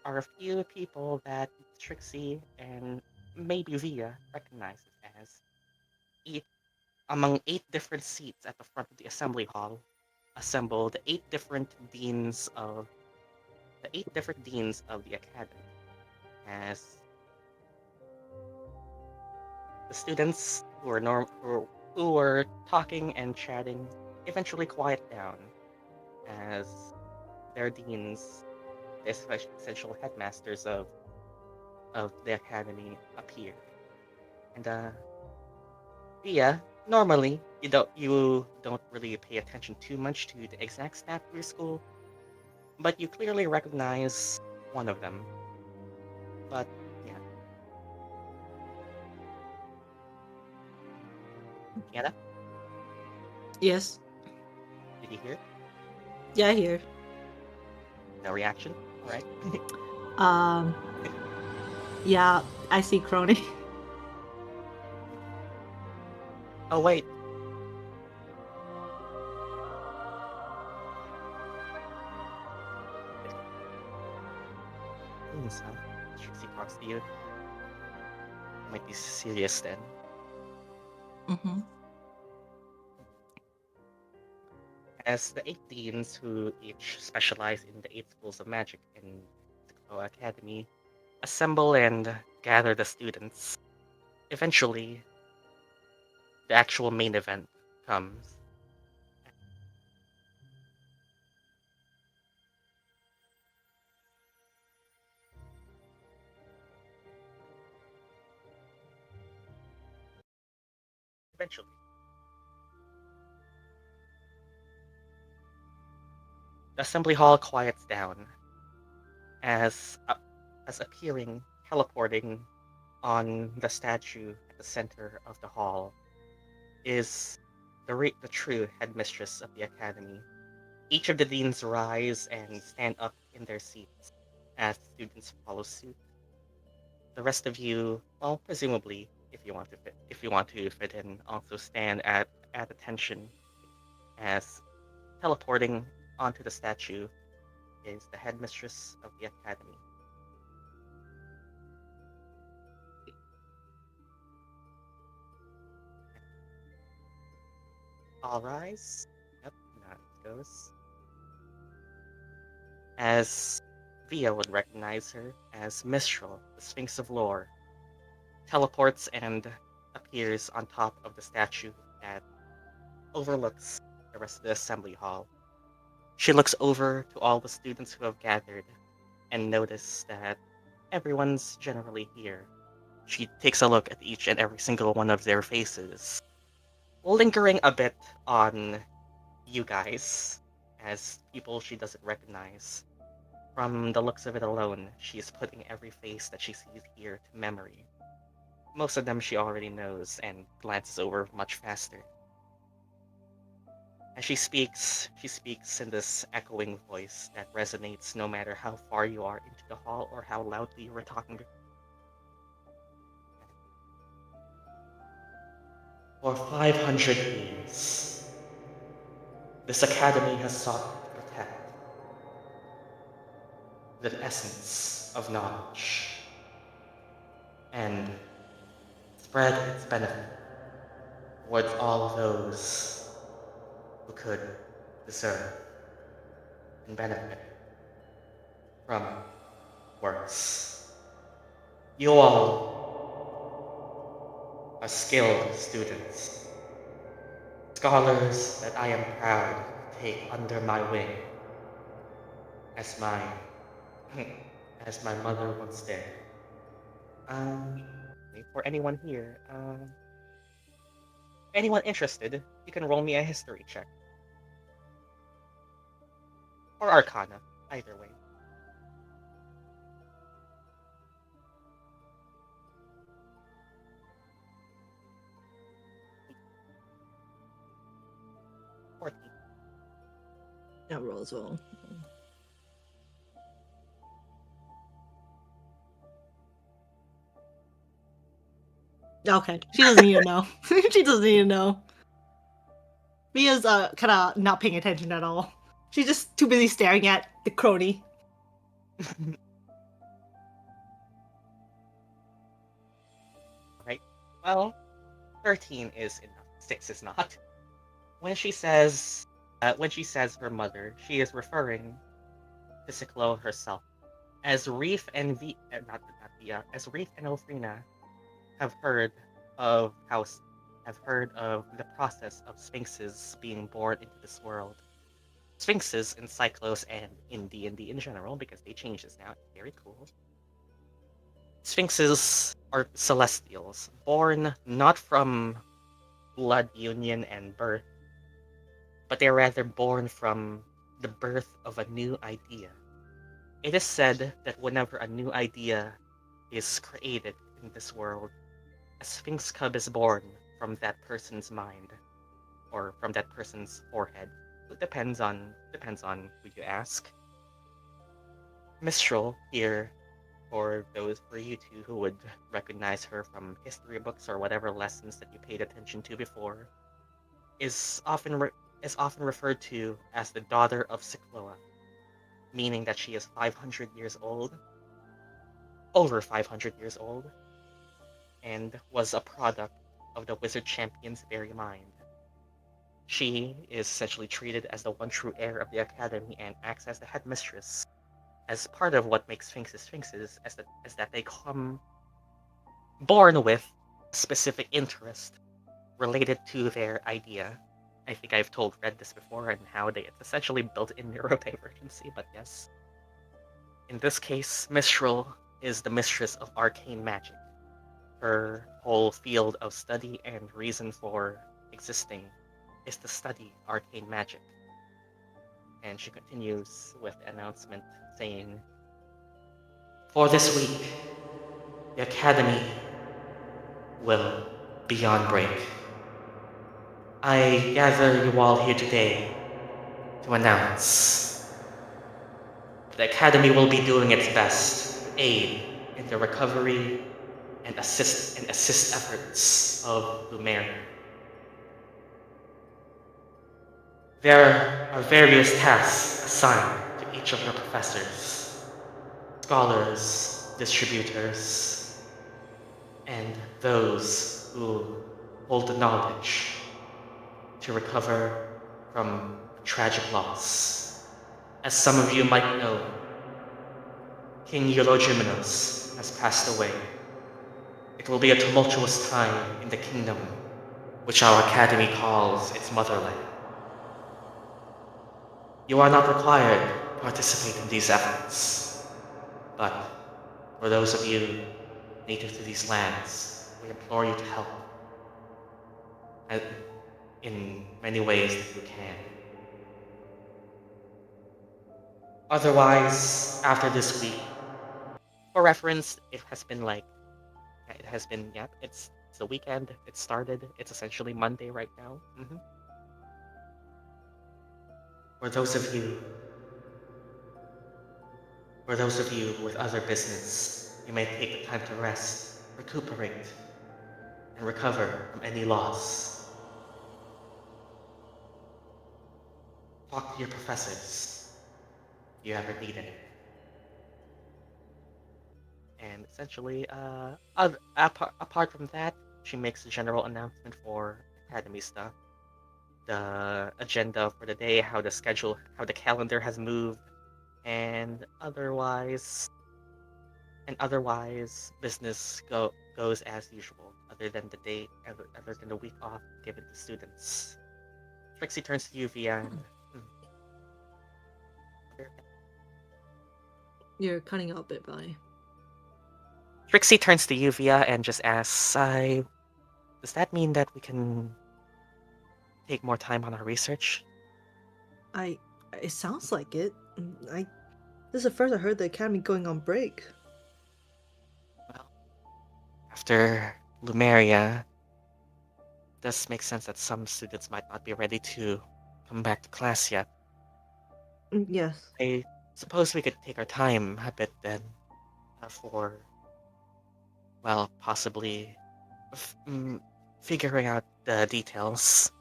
Speaker 1: are a few people that Trixie and maybe Via recognizes as among 8 different seats at the front of the assembly hall. Assembled the 8 different deans of the academy, as the students who were talking and chatting eventually quiet down as their deans, the essential headmasters of the academy, appear. And yeah, normally you don't really pay attention too much to the exact staff of your school, but you clearly recognize one of them. But yeah. Kiana,
Speaker 2: Yes.
Speaker 1: did you hear?
Speaker 2: Yeah, I hear.
Speaker 1: No reaction? Alright.
Speaker 2: Yeah, I see Crony.
Speaker 1: Oh wait. So, Trixie talks to you. Might be serious then.
Speaker 2: Mm-hmm.
Speaker 1: As the 8 deans, who each specialize in the 8 schools of magic in the Sichloa Academy, assemble and gather the students. Eventually, the actual main event comes. Eventually. The assembly hall quiets down as appearing, teleporting on the statue at the center of the hall is the true headmistress of the academy. Each of the deans rise and stand up in their seats as the students follow suit. The rest of you, well, presumably, if you want to fit in, also stand at attention as teleporting onto the statue is the headmistress of the academy. All rise. Yep, now it goes. As Via would recognize her as Mistral, the Sphinx of Lore, teleports and appears on top of the statue that overlooks the rest of the assembly hall. She looks over to all the students who have gathered and notice that everyone's generally here. She takes a look at each and every single one of their faces, lingering a bit on you guys as people she doesn't recognize. From the looks of it alone, she's putting every face that she sees here to memory. Most of them she already knows and glances over much faster. As she speaks in this echoing voice that resonates no matter how far you are into the hall or how loudly you were talking. For 500 years, this academy has sought to protect the essence of knowledge and spread its benefit towards all those who could deserve and benefit from works. You all are skilled students, scholars that I am proud to take under my wing, as my mother once did. For anyone here, anyone interested, you can roll me a history check. Or Arcana, either way.
Speaker 2: Yeah, roll as well. Okay, she doesn't even know. She doesn't even know. Mia's kind of not paying attention at all. She's just too busy staring at the crony.
Speaker 1: Right. Well, 13 is enough. 6 is not. When she says her mother, she is referring to Sichloa herself. As Reef and as Reef and Ilphriina have heard of the process of sphinxes being born into this world. Sphinxes in Syklos and in D&D in general, because they changed this now. It's very cool. Sphinxes are celestials, born not from blood union and birth, but they're rather born from the birth of a new idea. It is said that whenever a new idea is created in this world, a sphinx cub is born from that person's mind, or from that person's forehead. It depends on who you ask. Mistral here, for you two who would recognize her from history books or whatever lessons that you paid attention to before, is often referred to as the daughter of Sichloa, meaning that she is 500 years old, over 500 years old, and was a product of the wizard champion's very mind. She is essentially treated as the one true heir of the academy and acts as the headmistress. As part of what makes sphinxes, is that they come born with a specific interest related to their idea. I think I've read this before and how it's essentially built in neurodivergency, but yes. In this case, Mistral is the mistress of arcane magic. Her whole field of study and reason for existing is to study arcane magic. And she continues with the announcement saying, "For this week, the Academy will be on break. I gather you all here today to announce the Academy will be doing its best to aid in the recovery and assist efforts of Lumeria. There are various tasks assigned to each of your professors, scholars, distributors, and those who hold the knowledge to recover from a tragic loss. As some of you might know, King Eulogimenos has passed away. It will be a tumultuous time in the kingdom, which our academy calls its motherland. You are not required to participate in these efforts, but for those of you native to these lands, we implore you to help in many ways that you can. Otherwise, after this week, for reference, it has been, it's the weekend, it started, it's essentially Monday right now. For those of you with other business, you may take the time to rest, recuperate, and recover from any loss. Talk to your professors if you ever need any. And essentially, apart from that, she makes a general announcement for Academy stuff. The agenda for the day, how the calendar has moved, and otherwise, business goes as usual, other than the week off given to students. Trixie turns to you, Via, and
Speaker 2: You're cutting out a bit, Billy.
Speaker 1: Trixie turns to you, Via, and just asks, does that mean that we can take more time on our research?
Speaker 2: It sounds like it. This is the first I heard the academy going on break.
Speaker 1: Well, after Lumeria, it does make sense that some students might not be ready to come back to class yet.
Speaker 2: Yes.
Speaker 1: I suppose we could take our time a bit then, for, well, possibly figuring out the details.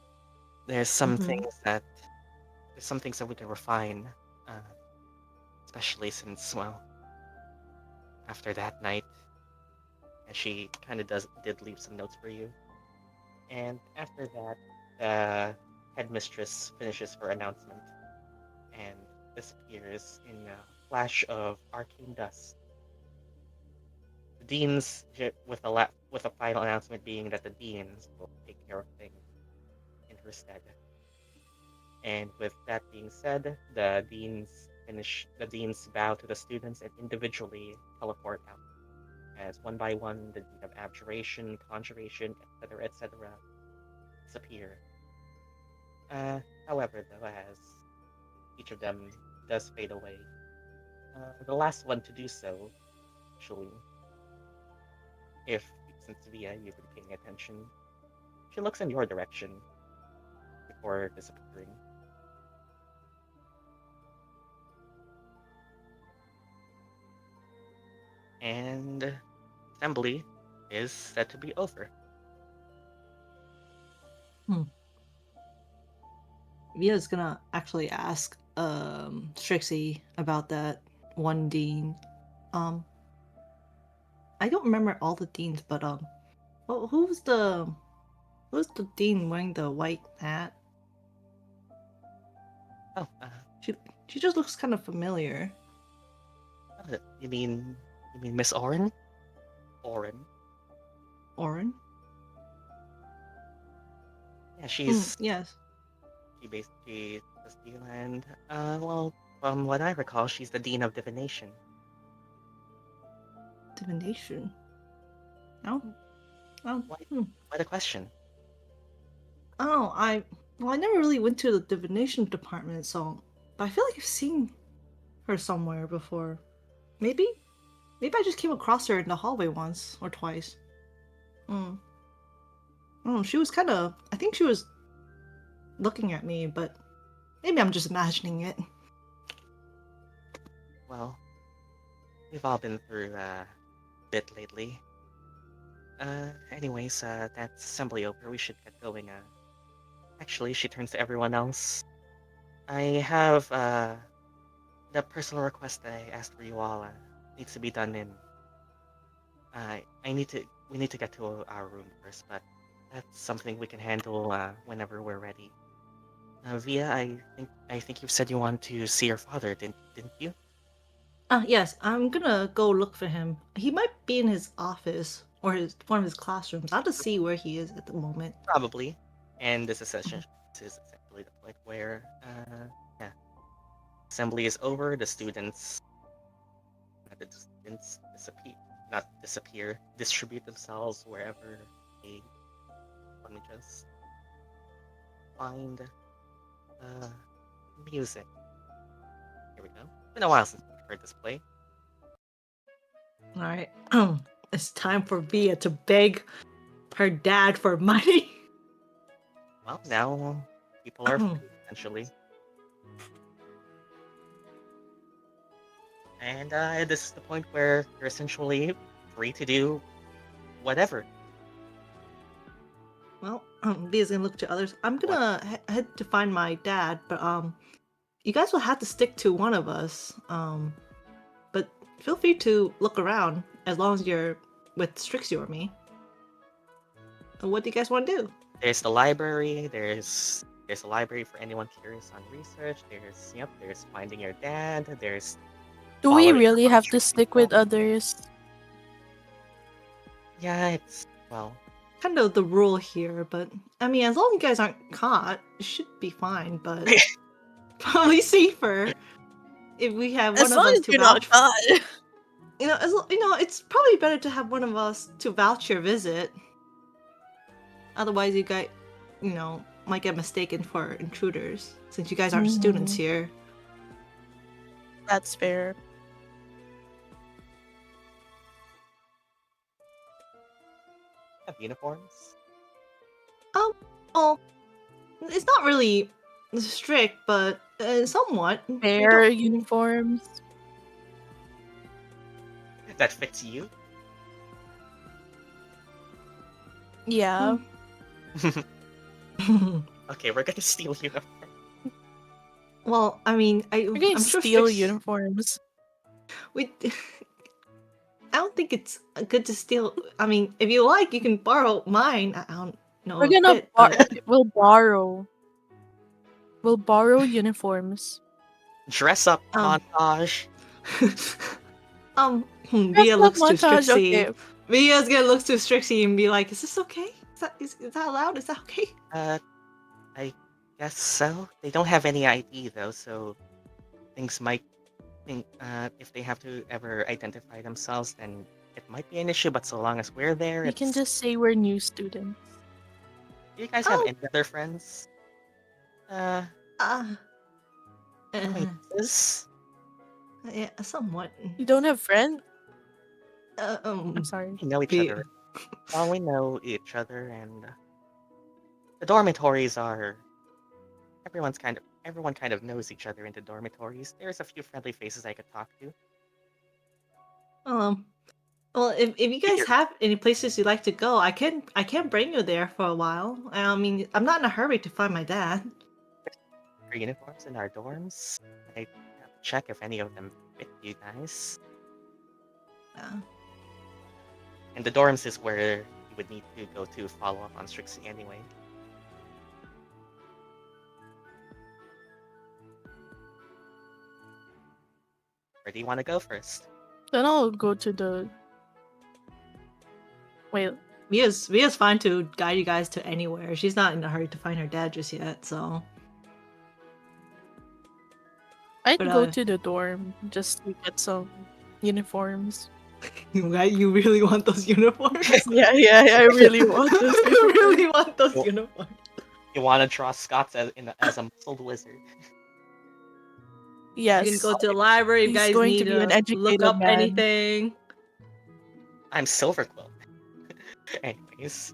Speaker 1: There's some things that we can refine, especially since, well, after that night, and she kind of did leave some notes for you. And after that, the headmistress finishes her announcement and disappears in a flash of arcane dust. The deans, with a final announcement being that the deans will take care of things in her stead. And with that being said, the deans bow to the students and individually teleport out, as one by one the Dean of Abjuration, Conjuration, etc., disappear. However, though, as each of them does fade away, the last one to do so, actually, since Via, you've been paying attention, she looks in your direction before disappearing. And assembly is said to be over.
Speaker 2: Via's gonna actually ask Strixie about that one dean. I don't remember all the deans, but who's the dean wearing the white hat?
Speaker 1: Oh,
Speaker 2: she just looks kind of familiar.
Speaker 1: You mean Miss Oren? Oren? Yeah, she's
Speaker 2: yes.
Speaker 1: She basically does the land. Well, from what I recall, she's the Dean of Divination.
Speaker 2: Divination? Oh.
Speaker 1: What a question.
Speaker 2: Oh, I never really went to the divination department, but I feel like I've seen her somewhere before. Maybe I just came across her in the hallway once or twice. She was I think she was looking at me, but maybe I'm just imagining it.
Speaker 1: Well, we've all been through a bit lately. Anyways, that's assembly over. We should get going. Actually, she turns to everyone else. I have the personal request that I asked for you all needs to be done in. We need to get to our room first, but that's something we can handle whenever we're ready. Via, I think you said you wanted to see your father, didn't you?
Speaker 2: Yes, I'm gonna go look for him. He might be in his office or one of his classrooms. I'll just see where he is at the moment.
Speaker 1: Probably. And this is essentially the point where, yeah, assembly is over. The students distribute themselves wherever they. Let me just find music. Here we go. It's been a while since we've heard this play.
Speaker 2: All right, it's time for Via to beg her dad for money.
Speaker 1: Well, now people are free, essentially. And this is the point where you're essentially free to do whatever.
Speaker 2: Well, Via's gonna look to others. I'm gonna head to find my dad, but you guys will have to stick to one of us. But feel free to look around as long as you're with Strixie or me. What do you guys want to do?
Speaker 1: There's the library. There's a library for anyone curious on research. There's finding your dad. There's
Speaker 3: Do we
Speaker 1: following
Speaker 3: really have to
Speaker 1: Strixie
Speaker 3: stick with
Speaker 1: stuff.
Speaker 3: others?
Speaker 1: Yeah, it's well.
Speaker 2: Kind of the rule here, but I mean, as long as you guys aren't caught, it should be fine. But probably safer if we have one
Speaker 3: As
Speaker 2: of
Speaker 3: long
Speaker 2: us
Speaker 3: as
Speaker 2: to
Speaker 3: you're not
Speaker 2: vouch.
Speaker 3: caught.
Speaker 2: It's probably better to have one of us to vouch your visit. Otherwise, you guys, might get mistaken for intruders since you guys aren't students here.
Speaker 3: That's fair.
Speaker 1: Have uniforms.
Speaker 2: Well, it's not really strict, but somewhat.
Speaker 3: Fair uniforms.
Speaker 1: That fits you.
Speaker 3: Yeah.
Speaker 1: Okay, we're gonna steal uniforms.
Speaker 2: Well, I mean,
Speaker 3: We're gonna
Speaker 2: I'm sure
Speaker 3: steal
Speaker 2: Strix-
Speaker 3: uniforms.
Speaker 2: We, I don't think it's good to steal. I mean, if you like, you can borrow mine. I don't know.
Speaker 3: We're
Speaker 2: a
Speaker 3: gonna
Speaker 2: bit, but-
Speaker 3: we'll borrow. We'll borrow uniforms.
Speaker 1: Dress up montage.
Speaker 2: Via looks to
Speaker 3: montage,
Speaker 2: Strixie.
Speaker 3: okay.
Speaker 2: Via's gonna look to Strixie and be like, "Is this okay? Is that allowed? Is that okay?"
Speaker 1: I guess so. They don't have any ID though, so things might think if they have to ever identify themselves, then it might be an issue. But so long as we're there,
Speaker 3: We can
Speaker 1: it's...
Speaker 3: just say we're new students.
Speaker 1: Do you guys have any other friends? Acquaintances?
Speaker 2: Yeah, somewhat.
Speaker 3: You don't have friends?
Speaker 2: I'm
Speaker 3: I'm sorry.
Speaker 1: We know each other. Well, we know each other, and the dormitories are. Everyone kind of knows each other in the dormitories. There's a few friendly faces I could talk to.
Speaker 2: Well, if you guys have any places you'd like to go, I can bring you there for a while. I mean, I'm not in a hurry to find my dad.
Speaker 1: Our uniforms in our dorms. I have to check if any of them fit you guys.
Speaker 2: Yeah.
Speaker 1: And the dorms is where you would need to go to follow up on Strixie anyway. Where do you want to go first?
Speaker 3: Then I'll go to the... Wait.
Speaker 2: Via's fine to guide you guys to anywhere. She's not in a hurry to find her dad just yet, so...
Speaker 3: I'd go to the dorm just to get some uniforms.
Speaker 2: You really want those uniforms?
Speaker 3: yeah, I really want those uniforms.
Speaker 2: You really want those uniforms.
Speaker 1: You want to draw Scots as a muscled wizard.
Speaker 3: Yes.
Speaker 2: You can go to the library if you guys
Speaker 3: going
Speaker 2: need
Speaker 3: to be an
Speaker 2: to
Speaker 3: educated
Speaker 2: look up
Speaker 3: man.
Speaker 2: anything.
Speaker 1: I'm Silverquill. Anyways,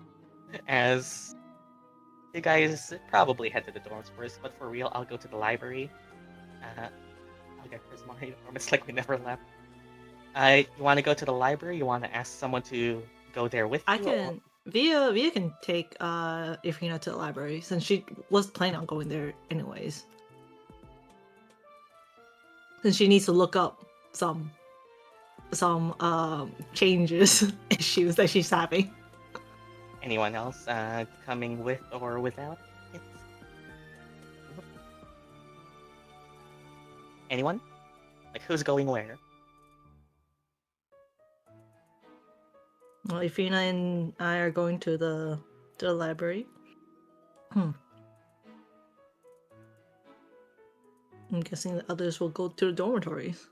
Speaker 1: as you guys probably head to the dorms first, but for real, I'll go to the library. I'll get Prismar uniform. It's like we never left. You want to go to the library? You want to ask someone to go there with you?
Speaker 2: I can... Via can take Ilphriina to the library since she was planning on going there anyways. Since she needs to look up some changes issues that she's having.
Speaker 1: Anyone else coming with or without it? Anyone? Like, who's going where?
Speaker 2: Well, Ilphriina and I are going to the library. I'm guessing the others will go to the dormitories.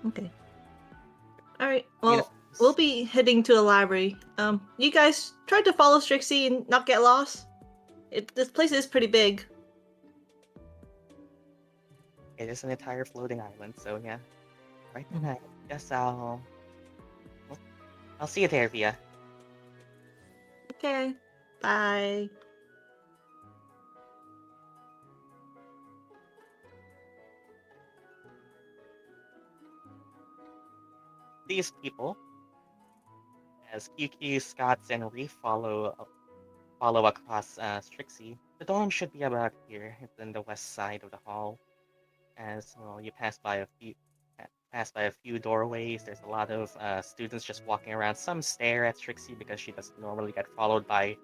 Speaker 2: Okay. Alright, well, we'll be heading to the library. You guys tried to follow Strixie and not get lost? This place is pretty big.
Speaker 1: It is an entire floating island, so yeah. Right then, I guess I'll see you there, Via.
Speaker 2: Okay. Bye.
Speaker 1: These people, as QQ, Scots, and Reef follow across Strixie, the dorm should be about here. It's in the west side of the hall. As well, you pass by a few doorways. There's a lot of students just walking around. Some stare at Strixie because she doesn't normally get followed by,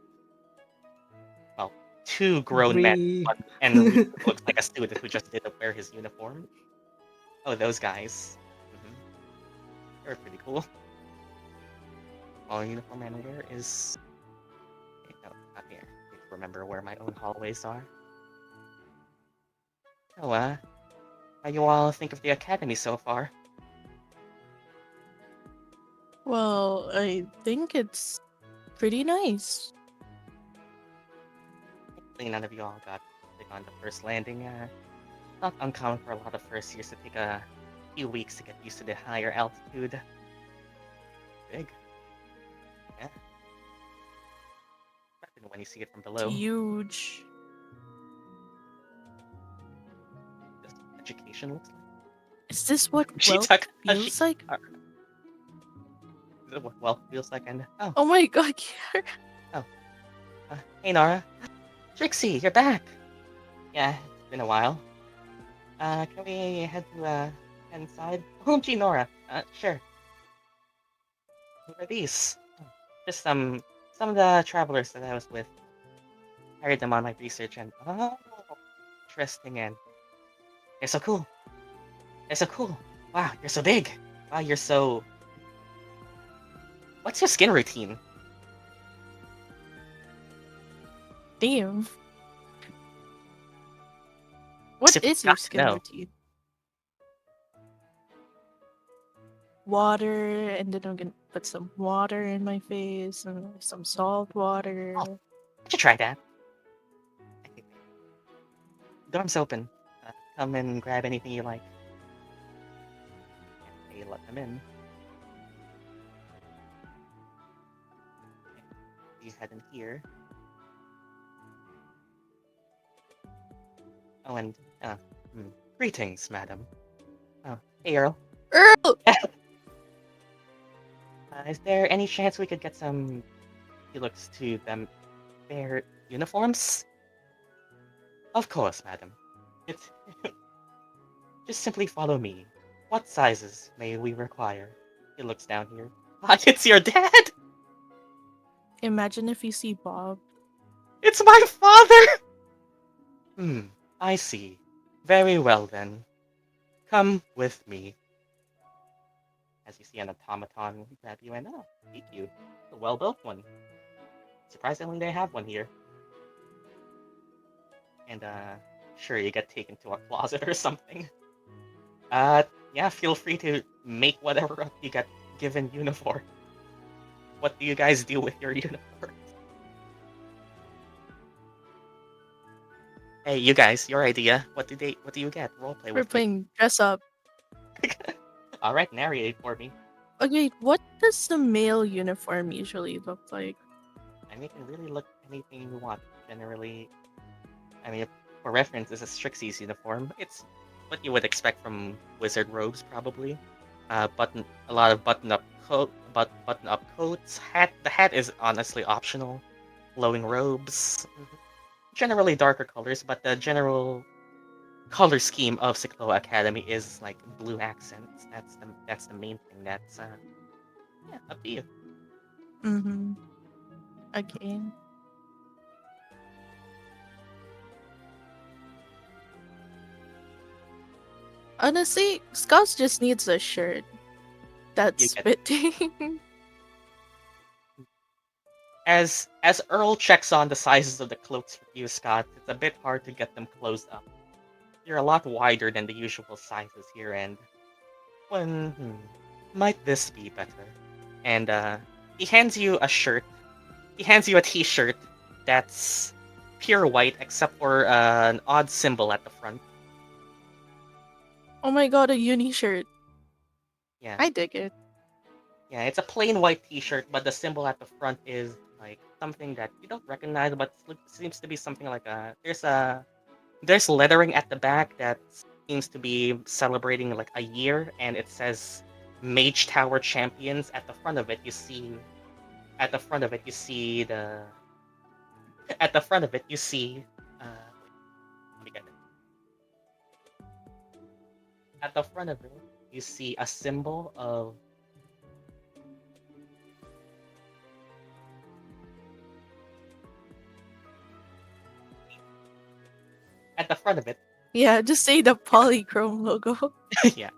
Speaker 1: well, two grown men. And Reef looks like a student who just didn't wear his uniform. Oh, those guys. They're pretty cool. All uniform man where is... Okay, no, not here. I need to remember where my own hallways are. So, how you all think of the academy so far?
Speaker 3: Well, I think it's pretty nice.
Speaker 1: Hopefully none of you all got sick on the first landing. Not uncommon for a lot of first years to take a few weeks to get used to the higher altitude. Big. Yeah. Especially when you see it from below.
Speaker 3: It's huge.
Speaker 1: Just education looks like.
Speaker 3: Is this what
Speaker 1: She
Speaker 3: wealth
Speaker 1: took-
Speaker 3: feels like?
Speaker 1: Is it what wealth feels like? And
Speaker 3: Oh my god, Kiara.
Speaker 1: hey Nara, Trixie, you're back. Yeah, it's been a while. Can we head inside? Oh, gee, Nora. Sure. Who are these? Just some of the travelers that I was with. Hired them on my research and interesting, and they're so cool. They're so cool. Wow, you're so big. Wow, you're so... What's your skin routine?
Speaker 3: Damn. What
Speaker 1: Super
Speaker 3: is your
Speaker 1: got to
Speaker 3: skin
Speaker 1: know.
Speaker 3: routine? Water, and then I'm gonna put some water in my face and some salt water.
Speaker 1: Oh. Why don't you try that? Dorm's open. Come and grab anything you like. And they let them in. You head in here. Oh, and greetings, madam. Oh, hey, Earl.
Speaker 3: Earl!
Speaker 1: Is there any chance we could get some... He looks to them. Their uniforms? Of course, madam. It's... Just simply follow me. What sizes may we require? He looks down here. Ah, it's your dad!
Speaker 3: Imagine if you see Bob.
Speaker 1: It's my father! I see. Very well then. Come with me. As you see an automaton grab you and meet you. A well-built one. Surprisingly, they have one here. And sure, you get taken to a closet or something. Yeah, feel free to make whatever you get given uniform. What do you guys do with your uniform? Hey, you guys, your idea. What do you get? Roleplay
Speaker 3: We're
Speaker 1: with me.
Speaker 3: playing dress up.
Speaker 1: Alright, narrate for me.
Speaker 3: Okay, what does the male uniform usually look like?
Speaker 1: I mean, you can really look anything you want. Generally, I mean, for reference, this is Strixie's uniform. It's what you would expect from wizard robes, probably. A lot of button-up coats. Hat. The hat is honestly optional. Flowing robes. generally darker colors, but the general color scheme of Sichloa Academy is like blue accents. That's the main thing. That's yeah, up to you.
Speaker 3: Mm-hmm. Okay. Honestly, Scots just needs a shirt
Speaker 1: You
Speaker 3: that's
Speaker 1: get
Speaker 3: fitting.
Speaker 1: as Earl checks on the sizes of the cloaks for you, Scott. It's a bit hard to get them closed up. You're a lot wider than the usual sizes here, and might this be better? And he hands you a shirt. He hands you a T-shirt that's pure white, except for an odd symbol at the front.
Speaker 3: Oh my god, a uni shirt.
Speaker 1: Yeah,
Speaker 3: I dig it.
Speaker 1: yeah, it's a plain white T-shirt, but the symbol at the front is like something that you don't recognize, but seems to be something like there's lettering at the back that seems to be celebrating like a year, and it says Mage Tower Champions at the front of it. At the front of it, you see the at the front of it, you see. Let me get it. At the front of it, you see a symbol of. At the front of it,
Speaker 3: Yeah, just say the polychrome logo.
Speaker 1: yeah.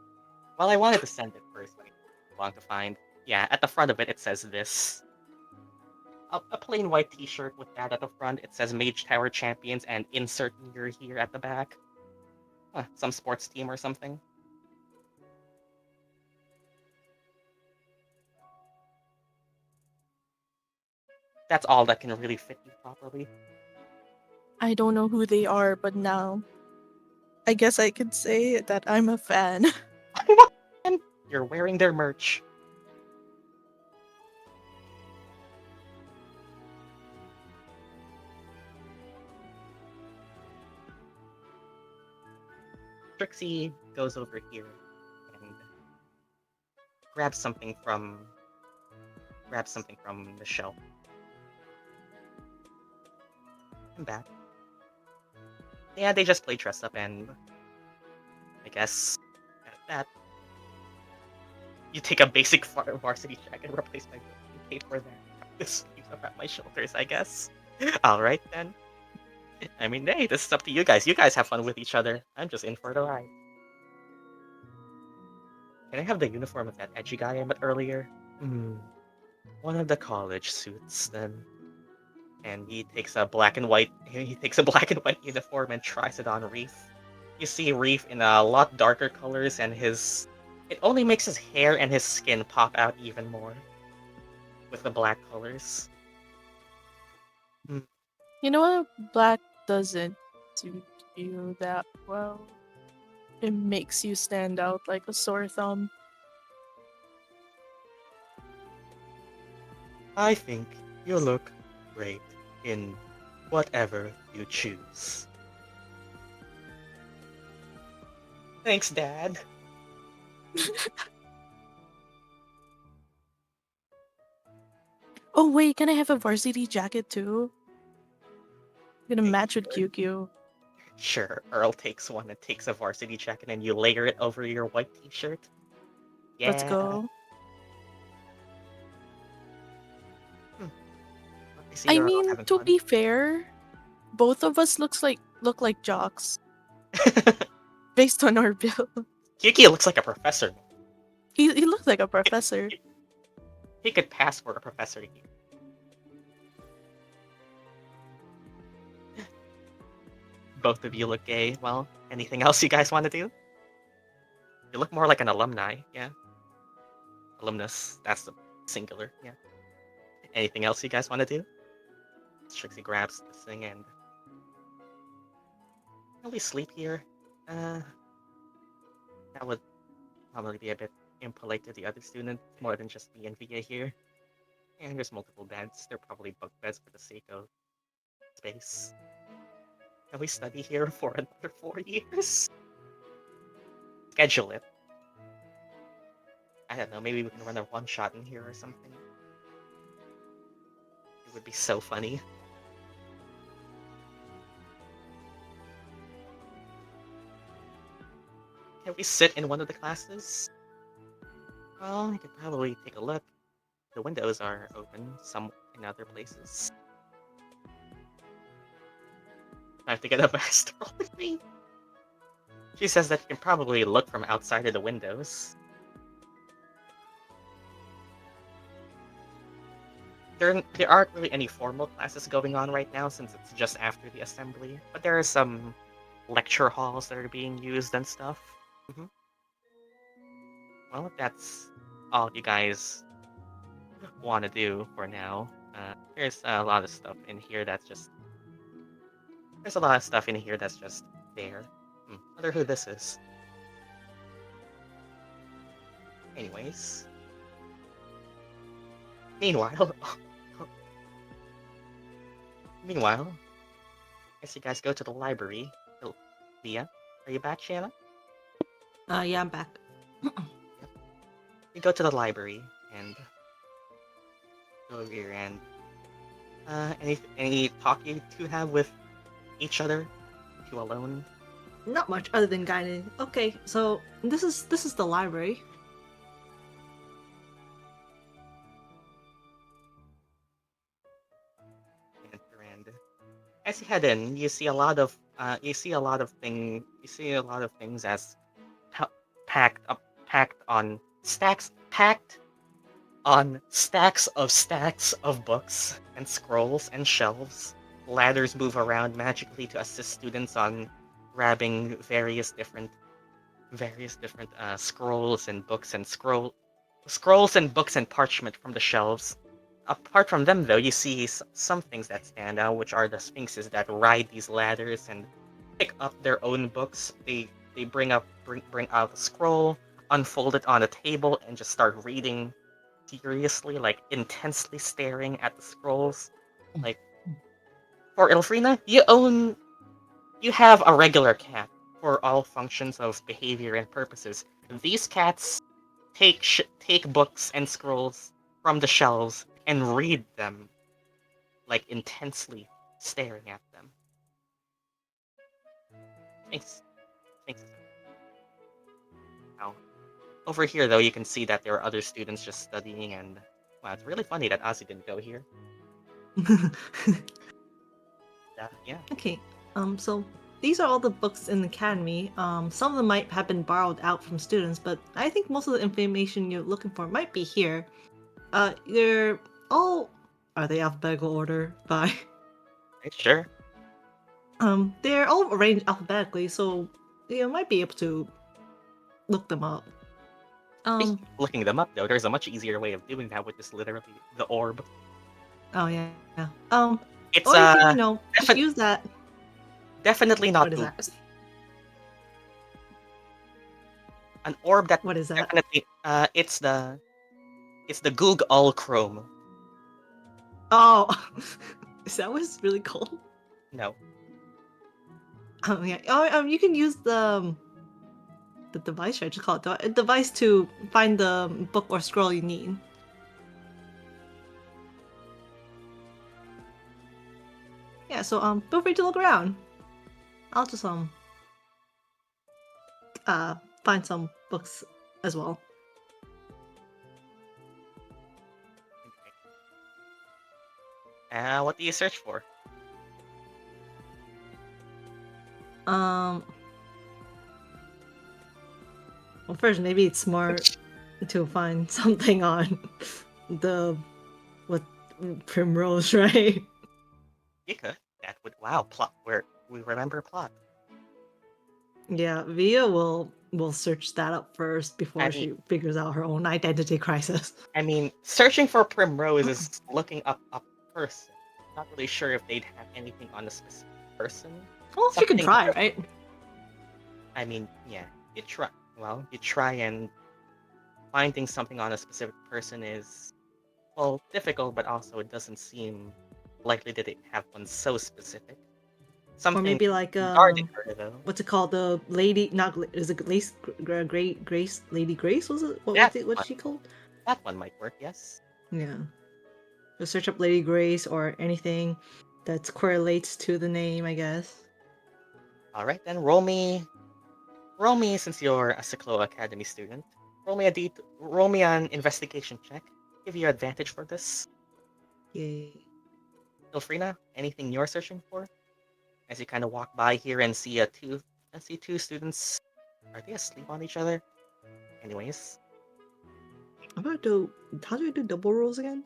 Speaker 1: Well, I wanted to send it first, but it's long to find. Yeah, at the front of it, it says this. A plain white T-shirt with that at the front. It says Mage Tower Champions and insert year here at the back. Some sports team or something. That's all that can really fit you properly.
Speaker 3: I don't know who they are, but now I guess I could say that I'm a fan.
Speaker 1: And you're wearing their merch. Trixie goes over here and grabs something from the shelf. And back. Yeah, they just play dress up, and I guess at that you take a basic varsity jacket and replace my you paid for that. This keeps up at my shoulders, I guess. Alright then. I mean, hey, this is up to you guys. You guys have fun with each other. I'm just in for the ride. Can I have the uniform of that edgy guy I met earlier? One of the college suits, then. And he takes a black and white uniform and tries it on Reef. You see Reef in a lot darker colors, and it only makes his hair and his skin pop out even more with the black colors.
Speaker 3: You know what? Black doesn't suit you that well. It makes you stand out like a sore thumb.
Speaker 1: I think you look great in whatever you choose. Thanks, Dad.
Speaker 3: Oh wait, can I have a varsity jacket too? I'm gonna match with QQ.
Speaker 1: Sure, Earl takes one and takes a varsity jacket, and you layer it over your white t-shirt. Yeah.
Speaker 3: Let's go.
Speaker 1: see
Speaker 3: I
Speaker 1: you're all
Speaker 3: mean,
Speaker 1: having
Speaker 3: to
Speaker 1: fun.
Speaker 3: be fair, both of us look like jocks based on our build.
Speaker 1: Kiki looks like a professor.
Speaker 3: He looks like a professor.
Speaker 1: He could pass for a professor here. Both of you look gay. Well, anything else you guys want to do? You look more like an alumni, yeah. Alumnus, that's the singular, yeah. Anything else you guys want to do? Trixie grabs this thing and... Can we sleep here? That would probably be a bit impolite to the other students, more than just me and Via here. And there's multiple beds. They're probably bunk beds for the sake of space. Can we study here for another 4 years? Schedule it. I don't know, maybe we can run a one-shot in here or something. It would be so funny. Can we sit in one of the classes? Well, I could probably take a look. The windows are open some in other places. I have to get a master with me. She says that you can probably look from outside of the windows. There aren't really any formal classes going on right now since it's just after the assembly, but there are some lecture halls that are being used and stuff. Well, if that's all you guys want to do for now, there's a lot of stuff in here that's just... There's a lot of stuff in here that's just there. Wonder who this is. Anyways. Meanwhile... Meanwhile, I guess you guys go to the library. Oh, Via, are you back, Shiena?
Speaker 2: Yeah, I'm back.
Speaker 1: You go to the library and go over here and any talk you two have with each other? You alone?
Speaker 2: Not much other than guiding. Okay, so this is the library.
Speaker 1: And as you head in, you see a lot of things as packed on stacks of books and scrolls and shelves. Ladders move around magically to assist students on grabbing various different scrolls and books and scrolls and books and parchment from the shelves. Apart from them, though, you see some things that stand out, which are the sphinxes that ride these ladders and pick up their own books. They bring out a scroll, unfold it on a table, and just start reading furiously, like intensely staring at the scrolls. Like, for Ilphriina, you have a regular cat for all functions of behavior and purposes. These cats take books and scrolls from the shelves and read them, like intensely staring at them. Thanks. Now, over here, though, you can see that there are other students just studying, and wow, it's really funny that Azii didn't go here. Yeah.
Speaker 2: Okay, so these are all the books in the academy. Some of them might have been borrowed out from students, but I think most of the information you're looking for might be here. They're all... Are they alphabetical order by?
Speaker 1: Sure.
Speaker 2: They're all arranged alphabetically, so you might be able to look them up.
Speaker 1: Looking them up, though, there's a much easier way of doing that with just literally the orb.
Speaker 2: Oh yeah.
Speaker 1: It's
Speaker 2: or you can, just use that.
Speaker 1: Definitely not
Speaker 2: What is
Speaker 1: Google.
Speaker 2: that?
Speaker 1: An orb that
Speaker 2: What is that?
Speaker 1: definitely it's the Google Chrome.
Speaker 2: Oh, is that what it's really called?
Speaker 1: No.
Speaker 2: Oh yeah. Oh, you can use the device. I just call it a device to find the book or scroll you need. Yeah. So feel free to look around. I'll just find some books as well.
Speaker 1: What do you search for?
Speaker 2: Well, first, maybe it's smart to find something on the Primrose, right?
Speaker 1: You could. That would plot where we remember plot.
Speaker 2: Yeah, Via will search that up first before she figures out her own identity crisis.
Speaker 1: I mean, searching for Primrose is looking up a person. Not really sure if they'd have anything on a specific person.
Speaker 2: Well, she can try, right?
Speaker 1: I mean, yeah, you try. Well, you try, and finding something on a specific person is, well, difficult, but also it doesn't seem likely that they have one so specific. Something
Speaker 2: or maybe like
Speaker 1: regarding her, though.
Speaker 2: What's it called? The lady, is it Grace? Lady Grace? Was it? What's she called?
Speaker 1: That one might work. Yes.
Speaker 2: Yeah. Just search up Lady Grace or anything that correlates to the name, I guess.
Speaker 1: All right, then roll me Roll me, since you're a Sichloa Academy student, roll me an investigation check. Give you advantage for this.
Speaker 2: Yay.
Speaker 1: Ilphriina, anything you're searching for? As you kind of walk by here and see two students. Are they asleep on each other? Anyways,
Speaker 2: How do I do double rolls again?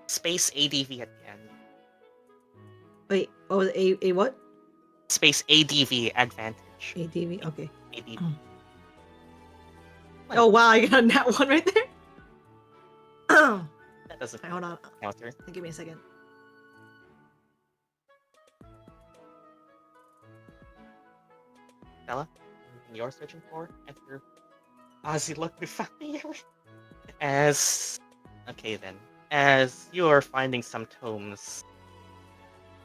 Speaker 1: space ADV at the end.
Speaker 2: Wait, oh, a what?
Speaker 1: Space ADV advantage.
Speaker 2: ADV. Okay.
Speaker 1: ADV.
Speaker 2: Oh wow, I got that one right there.
Speaker 1: That doesn't
Speaker 2: Wait, hold on.
Speaker 1: counter.
Speaker 2: Give me a second.
Speaker 1: Stella, anything you're searching for? After Azii looked familiar. Okay then. As you are finding some tomes,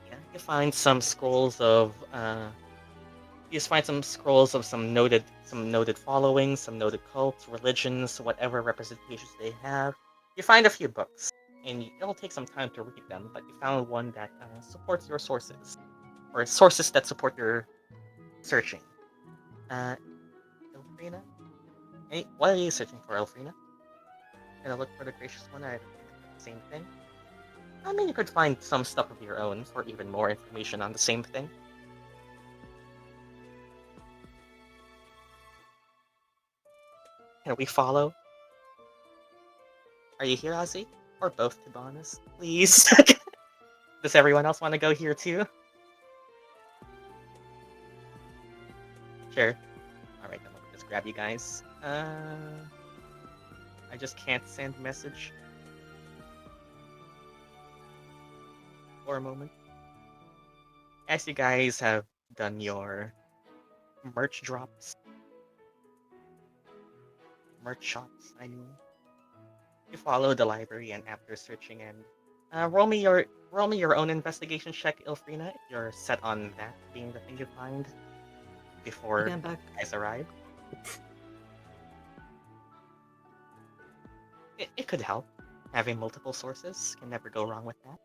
Speaker 1: yeah, you find some scrolls of some noted followings, some noted cults, religions, whatever representations they have. You find a few books, and it'll take some time to read them, but you found one that supports your sources, or sources that support your searching. Ilphriina? Hey, what are you searching for, Ilphriina? Gonna look for the gracious one, I same thing. I mean, you could find some stuff of your own for even more information on the same thing. Can we follow? Are you here, Azii? Or both, to be honest? Please. Does everyone else want to go here too? Sure. Alright, then let me just grab you guys. I just can't send message. For a moment. As you guys have done your merch drops. Merch shops, I mean. You follow the library, and after searching and roll me your own investigation check, Ilphriina, if you're set on that being the thing you find before
Speaker 2: Okay, I'm back.
Speaker 1: you guys arrive. It could help. Having multiple sources can never go wrong with that.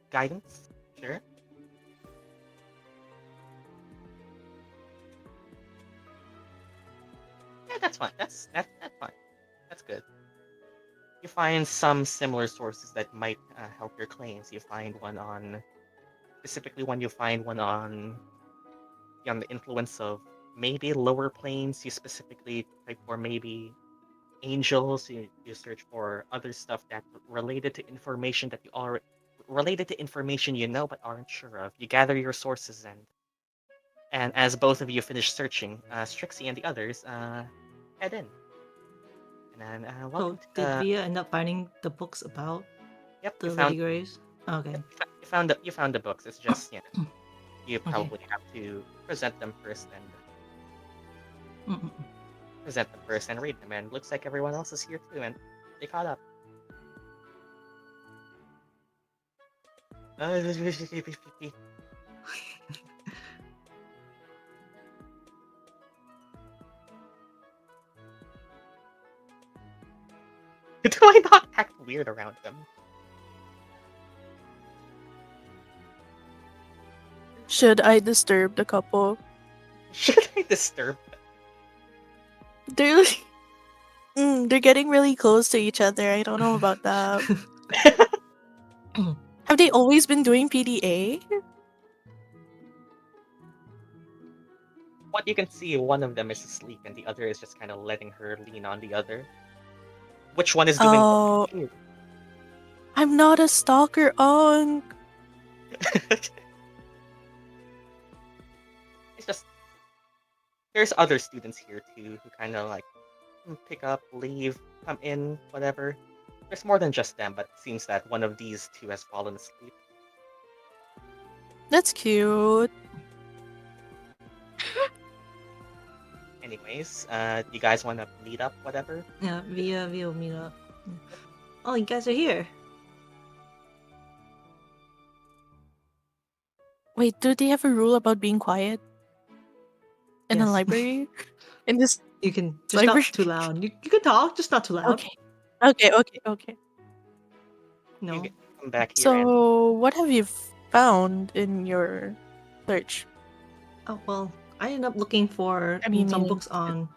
Speaker 1: Guidance? Sure. Yeah, that's fine. That's fine. That's good. You find some similar sources that might help your claims. You find one on the influence of maybe lower planes. You specifically type for maybe angels. You search for other stuff that related to information that you know but aren't sure of. You gather your sources, and as both of you finish searching, Strixie and the others head in. And then
Speaker 2: Oh,
Speaker 1: welcome
Speaker 2: did
Speaker 1: to
Speaker 2: Via end up finding the books about
Speaker 1: yep,
Speaker 2: the Lady Graves? Okay.
Speaker 1: you found the books. It's just you
Speaker 2: Okay.
Speaker 1: probably have to present them first
Speaker 2: Mm-mm.
Speaker 1: and read them. And looks like everyone else is here too, and they caught up. Do I not act weird around them?
Speaker 3: Should I disturb the couple?
Speaker 1: Should I disturb them?
Speaker 3: They're like, they're getting really close to each other. I don't know about that. Have they always been doing PDA?
Speaker 1: What you can see, one of them is asleep, and the other is just kind of letting her lean on the other. Which one is doing
Speaker 3: Oh,
Speaker 1: what?
Speaker 3: I'm not a stalker, Ong.
Speaker 1: It's just there's other students here too who kind of like pick up, leave, come in, whatever. There's more than just them, but it seems that one of these two has fallen asleep.
Speaker 3: That's cute.
Speaker 1: Anyways, you guys want to meet up, whatever?
Speaker 2: Yeah, Via will meet up. Oh, you guys are here.
Speaker 3: Wait, do they have a rule about being quiet in a
Speaker 2: Yes.
Speaker 3: library? In this
Speaker 2: You can just
Speaker 3: library?
Speaker 2: not too loud. You can talk, just not too loud.
Speaker 3: Okay. Okay.
Speaker 2: No.
Speaker 1: You come back here and
Speaker 3: So, what have you found in your search?
Speaker 2: Oh well, I ended up looking for
Speaker 3: I mean,
Speaker 2: some
Speaker 3: meaning-
Speaker 2: books on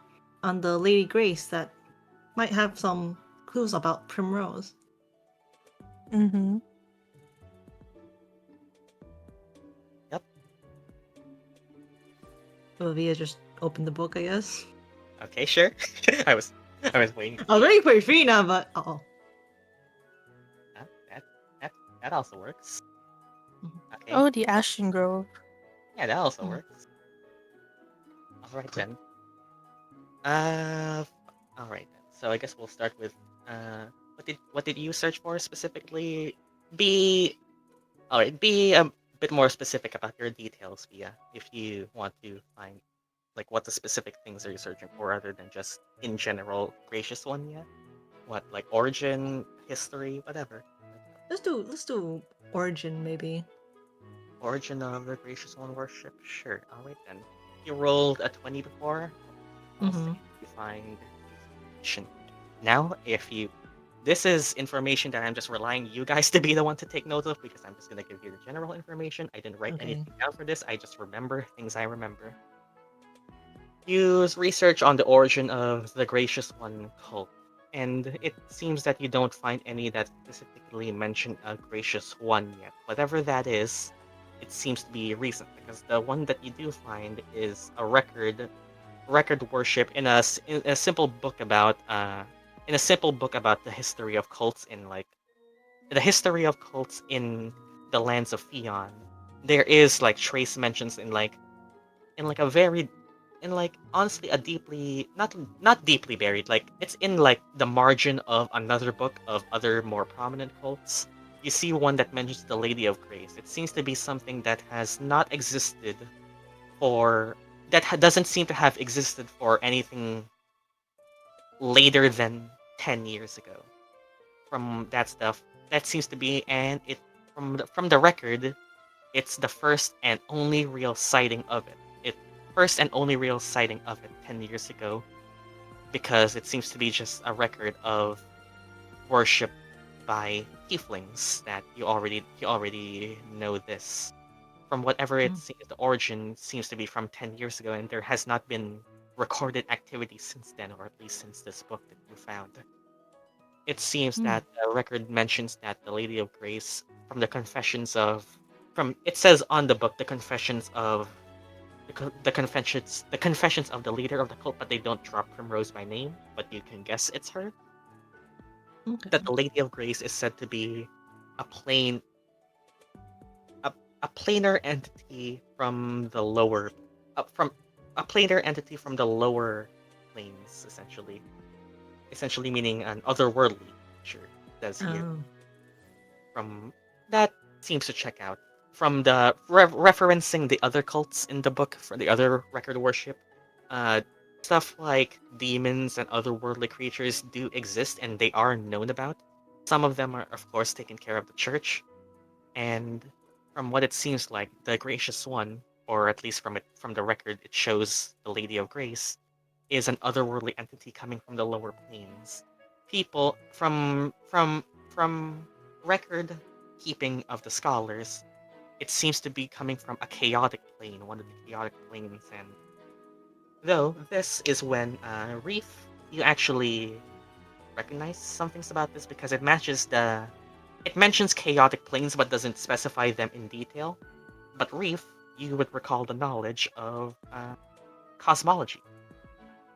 Speaker 2: the Lady Grace that might have some clues about Primrose.
Speaker 3: Mm-hmm.
Speaker 2: Olivia just opened the book, I guess.
Speaker 1: Okay, sure. I was waiting.
Speaker 2: I was waiting for Ilphriina, but oh.
Speaker 1: That, that also works. Okay.
Speaker 3: Oh, the Ashen Grove.
Speaker 1: Yeah, that also
Speaker 2: Mhm.
Speaker 1: works. Alright then. Alright then. So I guess we'll start with what did you search for specifically? Be alright, be a bit more specific about your details, Via, if you want to find like what the specific things are you searching for other than just in general gracious one yet? What like origin, history, whatever.
Speaker 2: Let's do origin maybe.
Speaker 1: Origin of the gracious one worship? Sure, alright then. You rolled a 20 before. I'll say you find information. Now, if you this is information that I'm just relying you guys to be the one to take notes of because I'm just gonna give you the general information. I didn't write
Speaker 2: Okay.
Speaker 1: anything down for this. I just remember things I remember. Use research on the origin of the Gracious One cult, and it seems that you don't find any that specifically mention a Gracious One yet. Whatever that is, it seems to be recent because the one that you do find is a record worship in a simple book about the history of cults in like the history of cults in the lands of Theon. There is like trace mentions in like a very in like honestly a deeply not deeply buried, like it's in like the margin of another book of other more prominent cults. You see one that mentions the Lady of Grace. It seems to be something that has not existed for doesn't seem to have existed for anything later than 10 years ago. From that stuff, that seems to be, and it from the record, it's the first and only real sighting of it. First and only real sighting of it 10 years ago, because it seems to be just a record of worship by tieflings that you already know this. From whatever it seems, the origin seems to be from 10 years ago, and there has not been recorded activity since then, or at least since this book that you found. It seems that the record mentions that the Lady of Grace, from the confessions of, from it says on the book, the confessions of the confessions of the leader of the cult, but they don't drop Primrose by name, but you can guess it's her.
Speaker 2: Okay.
Speaker 1: That the Lady of Grace is said to be a plane a planar entity from the lower from a planar entity from the lower planes, essentially meaning an otherworldly creature, says here.
Speaker 2: Oh.
Speaker 1: From that seems to check out. From the referencing the other cults in the book for the other record worship, uh, stuff like demons and otherworldly creatures do exist and they are known about. Some of them are, of course, taken care of the church, and from what it seems like, the Gracious One, or at least from the record, it shows the Lady of Grace, is an otherworldly entity coming from the lower planes. People from record keeping of the scholars, it seems to be coming from a chaotic plane, one of the chaotic planes, and though this is when Reef, you actually recognize some things about this because it mentions chaotic planes but doesn't specify them in detail. But Reef, you would recall the knowledge of cosmology,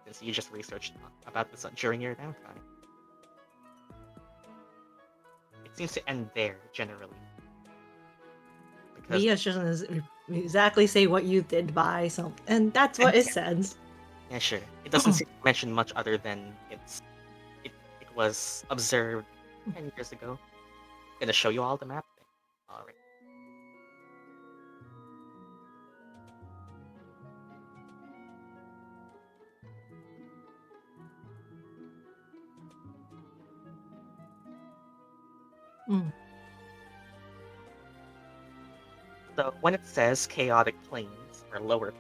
Speaker 1: since you just researched about this during your downtime. It seems to end there generally. Because
Speaker 2: Mia just doesn't exactly say what you did by some, and that's what it says.
Speaker 1: yeah, sure. It doesn't seem to mention much other than it was observed 10 years ago. Gonna show you all the map thing. Alright.
Speaker 2: Mm.
Speaker 1: So when it says chaotic planes or lower,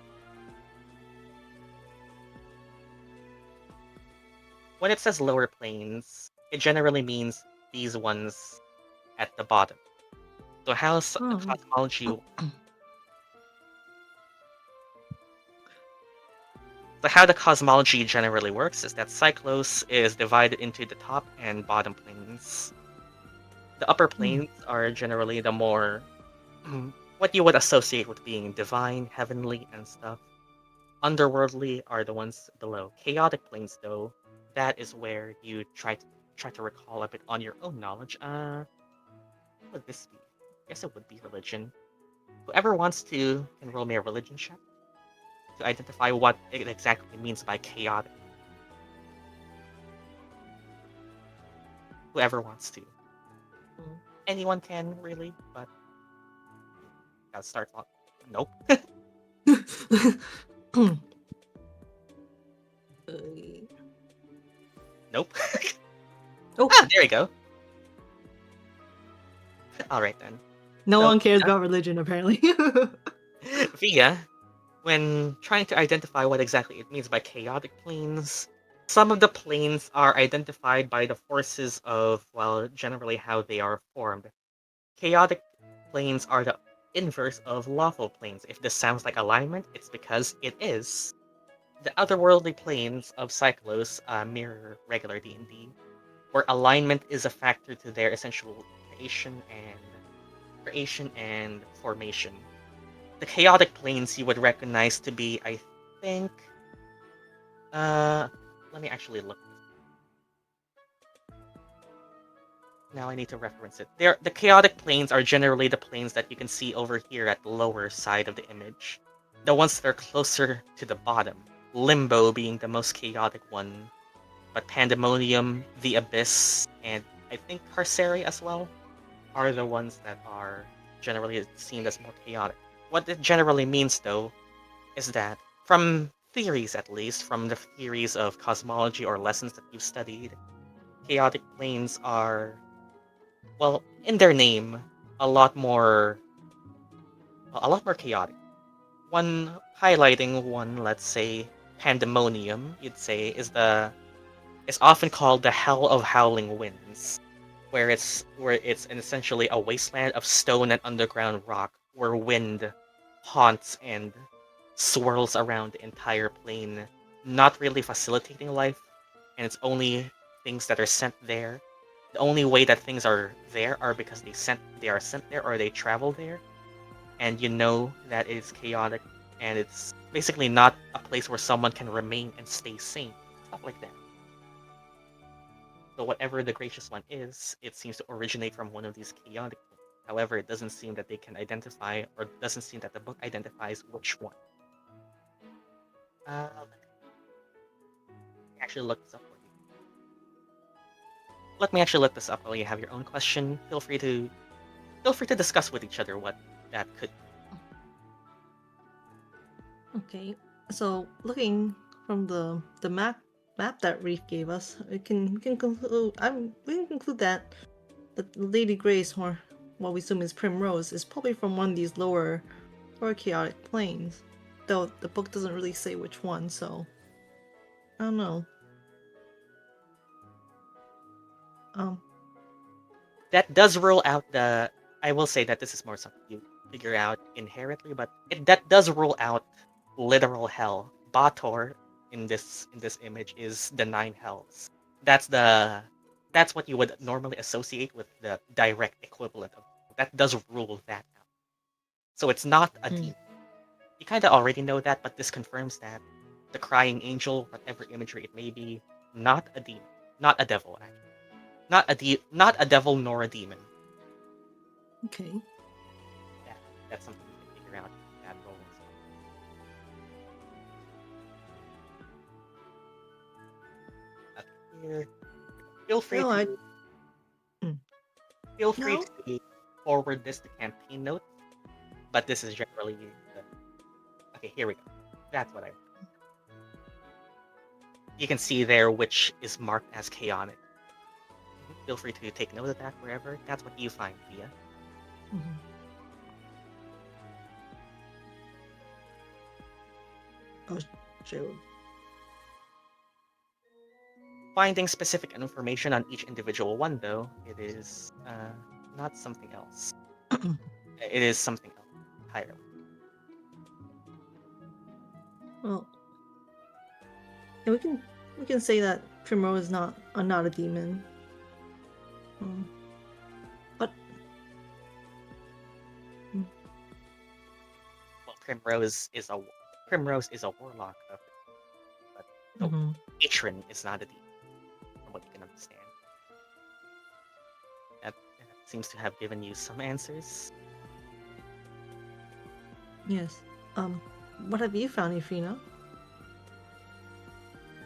Speaker 1: when it says lower planes, it generally means these ones at the bottom. So how the
Speaker 2: Oh.
Speaker 1: cosmology So how the cosmology generally works is that Syklos is divided into the top and bottom planes. The upper planes are generally the more what you would associate with being divine, heavenly, and stuff. Underworldly are the ones below. Chaotic planes, though, that is where you try to recall a bit on your own knowledge. What would this be? I guess it would be religion. Whoever wants to can roll me a religion check to identify what it exactly means by chaotic. Whoever wants to. Anyone can, really, but gotta start on. Nope. Nope.
Speaker 2: Oh.
Speaker 1: There you go. Alright then.
Speaker 2: No
Speaker 1: So,
Speaker 2: one cares about religion, apparently.
Speaker 1: Via, when trying to identify what exactly it means by chaotic planes, some of the planes are identified by the forces of, well, generally how they are formed. Chaotic planes are the inverse of lawful planes. If this sounds like alignment, it's because it is. The otherworldly planes of Syklos mirror regular D&D, where alignment is a factor to their essential creation and formation. The chaotic planes you would recognize to be, I think, let me actually look. Now I need to reference it. The chaotic planes are generally the planes that you can see over here at the lower side of the image. The ones that are closer to the bottom. Limbo being the most chaotic one, but Pandemonium, the Abyss, and I think Carceri as well are the ones that are generally seen as more chaotic. What it generally means, though, is that from theories, at least, from the theories of cosmology or lessons that you've studied, chaotic planes are, well, in their name, a lot more chaotic. One highlighting one, let's say, Pandemonium, you'd say, is often called the Hell of Howling Winds, where it's essentially a wasteland of stone and underground rock, where wind haunts and swirls around the entire plane, not really facilitating life, and it's only things that are sent there. The only way that things are there are because they are sent there or they travel there, and you know that it's chaotic, and it's basically not a place where someone can remain and stay sane, stuff like that. So whatever the gracious one is, it seems to originate from one of these chaotic things. However, it doesn't seem that they can identify, or doesn't seem that the book identifies which one. Let me actually look this up for you. Let me actually look this up while you have your own question. Feel free to discuss with each other what that could be.
Speaker 2: Okay, so looking from the map that Reef gave us, we can conclude. We can conclude that the Lady Grace, or what we assume is Primrose, is probably from one of these lower chaotic planes. Though the book doesn't really say which one, so I don't know.
Speaker 1: That does rule out the. I will say that this is more something you figure out inherently, but that does rule out literal hell. Bator in this image is the 9 hells. That's what you would normally associate with the direct equivalent of. That does rule that out. So it's not a demon. You kind of already know that, but this confirms that the crying angel, whatever imagery it may be, not a demon, not a devil, actually. Not a devil nor a demon.
Speaker 2: Okay.
Speaker 1: That's something you can figure out in that role as well. Here, feel free
Speaker 2: No,
Speaker 1: to forward this to campaign notes, but this is generally the. Okay, here we go. That's what I. You can see there which is marked as chaotic. Feel free to take note of that wherever. That's what you find, Via.
Speaker 2: Oh, shoot.
Speaker 1: Finding specific information on each individual one, though, it is not something else. It is something else entirely.
Speaker 2: Well, yeah, we can say that Primrose is not a demon. But
Speaker 1: Well, Primrose is a warlock, but the
Speaker 2: mhm.
Speaker 1: patron is not a demon, from what you can understand. That seems to have given you some answers.
Speaker 2: Yes. What have you found, Ilphriina?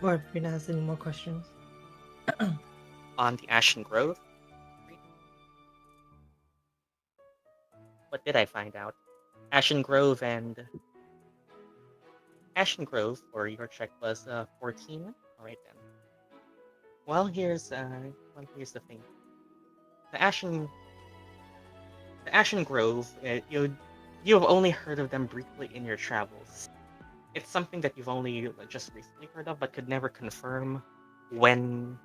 Speaker 2: Or if Ilphriina has any more questions.
Speaker 1: On the Ashen Grove, what did I find out? Ashen Grove, or your check was 14. All right then. Well, here's the thing. The Ashen Grove. You have only heard of them briefly in your travels. It's something that you've only just recently heard of, but could never confirm when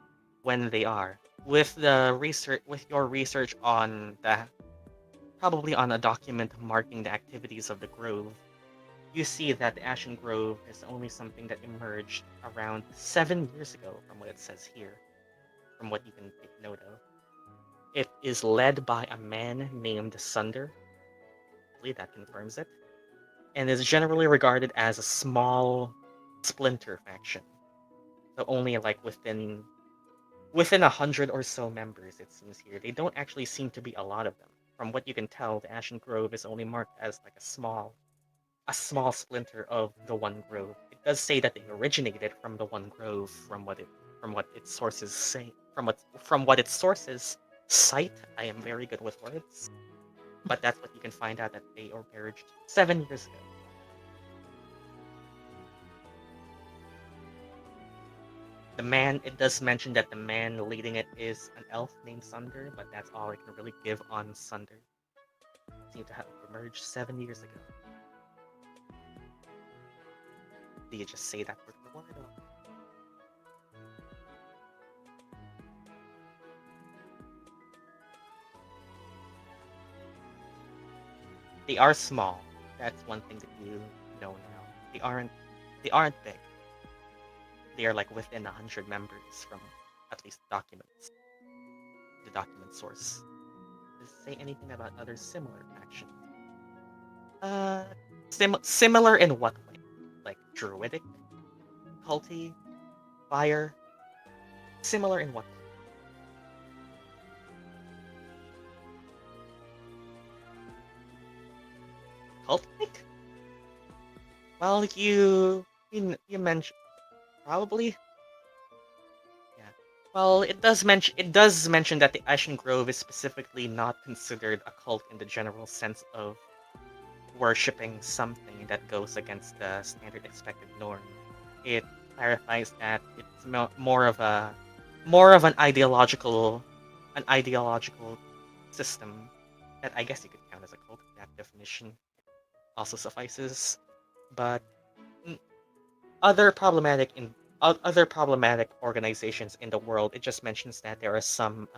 Speaker 1: they are. With your research on probably on a document marking the activities of the grove, you see that the Ashen Grove is only something that emerged around 7 years ago, from what it says here, from what you can take note of. It is led by a man named Sunder. I believe that confirms it, and is generally regarded as a small splinter faction. So only like within 100 or so members, it seems here. They don't actually seem to be a lot of them. From what you can tell, the Ashen Grove is only marked as like a small splinter of the One Grove. It does say that they originated from the One Grove, from what its sources say, from what its sources cite. I am very good with words, but that's what you can find out, that they emerged 7 years ago. It does mention that the man leading it is an elf named Sunder, but that's all I can really give on Sunder. Seem to have emerged 7 years ago. Do you just say that word for word? They are small. That's one thing that you know now. They aren't big. They are like within 100 members from at least documents. The document source. Does it say anything about other similar factions? Similar in what way? Like druidic, culty, fire. Similar in what way? Cult-like? Well, you mentioned probably. Yeah. Well, it does mention that the Ashen Grove is specifically not considered a cult in the general sense of worshipping something that goes against the standard expected norm. It clarifies that it's more of an ideological system that I guess you could count as a cult. That definition also suffices. But other problematic organizations in the world, it just mentions that there are some.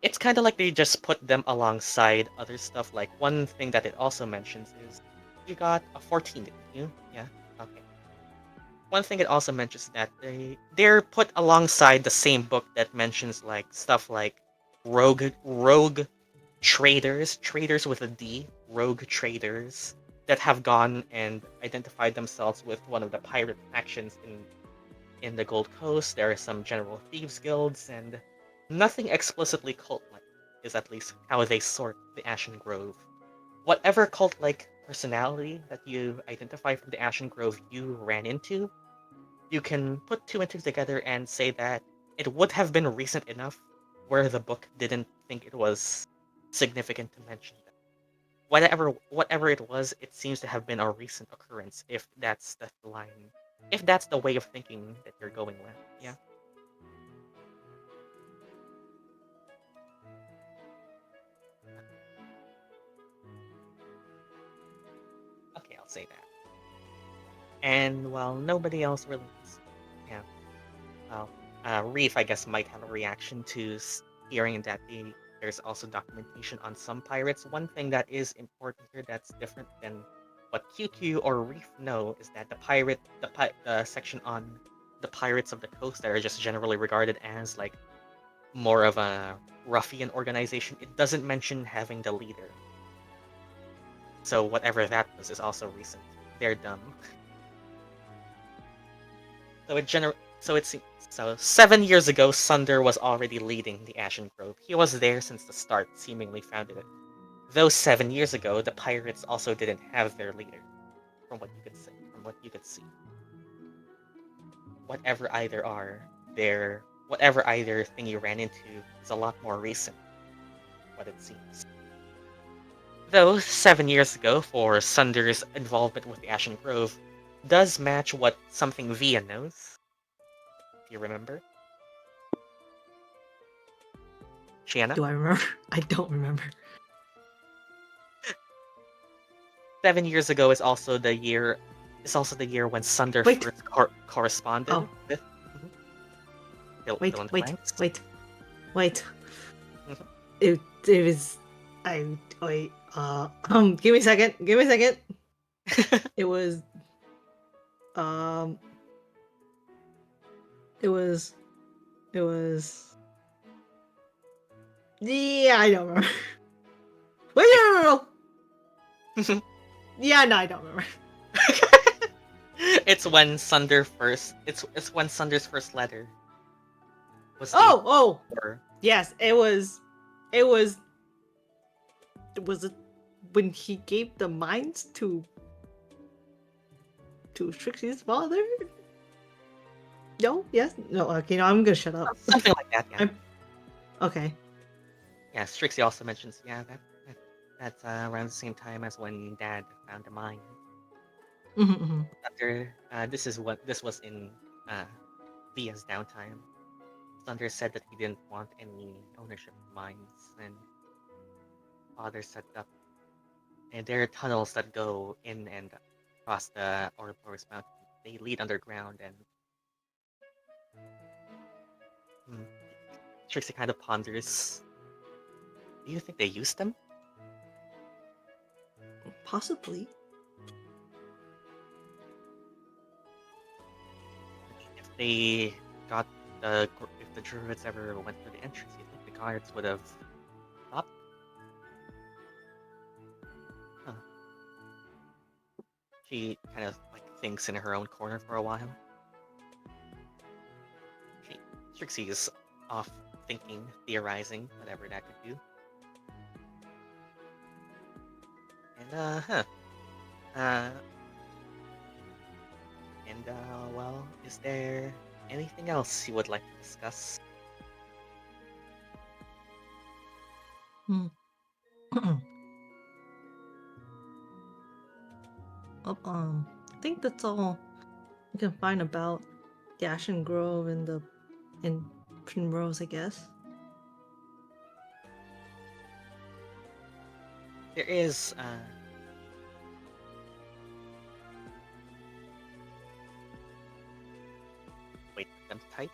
Speaker 1: It's kind of like they just put them alongside other stuff. Like one thing that it also mentions is you got a 14, didn't you? Yeah. Okay. One thing it also mentions that they're put alongside the same book that mentions like stuff like rogue traders with a D, rogue traders that have gone and identified themselves with one of the pirate factions in the Gold Coast. There are some general thieves guilds, and nothing explicitly cult-like is at least how they sort the Ashen Grove. Whatever cult-like personality that you identify from the Ashen Grove you ran into, you can put two and two together and say that it would have been recent enough where the book didn't think it was significant to mention that. Whatever it was, it seems to have been a recent occurrence, if that's the line. If that's the way of thinking that you're going with. Yeah. Okay, I'll say that. And while nobody else really yeah. Well, Reef, I guess, might have a reaction to hearing that there's also documentation on some pirates. One thing that is important here that's different than what QQ or Reef know is that the section on the pirates of the coast that are just generally regarded as like more of a ruffian organization, it doesn't mention having the leader. So whatever that was is also recent. They're dumb. So 7 years ago, Sunder was already leading the Ashen Grove. He was there since the start, seemingly founded it. Though 7 years ago, the pirates also didn't have their leader, from what you could see. Whatever either thing you ran into is a lot more recent, what it seems. Though 7 years ago, for Sunder's involvement with the Ashen Grove, does match what something Via knows. Do you remember? Shiena?
Speaker 2: Do I remember? I don't remember.
Speaker 1: 7 years ago is also the year when Sunder
Speaker 2: Wait.
Speaker 1: first corresponded
Speaker 2: Oh.
Speaker 1: with. Fill
Speaker 2: Wait,
Speaker 1: in the
Speaker 2: wait,
Speaker 1: blanks.
Speaker 2: wait.
Speaker 1: Mhm.
Speaker 2: It was. Wait. Give me a second. It was. It was. Yeah, I don't remember. Wait, no. Yeah, no, I don't remember.
Speaker 1: It's when Sunder first. It's when Sunder's first letter was.
Speaker 2: Oh,
Speaker 1: Or
Speaker 2: yes, it was. Was it when he gave the mines to Trixie's father? No. Yes. No. Okay. No. I'm gonna shut up.
Speaker 1: something like that. Yeah.
Speaker 2: Okay.
Speaker 1: Yeah. Strixie also mentions. Yeah. That's around the same time as when Dad found the mine. Thunder. This was in Via's downtime. Thunder said that he didn't want any ownership of mines, and Father set up. And there are tunnels that go in and across the Ouroboros Mountain. They lead underground, and Trixie kind of ponders. Do you think they used them?
Speaker 2: Possibly.
Speaker 1: If they got if the Druids ever went through the entrance, you think the guards would have stopped? Huh. She kind of like thinks in her own corner for a while. Trixie is off thinking, theorizing, whatever that could do. And well, is there anything else you would like to discuss?
Speaker 2: I think that's all we can find about the Ashen Grove and Primrose, I guess.
Speaker 1: There is wait for them to type.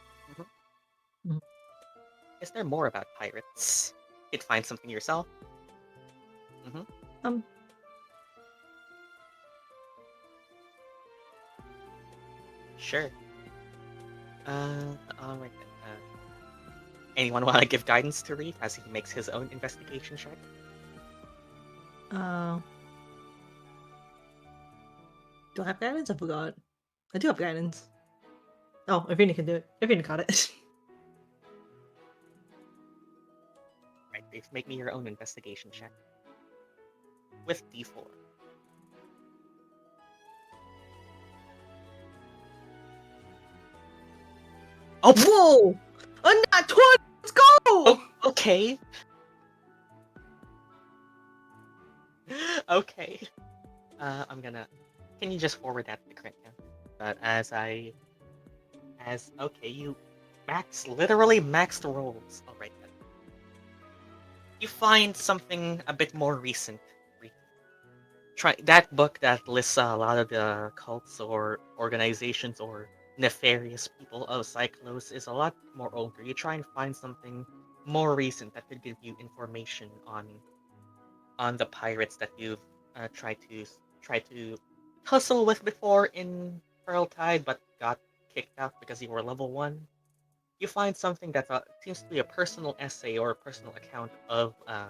Speaker 2: Mhm.
Speaker 1: Is there more about pirates? You'd find something yourself. Sure. Alright then. Anyone want to give guidance to Reef as he makes his own investigation check?
Speaker 2: Do I have guidance? I forgot. I do have guidance. Oh, Ilphriina can do it. Ilphriina got it.
Speaker 1: Right, Reef, make me your own investigation check. With D4.
Speaker 2: Oh, whoa! A nat 20! Let's go!
Speaker 1: Oh, okay. Okay. Can you just forward that to the current counter? But you literally maxed the rolls. Alright then. You find something a bit more recent. Try that book that lists a lot of the cults or organizations or nefarious people of Syklos is a lot more older. You try and find something more recent that could give you information on the pirates that you've tried to tussle with before in Pearltide, but got kicked out because you were level 1. You find something that seems to be a personal essay or a personal account of a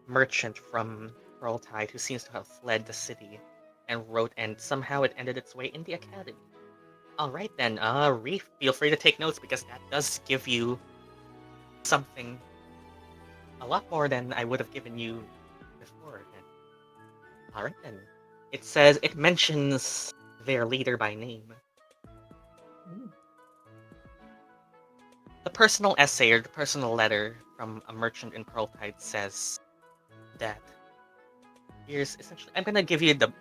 Speaker 1: merchant from Pearltide who seems to have fled the city and somehow it ended its way in the academy. Alright then, Reef, feel free to take notes because that does give you something a lot more than I would have given you before then. Alright then. It mentions their leader by name. The personal essay or the personal letter from a merchant in Pearltide says that here's essentially I'm gonna give you the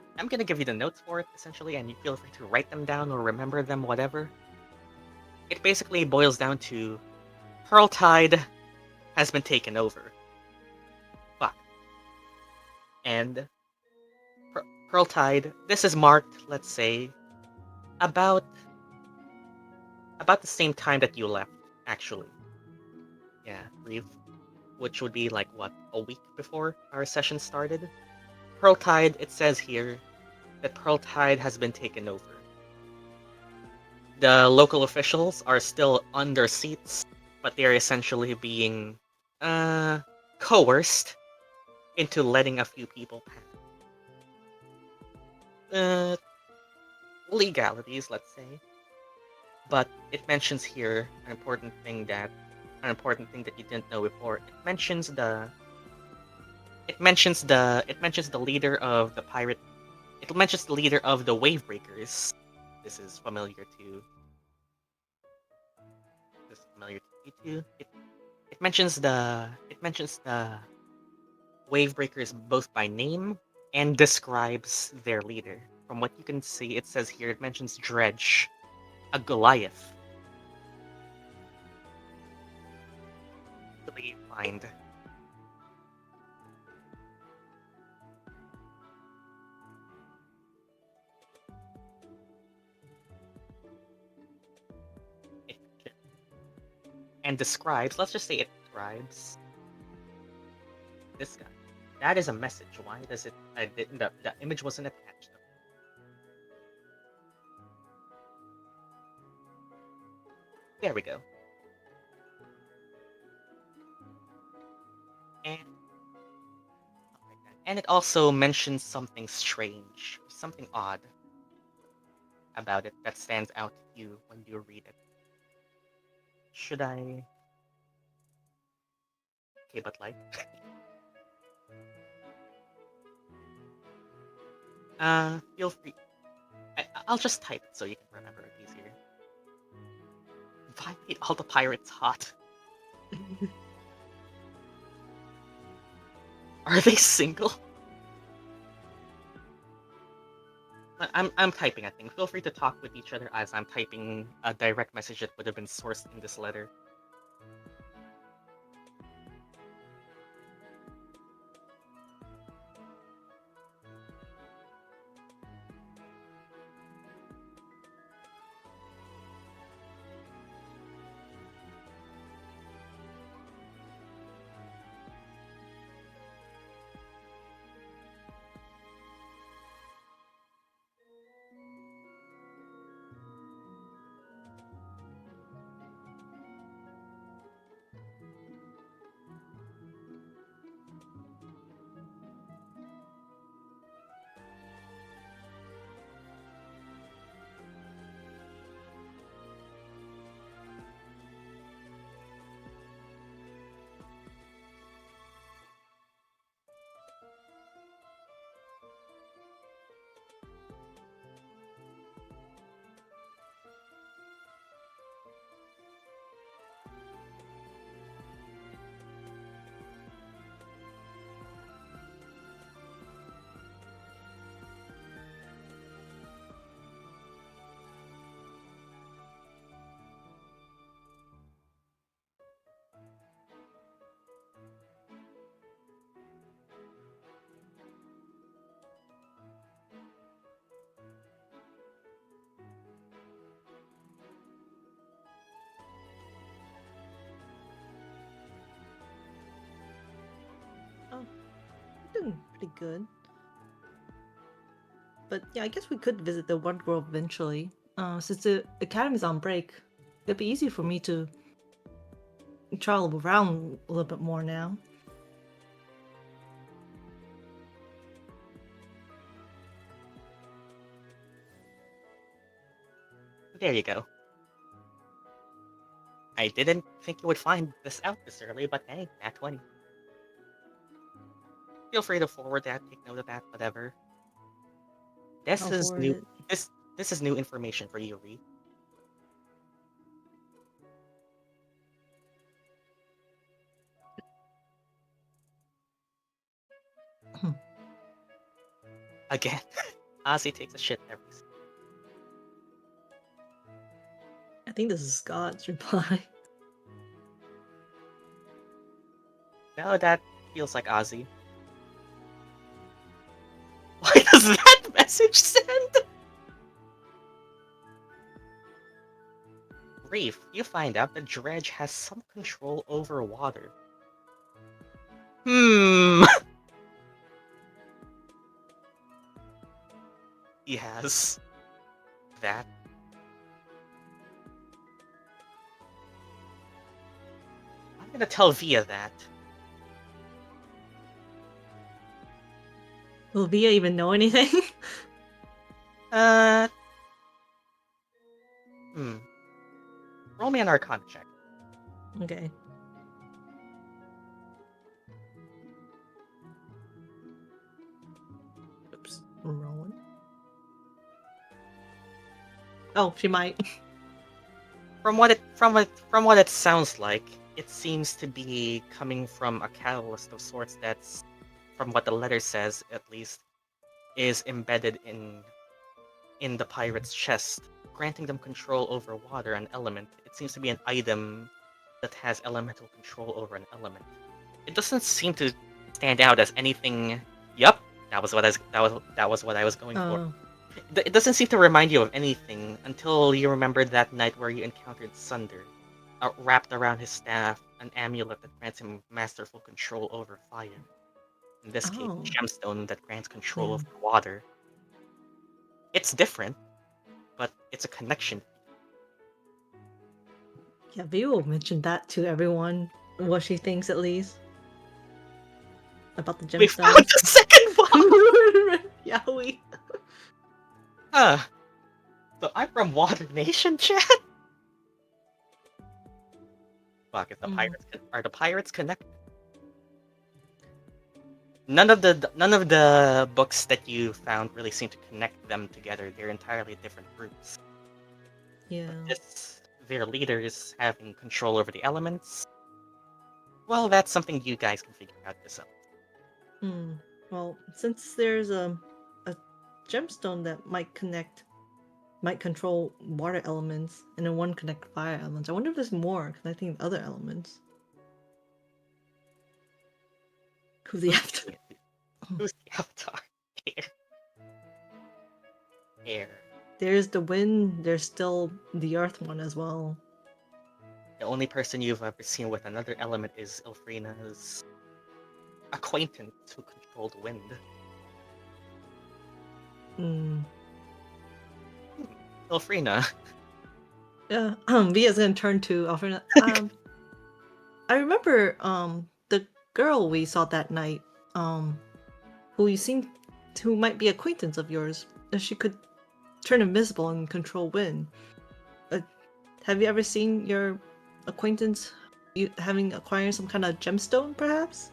Speaker 1: notes for it essentially, and you feel free to write them down or remember them, whatever. It basically boils down to Pearltide has been taken over. Fuck. And Pearltide, this is marked, let's say, about the same time that you left, actually. Yeah, Reef, which would be like what, a week before our session started. Pearltide, it says here that Pearltide has been taken over. The local officials are still on their seats, but they are essentially being coerced into letting a few people pass. Legalities, let's say. But it mentions here an important thing that you didn't know before. It mentions the leader of the pirate. It mentions the leader of the Wavebreakers. This is familiar to you two. It mentions the Wavebreakers both by name and describes their leader. From what you can see, it says here it mentions Dredge, a Goliath. Really find. And describes, let's just say it describes this guy. That is a message. Why does it? The image wasn't attached. There we go. And it also mentions something strange, something odd about it that stands out to you when you read it. Should I? Okay, but like. Feel free. I'll just type it so you can remember it easier. Violate all the pirates hot. Are they single? I'm typing, I think. Feel free to talk with each other as I'm typing a direct message that would have been sourced in this letter.
Speaker 2: doing pretty good. But yeah, I guess we could visit the one grove eventually. Since the academy's on break, it'd be easy for me to travel around a little bit more now.
Speaker 1: There you go. I didn't think you would find this out this early, but hey, Nat 20. Feel free to forward that, take note of that, whatever. This
Speaker 2: I'll
Speaker 1: is
Speaker 2: forward
Speaker 1: new.
Speaker 2: it.
Speaker 1: This is new information for you, Reef. Again, Azii takes a shit every.
Speaker 2: I think this is Scott's reply.
Speaker 1: No, that feels like Azii. Why does that message send? Reef, you find out that Dredge has some control over water. He has that. I'm gonna tell Via that.
Speaker 2: Will Via even know anything?
Speaker 1: Roll me an Arcana check.
Speaker 2: Okay. Oops, I'm rolling. Oh, she might.
Speaker 1: From what it sounds like, it seems to be coming from a catalyst of sorts that's, from what the letter says at least, is embedded in the pirate's chest, granting them control over water, an element. It seems to be an item that has elemental control over an element. It doesn't seem to stand out as anything. Yup, that was what I was going for. It doesn't seem to remind you of anything until you remember that night where you encountered Sunder. Wrapped around his staff, an amulet that grants him masterful control over fire. In this case, a gemstone that grants control over water. It's different, but it's a connection.
Speaker 2: Yeah, Via will mention that to everyone, what she thinks at least. About the gemstones.
Speaker 1: We found the second one!
Speaker 2: Yeah, we.
Speaker 1: Huh. So I'm from Water Nation, chat? Fuck, if the pirates are the pirates connected? None of the books that you found really seem to connect them together. They're entirely different groups.
Speaker 2: Yeah.
Speaker 1: Their leaders having control over the elements. Well, that's something you guys can figure out yourself.
Speaker 2: Well, since there's a gemstone that might control water elements, and then one connect fire elements. I wonder if there's more connecting other elements. Who's the avatar?
Speaker 1: Who's the avatar? Air.
Speaker 2: There's the wind. There's still the earth one as well.
Speaker 1: The only person you've ever seen with another element is Ilphriina's acquaintance who controlled wind. Ilphriina.
Speaker 2: Yeah, Via's gonna turn to Ilphriina. I remember the girl we saw that night, who might be acquaintance of yours. If she could turn invisible and control wind. Have you ever seen your acquaintance acquiring some kind of gemstone, perhaps?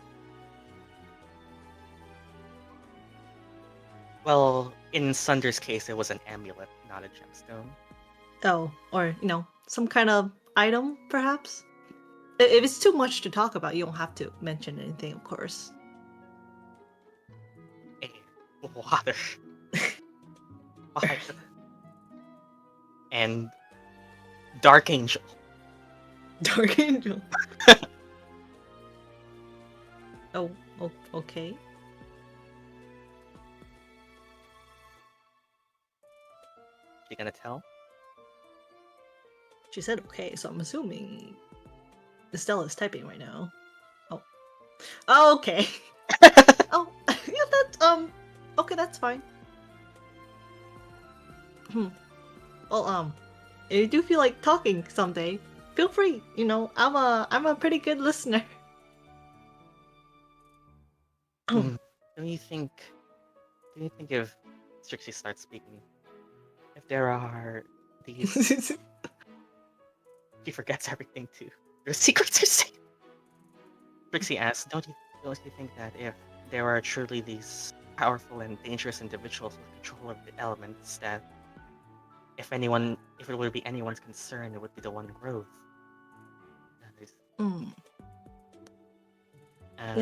Speaker 1: Well, in Sunder's case, it was an amulet, not a gemstone.
Speaker 2: Oh, or some kind of item, perhaps. If it's too much to talk about, you don't have to mention anything, of course.
Speaker 1: Water. Fire. And Arcangel.
Speaker 2: Arcangel. Oh, okay.
Speaker 1: You gonna tell?
Speaker 2: She said okay, so I'm assuming Stella is typing right now. Oh, okay. Oh, Okay, that's fine. Well, if you do feel like talking someday, feel free. You know, I'm a pretty good listener.
Speaker 1: Do you think if Strixie starts speaking, if there are these, she forgets everything too. The secrets are safe. Strixie asks, don't you think that if there are truly these powerful and dangerous individuals with control of the elements, that if it would be anyone's concern, it would be the One Grove.
Speaker 2: Yes,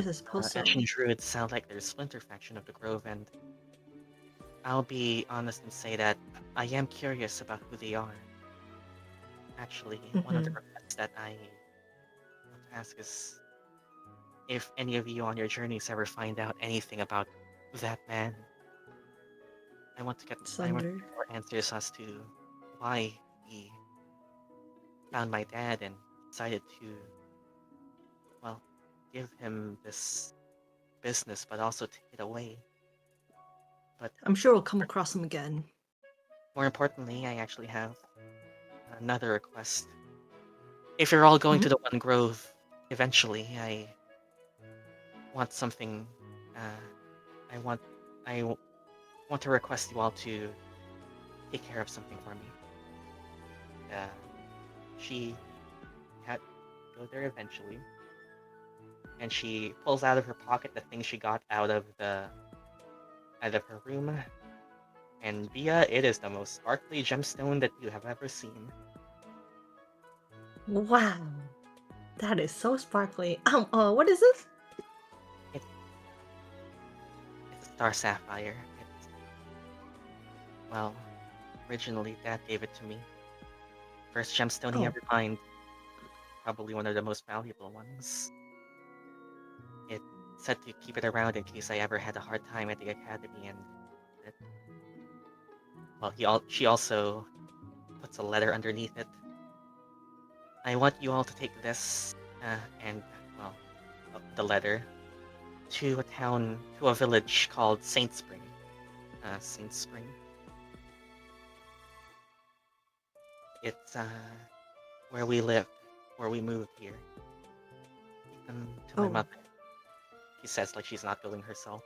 Speaker 2: I suppose so.
Speaker 1: Ashen Druids sound like they're a splinter faction of the Grove, and I'll be honest and say that I am curious about who they are. Actually, one of the requests that I want to ask is if any of you on your journeys ever find out anything about that man. I want more answers as to why he found my dad and decided to, well, give him this business, but also take it away. But
Speaker 2: I'm sure we'll come across him again.
Speaker 1: more importantly, I actually have another request. If you're all going to the One Grove eventually, I want something. I want to request you all to take care of something for me. She had to go there eventually, and she pulls out of her pocket the thing she got out of her room. And Via, it is the most sparkly gemstone that you have ever seen.
Speaker 2: Wow, that is so sparkly. What is this?
Speaker 1: It's a star sapphire. Well, originally Dad gave it to me. First gemstone he ever mined. Probably one of the most valuable ones. It said to keep it around in case I ever had a hard time at the academy, and she also puts a letter underneath it. I want you all to take this the letter to a village called Saint Spring. Saint Spring. It's where we live, where we moved here. Take them to my mother. She says like she's not feeling herself.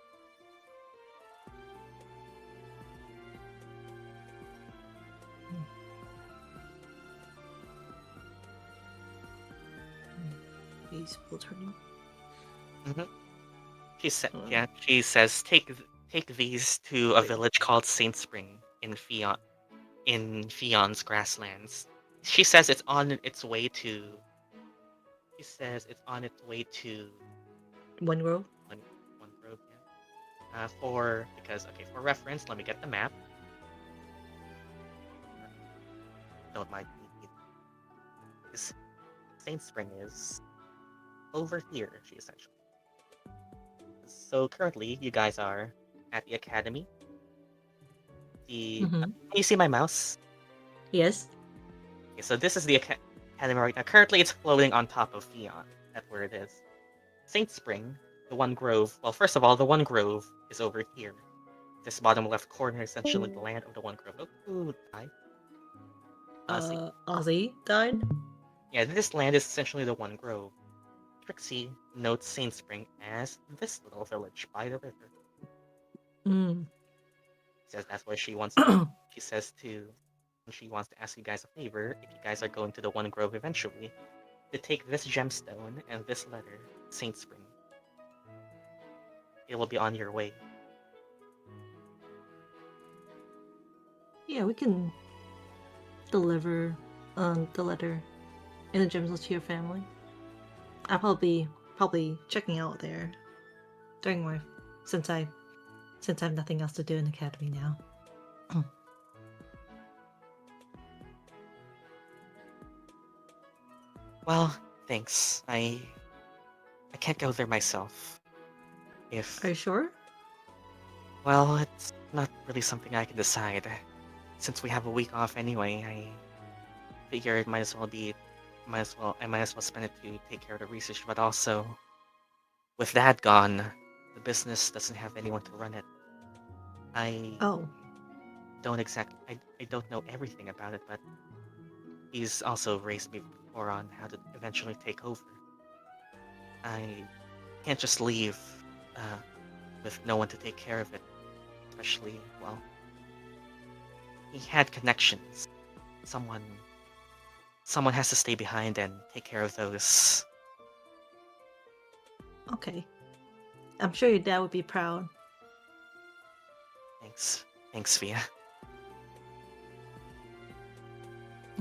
Speaker 2: He's full turning.
Speaker 1: She says take these to a village called Saint Spring in Fion's grasslands. She says it's on its way to. She says it's on its way to
Speaker 2: One Grove.
Speaker 1: One Grove, yeah. For reference, let me get the map. Don't mind me. This Saint Spring is over here. She essentially. So currently, you guys are at the academy. Can you see my mouse?
Speaker 2: Yes.
Speaker 1: Okay, so this is the academy right now. Currently, it's floating on top of Fion. That's where it is. Saint Spring, the One Grove. Well, first of all, the One Grove is over here. This bottom left corner is essentially the land of the One Grove. Oh, who died?
Speaker 2: Azii died?
Speaker 1: Yeah, this land is essentially the One Grove. Trixie notes Saint Spring as this little village by the river. Says that's where she wants to. She says she wants to ask you guys a favor if you guys are going to the One Grove eventually, to take this gemstone and this letter, Saint Spring. It will be on your way.
Speaker 2: Yeah, we can deliver the letter and the gemstones to your family. I'll probably checking out there during my since I have nothing else to do in the academy now.
Speaker 1: Well, thanks. I can't go there myself.
Speaker 2: Are you sure?
Speaker 1: Well, it's not really something I can decide. Since we have a week off anyway, I figure I might as well spend it to take care of the research, but also with that gone, the business doesn't have anyone to run it. I
Speaker 2: Oh,
Speaker 1: I don't know everything about it, but he's also raised me before on how to eventually take over. I can't just leave uh, with no one to take care of it, especially, well, he had connections. Someone has to stay behind and take care of those.
Speaker 2: okay. I'm sure your dad would be proud.
Speaker 1: Thanks, Via.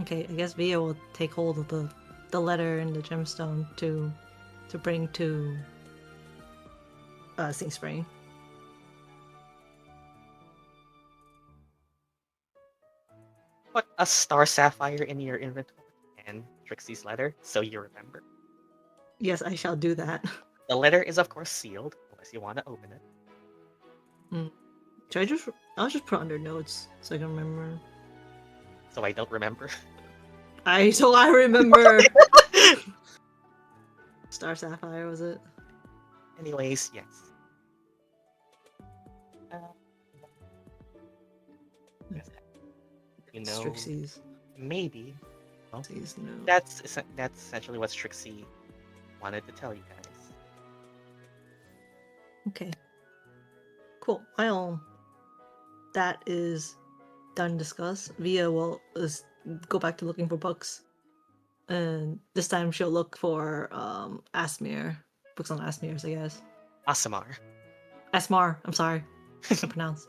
Speaker 2: Okay, I guess Via will take hold of the letter and the gemstone to bring to Sing Spring.
Speaker 1: Put a star sapphire in your inventory and Trixie's letter, so you remember.
Speaker 2: Yes, I shall do that.
Speaker 1: The letter is of course sealed, unless you want to open it.
Speaker 2: I'll just put under notes so I can remember.
Speaker 1: So I don't remember.
Speaker 2: I remember. Star Sapphire, was it?
Speaker 1: Anyways, yes. You know,
Speaker 2: Strixie's.
Speaker 1: maybe. Well,
Speaker 2: Strixie's no.
Speaker 1: that's essentially what Strixie wanted to tell you guys.
Speaker 2: Okay. Cool. That is done discuss. Via will go back to looking for books. And this time she'll look for Aasimar. Books on Aasimar, I guess.
Speaker 1: Aasimar.
Speaker 2: Aasimar, I'm sorry. I pronounce.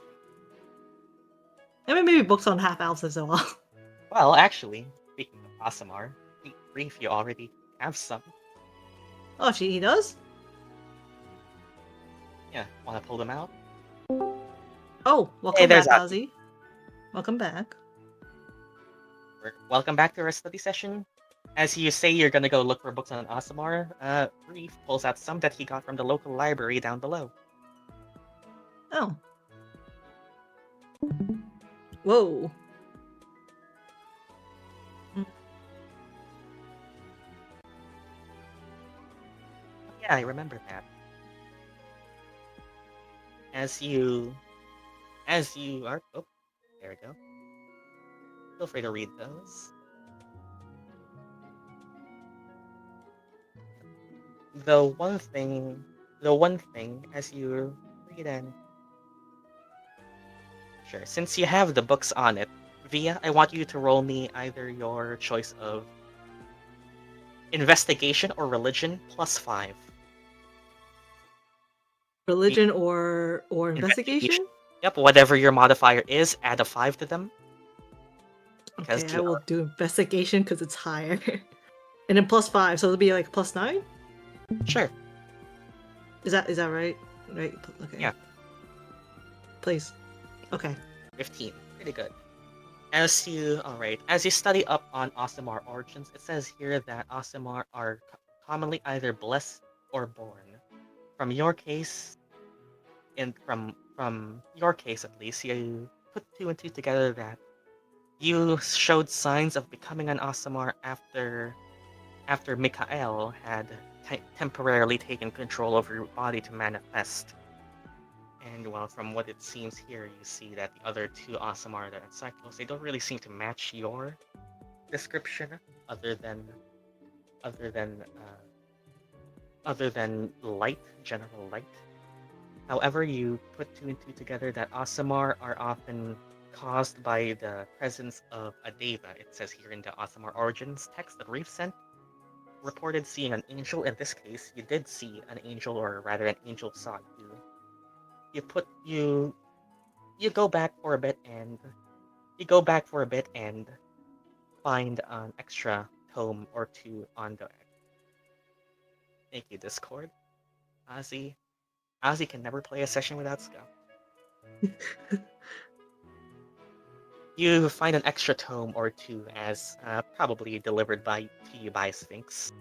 Speaker 2: I mean, maybe books on half elves as well.
Speaker 1: Well, actually, speaking of Aasimar, Reef, you already have some.
Speaker 2: Oh, he does?
Speaker 1: Yeah, want to pull them out?
Speaker 2: Oh, welcome
Speaker 1: Hey, there's
Speaker 2: back,
Speaker 1: Azii.
Speaker 2: Azii. Welcome back.
Speaker 1: Welcome back to our study session. As you say you're gonna go look for books on Aasimar, Reef pulls out some that he got from the local library down below.
Speaker 2: Oh. Whoa.
Speaker 1: Yeah, I remember that. As you are, oh, there we go. Feel free to read those. The one thing, as you read in. Sure, since you have the books on it, Via, I want you to roll me either your choice of investigation or religion +5.
Speaker 2: Religion or investigation?
Speaker 1: Yep, whatever your modifier is, add a 5 to them. Because
Speaker 2: Okay, I will do investigation because it's higher. And then +5, so it'll be like +9?
Speaker 1: Sure.
Speaker 2: Is that right? Right. Okay.
Speaker 1: Yeah.
Speaker 2: Please. Okay.
Speaker 1: 15. Pretty good. As you study up on Aasimar origins, it says here that Aasimar are commonly either blessed or born. From your case, from your case at least, you put 2 and 2 together that you showed signs of becoming an Aasimar after Mikael had temporarily taken control over your body to manifest. And well, from what it seems here, you see that the other 2 Aasimar that are Syklos, they don't really seem to match your description, other than light, general light. However, you put 2 and 2 together that Aasimar are often caused by the presence of a deva. It says here in the Aasimar Origins text that Reef sent, reported seeing an angel. In this case, you did see an angel, or rather an angel saw you. You go back for a bit and find an extra tome or 2 on the thank you, Discord. Azii can never play a session without Scout. You find an extra tome or 2 as probably delivered to you by Sphinx,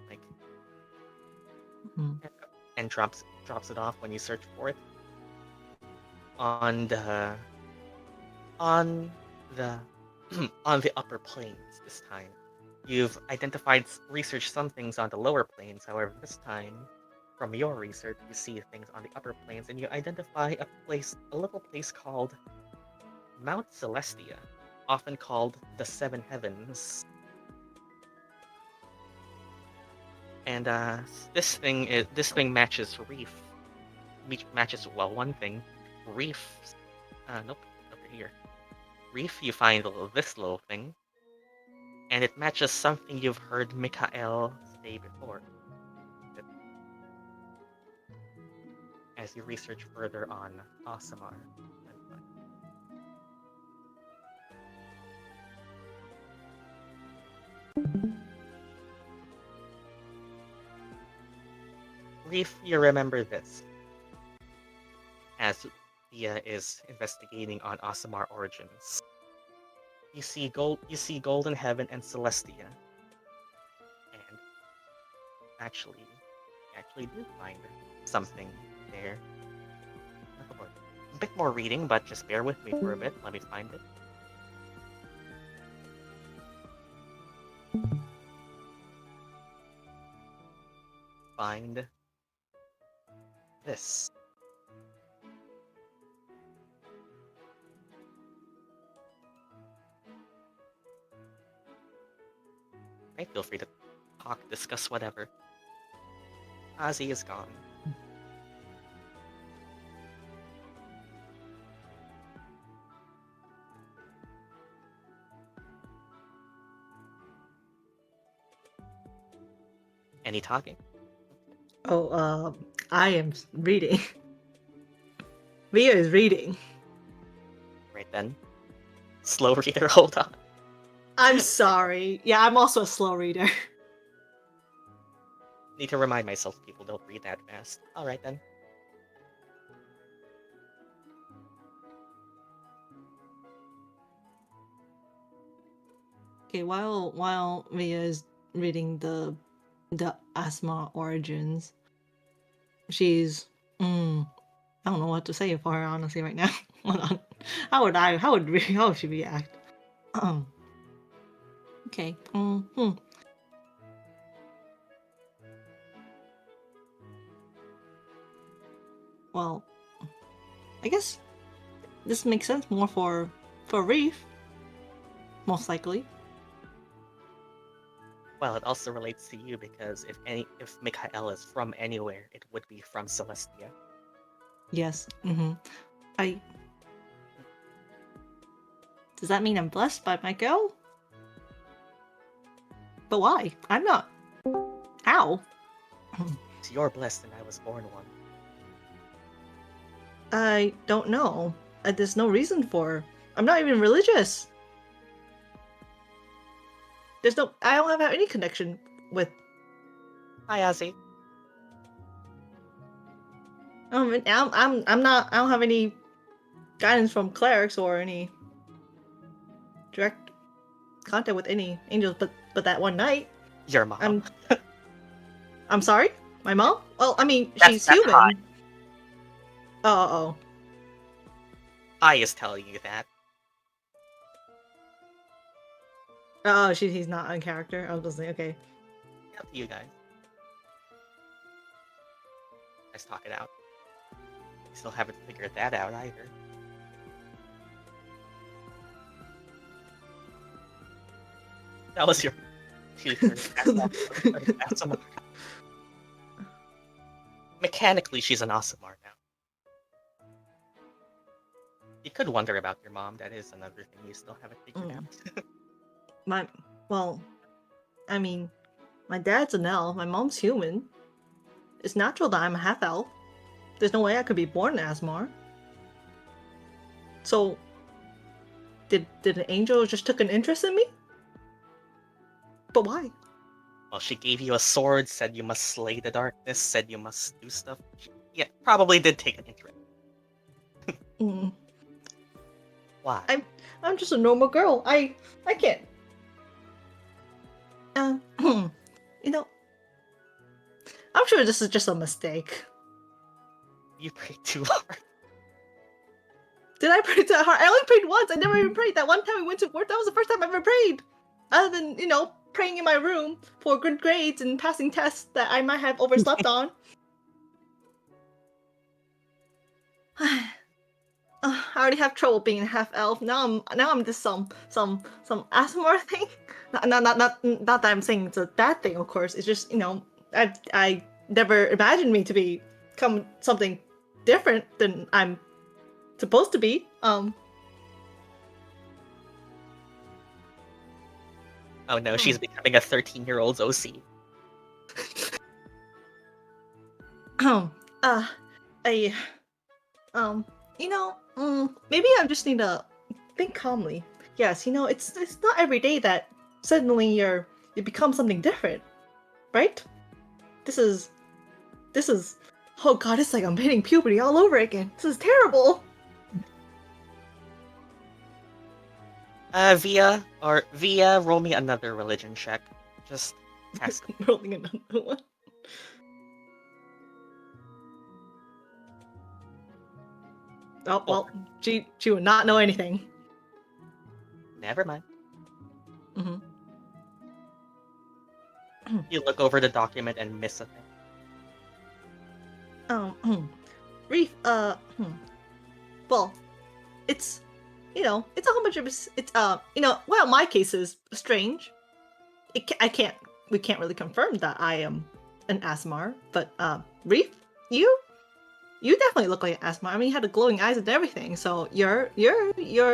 Speaker 1: and drops it off when you search for it. On the on the upper planes this time. You've researched some things on the lower planes. However, this time From your research, you see things on the upper planes, and you identify a little place called Mount Celestia, often called the Seven Heavens. And this thing matches Reef. Matches one thing. Reef. Nope, over here. Reef, you find this little thing, and it matches something you've heard Mikael say before. As you research further on Aasimar. Reef, you remember this. As Thea is investigating on Aasimar origins. You see Golden Heaven and Celestia. And actually do find something there. A bit more reading, but just bear with me for a bit. Let me find it. Find this. Right, feel free to talk, discuss whatever. Azii is gone. Any talking?
Speaker 2: Oh, I am reading. Via is reading.
Speaker 1: Right then. Slow reader, hold on.
Speaker 2: I'm sorry. Yeah, I'm also a slow reader.
Speaker 1: Need to remind myself people don't read that fast. Alright then.
Speaker 2: Okay, while Via is reading the Aasimar origins, she's I don't know what to say for her honestly right now. Hold on. How would she react? Okay. Well, I guess this makes sense more for Reef, most likely.
Speaker 1: Well, it also relates to you because if Mikael is from anywhere, it would be from Celestia.
Speaker 2: Yes. Does that mean I'm blessed by my girl? But why? I'm not. How?
Speaker 1: You're blessed and I was born one.
Speaker 2: I don't know. There's no reason for. I'm not even religious. I don't have any connection with.
Speaker 1: Hi, Azii.
Speaker 2: I'm not. I don't have any guidance from clerics or any direct contact with any angels. But that one night.
Speaker 1: Your mom.
Speaker 2: I'm sorry. My mom? Well, I mean, she's
Speaker 1: That's
Speaker 2: human.
Speaker 1: high.
Speaker 2: Oh.
Speaker 1: I is telling you that.
Speaker 2: Oh, he's not on character. I was just like, okay.
Speaker 1: Up to you guys. Let's talk it out. I still haven't figured that out either. That was your Aasimar. Mechanically, she's an Aasimar now. You could wonder about your mom. That is another thing you still haven't figured out.
Speaker 2: I mean, my dad's an elf. My mom's human. It's natural that I'm a half elf. There's no way I could be born in Aasimar. So, did an angel just took an interest in me? But why?
Speaker 1: Well, she gave you a sword, said you must slay the darkness, said you must do stuff. Yeah, probably did take an interest. Why?
Speaker 2: I'm just a normal girl. I can't. You know, I'm sure this is just a mistake.
Speaker 1: You prayed too hard.
Speaker 2: Did I pray that hard? I only prayed once. I never even prayed. That one time we went to work, that was the first time I ever prayed. Other than, praying in my room for good grades and passing tests that I might have overslept on. I already have trouble being a half elf. Now I'm just some Aasimar thing. Not that I'm saying it's a bad thing. Of course, it's just I never imagined me to become something different than I'm supposed to be.
Speaker 1: Oh no, she's becoming a 13-year-old's OC.
Speaker 2: Maybe I just need to think calmly. Yes, it's not every day that suddenly you become something different, right? This is, oh god, it's like I'm hitting puberty all over again. This is terrible.
Speaker 1: Via, roll me another religion check. Just test.
Speaker 2: Rolling another one. Oh well, she would not know anything.
Speaker 1: Never mind.
Speaker 2: Mm-hmm.
Speaker 1: You look over the document and miss a thing.
Speaker 2: Reef, well, it's a whole bunch of well, my case is strange. We can't really confirm that I am an Aasimar, but Reef, you definitely look like an Aasimar. I mean, you had the glowing eyes and everything, so your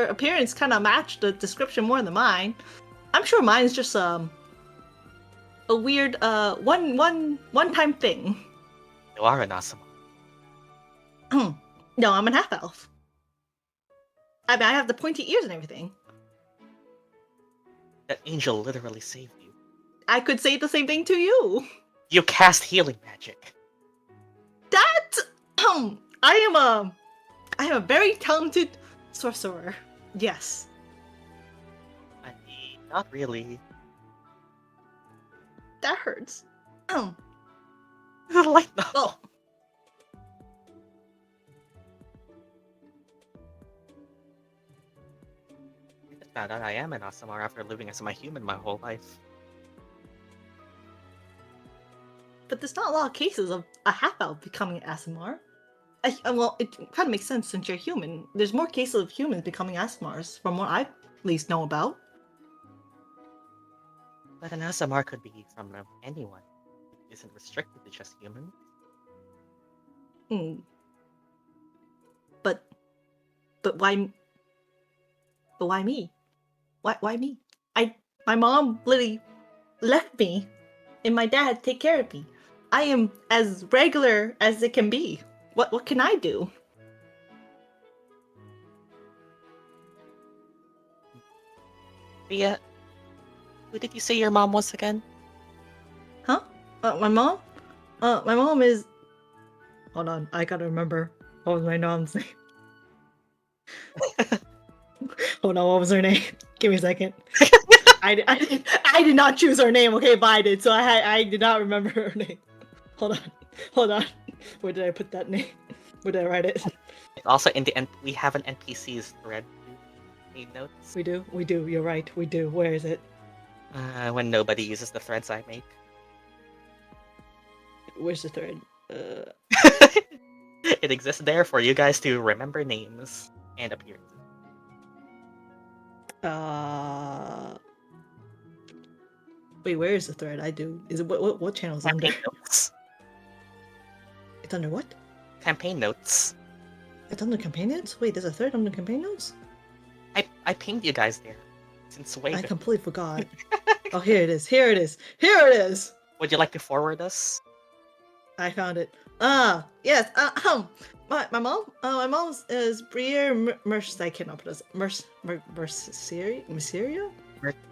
Speaker 2: appearance kind of matched the description more than mine. I'm sure mine's just a weird one-time thing.
Speaker 1: You are an Aasimar.
Speaker 2: No, I'm an half elf. I mean, I have the pointy ears and everything.
Speaker 1: That angel literally saved you.
Speaker 2: I could say the same thing to you.
Speaker 1: You cast healing magic.
Speaker 2: That I am a very talented sorcerer. Yes.
Speaker 1: I mean, not really.
Speaker 2: That hurts.
Speaker 1: Like no.
Speaker 2: Oh.
Speaker 1: I just found out I am an Aasimar after living as my human my whole life.
Speaker 2: But there's not a lot of cases of a half-elf becoming an Aasimar. Well, it kind of makes sense since you're human. There's more cases of humans becoming Aasimars, from what I at least know about.
Speaker 1: But an Aasimar could be from anyone. It isn't restricted to just humans.
Speaker 2: But why? But why me? Why me? My mom literally left me, and my dad take care of me. I am as regular as it can be. What can I do?
Speaker 1: Via, who did you say your mom was again?
Speaker 2: Huh? My mom? My mom is. Hold on, I gotta remember. What was my mom's name? Hold on, what was her name? Give me a second. I did not choose her name. Okay, but I did, so I did not remember her name. Hold on. Where did I put that name? Where did I write it?
Speaker 1: Also, in the end, we have an NPC's thread. Need notes.
Speaker 2: We do. You're right. We do. Where is it?
Speaker 1: When nobody uses the threads I make.
Speaker 2: Where's the thread?
Speaker 1: It exists there for you guys to remember names and appearances.
Speaker 2: Wait, where is the thread? I do. Is it what channel is under?
Speaker 1: Campaign notes.
Speaker 2: It's under what?
Speaker 1: Campaign notes.
Speaker 2: It's under campaign notes? Wait, there's a thread under campaign notes?
Speaker 1: I pinged you guys there. Since way
Speaker 2: I
Speaker 1: ago.
Speaker 2: completely forgot. Oh, here it is.
Speaker 1: Would you like to forward us?
Speaker 2: I found it. Yes. My mom. My mom's is Briere I cannot pronounce Merceria.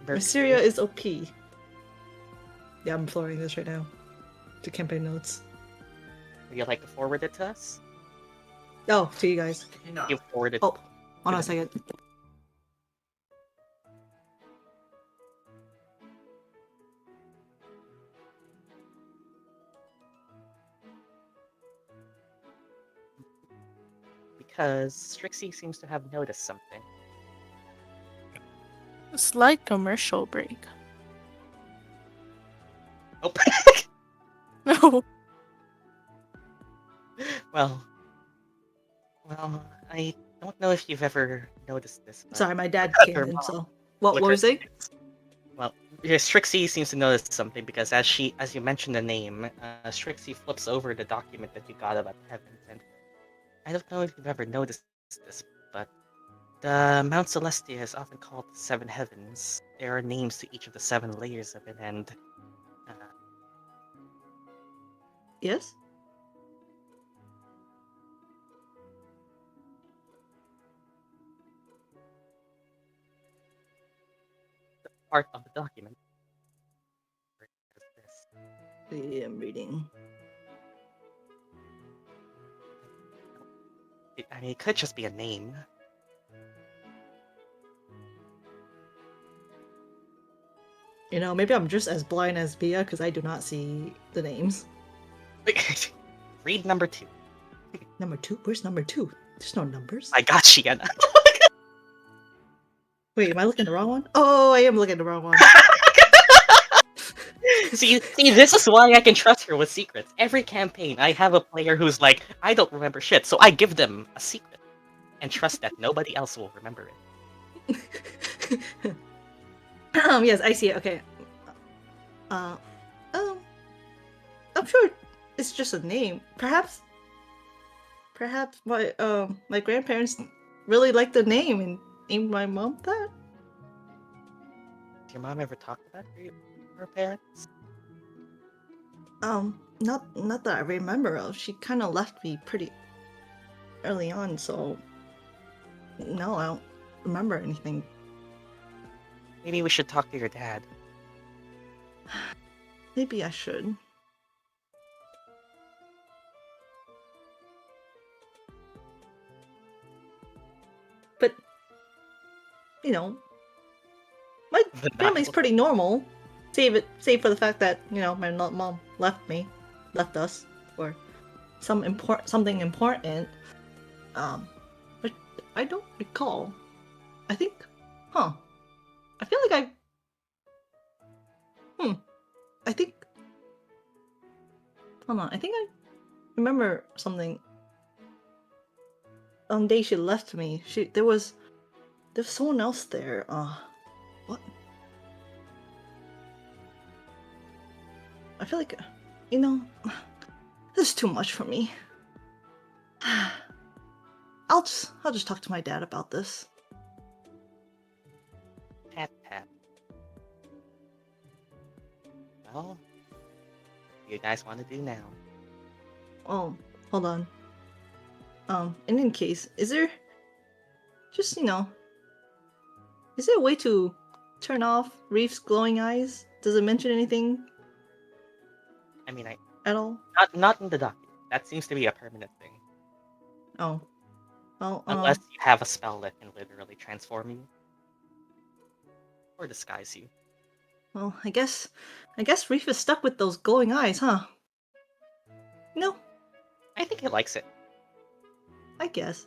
Speaker 2: Merceria Iz'opii. Yeah, I'm forwarding this right now to campaign notes.
Speaker 1: Would you like to forward it to us?
Speaker 2: Oh, to you guys.
Speaker 1: You forwarded.
Speaker 2: Oh, hold on a second.
Speaker 1: Because Strixie seems to have noticed something.
Speaker 3: A slight commercial break.
Speaker 1: Oh.
Speaker 3: No.
Speaker 1: Well, Well, I don't know if you've ever noticed this, but
Speaker 2: Sorry, my dad
Speaker 1: Look at
Speaker 2: came
Speaker 1: her
Speaker 2: in.
Speaker 1: mom.
Speaker 2: So what
Speaker 1: look
Speaker 2: was
Speaker 1: her
Speaker 2: it?
Speaker 1: kids. Well, Strixie seems to notice something because as you mentioned the name, Strixie flips over the document that you got about the heavens, and I don't know if you've ever noticed this, but the Mount Celestia is often called the Seven Heavens. There are names to each of the 7 layers of it, and uh,
Speaker 2: Yes.
Speaker 1: part of the document is this.
Speaker 2: Yeah, I'm reading.
Speaker 1: I mean, it could just be a name.
Speaker 2: You know, maybe I'm just as blind as Bia because I do not see the names.
Speaker 1: Read number 2.
Speaker 2: Number 2? Where's number 2? There's no numbers.
Speaker 1: I got Shiena.
Speaker 2: Wait, am I looking at the wrong one? Oh, I am looking at the wrong one.
Speaker 1: See, this is why I can trust her with secrets. Every campaign, I have a player who's like, I don't remember shit, so I give them a secret and trust that nobody else will remember it.
Speaker 2: Yes, I see it. Okay. I'm sure it's just a name. Perhaps my grandparents really liked the name and named my mom that.
Speaker 1: Did your mom ever talk about her parents?
Speaker 2: Not that I remember of. She kind of left me pretty early on, so no, I don't remember anything.
Speaker 1: Maybe we should talk to your dad.
Speaker 2: Maybe I should. But you know, my
Speaker 1: The
Speaker 2: family's
Speaker 1: Bible.
Speaker 2: pretty normal. Save for the fact that my mom left us for something important. But I don't recall. I think, I feel like I think. Hold on, I think I remember something. On the day she left me, there was someone else there. What? I feel like, this is too much for me. I'll just talk to my dad about this.
Speaker 1: Pat. Well, what do you guys want to do now?
Speaker 2: Oh, hold on. In any case, is there just, is there a way to turn off Reef's glowing eyes? Does it mention anything
Speaker 1: I mean,
Speaker 2: at all?
Speaker 1: not in the document. That seems to be a permanent thing.
Speaker 2: Oh. Well,
Speaker 1: Unless you have a spell that can literally transform you. Or disguise you.
Speaker 2: well, I guess Reef is stuck with those glowing eyes, huh? No,
Speaker 1: I think he likes it.
Speaker 2: I guess.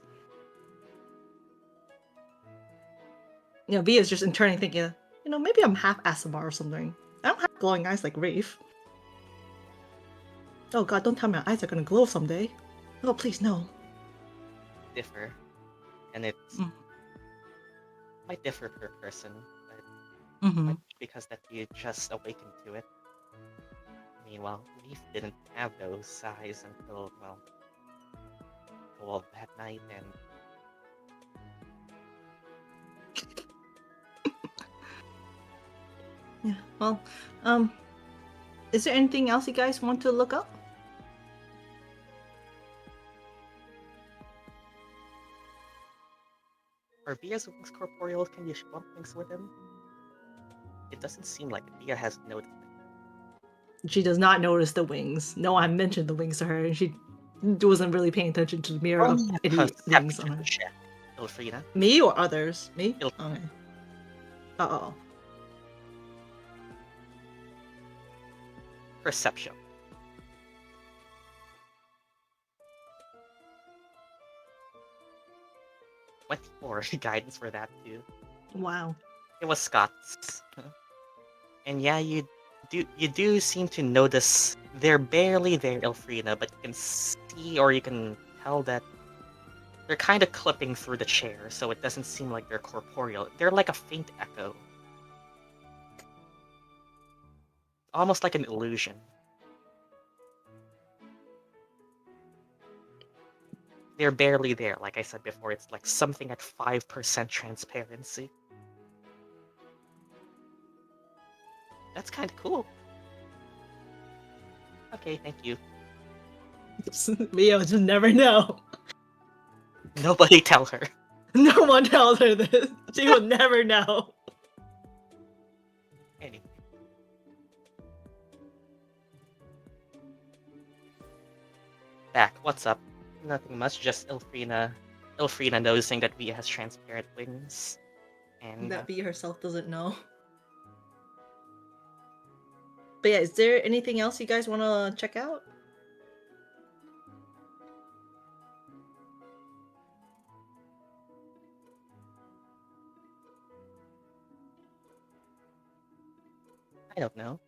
Speaker 2: Via's just internally thinking, maybe I'm half Aasimar or something. I don't have glowing eyes like Reef. Oh god, don't tell me my eyes are gonna glow someday. Oh, please, no.
Speaker 1: Differ. And it's might differ per person, but
Speaker 2: Mm-hmm.
Speaker 1: might be because that you just awakened to it. I mean, well, Reef didn't have those eyes until, that night, and
Speaker 2: Yeah, well, is there anything else you guys want to look up?
Speaker 1: are Via's wings corporeal? Can you swap things with him? It doesn't seem like it. Via has noticed it.
Speaker 2: She does not notice the wings. No one mentioned the wings to her, and she wasn't really paying attention to the mirror of any wings on her.
Speaker 1: Check. Ilphriina.
Speaker 2: Me or others? Me?
Speaker 1: Il-
Speaker 2: Okay. Uh-oh.
Speaker 1: Perception. Or guidance for that too.
Speaker 2: Wow.
Speaker 1: It was Scots. And yeah, you do seem to notice they're barely there, Ilphriina, but you can see or you can tell that They're kind of clipping through the chair, so it doesn't seem like they're corporeal. They're like a faint echo. Almost like an illusion. They're barely there, like I said before. It's like something at 5% transparency. That's kind of cool. Okay, thank you.
Speaker 2: Mio just never know.
Speaker 1: Nobody tell her.
Speaker 2: No one tells her this. She will never know.
Speaker 1: Anyway. Back, what's up? Nothing much, just Ilphriina noticing that Via has transparent wings. And
Speaker 2: That Bee herself doesn't know. But yeah, is there anything else you guys want to check out?
Speaker 1: I don't know.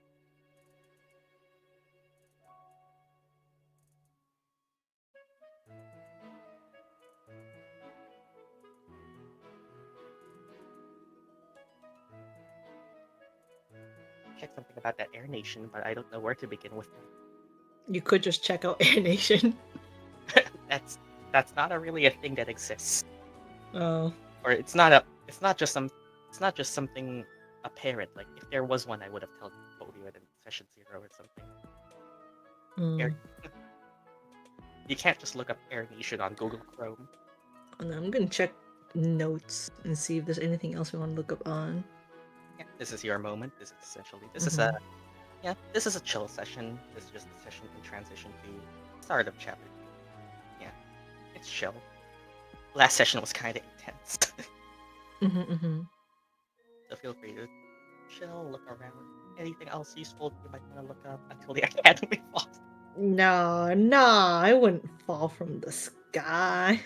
Speaker 1: Check something about that Air Nation, but I don't know where to begin with that.
Speaker 2: You could just check out Air Nation.
Speaker 1: That's not really a thing that exists.
Speaker 2: Oh.
Speaker 1: Or it's not just something apparent. Like if there was one, I would have told you it in session 0 or something.
Speaker 2: Mm.
Speaker 1: You can't just look up Air Nation on Google Chrome.
Speaker 2: And I'm gonna check notes and see if there's anything else we want to look up on.
Speaker 1: Yeah, this is your moment. This is a chill session. This is just a session in transition to start of chapter 2. Yeah, it's chill. Last session was kind of intense. So feel free to chill, look around. Anything else useful you might want to look up until the Academy falls?
Speaker 2: No, I wouldn't fall from the sky.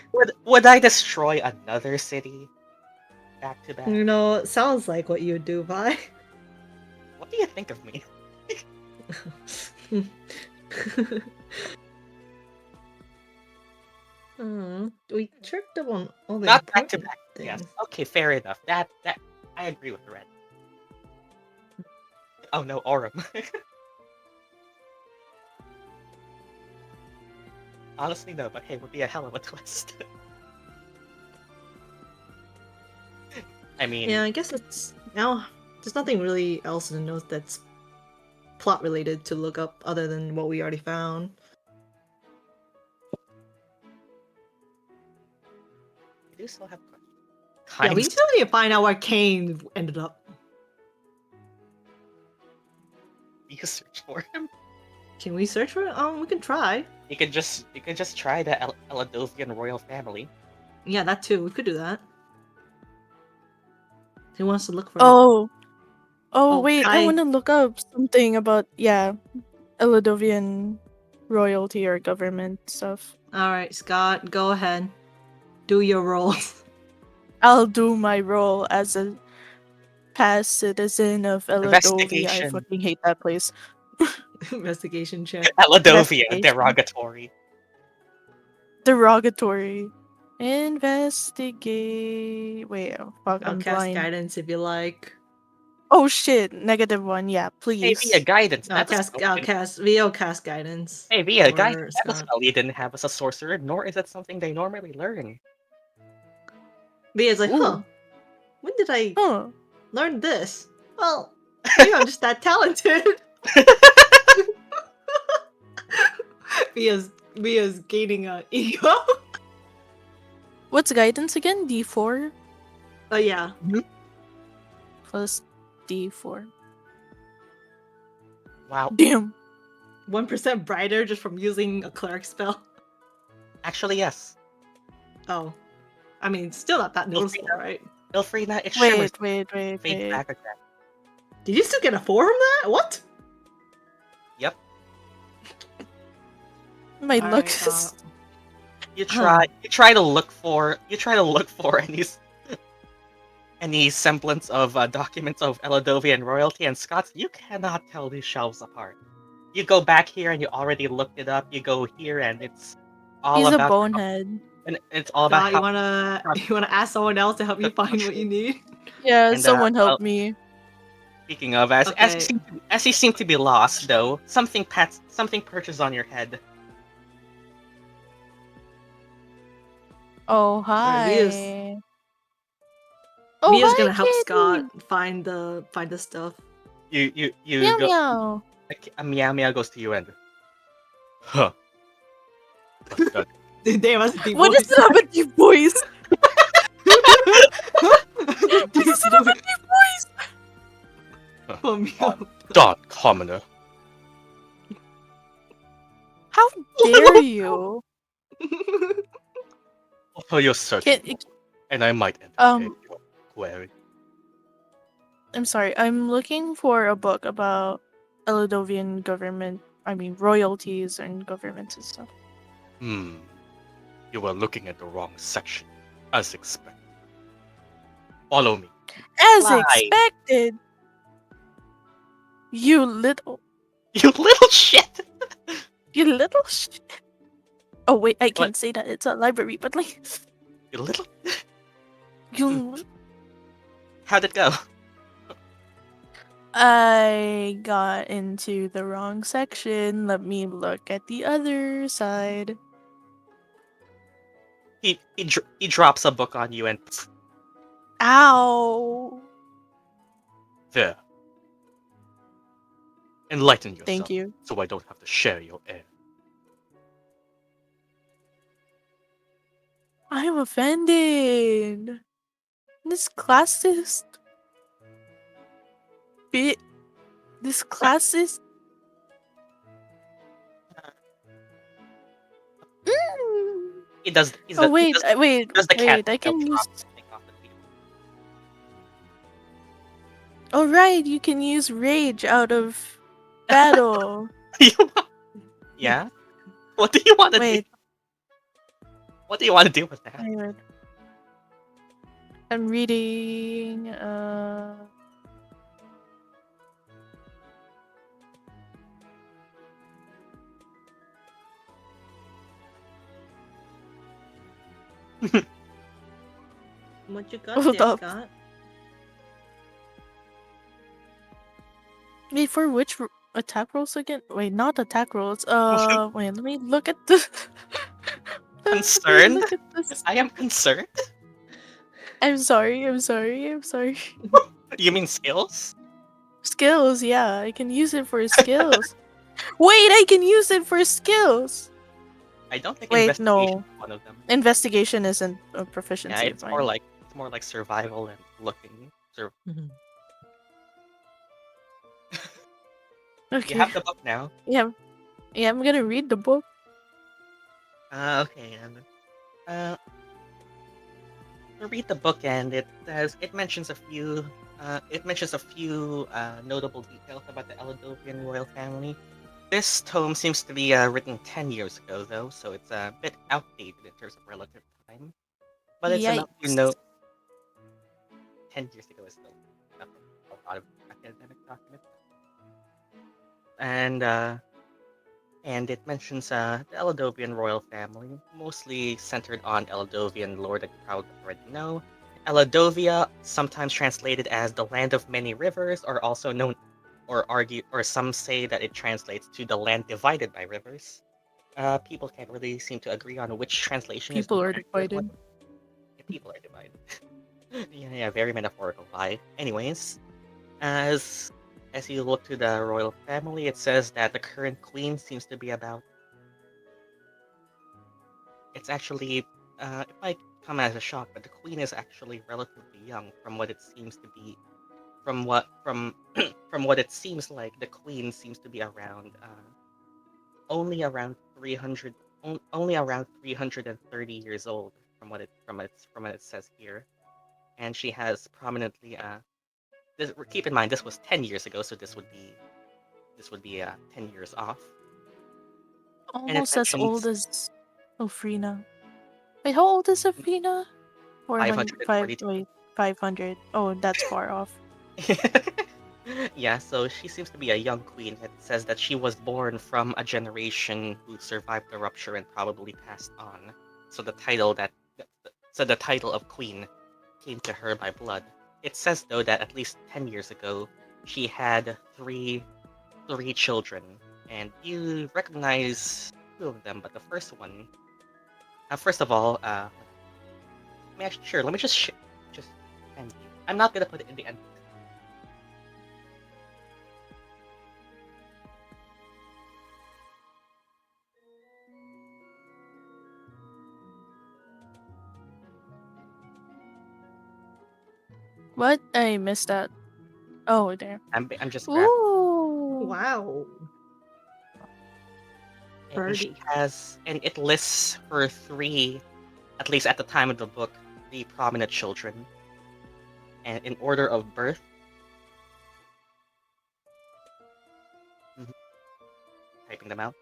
Speaker 1: Would I destroy another city? Back to back?
Speaker 2: You know, it sounds like what you would do, Vi.
Speaker 1: What do you think of me?
Speaker 2: We tricked them on all the
Speaker 1: Not back to
Speaker 2: important
Speaker 1: back.
Speaker 2: things.
Speaker 1: Yes. Okay, fair enough. That I agree with Red. Oh no, Aurum. Honestly, no, but hey, would be a hell of a twist. I mean,
Speaker 2: Yeah, I guess it's now. There's nothing really else in the notes that's plot related to look up other than what we already found.
Speaker 1: we do still have questions.
Speaker 2: Yeah, we still need to find out where Kane ended up.
Speaker 1: You can search for him.
Speaker 2: Can we search for it? We can try.
Speaker 1: You can just try the Eladovian royal family.
Speaker 2: Yeah, that too. We could do that. Who wants to look for it?
Speaker 3: Oh, wait, I
Speaker 2: Kai.
Speaker 3: want to look up something about, Eladovian royalty or government stuff.
Speaker 2: Alright, Scott, go ahead. Do your roles.
Speaker 3: I'll do my role as a past citizen of Eladovia. I
Speaker 1: Investigation.
Speaker 3: fucking hate that place.
Speaker 2: Investigation check.
Speaker 1: Eladovia,
Speaker 3: Investigation.
Speaker 1: derogatory.
Speaker 3: Derogatory. Investigate. Wait, oh, fuck,
Speaker 2: I'll
Speaker 3: I'm
Speaker 2: cast
Speaker 3: blind.
Speaker 2: guidance if you like.
Speaker 3: Oh shit, -1. Yeah, please.
Speaker 1: Hey, via guidance.
Speaker 2: I'll cast guidance.
Speaker 1: Hey, via
Speaker 2: for
Speaker 1: guidance. That's a
Speaker 2: Scott.
Speaker 1: spell you didn't have as a sorcerer, nor is it something they normally learn.
Speaker 2: Via's like,
Speaker 3: Ooh.
Speaker 2: huh? When did I
Speaker 3: Huh.
Speaker 2: learn this? Well, maybe I'm just that talented. Via's gaining a ego.
Speaker 3: What's guidance again? D4
Speaker 2: Oh yeah.
Speaker 3: plus D4.
Speaker 1: Wow.
Speaker 3: Damn.
Speaker 2: 1% brighter just from using a cleric spell.
Speaker 1: Actually, yes.
Speaker 2: Oh. I mean, still not that noticeable, right?
Speaker 1: Ilphriina, it shimmers.
Speaker 3: Wait.
Speaker 1: Fade back again.
Speaker 2: Did you still get a 4 from that? What?
Speaker 1: Yep.
Speaker 3: My
Speaker 2: Alright,
Speaker 3: luck is...
Speaker 1: You try to look for any semblance of documents of Eladovian royalty and Scots. You cannot tell these shelves apart. You go back here and you already looked it up. You go here and it's all
Speaker 3: He's
Speaker 1: about
Speaker 3: a bonehead.
Speaker 1: And it's all about
Speaker 2: Scott, you
Speaker 1: how.
Speaker 2: wanna ask someone else to help you find what you need?
Speaker 3: Yeah,
Speaker 1: And
Speaker 3: someone help
Speaker 1: well,
Speaker 3: me.
Speaker 1: speaking of, as
Speaker 2: Okay.
Speaker 1: you seem to be lost, though, something perches on your head.
Speaker 3: Oh,
Speaker 2: Alright,
Speaker 3: hi. Oh,
Speaker 2: Mia's
Speaker 3: hi,
Speaker 2: gonna help Scott
Speaker 3: kitty.
Speaker 2: find the stuff.
Speaker 1: You
Speaker 3: Meow
Speaker 1: go.
Speaker 3: meow.
Speaker 1: A meow meow goes to you and. Huh. What's that?
Speaker 2: Damn, that's a deep
Speaker 3: What is
Speaker 2: voice.
Speaker 3: it with you boys?
Speaker 2: Deep
Speaker 3: What is it with
Speaker 2: voice.
Speaker 3: you boys?
Speaker 2: Oh, Mia.
Speaker 1: Dot commoner.
Speaker 3: How dare you?
Speaker 1: For your search,
Speaker 3: Can't,
Speaker 1: and I might entertain your query.
Speaker 3: I'm sorry. I'm looking for a book about Eladovian government. I mean, royalties and governments and stuff.
Speaker 1: You were looking at the wrong section, as expected. Follow me.
Speaker 3: As
Speaker 1: Fly.
Speaker 3: expected. You little.
Speaker 1: You little shit.
Speaker 3: You little shit. Oh wait, I
Speaker 1: What?
Speaker 3: can't say that. It's a library, but like
Speaker 1: You little.
Speaker 3: you.
Speaker 1: How'd it go?
Speaker 3: I got into the wrong section. Let me look at the other side.
Speaker 1: He drops a book on you and
Speaker 3: Ow.
Speaker 1: there. Enlighten yourself.
Speaker 3: Thank you.
Speaker 1: So I don't have to share your air.
Speaker 3: I'm offended. This classist. This classist.
Speaker 1: He does.
Speaker 3: Oh wait, wait,
Speaker 1: does the cat
Speaker 3: wait! I can
Speaker 1: drop
Speaker 3: use.
Speaker 1: something off the table.
Speaker 3: Oh right, you can use rage out of battle.
Speaker 1: Yeah. What do you want to do?
Speaker 3: Wait,
Speaker 1: What do you want to do with that?
Speaker 3: wait. I'm reading.
Speaker 2: What you got
Speaker 3: Hold
Speaker 2: there,
Speaker 3: up.
Speaker 2: Scott?
Speaker 3: Wait, for which attack rolls again? Wait, not attack rolls. Wait, let me look at the. Let me
Speaker 1: Concerned?
Speaker 3: look at this.
Speaker 1: I am concerned.
Speaker 3: I'm sorry. I'm sorry. I'm sorry.
Speaker 1: You mean skills?
Speaker 3: Skills, yeah, I can use it for skills. Wait, I can use it for skills.
Speaker 1: I don't think
Speaker 3: Wait,
Speaker 1: investigation
Speaker 3: no.
Speaker 1: is one of them.
Speaker 3: Investigation isn't a proficiency
Speaker 1: Yeah,
Speaker 3: of mine.
Speaker 1: it's more like survival and looking.
Speaker 3: Okay.
Speaker 1: You have the book now.
Speaker 3: Yeah, I'm gonna read the book.
Speaker 1: Okay, and read the book, and it mentions a few notable details about the Eladovian royal family. This tome seems to be written 10 years ago, though, so it's a bit outdated in terms of relative time. But it's enough to
Speaker 3: Yikes.
Speaker 1: know. 10 years ago is still a lot of academic documents. And it mentions the Eladovian royal family, mostly centered on Eladovian lore that you probably already know. Eladovia, sometimes translated as the land of many rivers, or also known, or some say that it translates to the land divided by rivers. People can't really seem to agree on which translation is
Speaker 3: People
Speaker 1: the
Speaker 3: are
Speaker 1: more accurate one.
Speaker 3: divided.
Speaker 1: Yeah, people are divided. Yeah, very metaphorical lie. Anyways, as you look to the royal family, it says that the current queen seems to be about. It's actually, it might come as a shock, but the queen is actually relatively young from what it seems to be. From what it seems like, the queen seems to be around, only around 300, only around 330 years old from what it says here, and she has prominently keep in mind this was 10 years ago, so this would be 10 years off. And it
Speaker 3: Almost as old
Speaker 1: mentions
Speaker 3: as Ilphriina. Wait, how old is Ilphriina?
Speaker 1: 542.
Speaker 3: Wait, 500. Oh, that's far off.
Speaker 1: Yeah, so she seems to be a young queen. It says that she was born from a generation who survived the rupture and probably passed on. so the title of queen came to her by blood. It says though that at least 10 years ago she had three children, and you recognize two of them, but the first one, first of all, let me just end you. I'm not gonna put it in the end.
Speaker 3: What? I missed that. Oh, there.
Speaker 1: I'm just grabbing.
Speaker 3: Ooh.
Speaker 2: Wow.
Speaker 1: And she
Speaker 2: Birdie.
Speaker 1: has, and it lists her three, at least at the time of the book, the prominent children, and in order of birth. Mhm. Typing them out.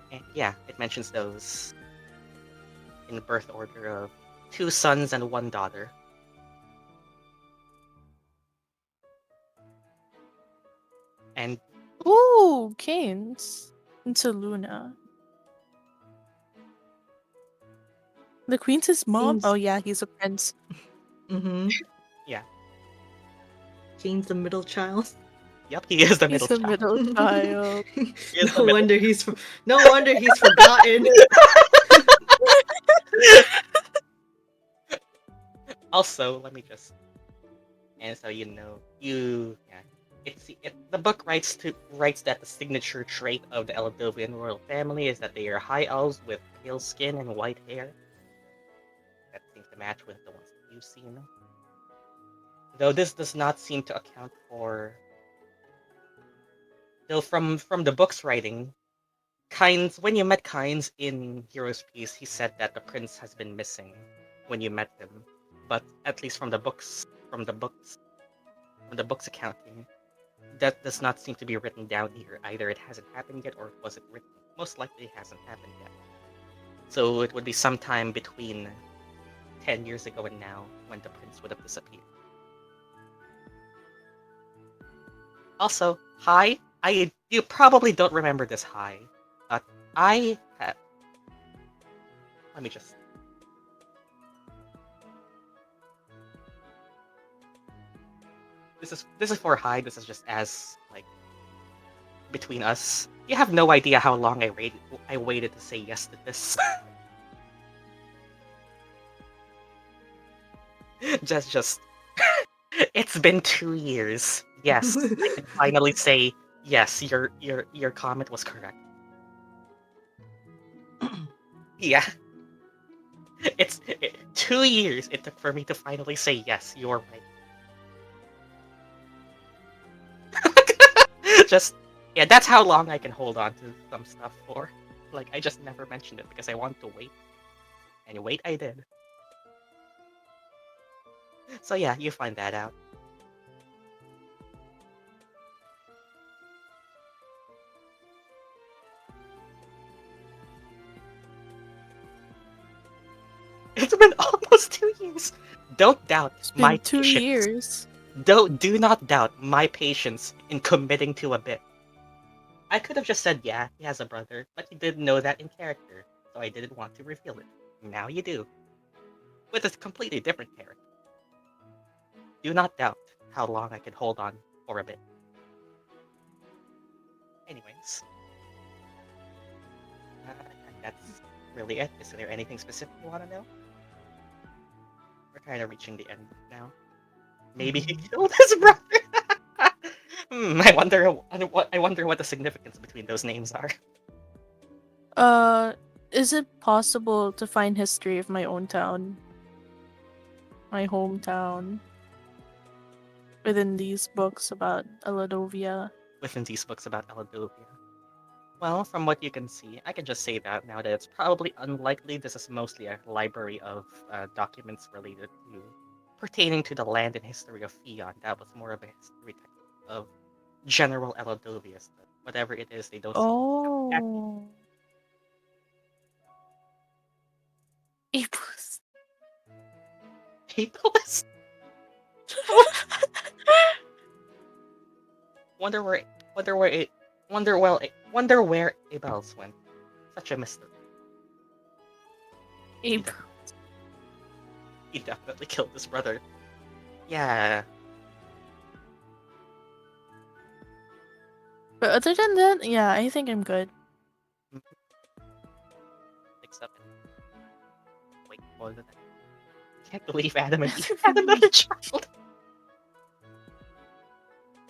Speaker 1: And yeah, it mentions those in birth order of 2 sons and 1 daughter. And
Speaker 3: Ooh, Canes. Into Luna. The queen's his mom?
Speaker 2: Canes.
Speaker 3: Oh yeah, he's a prince.
Speaker 2: Mm-hmm.
Speaker 1: yeah,
Speaker 2: Jane's the middle child.
Speaker 1: yep, he is the middle
Speaker 3: He's a
Speaker 1: child.
Speaker 3: middle child.
Speaker 1: He is the
Speaker 2: No
Speaker 1: middle
Speaker 2: wonder he's forgotten.
Speaker 1: Also, let me just, and so the book writes that the signature trait of the Eldovian royal family is that they are high elves with pale skin and white hair. That seems to match with the ones that you've seen. Though this does not seem to account for, though from the book's writing, when you met Kynes in Hero's Peace, he said that the prince has been missing when you met him. But at least from the books accounting, that does not seem to be written down here. Either it hasn't happened yet, or was it written? Most likely it hasn't happened yet. So it would be sometime between 10 years ago and now when the prince would have disappeared. Also, hi. You probably don't remember this hi, but I have. Let me just. This is for hi. This is just as like between us. You have no idea how long I waited to say yes to this. just it's been 2 years. Yes, I can finally say yes. Your comment was correct. Yeah, 2 years it took for me to finally say yes. You're right. Just yeah, that's how long I can hold on to some stuff for. Like I just never mentioned it because I wanted to wait, and wait I did. So yeah, you find that out. It's been almost 2 years. Don't doubt
Speaker 3: It's
Speaker 1: my
Speaker 3: been 2
Speaker 1: patience.
Speaker 3: years.
Speaker 1: Do not doubt my patience in committing to a bit. I could have just said, yeah, he has a brother, but you didn't know that in character, so I didn't want to reveal it. Now you do. With a completely different character. Do not doubt how long I can hold on for a bit. Anyways. That's really it. Is there anything specific you want to know? We're kind of reaching the end now. Maybe he killed his brother. I wonder what the significance between those names are.
Speaker 3: Is it possible to find history of my own town? My hometown? Within these books about Eladovia?
Speaker 1: Within these books about Eladovia. Well, from what you can see, I can just say that now that it's probably unlikely this is mostly a library of documents related to pertaining to the land and history of Fion. That was more of a history of general Eladovia. Whatever it is, they don't seem to be
Speaker 3: Oh. It was.
Speaker 1: Syklos. Wonder where Abel's went. Such a mystery.
Speaker 3: Ape.
Speaker 1: He definitely killed his brother. Yeah.
Speaker 3: But other than that, yeah, I think I'm good.
Speaker 1: Except wait, what was it? Can't believe Adam and Eve had another child.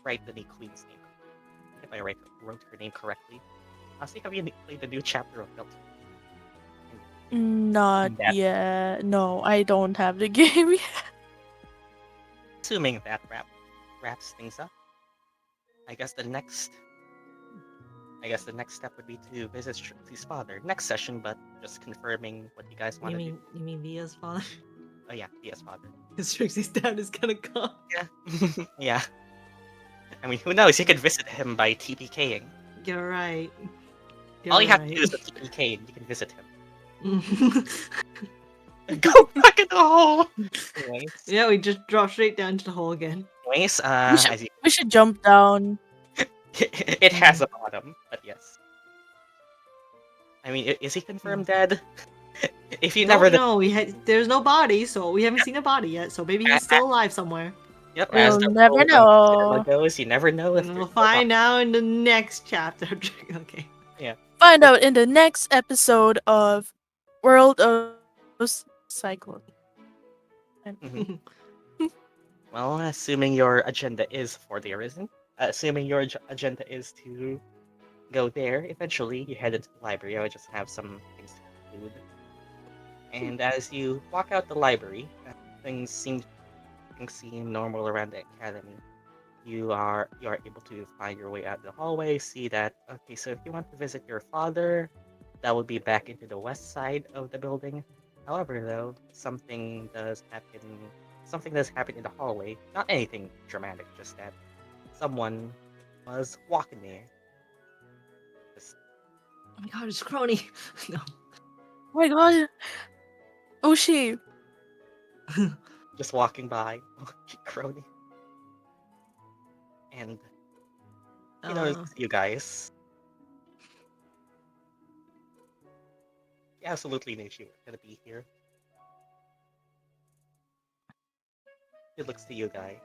Speaker 1: Write the Queen's name. If I wrote her name correctly. I'll see if you played the new chapter of Built.
Speaker 3: Not
Speaker 1: That-
Speaker 3: yet. No, I don't have the game yet.
Speaker 1: Assuming that wraps things up. I guess the next step would be to visit Strixie's father next session, but just confirming what you guys want to do.
Speaker 2: You mean Via's father?
Speaker 1: Oh yeah, Via's father.
Speaker 2: Because Trixie's dad is gonna come.
Speaker 1: Yeah. Yeah. I mean, who knows? You could visit him by TPKing.
Speaker 2: You're right.
Speaker 1: All you have to do is a TPK and you can visit him.
Speaker 2: right.
Speaker 1: Go back in the hole! Anyways,
Speaker 2: Yeah, we just drop straight down to the hole again.
Speaker 1: as you,
Speaker 3: We should jump down.
Speaker 1: it has a bottom, but yes. I mean, is he confirmed dead? If you never
Speaker 2: No, there's no body, so we haven't seen a body yet. So maybe he's still alive somewhere.
Speaker 1: Yep,
Speaker 3: We'll
Speaker 1: as the
Speaker 3: never
Speaker 1: role of
Speaker 3: know.
Speaker 1: Stella goes, you never know if
Speaker 2: And
Speaker 1: there's
Speaker 2: we'll
Speaker 1: no
Speaker 2: find
Speaker 1: bottom.
Speaker 2: out in the next chapter. Okay.
Speaker 3: Find out in the next episode of World of Syklos.
Speaker 1: Mhm. Well, assuming your agenda is for the ARISEN, assuming your agenda is to go there, eventually you head into the library. I would just have some things to conclude. And as you walk out the library, things seem normal around the academy. You are able to find your way out the hallway, see that, okay, so if you want to visit your father, that would be back into the west side of the building. However, though, something does happen in the hallway. Not anything dramatic, just that someone was walking there. Just
Speaker 2: Oh my god, it's Crony. No.
Speaker 3: Oh my god. Oh, she.
Speaker 1: just walking by, crony. And you know, you guys. He absolutely knew she was gonna be here. He looks to you guy,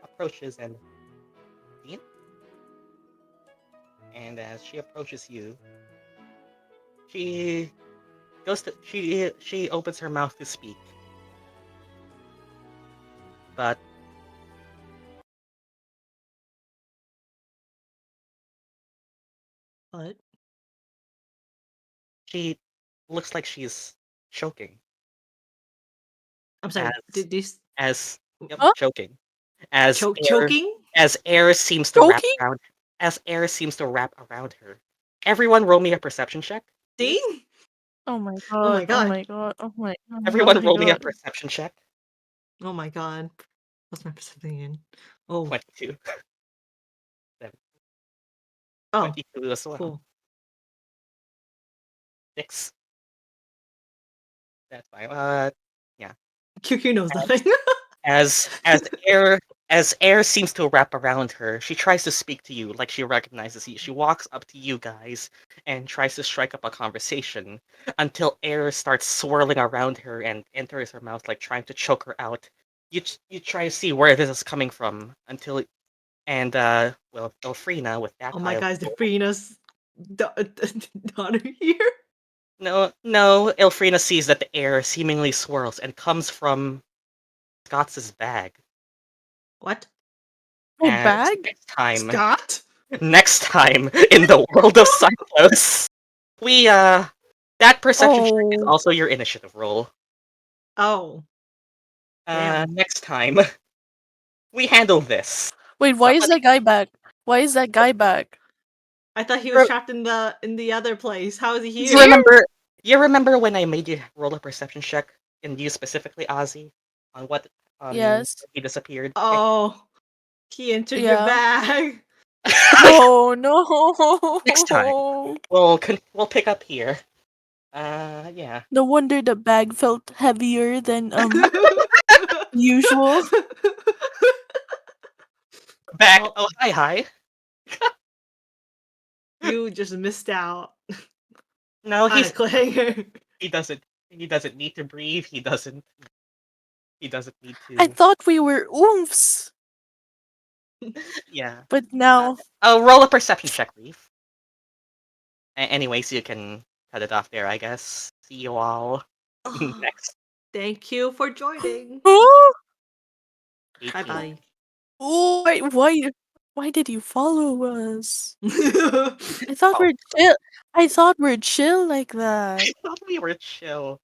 Speaker 1: approaches and Dean? And as she approaches you, she opens her mouth to speak. But
Speaker 2: What?
Speaker 1: she looks like she's choking.
Speaker 2: I'm sorry. Did this
Speaker 1: Yep,
Speaker 3: Huh?
Speaker 1: choking. As air,
Speaker 2: choking?
Speaker 1: as air seems to wrap
Speaker 3: Choking?
Speaker 1: around her. Everyone roll me a perception check.
Speaker 2: Dean?
Speaker 3: Oh my god.
Speaker 2: Oh my god.
Speaker 3: Oh my god. Oh my god.
Speaker 1: Everyone
Speaker 3: oh my
Speaker 1: roll me a
Speaker 3: god.
Speaker 1: perception check.
Speaker 2: Oh my god. What's my perception again? Oh.
Speaker 1: 22.
Speaker 2: Oh.
Speaker 1: 22 as well.
Speaker 2: Cool.
Speaker 1: 6. That's fine.
Speaker 2: QQ knows nothing.
Speaker 1: As air seems to wrap around her, she tries to speak to you like she recognizes you. She walks up to you guys and tries to strike up a conversation until air starts swirling around her and enters her mouth, like trying to choke her out. You try to see where this is coming from until well, Ilphriina with that
Speaker 2: Oh my
Speaker 1: high
Speaker 2: god, is the
Speaker 1: level-
Speaker 2: Freena's daughter here?
Speaker 1: No, Ilphriina sees that the air seemingly swirls and comes from Scots' bag.
Speaker 2: What?
Speaker 3: Oh,
Speaker 1: And
Speaker 3: bag?
Speaker 2: Scott?
Speaker 1: Next time in the world of Syklos, we that perception check is
Speaker 3: Oh.
Speaker 1: also your initiative roll.
Speaker 2: Oh. Damn.
Speaker 1: Next time we handle this.
Speaker 3: Wait, why is that guy back? Why is that guy back?
Speaker 2: I thought he was trapped in the other place. How is he here?
Speaker 1: You remember when I made you roll a perception check, and you specifically, Azii, on what
Speaker 3: Yes.
Speaker 1: he disappeared?
Speaker 2: Oh. He entered your
Speaker 3: Yeah.
Speaker 2: bag.
Speaker 3: Oh no.
Speaker 1: Next time. We'll pick up here. Yeah.
Speaker 3: No wonder the bag felt heavier than usual.
Speaker 1: Back.
Speaker 2: Well-
Speaker 1: Oh, hi.
Speaker 2: You just missed out
Speaker 1: No,
Speaker 2: on a cliffhanger.
Speaker 1: he doesn't. He doesn't need to breathe. He doesn't need
Speaker 3: I
Speaker 1: to.
Speaker 3: thought we were oomphs,
Speaker 1: Yeah.
Speaker 3: but now
Speaker 1: Oh, roll a perception check, Reef. Anyways, you can cut it off there, I guess. See you all
Speaker 2: Oh,
Speaker 1: next.
Speaker 2: thank you for joining.
Speaker 3: oh,
Speaker 1: 18.
Speaker 2: Bye bye.
Speaker 3: oh why did you follow us? I thought
Speaker 1: Oh.
Speaker 3: we're chill. I thought we're chill like that.
Speaker 1: I thought we were chill.